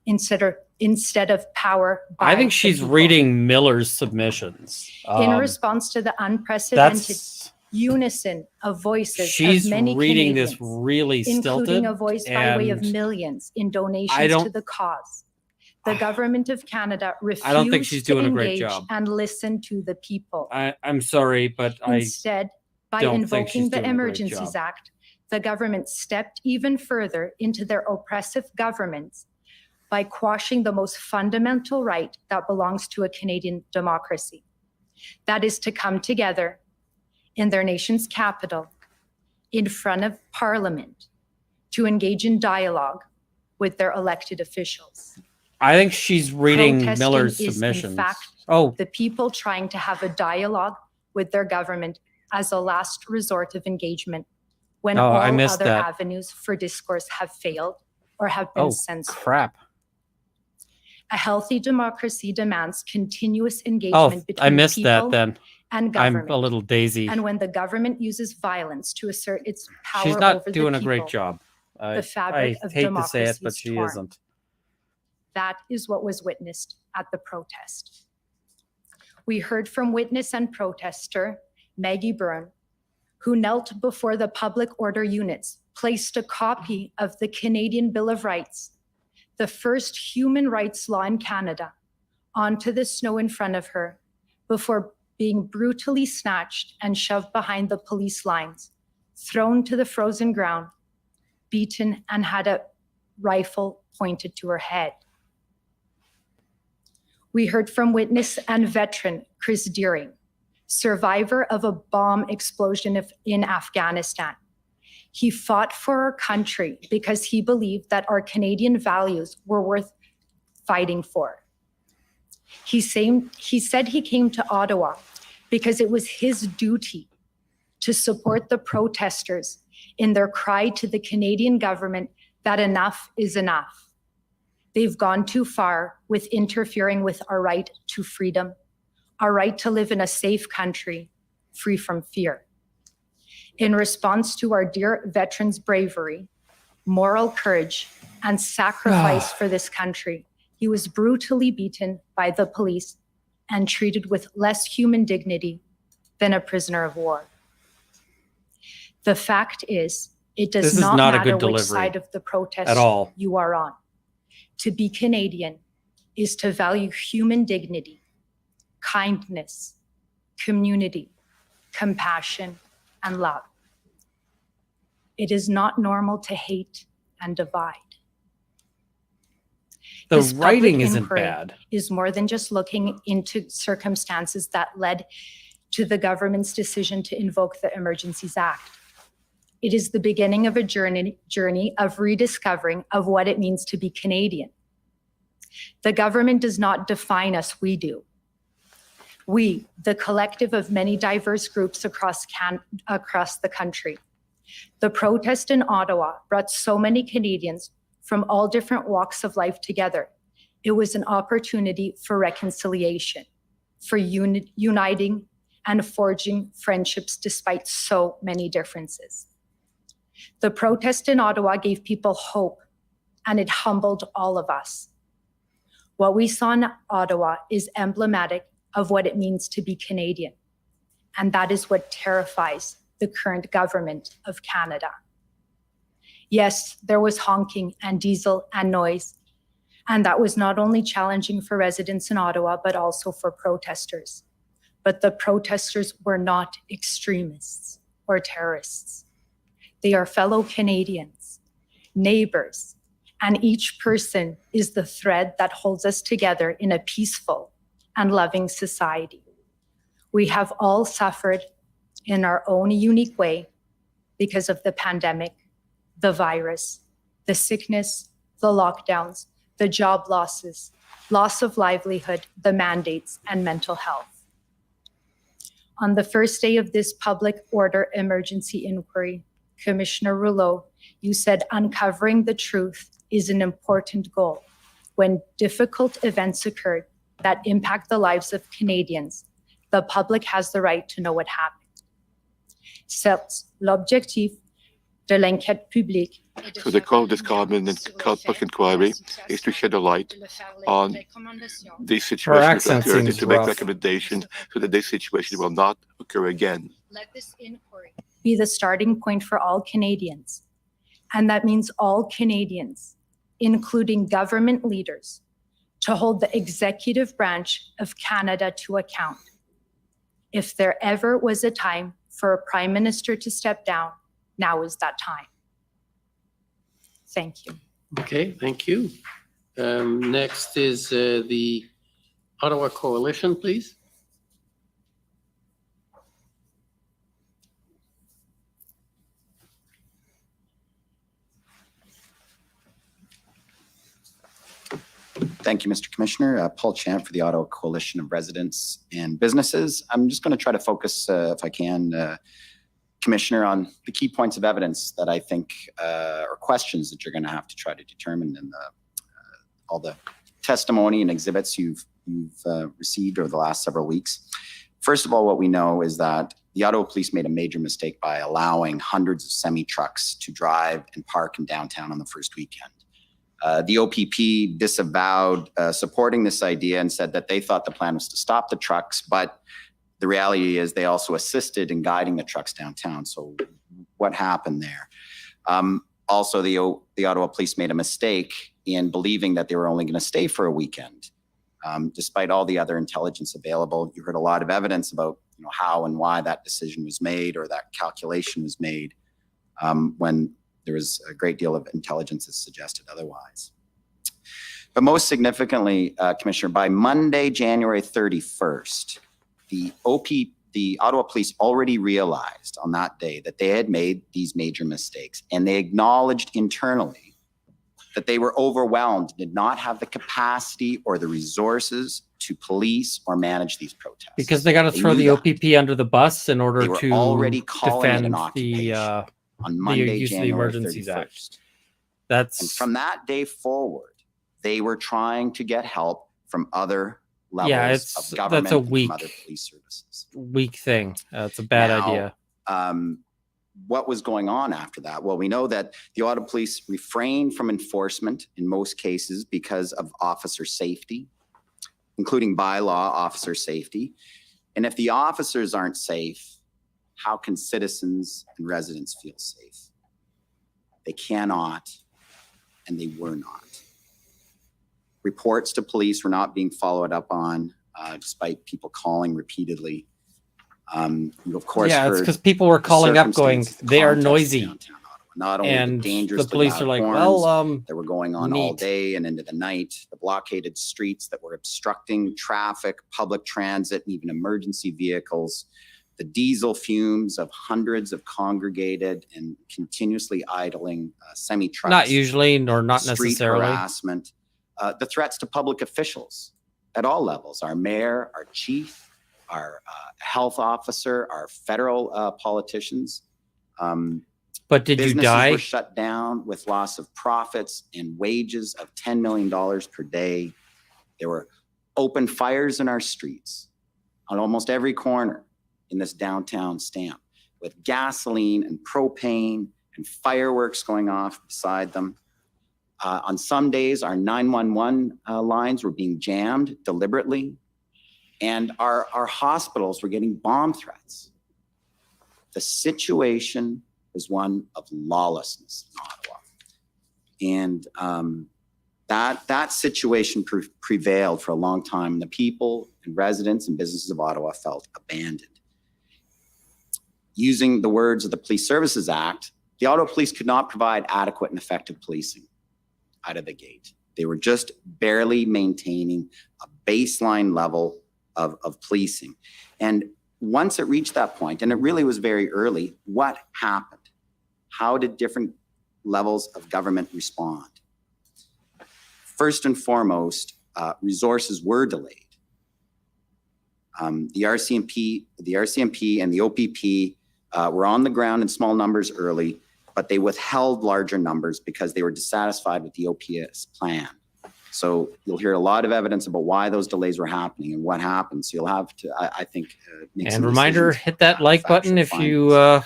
Speaker 3: instead of power by
Speaker 1: I think
Speaker 3: the
Speaker 1: she's
Speaker 3: people.
Speaker 1: reading Miller's submissions.
Speaker 3: In response to the unprecedented
Speaker 1: That's
Speaker 3: unison of voices
Speaker 1: she's
Speaker 3: of many
Speaker 1: reading
Speaker 3: Canadians,
Speaker 1: this really
Speaker 3: including
Speaker 1: stilted,
Speaker 3: a voice by way of
Speaker 1: and
Speaker 3: millions in
Speaker 1: I
Speaker 3: donations
Speaker 1: don't-
Speaker 3: to the cause. The government of Canada refused
Speaker 1: I don't think she's doing
Speaker 3: to
Speaker 1: a great
Speaker 3: engage
Speaker 1: job.
Speaker 3: and listen to the people.
Speaker 1: I'm sorry, but
Speaker 3: Instead, by
Speaker 1: don't think she's
Speaker 3: invoking the
Speaker 1: doing a great
Speaker 3: Emergencies
Speaker 1: job.
Speaker 3: Act, the government stepped even further into their oppressive governments by quashing the most fundamental right that belongs to a Canadian democracy. That is to come together in their nation's capital, in front of Parliament, to engage in dialogue with their elected officials.
Speaker 1: I think she's reading
Speaker 3: Protesting
Speaker 1: Miller's
Speaker 3: is,
Speaker 1: submissions.
Speaker 3: in fact,
Speaker 1: Oh,
Speaker 3: the people trying to have a dialogue with their government as a last resort of engagement when
Speaker 1: Oh,
Speaker 3: all
Speaker 1: I missed
Speaker 3: other
Speaker 1: that.
Speaker 3: avenues for discourse have failed or have been
Speaker 1: Oh,
Speaker 3: censored.
Speaker 1: crap.
Speaker 3: A healthy democracy demands continuous
Speaker 1: Oh,
Speaker 3: engagement between
Speaker 1: I missed
Speaker 3: people
Speaker 1: that then.
Speaker 3: and
Speaker 1: I'm
Speaker 3: government.
Speaker 1: a little daisy.
Speaker 3: And when the government uses violence to assert its power
Speaker 1: She's
Speaker 3: over
Speaker 1: not
Speaker 3: the
Speaker 1: doing a
Speaker 3: people,
Speaker 1: great job.
Speaker 3: the fabric
Speaker 1: I
Speaker 3: of
Speaker 1: hate to say it,
Speaker 3: democracy
Speaker 1: but
Speaker 3: is
Speaker 1: she
Speaker 3: torn.
Speaker 1: isn't.
Speaker 3: That is what was witnessed at the protest. We heard from witness and protester Maggie Byrne, who knelt before the public order units, placed a copy of the Canadian Bill of Rights, the first human rights law in Canada, onto the snow in front of her before being brutally snatched and shoved behind the police lines, thrown to the frozen ground, beaten, and had a rifle pointed to her head. We heard from witness and veteran Chris Deering, survivor of a bomb explosion in Afghanistan. He fought for our country because he believed that our Canadian values were worth fighting for. He said he came to Ottawa because it was his duty to support the protesters in their cry to the Canadian government that enough is enough. They've gone too far with interfering with our right to freedom, our right to live in a safe country, free from fear. In response to our dear veterans' bravery, moral courage, and sacrifice for this country, he was brutally beaten by the police and treated with less human dignity than a prisoner of war. The fact is, it does
Speaker 1: This is
Speaker 3: not
Speaker 1: not a
Speaker 3: matter
Speaker 1: good
Speaker 3: which
Speaker 1: delivery
Speaker 3: side of the protest
Speaker 1: at all.
Speaker 3: you are on. To be Canadian is to value human dignity, kindness, community, compassion, and love. It is not normal to hate and divide.
Speaker 1: The
Speaker 3: This public
Speaker 1: writing isn't
Speaker 3: inquiry
Speaker 1: bad.
Speaker 3: is more than just looking into circumstances that led to the government's decision to invoke the Emergencies Act. It is the beginning of a journey of rediscovering of what it means to be Canadian. The government does not define us, we do. We, the collective of many diverse groups across the country. The protest in Ottawa brought so many Canadians from all different walks of life together. It was an opportunity for reconciliation, for uniting and forging friendships despite so many differences. The protest in Ottawa gave people hope, and it humbled all of us. What we saw in Ottawa is emblematic of what it means to be Canadian, and that is what terrifies the current government of Canada. Yes, there was honking and diesel and noise, and that was not only challenging for residents in Ottawa, but also for protesters. But the protesters were not extremists or terrorists. They are fellow Canadians, neighbors, and each person is the thread that holds us together in a peaceful and loving society. We have all suffered in our own unique way because of the pandemic, the virus, the sickness, the lockdowns, the job losses, loss of livelihood, the mandates, and mental health. On the first day of this public order emergency inquiry, Commissioner Rouleau, you said uncovering the truth is an important goal. When difficult events occurred that impact the lives of Canadians, the public has the right to know what happened. Certes, l'objectif de l'enquête publique.
Speaker 9: So the goal of this government public inquiry is to shed a light on these situations that occurred and to make recommendations so that this situation will not occur again.
Speaker 3: Let this inquiry be the starting point for all Canadians. And that means all Canadians, including government leaders, to hold the executive branch of Canada to account. If there ever was a time for a prime minister to step down, now is that time. Thank you.
Speaker 2: Okay, thank you. Next is the Ottawa Coalition, please.
Speaker 22: Thank you, Mr. Commissioner. Paul Champ for the Ottawa Coalition of Residents and Businesses. I'm just going to try to focus, if I can, Commissioner, on the key points of evidence that I think or questions that you're going to have to try to determine in all the testimony and exhibits you've received over the last several weeks. First of all, what we know is that the Ottawa Police made a major mistake by allowing hundreds of semi-trucks to drive and park in downtown on the first weekend. The OPP disavowed supporting this idea and said that they thought the plan was to stop the trucks, but the reality is they also assisted in guiding the trucks downtown. So what happened there? Also, the Ottawa Police made a mistake in believing that they were only going to stay for a weekend. Despite all the other intelligence available, you heard a lot of evidence about how and why that decision was made or that calculation was made when there was a great deal of intelligence that suggested otherwise. But most significantly, Commissioner, by Monday, January 31st, the Ottawa Police already realized on that day that they had made these major mistakes, and they acknowledged internally that they were overwhelmed, did not have the capacity or the resources to police or manage these protests.
Speaker 1: Because they got to throw the OPP under the bus in order to
Speaker 22: already calling it
Speaker 1: defend
Speaker 22: an
Speaker 1: the
Speaker 22: occupation on Monday,
Speaker 1: use of the
Speaker 22: January
Speaker 1: Emergencies
Speaker 22: 31st.
Speaker 1: Act. That's
Speaker 22: And from that day forward, they were trying to get help from other levels
Speaker 1: yeah,
Speaker 22: of government
Speaker 1: that's a
Speaker 22: and from
Speaker 1: weak,
Speaker 22: other police services.
Speaker 1: weak thing. It's a bad
Speaker 22: Now,
Speaker 1: idea.
Speaker 22: What was going on after that? Well, we know that the Ottawa Police refrained from enforcement in most cases because of officer safety, including by law officer safety. And if the officers aren't safe, how can citizens and residents feel safe? They cannot, and they were not. Reports to police were not being followed up on, despite people calling repeatedly. You of course
Speaker 1: Yeah, it's
Speaker 22: heard
Speaker 1: because people were calling up going,
Speaker 22: circumstances, the
Speaker 1: they are
Speaker 22: contests
Speaker 1: noisy.
Speaker 22: downtown Ottawa, not only
Speaker 1: And
Speaker 22: the dangerous
Speaker 1: the police are like, well,
Speaker 22: that were going on all
Speaker 1: neat.
Speaker 22: day and into the night, the blockaded streets that were obstructing traffic, public transit, and even emergency vehicles, the diesel fumes of hundreds of congregated and continuously idling semi-trucks.
Speaker 1: Not usually, nor not
Speaker 22: street
Speaker 1: necessarily.
Speaker 22: harassment, the threats to public officials at all levels, our mayor, our chief, our health officer, our federal politicians.
Speaker 1: But did you
Speaker 22: businesses
Speaker 1: die?
Speaker 22: were shut down with loss of profits and wages of $10 million per day. There were open fires in our streets on almost every corner in this downtown stamp with gasoline and propane and fireworks going off beside them. On some days, our 911 lines were being jammed deliberately, and our hospitals were getting bomb threats. The situation was one of lawlessness in Ottawa. And that situation prevailed for a long time. And the people and residents and businesses of Ottawa felt abandoned. Using the words of the Police Services Act, the Ottawa Police could not provide adequate and effective policing out of the gate. They were just barely maintaining a baseline level of policing. And once it reached that point, and it really was very early, what happened? How did different levels of government respond? First and foremost, resources were delayed. The RCMP and the OPP were on the ground in small numbers early, but they withheld larger numbers because they were dissatisfied with the OPS plan. So you'll hear a lot of evidence about why those delays were happening and what happened. So you'll have to, I think, make
Speaker 1: And
Speaker 22: some
Speaker 1: reminder,
Speaker 22: decisions
Speaker 1: hit that like button if you, you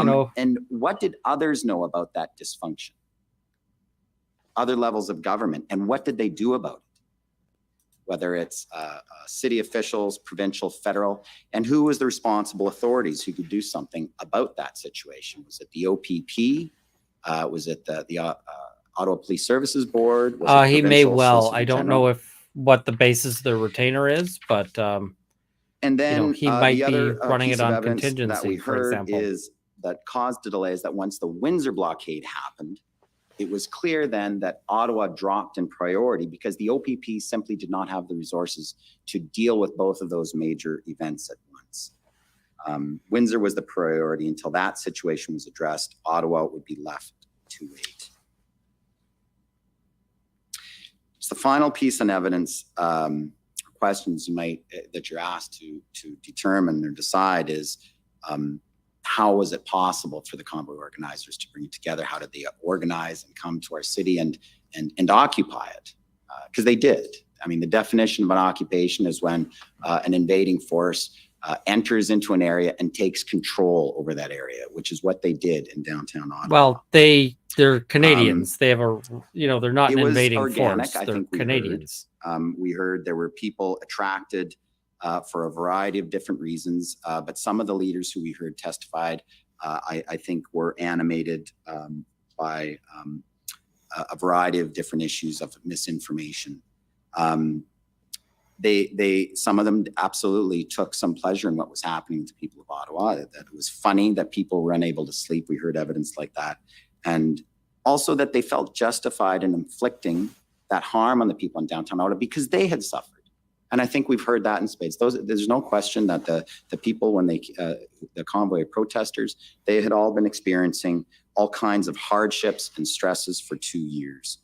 Speaker 1: know.
Speaker 22: And what did others know about that dysfunction? Other levels of government, and what did they do about it? Whether it's city officials, provincial, federal, and who was the responsible authorities who could do something about that situation? Was it the OPP? Was it the Ottawa Police Services Board? Was it
Speaker 1: He may
Speaker 22: provincial
Speaker 1: well.
Speaker 22: Solicitor
Speaker 1: I don't
Speaker 22: General?
Speaker 1: know what the basis of the retainer is, but
Speaker 22: And then
Speaker 1: you know, he might
Speaker 22: the
Speaker 1: be
Speaker 22: other
Speaker 1: running
Speaker 22: piece
Speaker 1: it
Speaker 22: of
Speaker 1: on
Speaker 22: evidence that we
Speaker 1: contingency, for
Speaker 22: heard
Speaker 1: example.
Speaker 22: is that caused the delays that once the Windsor blockade happened, it was clear then that Ottawa dropped in priority because the OPP simply did not have the resources to deal with both of those major events at once. Windsor was the priority. Until that situation was addressed, Ottawa would be left to wait. So the final piece on evidence, questions you might that you're asked to determine or decide is how was it possible for the convoy organizers to bring it together? How did they organize and come to our city and occupy it? Because they did. I mean, the definition of an occupation is when an invading force enters into an area and takes control over that area, which is what they did in downtown Ottawa.
Speaker 1: Well, they're Canadians. They have they're not an invading
Speaker 22: organic,
Speaker 1: force.
Speaker 22: I
Speaker 1: They're
Speaker 22: think
Speaker 1: Canadians.
Speaker 22: We heard there were people attracted for a variety of different reasons, but some of the leaders who we heard testified, I think, were animated by a variety of different issues of misinformation. Some of them absolutely took some pleasure in what was happening to people of Ottawa, that it was funny that people were unable to sleep. We heard evidence like that. And also that they felt justified in inflicting that harm on the people in downtown Ottawa because they had suffered. And I think we've heard that in spades. There's no question that the people, when the convoy of protesters, they had all been experiencing all kinds of hardships and stresses for 2 years.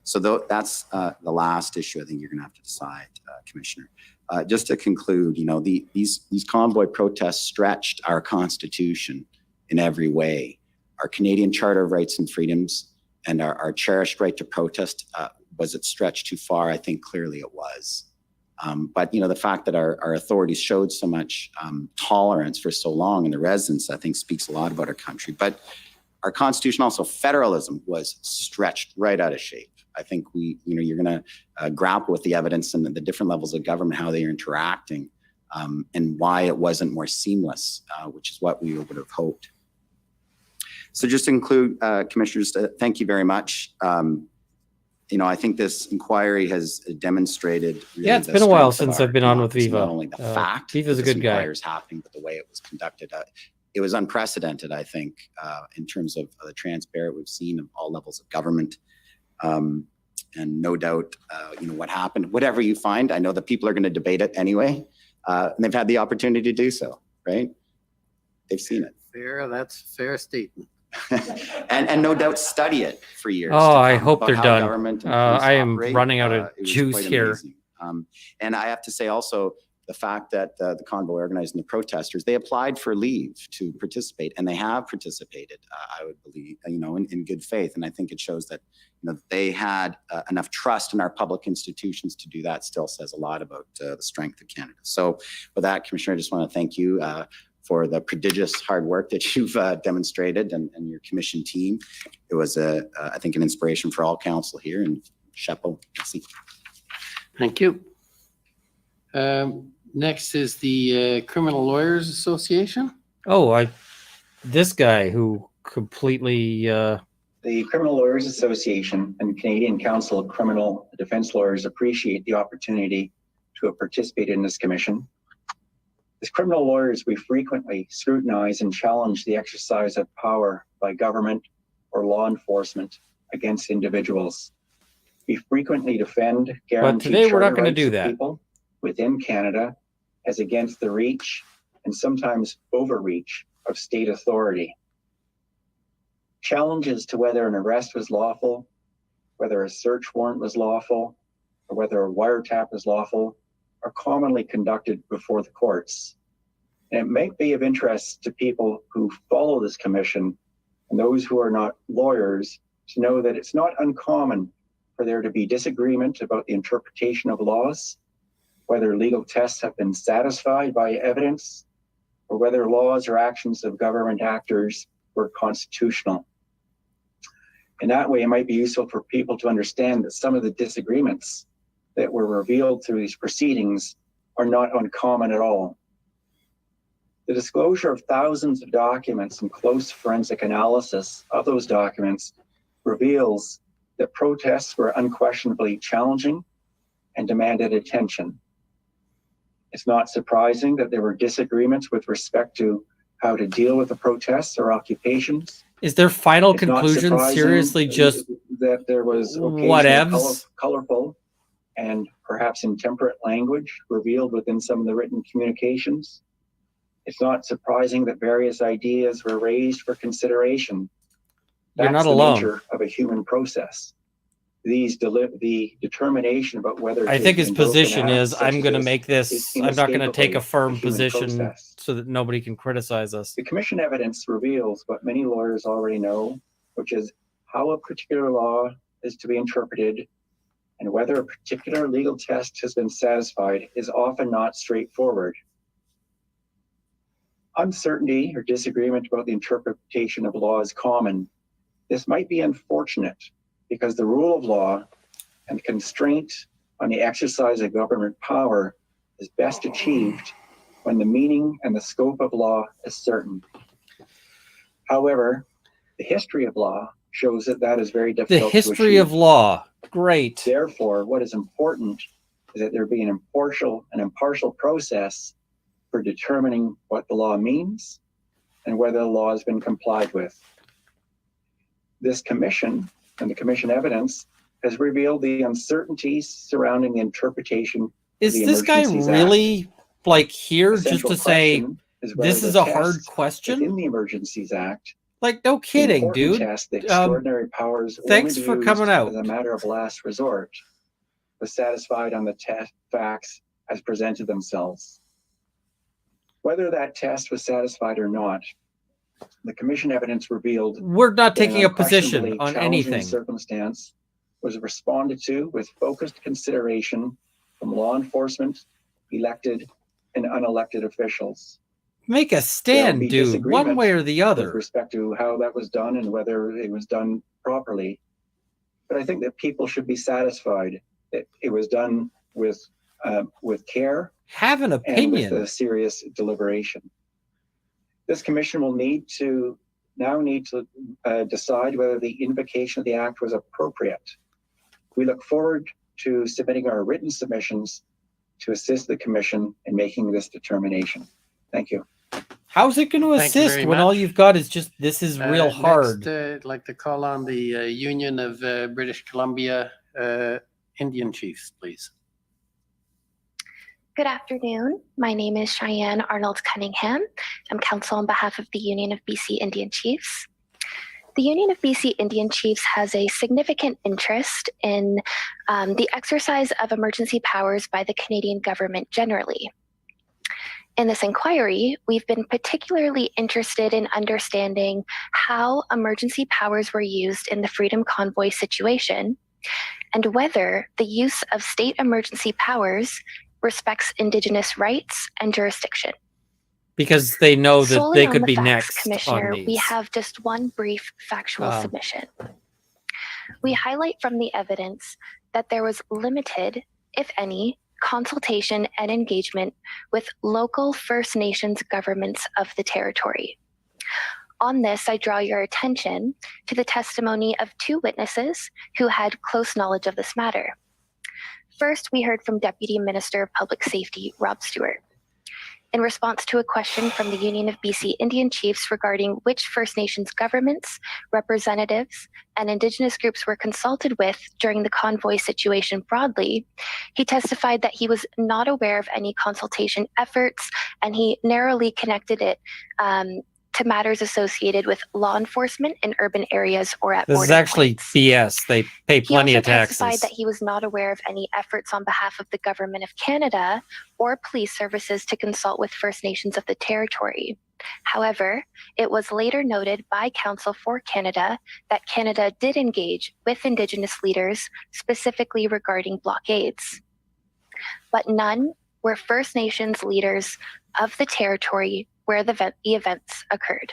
Speaker 22: So that's the last issue I think you're going to have to decide, Commissioner. Just to conclude, these convoy protests stretched our Constitution in every way. Our Canadian Charter of Rights and Freedoms and our cherished right to protest, was it stretched too far? I think clearly it was. But the fact that our authorities showed so much tolerance for so long in the residents, I think speaks a lot about our country. But our Constitution, also federalism, was stretched right out of shape. I think you're going to grapple with the evidence and the different levels of government, how they are interacting, and why it wasn't more seamless, which is what we would have hoped. So just to conclude, Commissioners, thank you very much. I think this inquiry has demonstrated. Really,
Speaker 1: it's been a while since I've been on with Viva.
Speaker 22: Not only the fact
Speaker 1: Viva's a good guy.
Speaker 22: Inquiry is happening, but the way it was conducted. It was unprecedented, I think, in terms of the transparent we've seen of all levels of government. And no doubt, what happened, whatever you find, I know that people are going to debate it anyway. And they've had the opportunity to do so, right? They've seen it.
Speaker 2: That's a fair statement.
Speaker 22: and no doubt study it for years.
Speaker 1: Oh, I hope they're done. I am running out of juice here.
Speaker 22: And I have to say also, the fact that the convoy organizing the protesters, they applied for leave to participate, and they have participated, I would believe, in good faith. And I think it shows that, they had enough trust in our public institutions to do that. Still says a lot about the strength of Canada. So with that, Commissioner, I just want to thank you for the prodigious hard work that you've demonstrated and your commission team. It was, I think, an inspiration for all council here, and chapeau. Merci.
Speaker 2: Thank you. Next is the Criminal Lawyers Association.
Speaker 1: Oh, this guy who completely.
Speaker 15: The Criminal Lawyers Association and Canadian Council of Criminal Defense Lawyers appreciate the opportunity to have participated in this commission. As criminal lawyers, we frequently scrutinize and challenge the exercise of power by government or law enforcement against individuals. We frequently defend guaranteed
Speaker 1: today we're not
Speaker 15: charter
Speaker 1: going to
Speaker 15: rights
Speaker 1: do
Speaker 15: of
Speaker 1: that.
Speaker 15: people within Canada as against the reach and sometimes overreach of state authority. Challenges to whether an arrest was lawful, whether a search warrant was lawful, or whether a wiretap is lawful are commonly conducted before the courts. And it may be of interest to people who follow this commission and those who are not lawyers to know that it's not uncommon for there to be disagreement about the interpretation of laws, whether legal tests have been satisfied by evidence, or whether laws or actions of government actors were constitutional. In that way, it might be useful for people to understand that some of the disagreements that were revealed through these proceedings are not uncommon at all. The disclosure of thousands of documents and close forensic analysis of those documents reveals that protests were unquestionably challenging and demanded attention. It's not surprising that there were disagreements with respect to how to deal with the protests or occupations.
Speaker 1: Is their final
Speaker 15: It's not
Speaker 1: conclusion
Speaker 15: surprising
Speaker 1: seriously just
Speaker 15: that there was
Speaker 1: whatevs?
Speaker 15: colorful and perhaps intemperate language revealed within some of the written communications? It's not surprising that various ideas were raised for consideration.
Speaker 1: You're
Speaker 15: That's
Speaker 1: not
Speaker 15: the
Speaker 1: alone.
Speaker 15: nature of a human process. the determination about whether
Speaker 1: I
Speaker 15: to
Speaker 1: think his
Speaker 15: invoke an
Speaker 1: position
Speaker 15: act
Speaker 1: is
Speaker 15: such
Speaker 1: I'm
Speaker 15: as
Speaker 1: going to
Speaker 15: this
Speaker 1: make
Speaker 15: is
Speaker 1: this, I'm not going to take
Speaker 15: inescapably
Speaker 1: a firm
Speaker 15: human
Speaker 1: position
Speaker 15: process.
Speaker 1: so that nobody can criticize us.
Speaker 15: The commission evidence reveals what many lawyers already know, which is how a particular law is to be interpreted and whether a particular legal test has been satisfied is often not straightforward. Uncertainty or disagreement about the interpretation of law is common. This might be unfortunate because the rule of law and constraint on the exercise of government power is best achieved when the meaning and the scope of law is certain. However, the history of law shows that that is very difficult
Speaker 1: The
Speaker 15: to
Speaker 1: history
Speaker 15: achieve.
Speaker 1: of law. Great.
Speaker 15: Therefore, what is important is that there be an impartial process for determining what the law means and whether the law has been complied with. This commission and the commission evidence has revealed the uncertainties surrounding the interpretation.
Speaker 1: Is this guy really like here just to say this is a hard question?
Speaker 15: In the Emergencies Act,
Speaker 1: like no kidding, dude.
Speaker 15: Test, the extraordinary powers
Speaker 1: Thanks for coming out.
Speaker 15: As a matter of last resort, was satisfied on the test facts as presented themselves. Whether that test was satisfied or not, the commission evidence revealed
Speaker 1: we're not taking a position
Speaker 15: unquestionably
Speaker 1: on
Speaker 15: challenging
Speaker 1: anything.
Speaker 15: Circumstance was responded to with focused consideration from law enforcement, elected and unelected officials.
Speaker 1: Make a stand, dude, one way or the other.
Speaker 15: With respect to how that was done and whether it was done properly. But I think that people should be satisfied that it was done with care.
Speaker 1: Have an opinion.
Speaker 15: And with a serious deliberation. This commission will need to decide whether the invocation of the act was appropriate. We look forward to submitting our written submissions to assist the commission in making this determination. Thank you.
Speaker 1: How's it going to
Speaker 2: Thank you
Speaker 1: assist
Speaker 2: very
Speaker 1: when
Speaker 2: much.
Speaker 1: all you've got is just this is real hard?
Speaker 2: Next, I'd like to call on the Union of British Columbia Indian Chiefs, please.
Speaker 11: Good afternoon. My name is Cheyenne Arnold Cunningham. I'm counsel on behalf of the Union of BC Indian Chiefs. The Union of BC Indian Chiefs has a significant interest in the exercise of emergency powers by the Canadian government generally. In this inquiry, we've been particularly interested in understanding how emergency powers were used in the Freedom Convoy situation and whether the use of state emergency powers respects Indigenous rights and jurisdiction.
Speaker 1: Because they know that
Speaker 11: Solely
Speaker 1: they
Speaker 11: on
Speaker 1: could
Speaker 11: the
Speaker 1: be
Speaker 11: facts,
Speaker 1: next
Speaker 11: Commissioner,
Speaker 1: on these.
Speaker 11: we have just one brief factual submission. We highlight from the evidence that there was limited, if any, consultation and engagement with local First Nations governments of the territory. On this, I draw your attention to the testimony of two witnesses who had close knowledge of this matter. First, we heard from Deputy Minister of Public Safety, Rob Stewart. In response to a question from the Union of BC Indian Chiefs regarding which First Nations governments, representatives, and Indigenous groups were consulted with during the convoy situation broadly, he testified that he was not aware of any consultation efforts, and he narrowly connected it to matters associated with law enforcement in urban areas or at
Speaker 1: This
Speaker 11: border
Speaker 1: is actually
Speaker 11: points.
Speaker 1: BS. They pay plenty
Speaker 11: He
Speaker 1: of
Speaker 11: also testified
Speaker 1: taxes.
Speaker 11: that he was not aware of any efforts on behalf of the Government of Canada or police services to consult with First Nations of the territory. However, it was later noted by Counsel for Canada that Canada did engage with Indigenous leaders specifically regarding blockades. But none were First Nations leaders of the territory where the events occurred.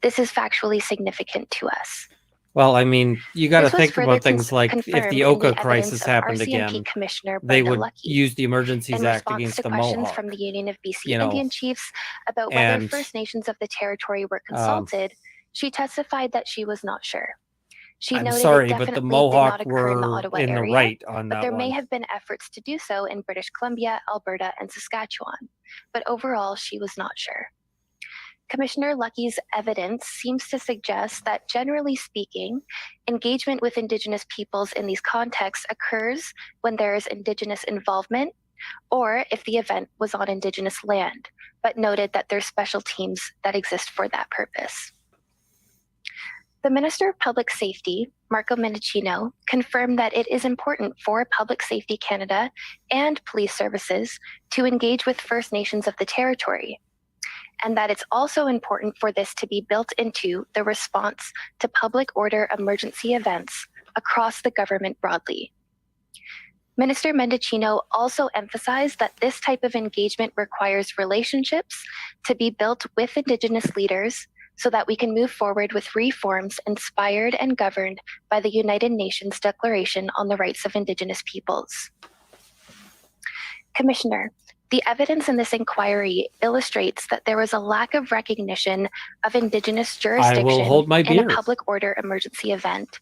Speaker 11: This is factually significant to us.
Speaker 1: Well, I mean, you got to
Speaker 11: This was
Speaker 1: think
Speaker 11: further
Speaker 1: about things like if
Speaker 11: confirmed
Speaker 1: the
Speaker 11: in the
Speaker 1: Oka
Speaker 11: evidence
Speaker 1: crisis
Speaker 11: of
Speaker 1: happened
Speaker 11: RCMP
Speaker 1: again,
Speaker 11: Commissioner
Speaker 1: they
Speaker 11: Brenda
Speaker 1: would
Speaker 11: Lucky.
Speaker 1: use the Emergencies
Speaker 11: In
Speaker 1: Act
Speaker 11: response
Speaker 1: against
Speaker 11: to
Speaker 1: the
Speaker 11: questions
Speaker 1: Mohawk.
Speaker 11: from the Union of BC
Speaker 1: you know,
Speaker 11: Indian Chiefs about whether
Speaker 1: and,
Speaker 11: First Nations of the territory were consulted, she testified that she was not sure. She
Speaker 1: I'm
Speaker 11: noted
Speaker 1: sorry,
Speaker 11: it
Speaker 1: but the
Speaker 11: definitely
Speaker 1: Mohawk
Speaker 11: did not occur in the
Speaker 1: were
Speaker 11: Ottawa
Speaker 1: in the
Speaker 11: area,
Speaker 1: right on
Speaker 11: but
Speaker 1: that
Speaker 11: there may
Speaker 1: one.
Speaker 11: have been efforts to do so in British Columbia, Alberta, and Saskatchewan. But overall, she was not sure. Commissioner Lucky's evidence seems to suggest that, generally speaking, engagement with Indigenous peoples in these contexts occurs when there is Indigenous involvement or if the event was on Indigenous land, but noted that there's special teams that exist for that purpose. The Minister of Public Safety, Marco Mendicino, confirmed that it is important for Public Safety Canada and police services to engage with First Nations of the territory, and that it's also important for this to be built into the response to public order emergency events across the government broadly. Minister Mendicino also emphasized that this type of engagement requires relationships to be built with Indigenous leaders so that we can move forward with reforms inspired and governed by the United Nations Declaration on the Rights of Indigenous Peoples. Commissioner, the evidence in this inquiry illustrates that there was a lack of recognition of Indigenous jurisdiction in a public order emergency event,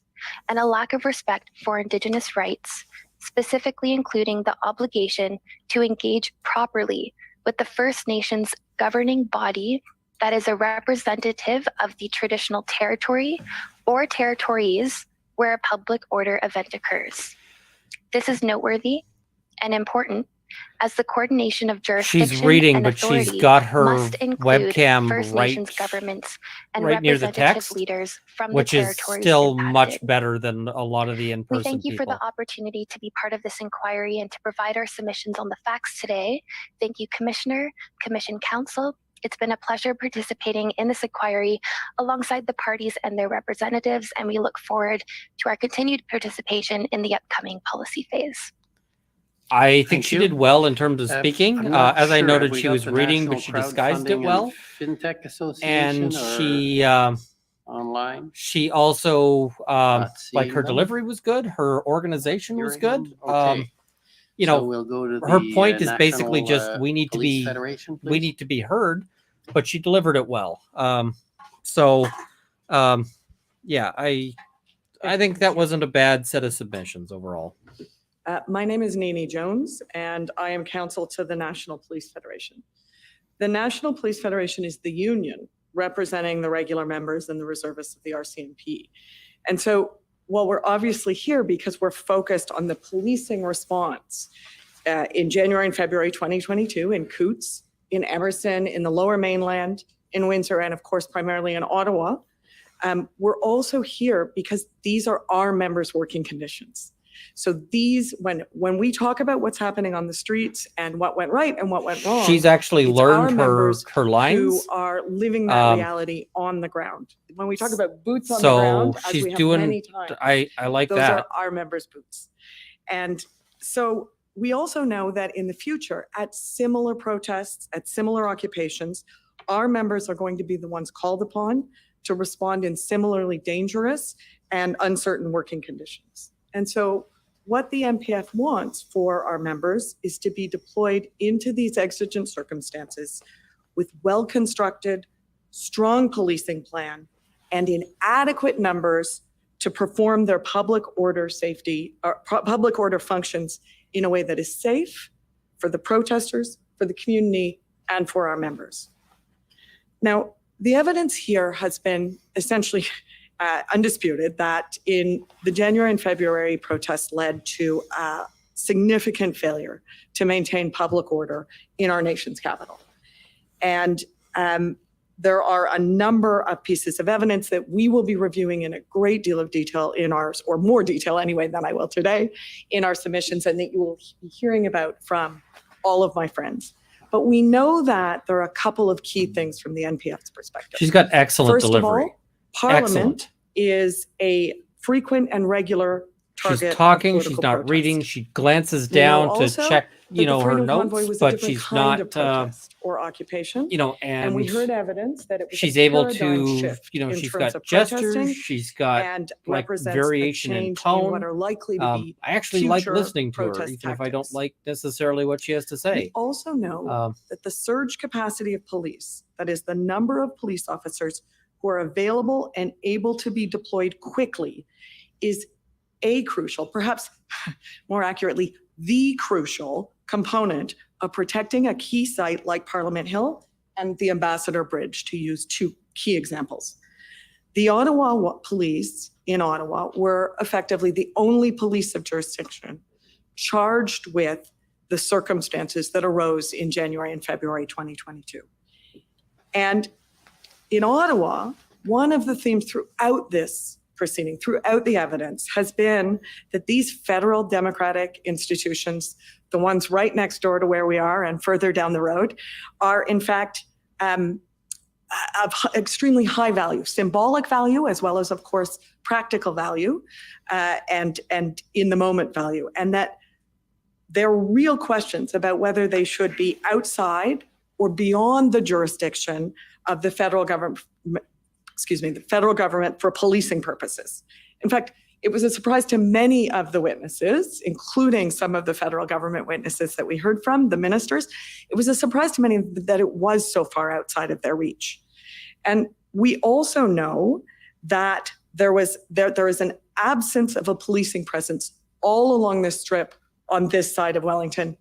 Speaker 11: and a lack of respect for Indigenous rights, specifically including the obligation to engage properly with the First Nations governing body that is a representative of the traditional territory or territories where a public order event occurs. This is noteworthy and important, as the coordination of jurisdiction
Speaker 1: She's reading,
Speaker 11: and
Speaker 1: but
Speaker 11: authority
Speaker 1: she's got her
Speaker 11: must include
Speaker 1: webcam
Speaker 11: First
Speaker 1: right,
Speaker 11: Nations governments and
Speaker 1: right near the
Speaker 11: representative
Speaker 1: text,
Speaker 11: leaders from
Speaker 1: which
Speaker 11: the
Speaker 1: is
Speaker 11: territories
Speaker 1: still
Speaker 11: impacted.
Speaker 1: much better than a lot of the
Speaker 11: We
Speaker 1: in-person
Speaker 11: thank you
Speaker 1: people.
Speaker 11: for the opportunity to be part of this inquiry and to provide our submissions on the facts today. Thank you, Commissioner, Commission Council. It's been a pleasure participating in this inquiry alongside the parties and their representatives, and we look forward to our continued participation in the upcoming policy phase.
Speaker 1: I think she did well in terms of speaking.
Speaker 2: I'm not
Speaker 1: As I
Speaker 2: sure.
Speaker 1: noted,
Speaker 2: Have we
Speaker 1: she
Speaker 2: got
Speaker 1: was
Speaker 2: the
Speaker 1: reading,
Speaker 2: National
Speaker 1: but she disguised it
Speaker 2: Crowdfunding
Speaker 1: well.
Speaker 2: and Fintech Association
Speaker 1: And
Speaker 2: or
Speaker 1: she
Speaker 2: online?
Speaker 1: she also like
Speaker 2: seeing
Speaker 1: her
Speaker 2: them.
Speaker 1: delivery was good. Her organization was
Speaker 2: Hearing
Speaker 1: good.
Speaker 2: them? Okay.
Speaker 1: You
Speaker 2: So
Speaker 1: know,
Speaker 2: we'll go to
Speaker 1: her
Speaker 2: the,
Speaker 1: point is basically
Speaker 2: National,
Speaker 1: just we need to
Speaker 2: Police
Speaker 1: be
Speaker 2: Federation,
Speaker 1: we
Speaker 2: please.
Speaker 1: need to be heard, but she delivered it well. So yeah, I think that wasn't a bad set of submissions overall.
Speaker 13: My name is Nene Jones, and I am counsel to the National Police Federation. The National Police Federation is the union representing the regular members and the reservists of the RCMP. And so while we're obviously here because we're focused on the policing response in January and February 2022 in Coots, in Emerson, in the Lower Mainland, in Windsor, and of course, primarily in Ottawa, we're also here because these are our members' working conditions. So these, when we talk about what's happening on the streets and what went right and what went wrong,
Speaker 1: She's actually
Speaker 13: it's
Speaker 1: learned
Speaker 13: our
Speaker 1: her
Speaker 13: members
Speaker 1: lines.
Speaker 13: who are living that reality on the ground. When we talk about boots on the
Speaker 1: So
Speaker 13: ground, as
Speaker 1: she's
Speaker 13: we have
Speaker 1: doing.
Speaker 13: many times,
Speaker 1: I like
Speaker 13: those
Speaker 1: that.
Speaker 13: are our members' boots. And so we also know that in the future, at similar protests, at similar occupations, our members are going to be the ones called upon to respond in similarly dangerous and uncertain working conditions. And so what the MPF wants for our members is to be deployed into these exigent circumstances with well-constructed, strong policing plan and in adequate numbers to perform their public order safety or public order functions in a way that is safe for the protesters, for the community, and for our members. Now, the evidence here has been essentially undisputed that in the January and February protests led to a significant failure to maintain public order in our nation's capital. And there are a number of pieces of evidence that we will be reviewing in a great deal of detail in ours, or more detail anyway than I will today, in our submissions, and that you will be hearing about from all of my friends. But we know that there are a couple of key things from the NPF's perspective.
Speaker 1: She's got excellent
Speaker 13: First
Speaker 1: delivery.
Speaker 13: Of all, Parliament
Speaker 1: Excellent.
Speaker 13: is a frequent and regular target.
Speaker 1: She's
Speaker 13: of
Speaker 1: talking. She's
Speaker 13: political
Speaker 1: not
Speaker 13: protest.
Speaker 1: reading. She glances
Speaker 13: We know
Speaker 1: down to
Speaker 13: also
Speaker 1: check,
Speaker 13: that the
Speaker 1: her
Speaker 13: Freedom Convoy
Speaker 1: notes,
Speaker 13: was a
Speaker 1: but
Speaker 13: different
Speaker 1: she's
Speaker 13: kind
Speaker 1: not.
Speaker 13: of protest or occupation.
Speaker 1: And
Speaker 13: we heard evidence that it was
Speaker 1: she's
Speaker 13: a
Speaker 1: able
Speaker 13: paradigm
Speaker 1: to,
Speaker 13: shift in
Speaker 1: she's
Speaker 13: terms
Speaker 1: got
Speaker 13: of
Speaker 1: gestures.
Speaker 13: protesting
Speaker 1: She's got
Speaker 13: and
Speaker 1: like
Speaker 13: represents a
Speaker 1: variation in
Speaker 13: change in
Speaker 1: tone.
Speaker 13: what are likely to be
Speaker 1: I actually like
Speaker 13: future
Speaker 1: listening to her,
Speaker 13: protest
Speaker 1: even if I don't like necessarily what she has to
Speaker 13: We
Speaker 1: say.
Speaker 13: also know that the surge capacity of police, that is the number of police officers who are available and able to be deployed quickly, is a crucial, perhaps more accurately, the crucial component of protecting a key site like Parliament Hill and the Ambassador Bridge, to use two key examples. The Ottawa police in Ottawa were effectively the only police of jurisdiction charged with the circumstances that arose in January and February 2022. And in Ottawa, one of the themes throughout this proceeding throughout the evidence has been that these federal democratic institutions, the ones right next door to where we are and further down the road, are in fact of extremely high value, symbolic value, as well as, of course, practical value and in the moment value. And that there are real questions about whether they should be outside or beyond the jurisdiction of the federal government, the federal government for policing purposes. In fact, it was a surprise to many of the witnesses, including some of the federal government witnesses that we heard from, the ministers. It was a surprise to many that it was so far outside of their reach. And we also know that there is an absence of a policing presence all along this strip on this side of Wellington,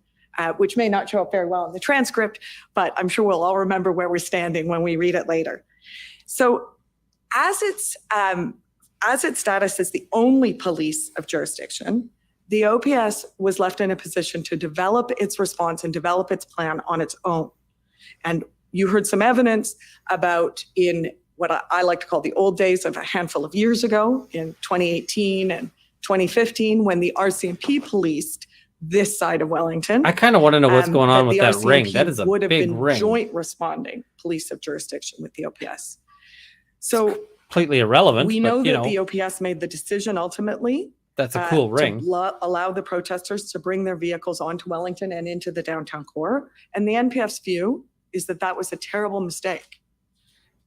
Speaker 13: which may not show up very well in the transcript, but I'm sure we'll all remember where we're standing when we read it later. So as its status as the only police of jurisdiction, the OPS was left in a position to develop its response and develop its plan on its own. And you heard some evidence about in what I like to call the old days of a handful of years ago, in 2018 and 2015, when the RCMP policed this side of Wellington.
Speaker 1: I kind of want to know what's going on with that
Speaker 13: RCMP
Speaker 1: ring. That is a
Speaker 13: would have
Speaker 1: big
Speaker 13: been
Speaker 1: ring.
Speaker 13: joint responding police of jurisdiction with the OPS. So
Speaker 1: Completely irrelevant.
Speaker 13: we know
Speaker 1: but, you
Speaker 13: that the OPS made the decision ultimately.
Speaker 1: That's a cool ring.
Speaker 13: To allow the protesters to bring their vehicles onto Wellington and into the downtown core. And the NPF's view is that that was a terrible mistake.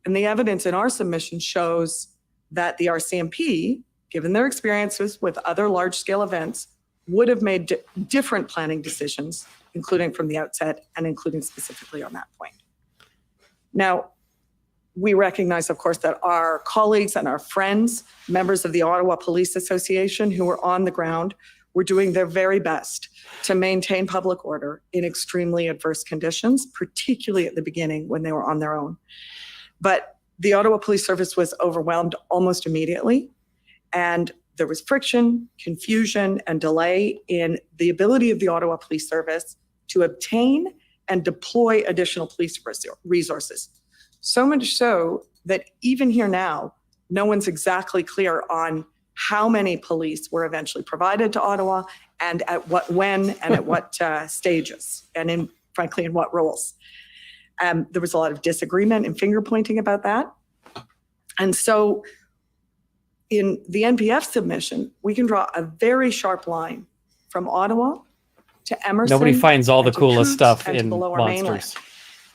Speaker 13: And the evidence in our submission shows that the RCMP, given their experiences with other large-scale events, would have made different planning decisions, including from the outset and including specifically on that point. Now, we recognize, of course, that our colleagues and our friends, members of the Ottawa Police Association who were on the ground, were doing their very best to maintain public order in extremely adverse conditions, particularly at the beginning when they were on their own. But the Ottawa Police Service was overwhelmed almost immediately, and there was friction, confusion, and delay in the ability of the Ottawa Police Service to obtain and deploy additional police resources. So much so that even here now, no one's exactly clear on how many police were eventually provided to Ottawa and at what, when, and at what stages, and frankly, in what roles. There was a lot of disagreement and finger pointing about that. And so in the NPF submission, we can draw a very sharp line from Ottawa to Emerson.
Speaker 1: Nobody finds all the
Speaker 13: and to
Speaker 1: coolest
Speaker 13: Coutts
Speaker 1: stuff
Speaker 13: and to
Speaker 1: in
Speaker 13: the Lower
Speaker 1: Monsters.
Speaker 13: Mainland.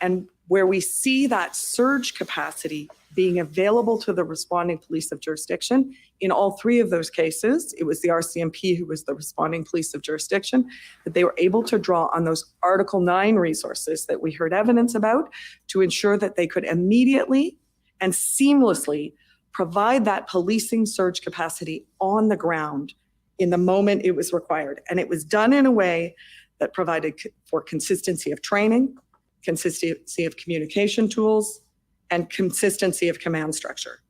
Speaker 13: And where we see that surge capacity being available to the responding police of jurisdiction, in all three of those cases, it was the RCMP who was the responding police of jurisdiction, that they were able to draw on those Article 9 resources that we heard evidence about to ensure that they could immediately and seamlessly provide that policing surge capacity on the ground in the moment it was required. And it was done in a way that provided for consistency of training, consistency of communication tools, and consistency of command structure.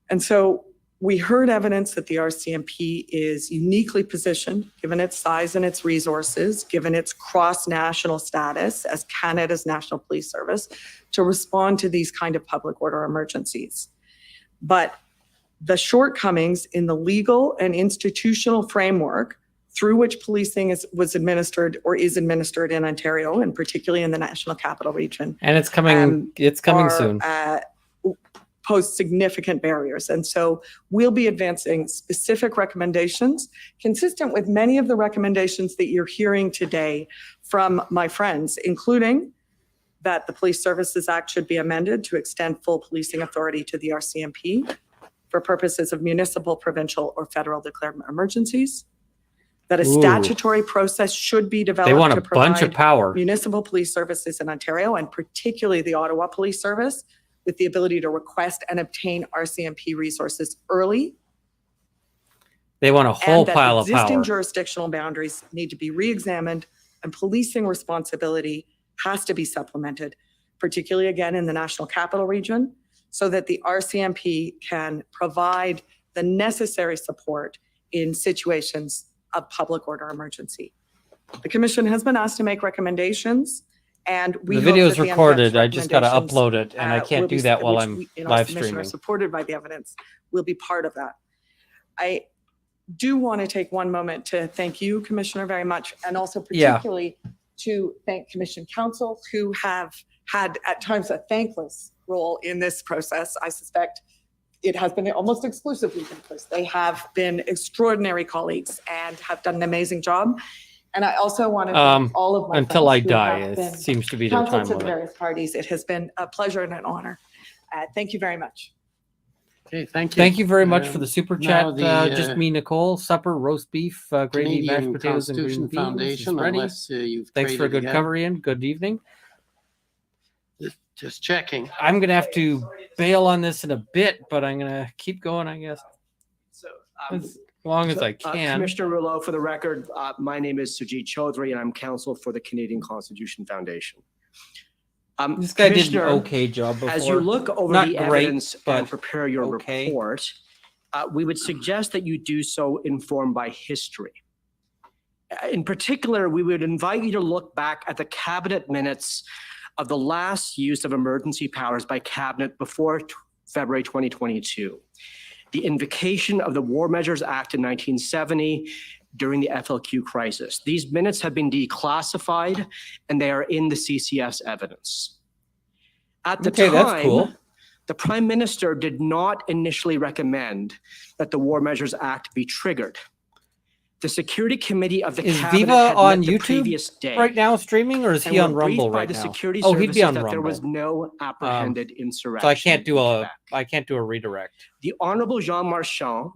Speaker 13: And so we heard evidence that the RCMP is uniquely positioned, given its size and its resources, given its cross-national status as Canada's National Police Service, to respond to these kind of public order emergencies. But the shortcomings in the legal and institutional framework through which policing was administered or is administered in Ontario, and particularly in the National Capital Region.
Speaker 1: And it's coming. It's coming soon.
Speaker 13: Pose significant barriers. And so we'll be advancing specific recommendations consistent with many of the recommendations that you're hearing today from my friends, including that the Police Services Act should be amended to extend full policing authority to the RCMP for purposes of municipal, provincial, or federal declared emergencies. That a statutory process should be developed
Speaker 1: They want
Speaker 13: to
Speaker 1: a bunch of
Speaker 13: provide
Speaker 1: power.
Speaker 13: municipal police services in Ontario, and particularly the Ottawa Police Service, with the ability to request and obtain RCMP resources early.
Speaker 1: They want a whole
Speaker 13: And that
Speaker 1: pile of
Speaker 13: existing
Speaker 1: power.
Speaker 13: jurisdictional boundaries need to be re-examined, and policing responsibility has to be supplemented, particularly again in the National Capital Region, so that the RCMP can provide the necessary support in situations of public order emergency. The Commission has been asked to make recommendations, And we
Speaker 1: The
Speaker 13: hope
Speaker 1: video is
Speaker 13: that the
Speaker 1: recorded.
Speaker 13: NVEP's
Speaker 1: I just got to
Speaker 13: recommendations,
Speaker 1: upload it, and I can't do
Speaker 13: will be-
Speaker 1: that while
Speaker 13: which
Speaker 1: I'm
Speaker 13: we, in our
Speaker 1: live
Speaker 13: submission,
Speaker 1: streaming.
Speaker 13: are supported by the evidence, will be part of that. I do want to take one moment to thank you, Commissioner, very much, and also particularly to thank Commission Council, who have had at times a thankless role in this process. I suspect it has been almost exclusively thankless. They have been extraordinary colleagues and have done an amazing job. And I also want to thank all of my
Speaker 1: Until I
Speaker 13: friends who
Speaker 1: die,
Speaker 13: have
Speaker 1: it
Speaker 13: been
Speaker 1: seems to be their
Speaker 13: counsel
Speaker 1: time
Speaker 13: to the
Speaker 1: limit.
Speaker 13: various parties. It has been a pleasure and an honor. Thank you very much.
Speaker 2: Okay, thank you.
Speaker 1: Thank you very much for the super
Speaker 2: now
Speaker 1: chat. Just me, Nicole. Supper, roast beef, gravy, mashed
Speaker 2: Canadian
Speaker 1: potatoes, and green
Speaker 2: Constitution
Speaker 1: beans.
Speaker 2: Foundation,
Speaker 1: Is ready.
Speaker 2: unless you've
Speaker 1: Thanks for a
Speaker 2: traded
Speaker 1: good
Speaker 2: ahead.
Speaker 1: cover-in. Good evening.
Speaker 2: Just checking.
Speaker 1: I'm going to have to bail on this in a bit, but I'm going to keep going, I guess.
Speaker 6: So,
Speaker 1: As long as I can.
Speaker 6: Commissioner Rouleau, for the record, my name is Sujit Chaudhry, and I'm counsel for the Canadian Constitution Foundation.
Speaker 1: This guy did an
Speaker 6: Commissioner,
Speaker 1: okay job before.
Speaker 6: As you look over
Speaker 1: Not
Speaker 6: the
Speaker 1: great,
Speaker 6: evidence
Speaker 1: but
Speaker 6: and prepare your report, we would suggest that you do so informed by history. In particular, we would invite you to look back at the cabinet minutes of the last use of emergency powers by cabinet before February 2022. The invocation of the War Measures Act in 1970 during the FLQ crisis. These minutes have been declassified and they are in the CCF's evidence. At the
Speaker 1: Okay,
Speaker 6: time,
Speaker 1: that's cool.
Speaker 6: the Prime Minister did not initially recommend that the War Measures Act be triggered. The Security Committee of the
Speaker 1: Is
Speaker 6: Cabinet
Speaker 1: Viva
Speaker 6: had
Speaker 1: on
Speaker 6: met the
Speaker 1: YouTube
Speaker 6: previous day
Speaker 1: right now streaming, or is
Speaker 6: and
Speaker 1: he
Speaker 6: were
Speaker 1: on Rumble
Speaker 6: briefed by
Speaker 1: right
Speaker 6: the
Speaker 1: now?
Speaker 6: security
Speaker 1: Oh, he'd be
Speaker 6: services
Speaker 1: on
Speaker 6: that
Speaker 1: Rumble.
Speaker 6: there was no apprehended
Speaker 1: So
Speaker 6: insurrection.
Speaker 1: I can't do
Speaker 6: in
Speaker 1: a
Speaker 6: Quebec.
Speaker 1: redirect.
Speaker 6: The Honorable Jean Marchand,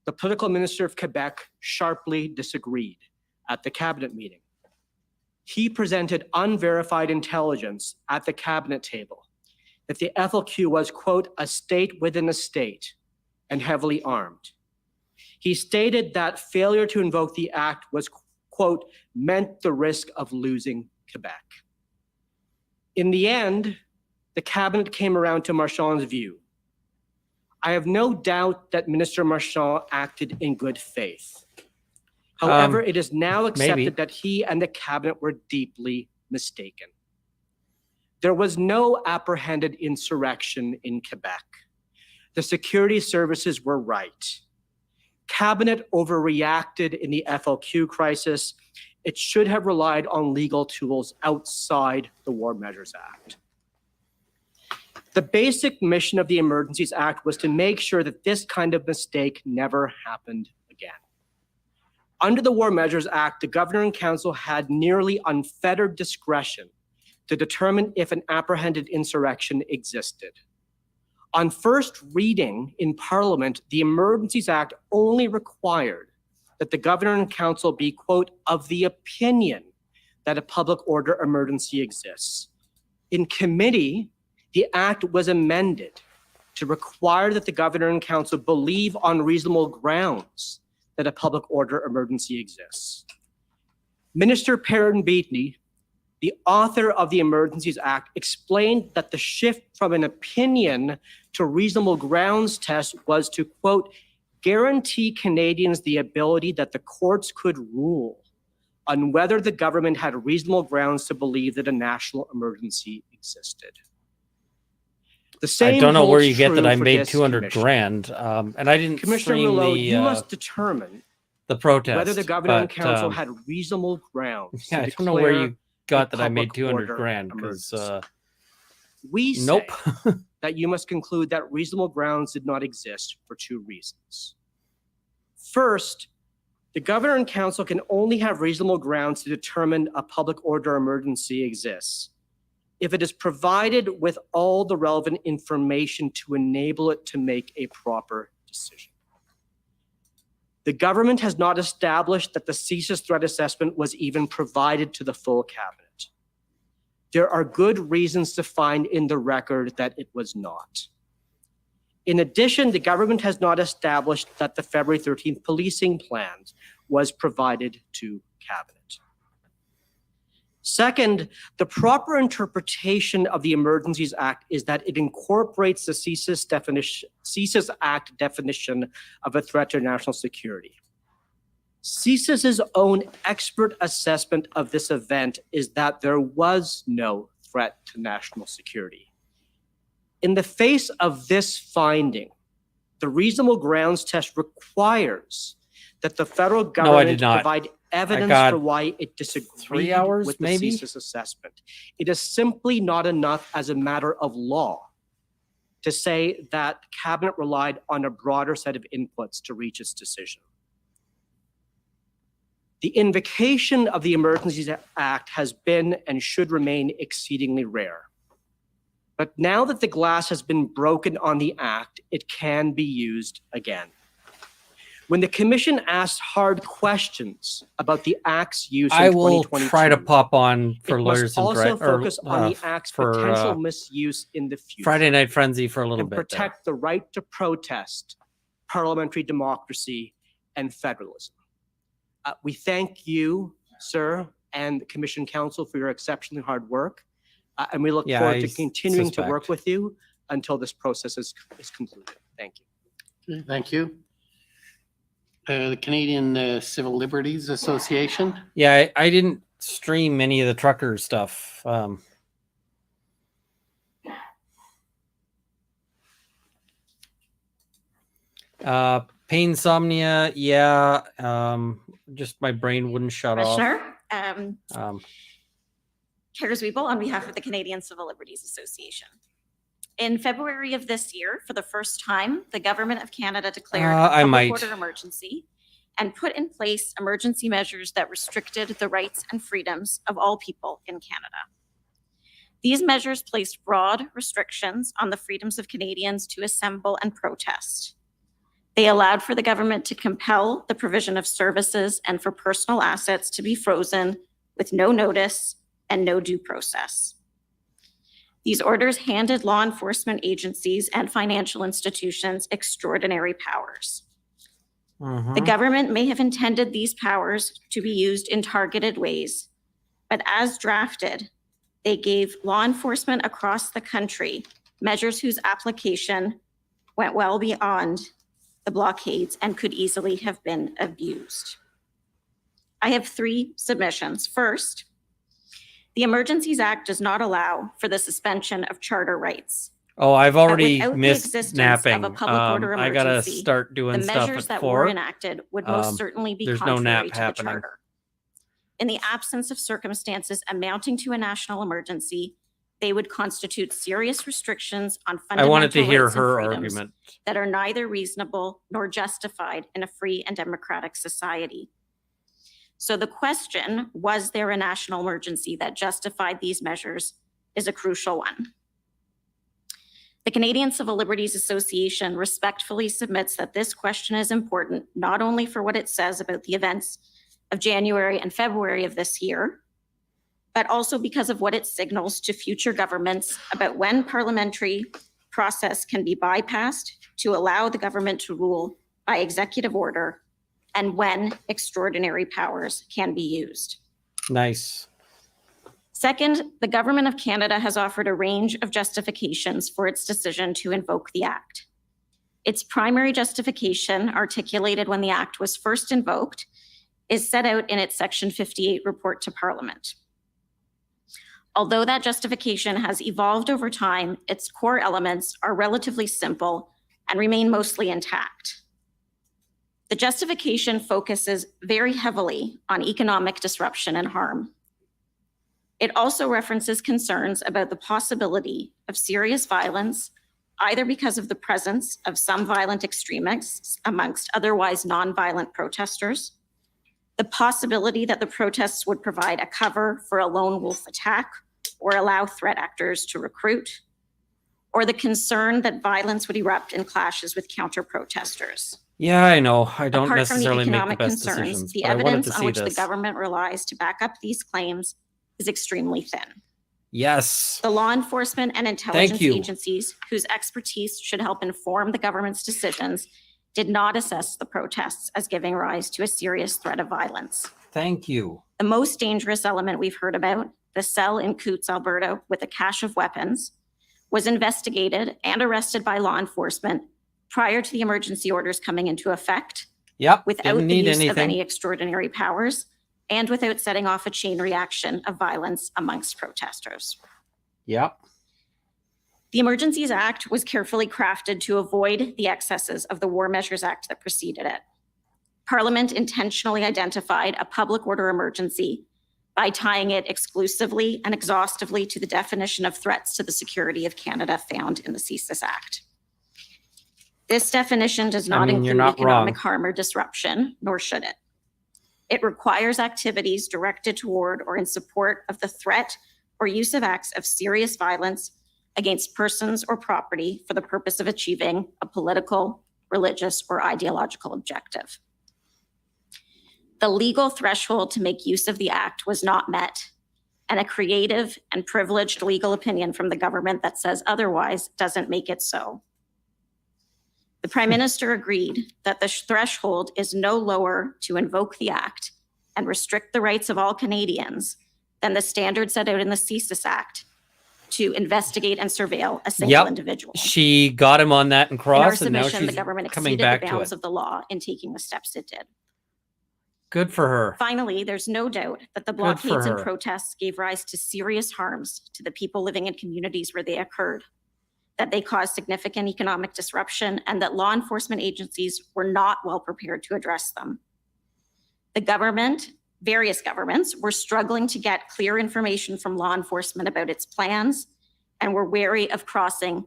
Speaker 6: the political minister of Quebec, sharply disagreed at the cabinet meeting. He presented unverified intelligence at the cabinet table that the FLQ was, quote, a state within a state and heavily armed. He stated that failure to invoke the act was, quote, meant the risk of losing Quebec. In the end, the cabinet came around to Marchand's view. I have no doubt that Minister Marchand acted in good faith. However, it is now accepted
Speaker 1: maybe.
Speaker 6: that he and the cabinet were deeply mistaken. There was no apprehended insurrection in Quebec. The security services were right. Cabinet overreacted in the FLQ crisis. It should have relied on legal tools outside the War Measures Act. The basic mission of the Emergencies Act was to make sure that this kind of mistake never happened again. Under the War Measures Act, the Governor and Council had nearly unfettered discretion to determine if an apprehended insurrection existed. On first reading in Parliament, the Emergencies Act only required that the Governor and Council be, quote, of the opinion that a public order emergency exists. In committee, the act was amended to require that the Governor and Council believe on reasonable grounds that a public order emergency exists. Minister Perrin Beatty, the author of the Emergencies Act, explained that the shift from an opinion to reasonable grounds test was to, quote, guarantee Canadians the ability that the courts could rule on whether the government had reasonable grounds to believe that a national emergency existed. The same
Speaker 1: I don't know where
Speaker 6: holds
Speaker 1: you get that
Speaker 6: true
Speaker 1: I
Speaker 6: for
Speaker 1: made
Speaker 6: this
Speaker 1: 200
Speaker 6: commission.
Speaker 1: grand, and I didn't
Speaker 6: Commissioner
Speaker 1: stream
Speaker 6: Rouleau,
Speaker 1: the
Speaker 6: you must determine
Speaker 1: the protest.
Speaker 6: whether the Governor and
Speaker 1: but,
Speaker 6: Council had reasonable grounds
Speaker 1: yeah,
Speaker 6: to
Speaker 1: I don't know where
Speaker 6: declare
Speaker 1: you got
Speaker 6: a
Speaker 1: that I made
Speaker 6: public
Speaker 1: 200
Speaker 6: order
Speaker 1: grand because
Speaker 6: We say
Speaker 1: nope.
Speaker 6: that you must conclude that reasonable grounds did not exist for two reasons. First, the Governor and Council can only have reasonable grounds to determine a public order emergency exists if it is provided with all the relevant information to enable it to make a proper decision. The government has not established that the CSIS threat assessment was even provided to the full cabinet. There are good reasons to find in the record that it was not. In addition, the government has not established that the February 13th policing plan was provided to cabinet. Second, the proper interpretation of the Emergencies Act is that it incorporates the CSIS Act definition of a threat to national security. CSIS's own expert assessment of this event is that there was no threat to national security. In the face of this finding, the reasonable grounds test requires that the federal government provide evidence for why it disagreed with the CSIS assessment. It is simply not enough as a matter of law to say that cabinet relied on a broader set of inputs to reach its decision. The invocation of the Emergencies Act has been and should remain exceedingly rare. But now that the glass has been broken on the act, it can be used again. When the commission asked hard questions about the act's use in 2022,
Speaker 1: I will try to pop on for lawyers and
Speaker 6: also focus on the act's potential misuse in the future.
Speaker 1: Friday Night Frenzy for a little
Speaker 6: and
Speaker 1: bit.
Speaker 6: Protect the right to protest, parliamentary democracy, and federalism. We thank you, sir, and the Commission Council for your exceptionally hard work. And we look forward to continuing to work with you until this process is concluded. Thank you.
Speaker 2: Okay, thank you. The Canadian Civil Liberties Association.
Speaker 1: Yeah, I didn't stream any of the trucker stuff. Painsomnia, yeah. Just my brain wouldn't shut off.
Speaker 7: Kara Zwiebel on behalf of the Canadian Civil Liberties Association. In February of this year, for the first time, the Government of Canada declared a public order emergency and put in place emergency measures that restricted the rights and freedoms of all people in Canada. These measures placed broad restrictions on the freedoms of Canadians to assemble and protest. They allowed for the government to compel the provision of services and for personal assets to be frozen with no notice and no due process. These orders handed law enforcement agencies and financial institutions extraordinary powers. The government may have intended these powers to be used in targeted ways, but as drafted, they gave law enforcement across the country measures whose application went well beyond the blockades and could easily have been abused. I have 3 submissions. First, the Emergencies Act does not allow for the suspension of charter rights.
Speaker 1: Oh, I've already
Speaker 7: Without the
Speaker 1: missed
Speaker 7: existence
Speaker 1: napping.
Speaker 7: of a public order
Speaker 1: I gotta
Speaker 7: emergency,
Speaker 1: start doing
Speaker 7: the
Speaker 1: stuff
Speaker 7: measures
Speaker 1: at
Speaker 7: that
Speaker 1: 4.
Speaker 7: were enacted would most certainly be
Speaker 1: there's no
Speaker 7: contrary
Speaker 1: nap
Speaker 7: to
Speaker 1: happening.
Speaker 7: the charter. In the absence of circumstances amounting to a national emergency, they would constitute serious restrictions on
Speaker 1: I
Speaker 7: fundamental
Speaker 1: wanted to hear
Speaker 7: rights and
Speaker 1: her
Speaker 7: freedoms
Speaker 1: argument.
Speaker 7: that are neither reasonable nor justified in a free and democratic society. So the question, was there a national emergency that justified these measures, is a crucial one. The Canadian Civil Liberties Association respectfully submits that this question is important, not only for what it says about the events of January and February of this year, but also because of what it signals to future governments about when parliamentary process can be bypassed to allow the government to rule by executive order and when extraordinary powers can be used.
Speaker 1: Nice.
Speaker 7: Second, the Government of Canada has offered a range of justifications for its decision to invoke the Act. Its primary justification, articulated when the Act was first invoked, is set out in its Section 58 report to Parliament. Although that justification has evolved over time, its core elements are relatively simple and remain mostly intact. The justification focuses very heavily on economic disruption and harm. It also references concerns about the possibility of serious violence, either because of the presence of some violent extremists amongst otherwise nonviolent protesters, the possibility that the protests would provide a cover for a lone wolf attack or allow threat actors to recruit, or the concern that violence would erupt in clashes with counter-protesters.
Speaker 1: Yeah, I know. I don't
Speaker 7: Apart from the
Speaker 1: necessarily make the
Speaker 7: economic
Speaker 1: best
Speaker 7: concerns,
Speaker 1: decisions,
Speaker 7: the
Speaker 1: but I wanted
Speaker 7: evidence
Speaker 1: to
Speaker 7: on
Speaker 1: see
Speaker 7: which the
Speaker 1: this.
Speaker 7: government relies to back up these claims is extremely thin.
Speaker 1: Yes.
Speaker 7: The law enforcement and intelligence
Speaker 1: you.
Speaker 7: agencies, whose expertise should help inform the government's decisions, did not assess the protests as giving rise to a serious threat of violence.
Speaker 1: Thank you.
Speaker 7: The most dangerous element we've heard about, the cell in Coutts, Alberta, with a cache of weapons, was investigated and arrested by law enforcement prior to the emergency orders coming into effect
Speaker 1: Yep.
Speaker 7: without
Speaker 1: Didn't
Speaker 7: the
Speaker 1: need
Speaker 7: use of
Speaker 1: anything.
Speaker 7: any extraordinary powers and without setting off a chain reaction of violence amongst protesters.
Speaker 1: Yep.
Speaker 7: The Emergencies Act was carefully crafted to avoid the excesses of the War Measures Act that preceded it. Parliament intentionally identified a public order emergency by tying it exclusively and exhaustively to the definition of threats to the security of Canada found in the CSIS Act. This definition does not
Speaker 1: mean, you're
Speaker 7: include
Speaker 1: not
Speaker 7: economic
Speaker 1: wrong.
Speaker 7: harm or disruption, nor should it. It requires activities directed toward or in support of the threat or use of acts of serious violence against persons or property for the purpose of achieving a political, religious, or ideological objective. The legal threshold to make use of the act was not met, and a creative and privileged legal opinion from the government that says otherwise doesn't make it so. The Prime Minister agreed that the threshold is no lower to invoke the act and restrict the rights of all Canadians than the standard set out in the CSIS Act to investigate and surveil a single
Speaker 1: Yep.
Speaker 7: individual.
Speaker 1: She got him on that and
Speaker 7: In our
Speaker 1: cross, and now
Speaker 7: submission, the
Speaker 1: she's
Speaker 7: government
Speaker 1: coming
Speaker 7: exceeded the
Speaker 1: back to
Speaker 7: bounds
Speaker 1: it.
Speaker 7: of the law in taking the steps it did.
Speaker 1: Good for her.
Speaker 7: Finally, there's no doubt that the
Speaker 1: Good for
Speaker 7: blockades and
Speaker 1: her.
Speaker 7: protests gave rise to serious harms to the people living in communities where they occurred, that they caused significant economic disruption, and that law enforcement agencies were not well prepared to address them. The government, various governments, were struggling to get clear information from law enforcement about its plans and were wary of crossing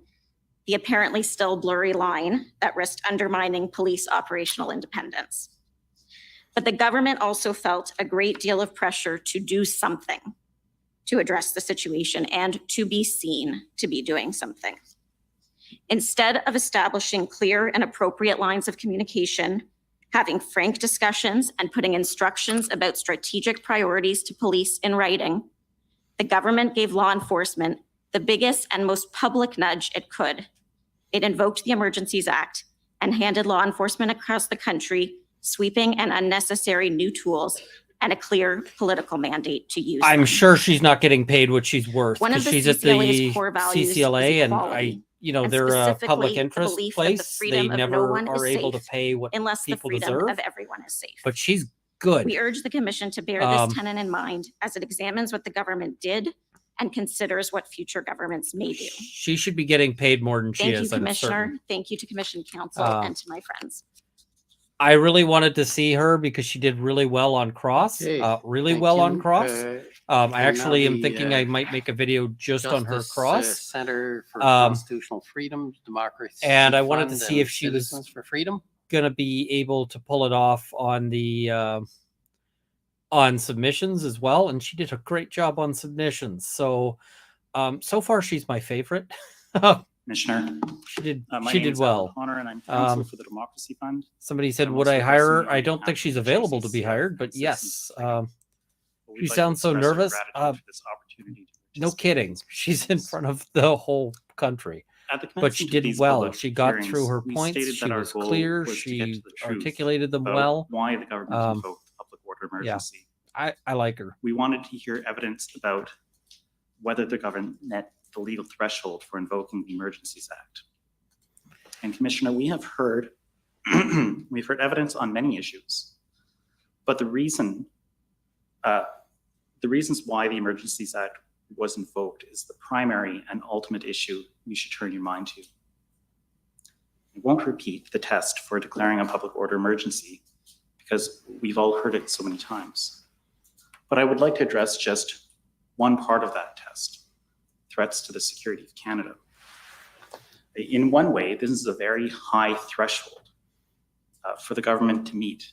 Speaker 7: the apparently still blurry line that risked undermining police operational independence. But the government also felt a great deal of pressure to do something to address the situation and to be seen to be doing something. Instead of establishing clear and appropriate lines of communication, having frank discussions, and putting instructions about strategic priorities to police in writing, the government gave law enforcement the biggest and most public nudge it could. It invoked the Emergencies Act and handed law enforcement across the country sweeping and unnecessary new tools and a clear political mandate to use
Speaker 1: I'm
Speaker 7: them.
Speaker 1: sure she's not getting paid what she's worth
Speaker 7: One of
Speaker 1: because
Speaker 7: the
Speaker 1: she's at
Speaker 7: CCLA's
Speaker 1: the
Speaker 7: core values is
Speaker 1: CCLA, and
Speaker 7: equality, and
Speaker 1: they're a public
Speaker 7: specifically the
Speaker 1: interest
Speaker 7: belief that the
Speaker 1: place. They
Speaker 7: freedom of no
Speaker 1: never
Speaker 7: one
Speaker 1: are
Speaker 7: is
Speaker 1: able to
Speaker 7: safe
Speaker 1: pay what
Speaker 7: unless the
Speaker 1: people
Speaker 7: freedom
Speaker 1: deserve.
Speaker 7: of everyone is safe.
Speaker 1: But she's good.
Speaker 7: We urge the Commission to bear this tenet in mind as it examines what the government did and considers what future governments may do.
Speaker 1: She should be getting paid more than she
Speaker 7: Thank you,
Speaker 1: is. I'm
Speaker 7: Commissioner.
Speaker 1: certain.
Speaker 7: Thank you to Commission Council and to my friends.
Speaker 1: I really wanted to see her because she did really well on Cross.
Speaker 2: Okay,
Speaker 1: Really
Speaker 2: thank
Speaker 1: well
Speaker 2: you.
Speaker 1: on Cross. I
Speaker 2: and
Speaker 1: actually
Speaker 2: now
Speaker 1: am
Speaker 2: the,
Speaker 1: thinking I might make a video just on her
Speaker 2: Justice,
Speaker 1: Cross.
Speaker 2: Center for
Speaker 1: Um,
Speaker 2: Constitutional Freedom, Democracy,
Speaker 1: and I wanted to
Speaker 2: Fund,
Speaker 1: see
Speaker 2: and
Speaker 1: if she was
Speaker 2: Citizens for Freedom.
Speaker 1: going to be able to pull it off on the on submissions as well, and she did a great job on submissions. So so far she's my favorite.
Speaker 16: Commissioner,
Speaker 1: she did
Speaker 16: my
Speaker 1: she
Speaker 16: name
Speaker 1: did
Speaker 16: is
Speaker 1: well.
Speaker 16: Alan Connor, and I'm counsel for the Democracy Fund.
Speaker 1: Somebody said,
Speaker 16: I'm
Speaker 1: would
Speaker 16: also
Speaker 1: I hire her?
Speaker 16: representing
Speaker 1: I
Speaker 16: on
Speaker 1: don't think
Speaker 16: behalf
Speaker 1: she's
Speaker 16: of
Speaker 1: available to be
Speaker 16: JCCF
Speaker 1: hired, but
Speaker 16: and
Speaker 1: yes.
Speaker 16: Citizens for Freedom. We'd
Speaker 1: She
Speaker 16: like to
Speaker 1: sounds so
Speaker 16: express our
Speaker 1: nervous.
Speaker 16: gratitude for this opportunity to
Speaker 1: No kidding. She's in front of the whole country.
Speaker 16: At the
Speaker 1: But she
Speaker 16: commencement of
Speaker 1: did
Speaker 16: these
Speaker 1: well.
Speaker 16: public
Speaker 1: She got through
Speaker 16: hearings,
Speaker 1: her
Speaker 16: we
Speaker 1: points.
Speaker 16: stated
Speaker 1: She
Speaker 16: that our
Speaker 1: was
Speaker 16: goal
Speaker 1: clear.
Speaker 16: was to get to
Speaker 1: She
Speaker 16: the truth
Speaker 1: articulated them
Speaker 16: about
Speaker 1: well.
Speaker 16: why the government invoked the public order emergency.
Speaker 1: I like her.
Speaker 16: We wanted to hear evidence about whether the government met the legal threshold for invoking the Emergencies Act. And Commissioner, we have heard we've heard evidence on many issues, but the reasons why the Emergencies Act was invoked is the primary and ultimate issue you should turn your mind to. I won't repeat the test for declaring a public order emergency because we've all heard it so many times. But I would like to address just one part of that test, threats to the security of Canada. In one way, this is a very high threshold for the government to meet,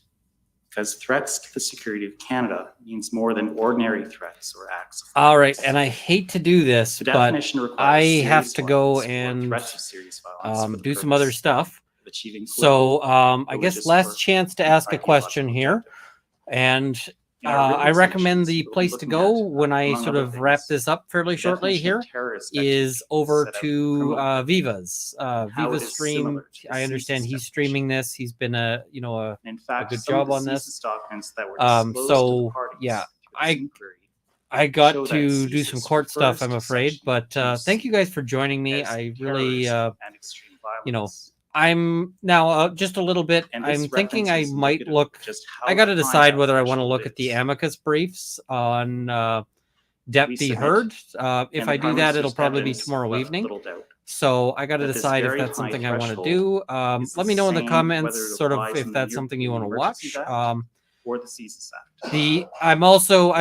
Speaker 16: because threats to the security of Canada means more than ordinary threats or acts of
Speaker 1: All right, and I hate to do this,
Speaker 16: The
Speaker 1: but
Speaker 16: definition requires
Speaker 1: I have
Speaker 16: serious
Speaker 1: to go
Speaker 16: violence or
Speaker 1: and
Speaker 16: threats of serious violence for the
Speaker 1: do some other
Speaker 16: purpose
Speaker 1: stuff.
Speaker 16: of achieving
Speaker 1: So
Speaker 16: political,
Speaker 1: I guess
Speaker 16: religious,
Speaker 1: last
Speaker 16: or
Speaker 1: chance to ask a question here. And
Speaker 16: In our written
Speaker 1: I recommend the
Speaker 16: submissions, we'll be
Speaker 1: place to
Speaker 16: looking
Speaker 1: go
Speaker 16: at,
Speaker 1: when I
Speaker 16: among
Speaker 1: sort
Speaker 16: other
Speaker 1: of wrap
Speaker 16: things,
Speaker 1: this up fairly
Speaker 16: the
Speaker 1: shortly
Speaker 16: definition of
Speaker 1: here
Speaker 16: terrorist
Speaker 1: is over
Speaker 16: set out
Speaker 1: to
Speaker 16: criminal
Speaker 1: Viva's.
Speaker 16: how
Speaker 1: Viva
Speaker 16: it is
Speaker 1: stream.
Speaker 16: similar to the
Speaker 1: I understand
Speaker 16: CSIS
Speaker 1: he's streaming this. He's been a
Speaker 16: In fact,
Speaker 1: good
Speaker 16: some
Speaker 1: job
Speaker 16: of
Speaker 1: on
Speaker 16: the
Speaker 1: this.
Speaker 16: CSIS documents that were disclosed to the
Speaker 1: So
Speaker 16: parties
Speaker 1: yeah,
Speaker 16: through this inquiry
Speaker 1: I got
Speaker 16: show that
Speaker 1: to do some
Speaker 16: CSIS
Speaker 1: court stuff,
Speaker 16: refers
Speaker 1: I'm
Speaker 16: to
Speaker 1: afraid.
Speaker 16: such
Speaker 1: But
Speaker 16: use
Speaker 1: thank you guys for joining me.
Speaker 16: as
Speaker 1: I really
Speaker 16: terrorism and extreme
Speaker 1: you know,
Speaker 16: violence.
Speaker 1: I'm now just a little bit.
Speaker 16: And this
Speaker 1: I'm thinking I
Speaker 16: reference is
Speaker 1: might
Speaker 16: indicative
Speaker 1: look.
Speaker 16: of just how
Speaker 1: I got to
Speaker 16: high
Speaker 1: decide
Speaker 16: that
Speaker 1: whether I want to
Speaker 16: threshold
Speaker 1: look at the
Speaker 16: is.
Speaker 1: amicus briefs on Deputy
Speaker 16: submit,
Speaker 1: Heard. If
Speaker 16: and
Speaker 1: I
Speaker 16: the
Speaker 1: do
Speaker 16: Prime
Speaker 1: that,
Speaker 16: Minister's
Speaker 1: it'll probably be
Speaker 16: evidence
Speaker 1: tomorrow
Speaker 16: left
Speaker 1: evening.
Speaker 16: little doubt
Speaker 1: So I got to
Speaker 16: that this
Speaker 1: decide if
Speaker 16: very
Speaker 1: that's
Speaker 16: high
Speaker 1: something I want to
Speaker 16: threshold
Speaker 1: do.
Speaker 16: is
Speaker 1: Let
Speaker 16: the
Speaker 1: me know in the
Speaker 16: same
Speaker 1: comments,
Speaker 16: whether it
Speaker 1: sort of,
Speaker 16: applies
Speaker 1: if
Speaker 16: in
Speaker 1: that's
Speaker 16: the
Speaker 1: something you want to
Speaker 16: Emergencies
Speaker 1: watch.
Speaker 16: Act or the CESIS Act.
Speaker 1: I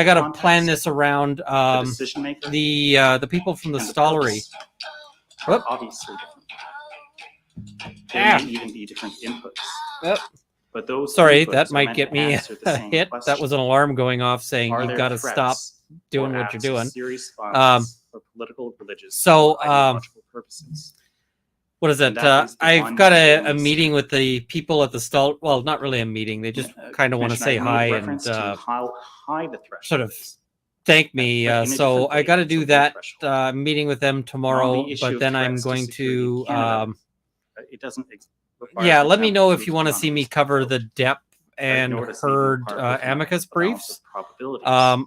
Speaker 1: got to
Speaker 16: Context,
Speaker 1: plan this around
Speaker 16: the decision maker,
Speaker 1: the people from the
Speaker 16: and the
Speaker 1: Stollery.
Speaker 16: purpose are obviously different. There may even be different inputs. But those
Speaker 1: Sorry,
Speaker 16: inputs
Speaker 1: that
Speaker 16: are
Speaker 1: might
Speaker 16: meant
Speaker 1: get
Speaker 16: to
Speaker 1: me
Speaker 16: answer the
Speaker 1: a
Speaker 16: same
Speaker 1: hit.
Speaker 16: question.
Speaker 1: That was an alarm going off saying
Speaker 16: Are
Speaker 1: you've
Speaker 16: there
Speaker 1: got to stop
Speaker 16: threats
Speaker 1: doing
Speaker 16: or
Speaker 1: what you're
Speaker 16: acts of
Speaker 1: doing.
Speaker 16: serious violence for political, religious,
Speaker 1: So,
Speaker 16: or ideological purposes?
Speaker 1: What is
Speaker 16: And
Speaker 1: it?
Speaker 16: that is the
Speaker 1: I've
Speaker 16: one
Speaker 1: got
Speaker 16: that
Speaker 1: a
Speaker 16: is-
Speaker 1: meeting with the people at the stall. Well, not really a meeting. They just kind of want to
Speaker 16: Commissioner,
Speaker 1: say
Speaker 16: I've made
Speaker 1: hi and
Speaker 16: reference to how high the threshold
Speaker 1: sort of
Speaker 16: is.
Speaker 1: thank me.
Speaker 16: But in a
Speaker 1: So
Speaker 16: different
Speaker 1: I
Speaker 16: way,
Speaker 1: got to
Speaker 16: it's a
Speaker 1: do
Speaker 16: low
Speaker 1: that
Speaker 16: threshold.
Speaker 1: meeting with them
Speaker 16: On
Speaker 1: tomorrow.
Speaker 16: the issue
Speaker 1: But
Speaker 16: of
Speaker 1: then I'm
Speaker 16: threats to
Speaker 1: going
Speaker 16: security in
Speaker 1: to
Speaker 16: Canada, it doesn't require,
Speaker 1: yeah.
Speaker 16: for
Speaker 1: Let me
Speaker 16: example,
Speaker 1: know
Speaker 16: proof
Speaker 1: if you
Speaker 16: of
Speaker 1: want to see me cover the depth and
Speaker 16: notice may be
Speaker 1: Heard
Speaker 16: required with an
Speaker 1: amicus
Speaker 16: balance
Speaker 1: briefs.
Speaker 16: of probabilities.
Speaker 1: I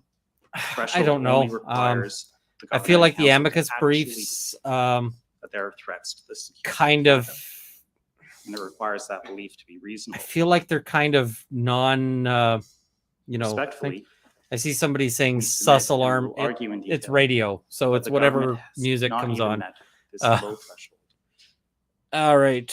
Speaker 16: Threshold
Speaker 1: don't
Speaker 16: only
Speaker 1: know.
Speaker 16: requires the
Speaker 1: I feel
Speaker 16: Governor
Speaker 1: like
Speaker 16: and
Speaker 1: the
Speaker 16: Council to
Speaker 1: amicus
Speaker 16: actually
Speaker 1: briefs
Speaker 16: that there are threats to the security
Speaker 1: kind
Speaker 16: of
Speaker 1: of.
Speaker 16: Canada, and it requires that belief to be reasonable.
Speaker 1: I feel like they're kind of non.
Speaker 16: Respectfully,
Speaker 1: I see somebody saying
Speaker 16: we submit
Speaker 1: sus
Speaker 16: and we
Speaker 1: alarm.
Speaker 16: will argue in
Speaker 1: It's
Speaker 16: detail,
Speaker 1: radio, so
Speaker 16: but
Speaker 1: it's
Speaker 16: the
Speaker 1: whatever
Speaker 16: government has
Speaker 1: music
Speaker 16: not
Speaker 1: comes
Speaker 16: even
Speaker 1: on.
Speaker 16: met this
Speaker 1: Uh,
Speaker 16: low threshold.
Speaker 1: All right.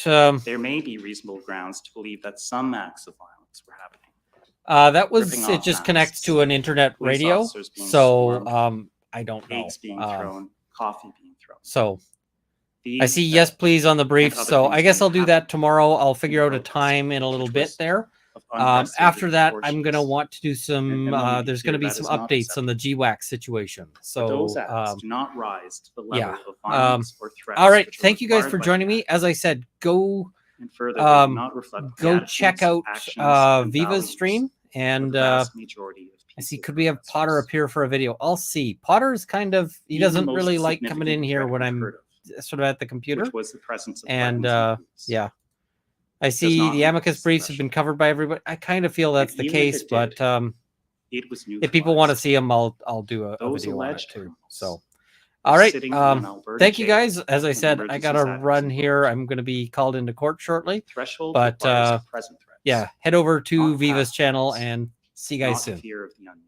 Speaker 16: There may be reasonable grounds to believe that some acts of violence were happening.
Speaker 1: That was
Speaker 16: Ripping
Speaker 1: it.
Speaker 16: off
Speaker 1: Just connects
Speaker 16: masks,
Speaker 1: to an internet
Speaker 16: police
Speaker 1: radio,
Speaker 16: officers being
Speaker 1: so
Speaker 16: swarmed,
Speaker 1: I don't know.
Speaker 16: eggs being thrown, coffee being thrown.
Speaker 1: So I
Speaker 16: These
Speaker 1: see yes, please on the brief.
Speaker 16: and other
Speaker 1: So I
Speaker 16: things
Speaker 1: guess
Speaker 16: may
Speaker 1: I'll do
Speaker 16: happen
Speaker 1: that tomorrow. I'll figure out a
Speaker 16: protest,
Speaker 1: time in a little
Speaker 16: which
Speaker 1: bit
Speaker 16: was
Speaker 1: there.
Speaker 16: of unprecedented
Speaker 1: After that, I'm going to
Speaker 16: proportions.
Speaker 1: want to do some.
Speaker 16: And let me be
Speaker 1: There's going to
Speaker 16: clear,
Speaker 1: be
Speaker 16: that
Speaker 1: some
Speaker 16: is not
Speaker 1: updates on the GWAC situation.
Speaker 16: But those
Speaker 1: So
Speaker 16: acts do not rise to the level
Speaker 1: yeah.
Speaker 16: of violence or threats.
Speaker 1: All right.
Speaker 16: which are
Speaker 1: Thank you guys
Speaker 16: required
Speaker 1: for
Speaker 16: by
Speaker 1: joining
Speaker 16: the
Speaker 1: me. As I said, go
Speaker 16: And further, they do not reflect the
Speaker 1: go check out
Speaker 16: attitudes, actions, and
Speaker 1: Viva's
Speaker 16: values
Speaker 1: stream
Speaker 16: of
Speaker 1: and
Speaker 16: the vast majority of
Speaker 1: I see. Could we have Potter appear for a video? I'll see. Potter's kind of he
Speaker 16: Even the
Speaker 1: doesn't
Speaker 16: most
Speaker 1: really like coming in
Speaker 16: significant
Speaker 1: here
Speaker 16: threat
Speaker 1: when
Speaker 16: we've
Speaker 1: I'm
Speaker 16: heard of,
Speaker 1: sort of at the computer.
Speaker 16: which was the presence of
Speaker 1: And
Speaker 16: weapons and
Speaker 1: yeah, I see
Speaker 16: not
Speaker 1: the
Speaker 16: meet
Speaker 1: amicus
Speaker 16: this
Speaker 1: briefs have been covered by everybody. I kind of feel that's the
Speaker 16: even if
Speaker 1: case,
Speaker 16: it
Speaker 1: but
Speaker 16: did, it was
Speaker 1: if people want to
Speaker 16: neutralized.
Speaker 1: see them, I'll do a
Speaker 16: Those
Speaker 1: video on it
Speaker 16: alleged
Speaker 1: too.
Speaker 16: criminals
Speaker 1: So,
Speaker 16: are
Speaker 1: all right.
Speaker 16: sitting in an Alberta
Speaker 1: Thank you
Speaker 16: jail
Speaker 1: guys. As I
Speaker 16: when
Speaker 1: said, I
Speaker 16: emergencies
Speaker 1: gotta
Speaker 16: act was
Speaker 1: run
Speaker 16: invoked.
Speaker 1: here. I'm going to be called into court shortly.
Speaker 16: Threshold
Speaker 1: But
Speaker 16: requires present threats,
Speaker 1: yeah, head over to
Speaker 16: not
Speaker 1: Viva's
Speaker 16: past
Speaker 1: channel
Speaker 16: threats,
Speaker 1: and see you guys
Speaker 16: not
Speaker 1: soon.
Speaker 16: fear of the unknown.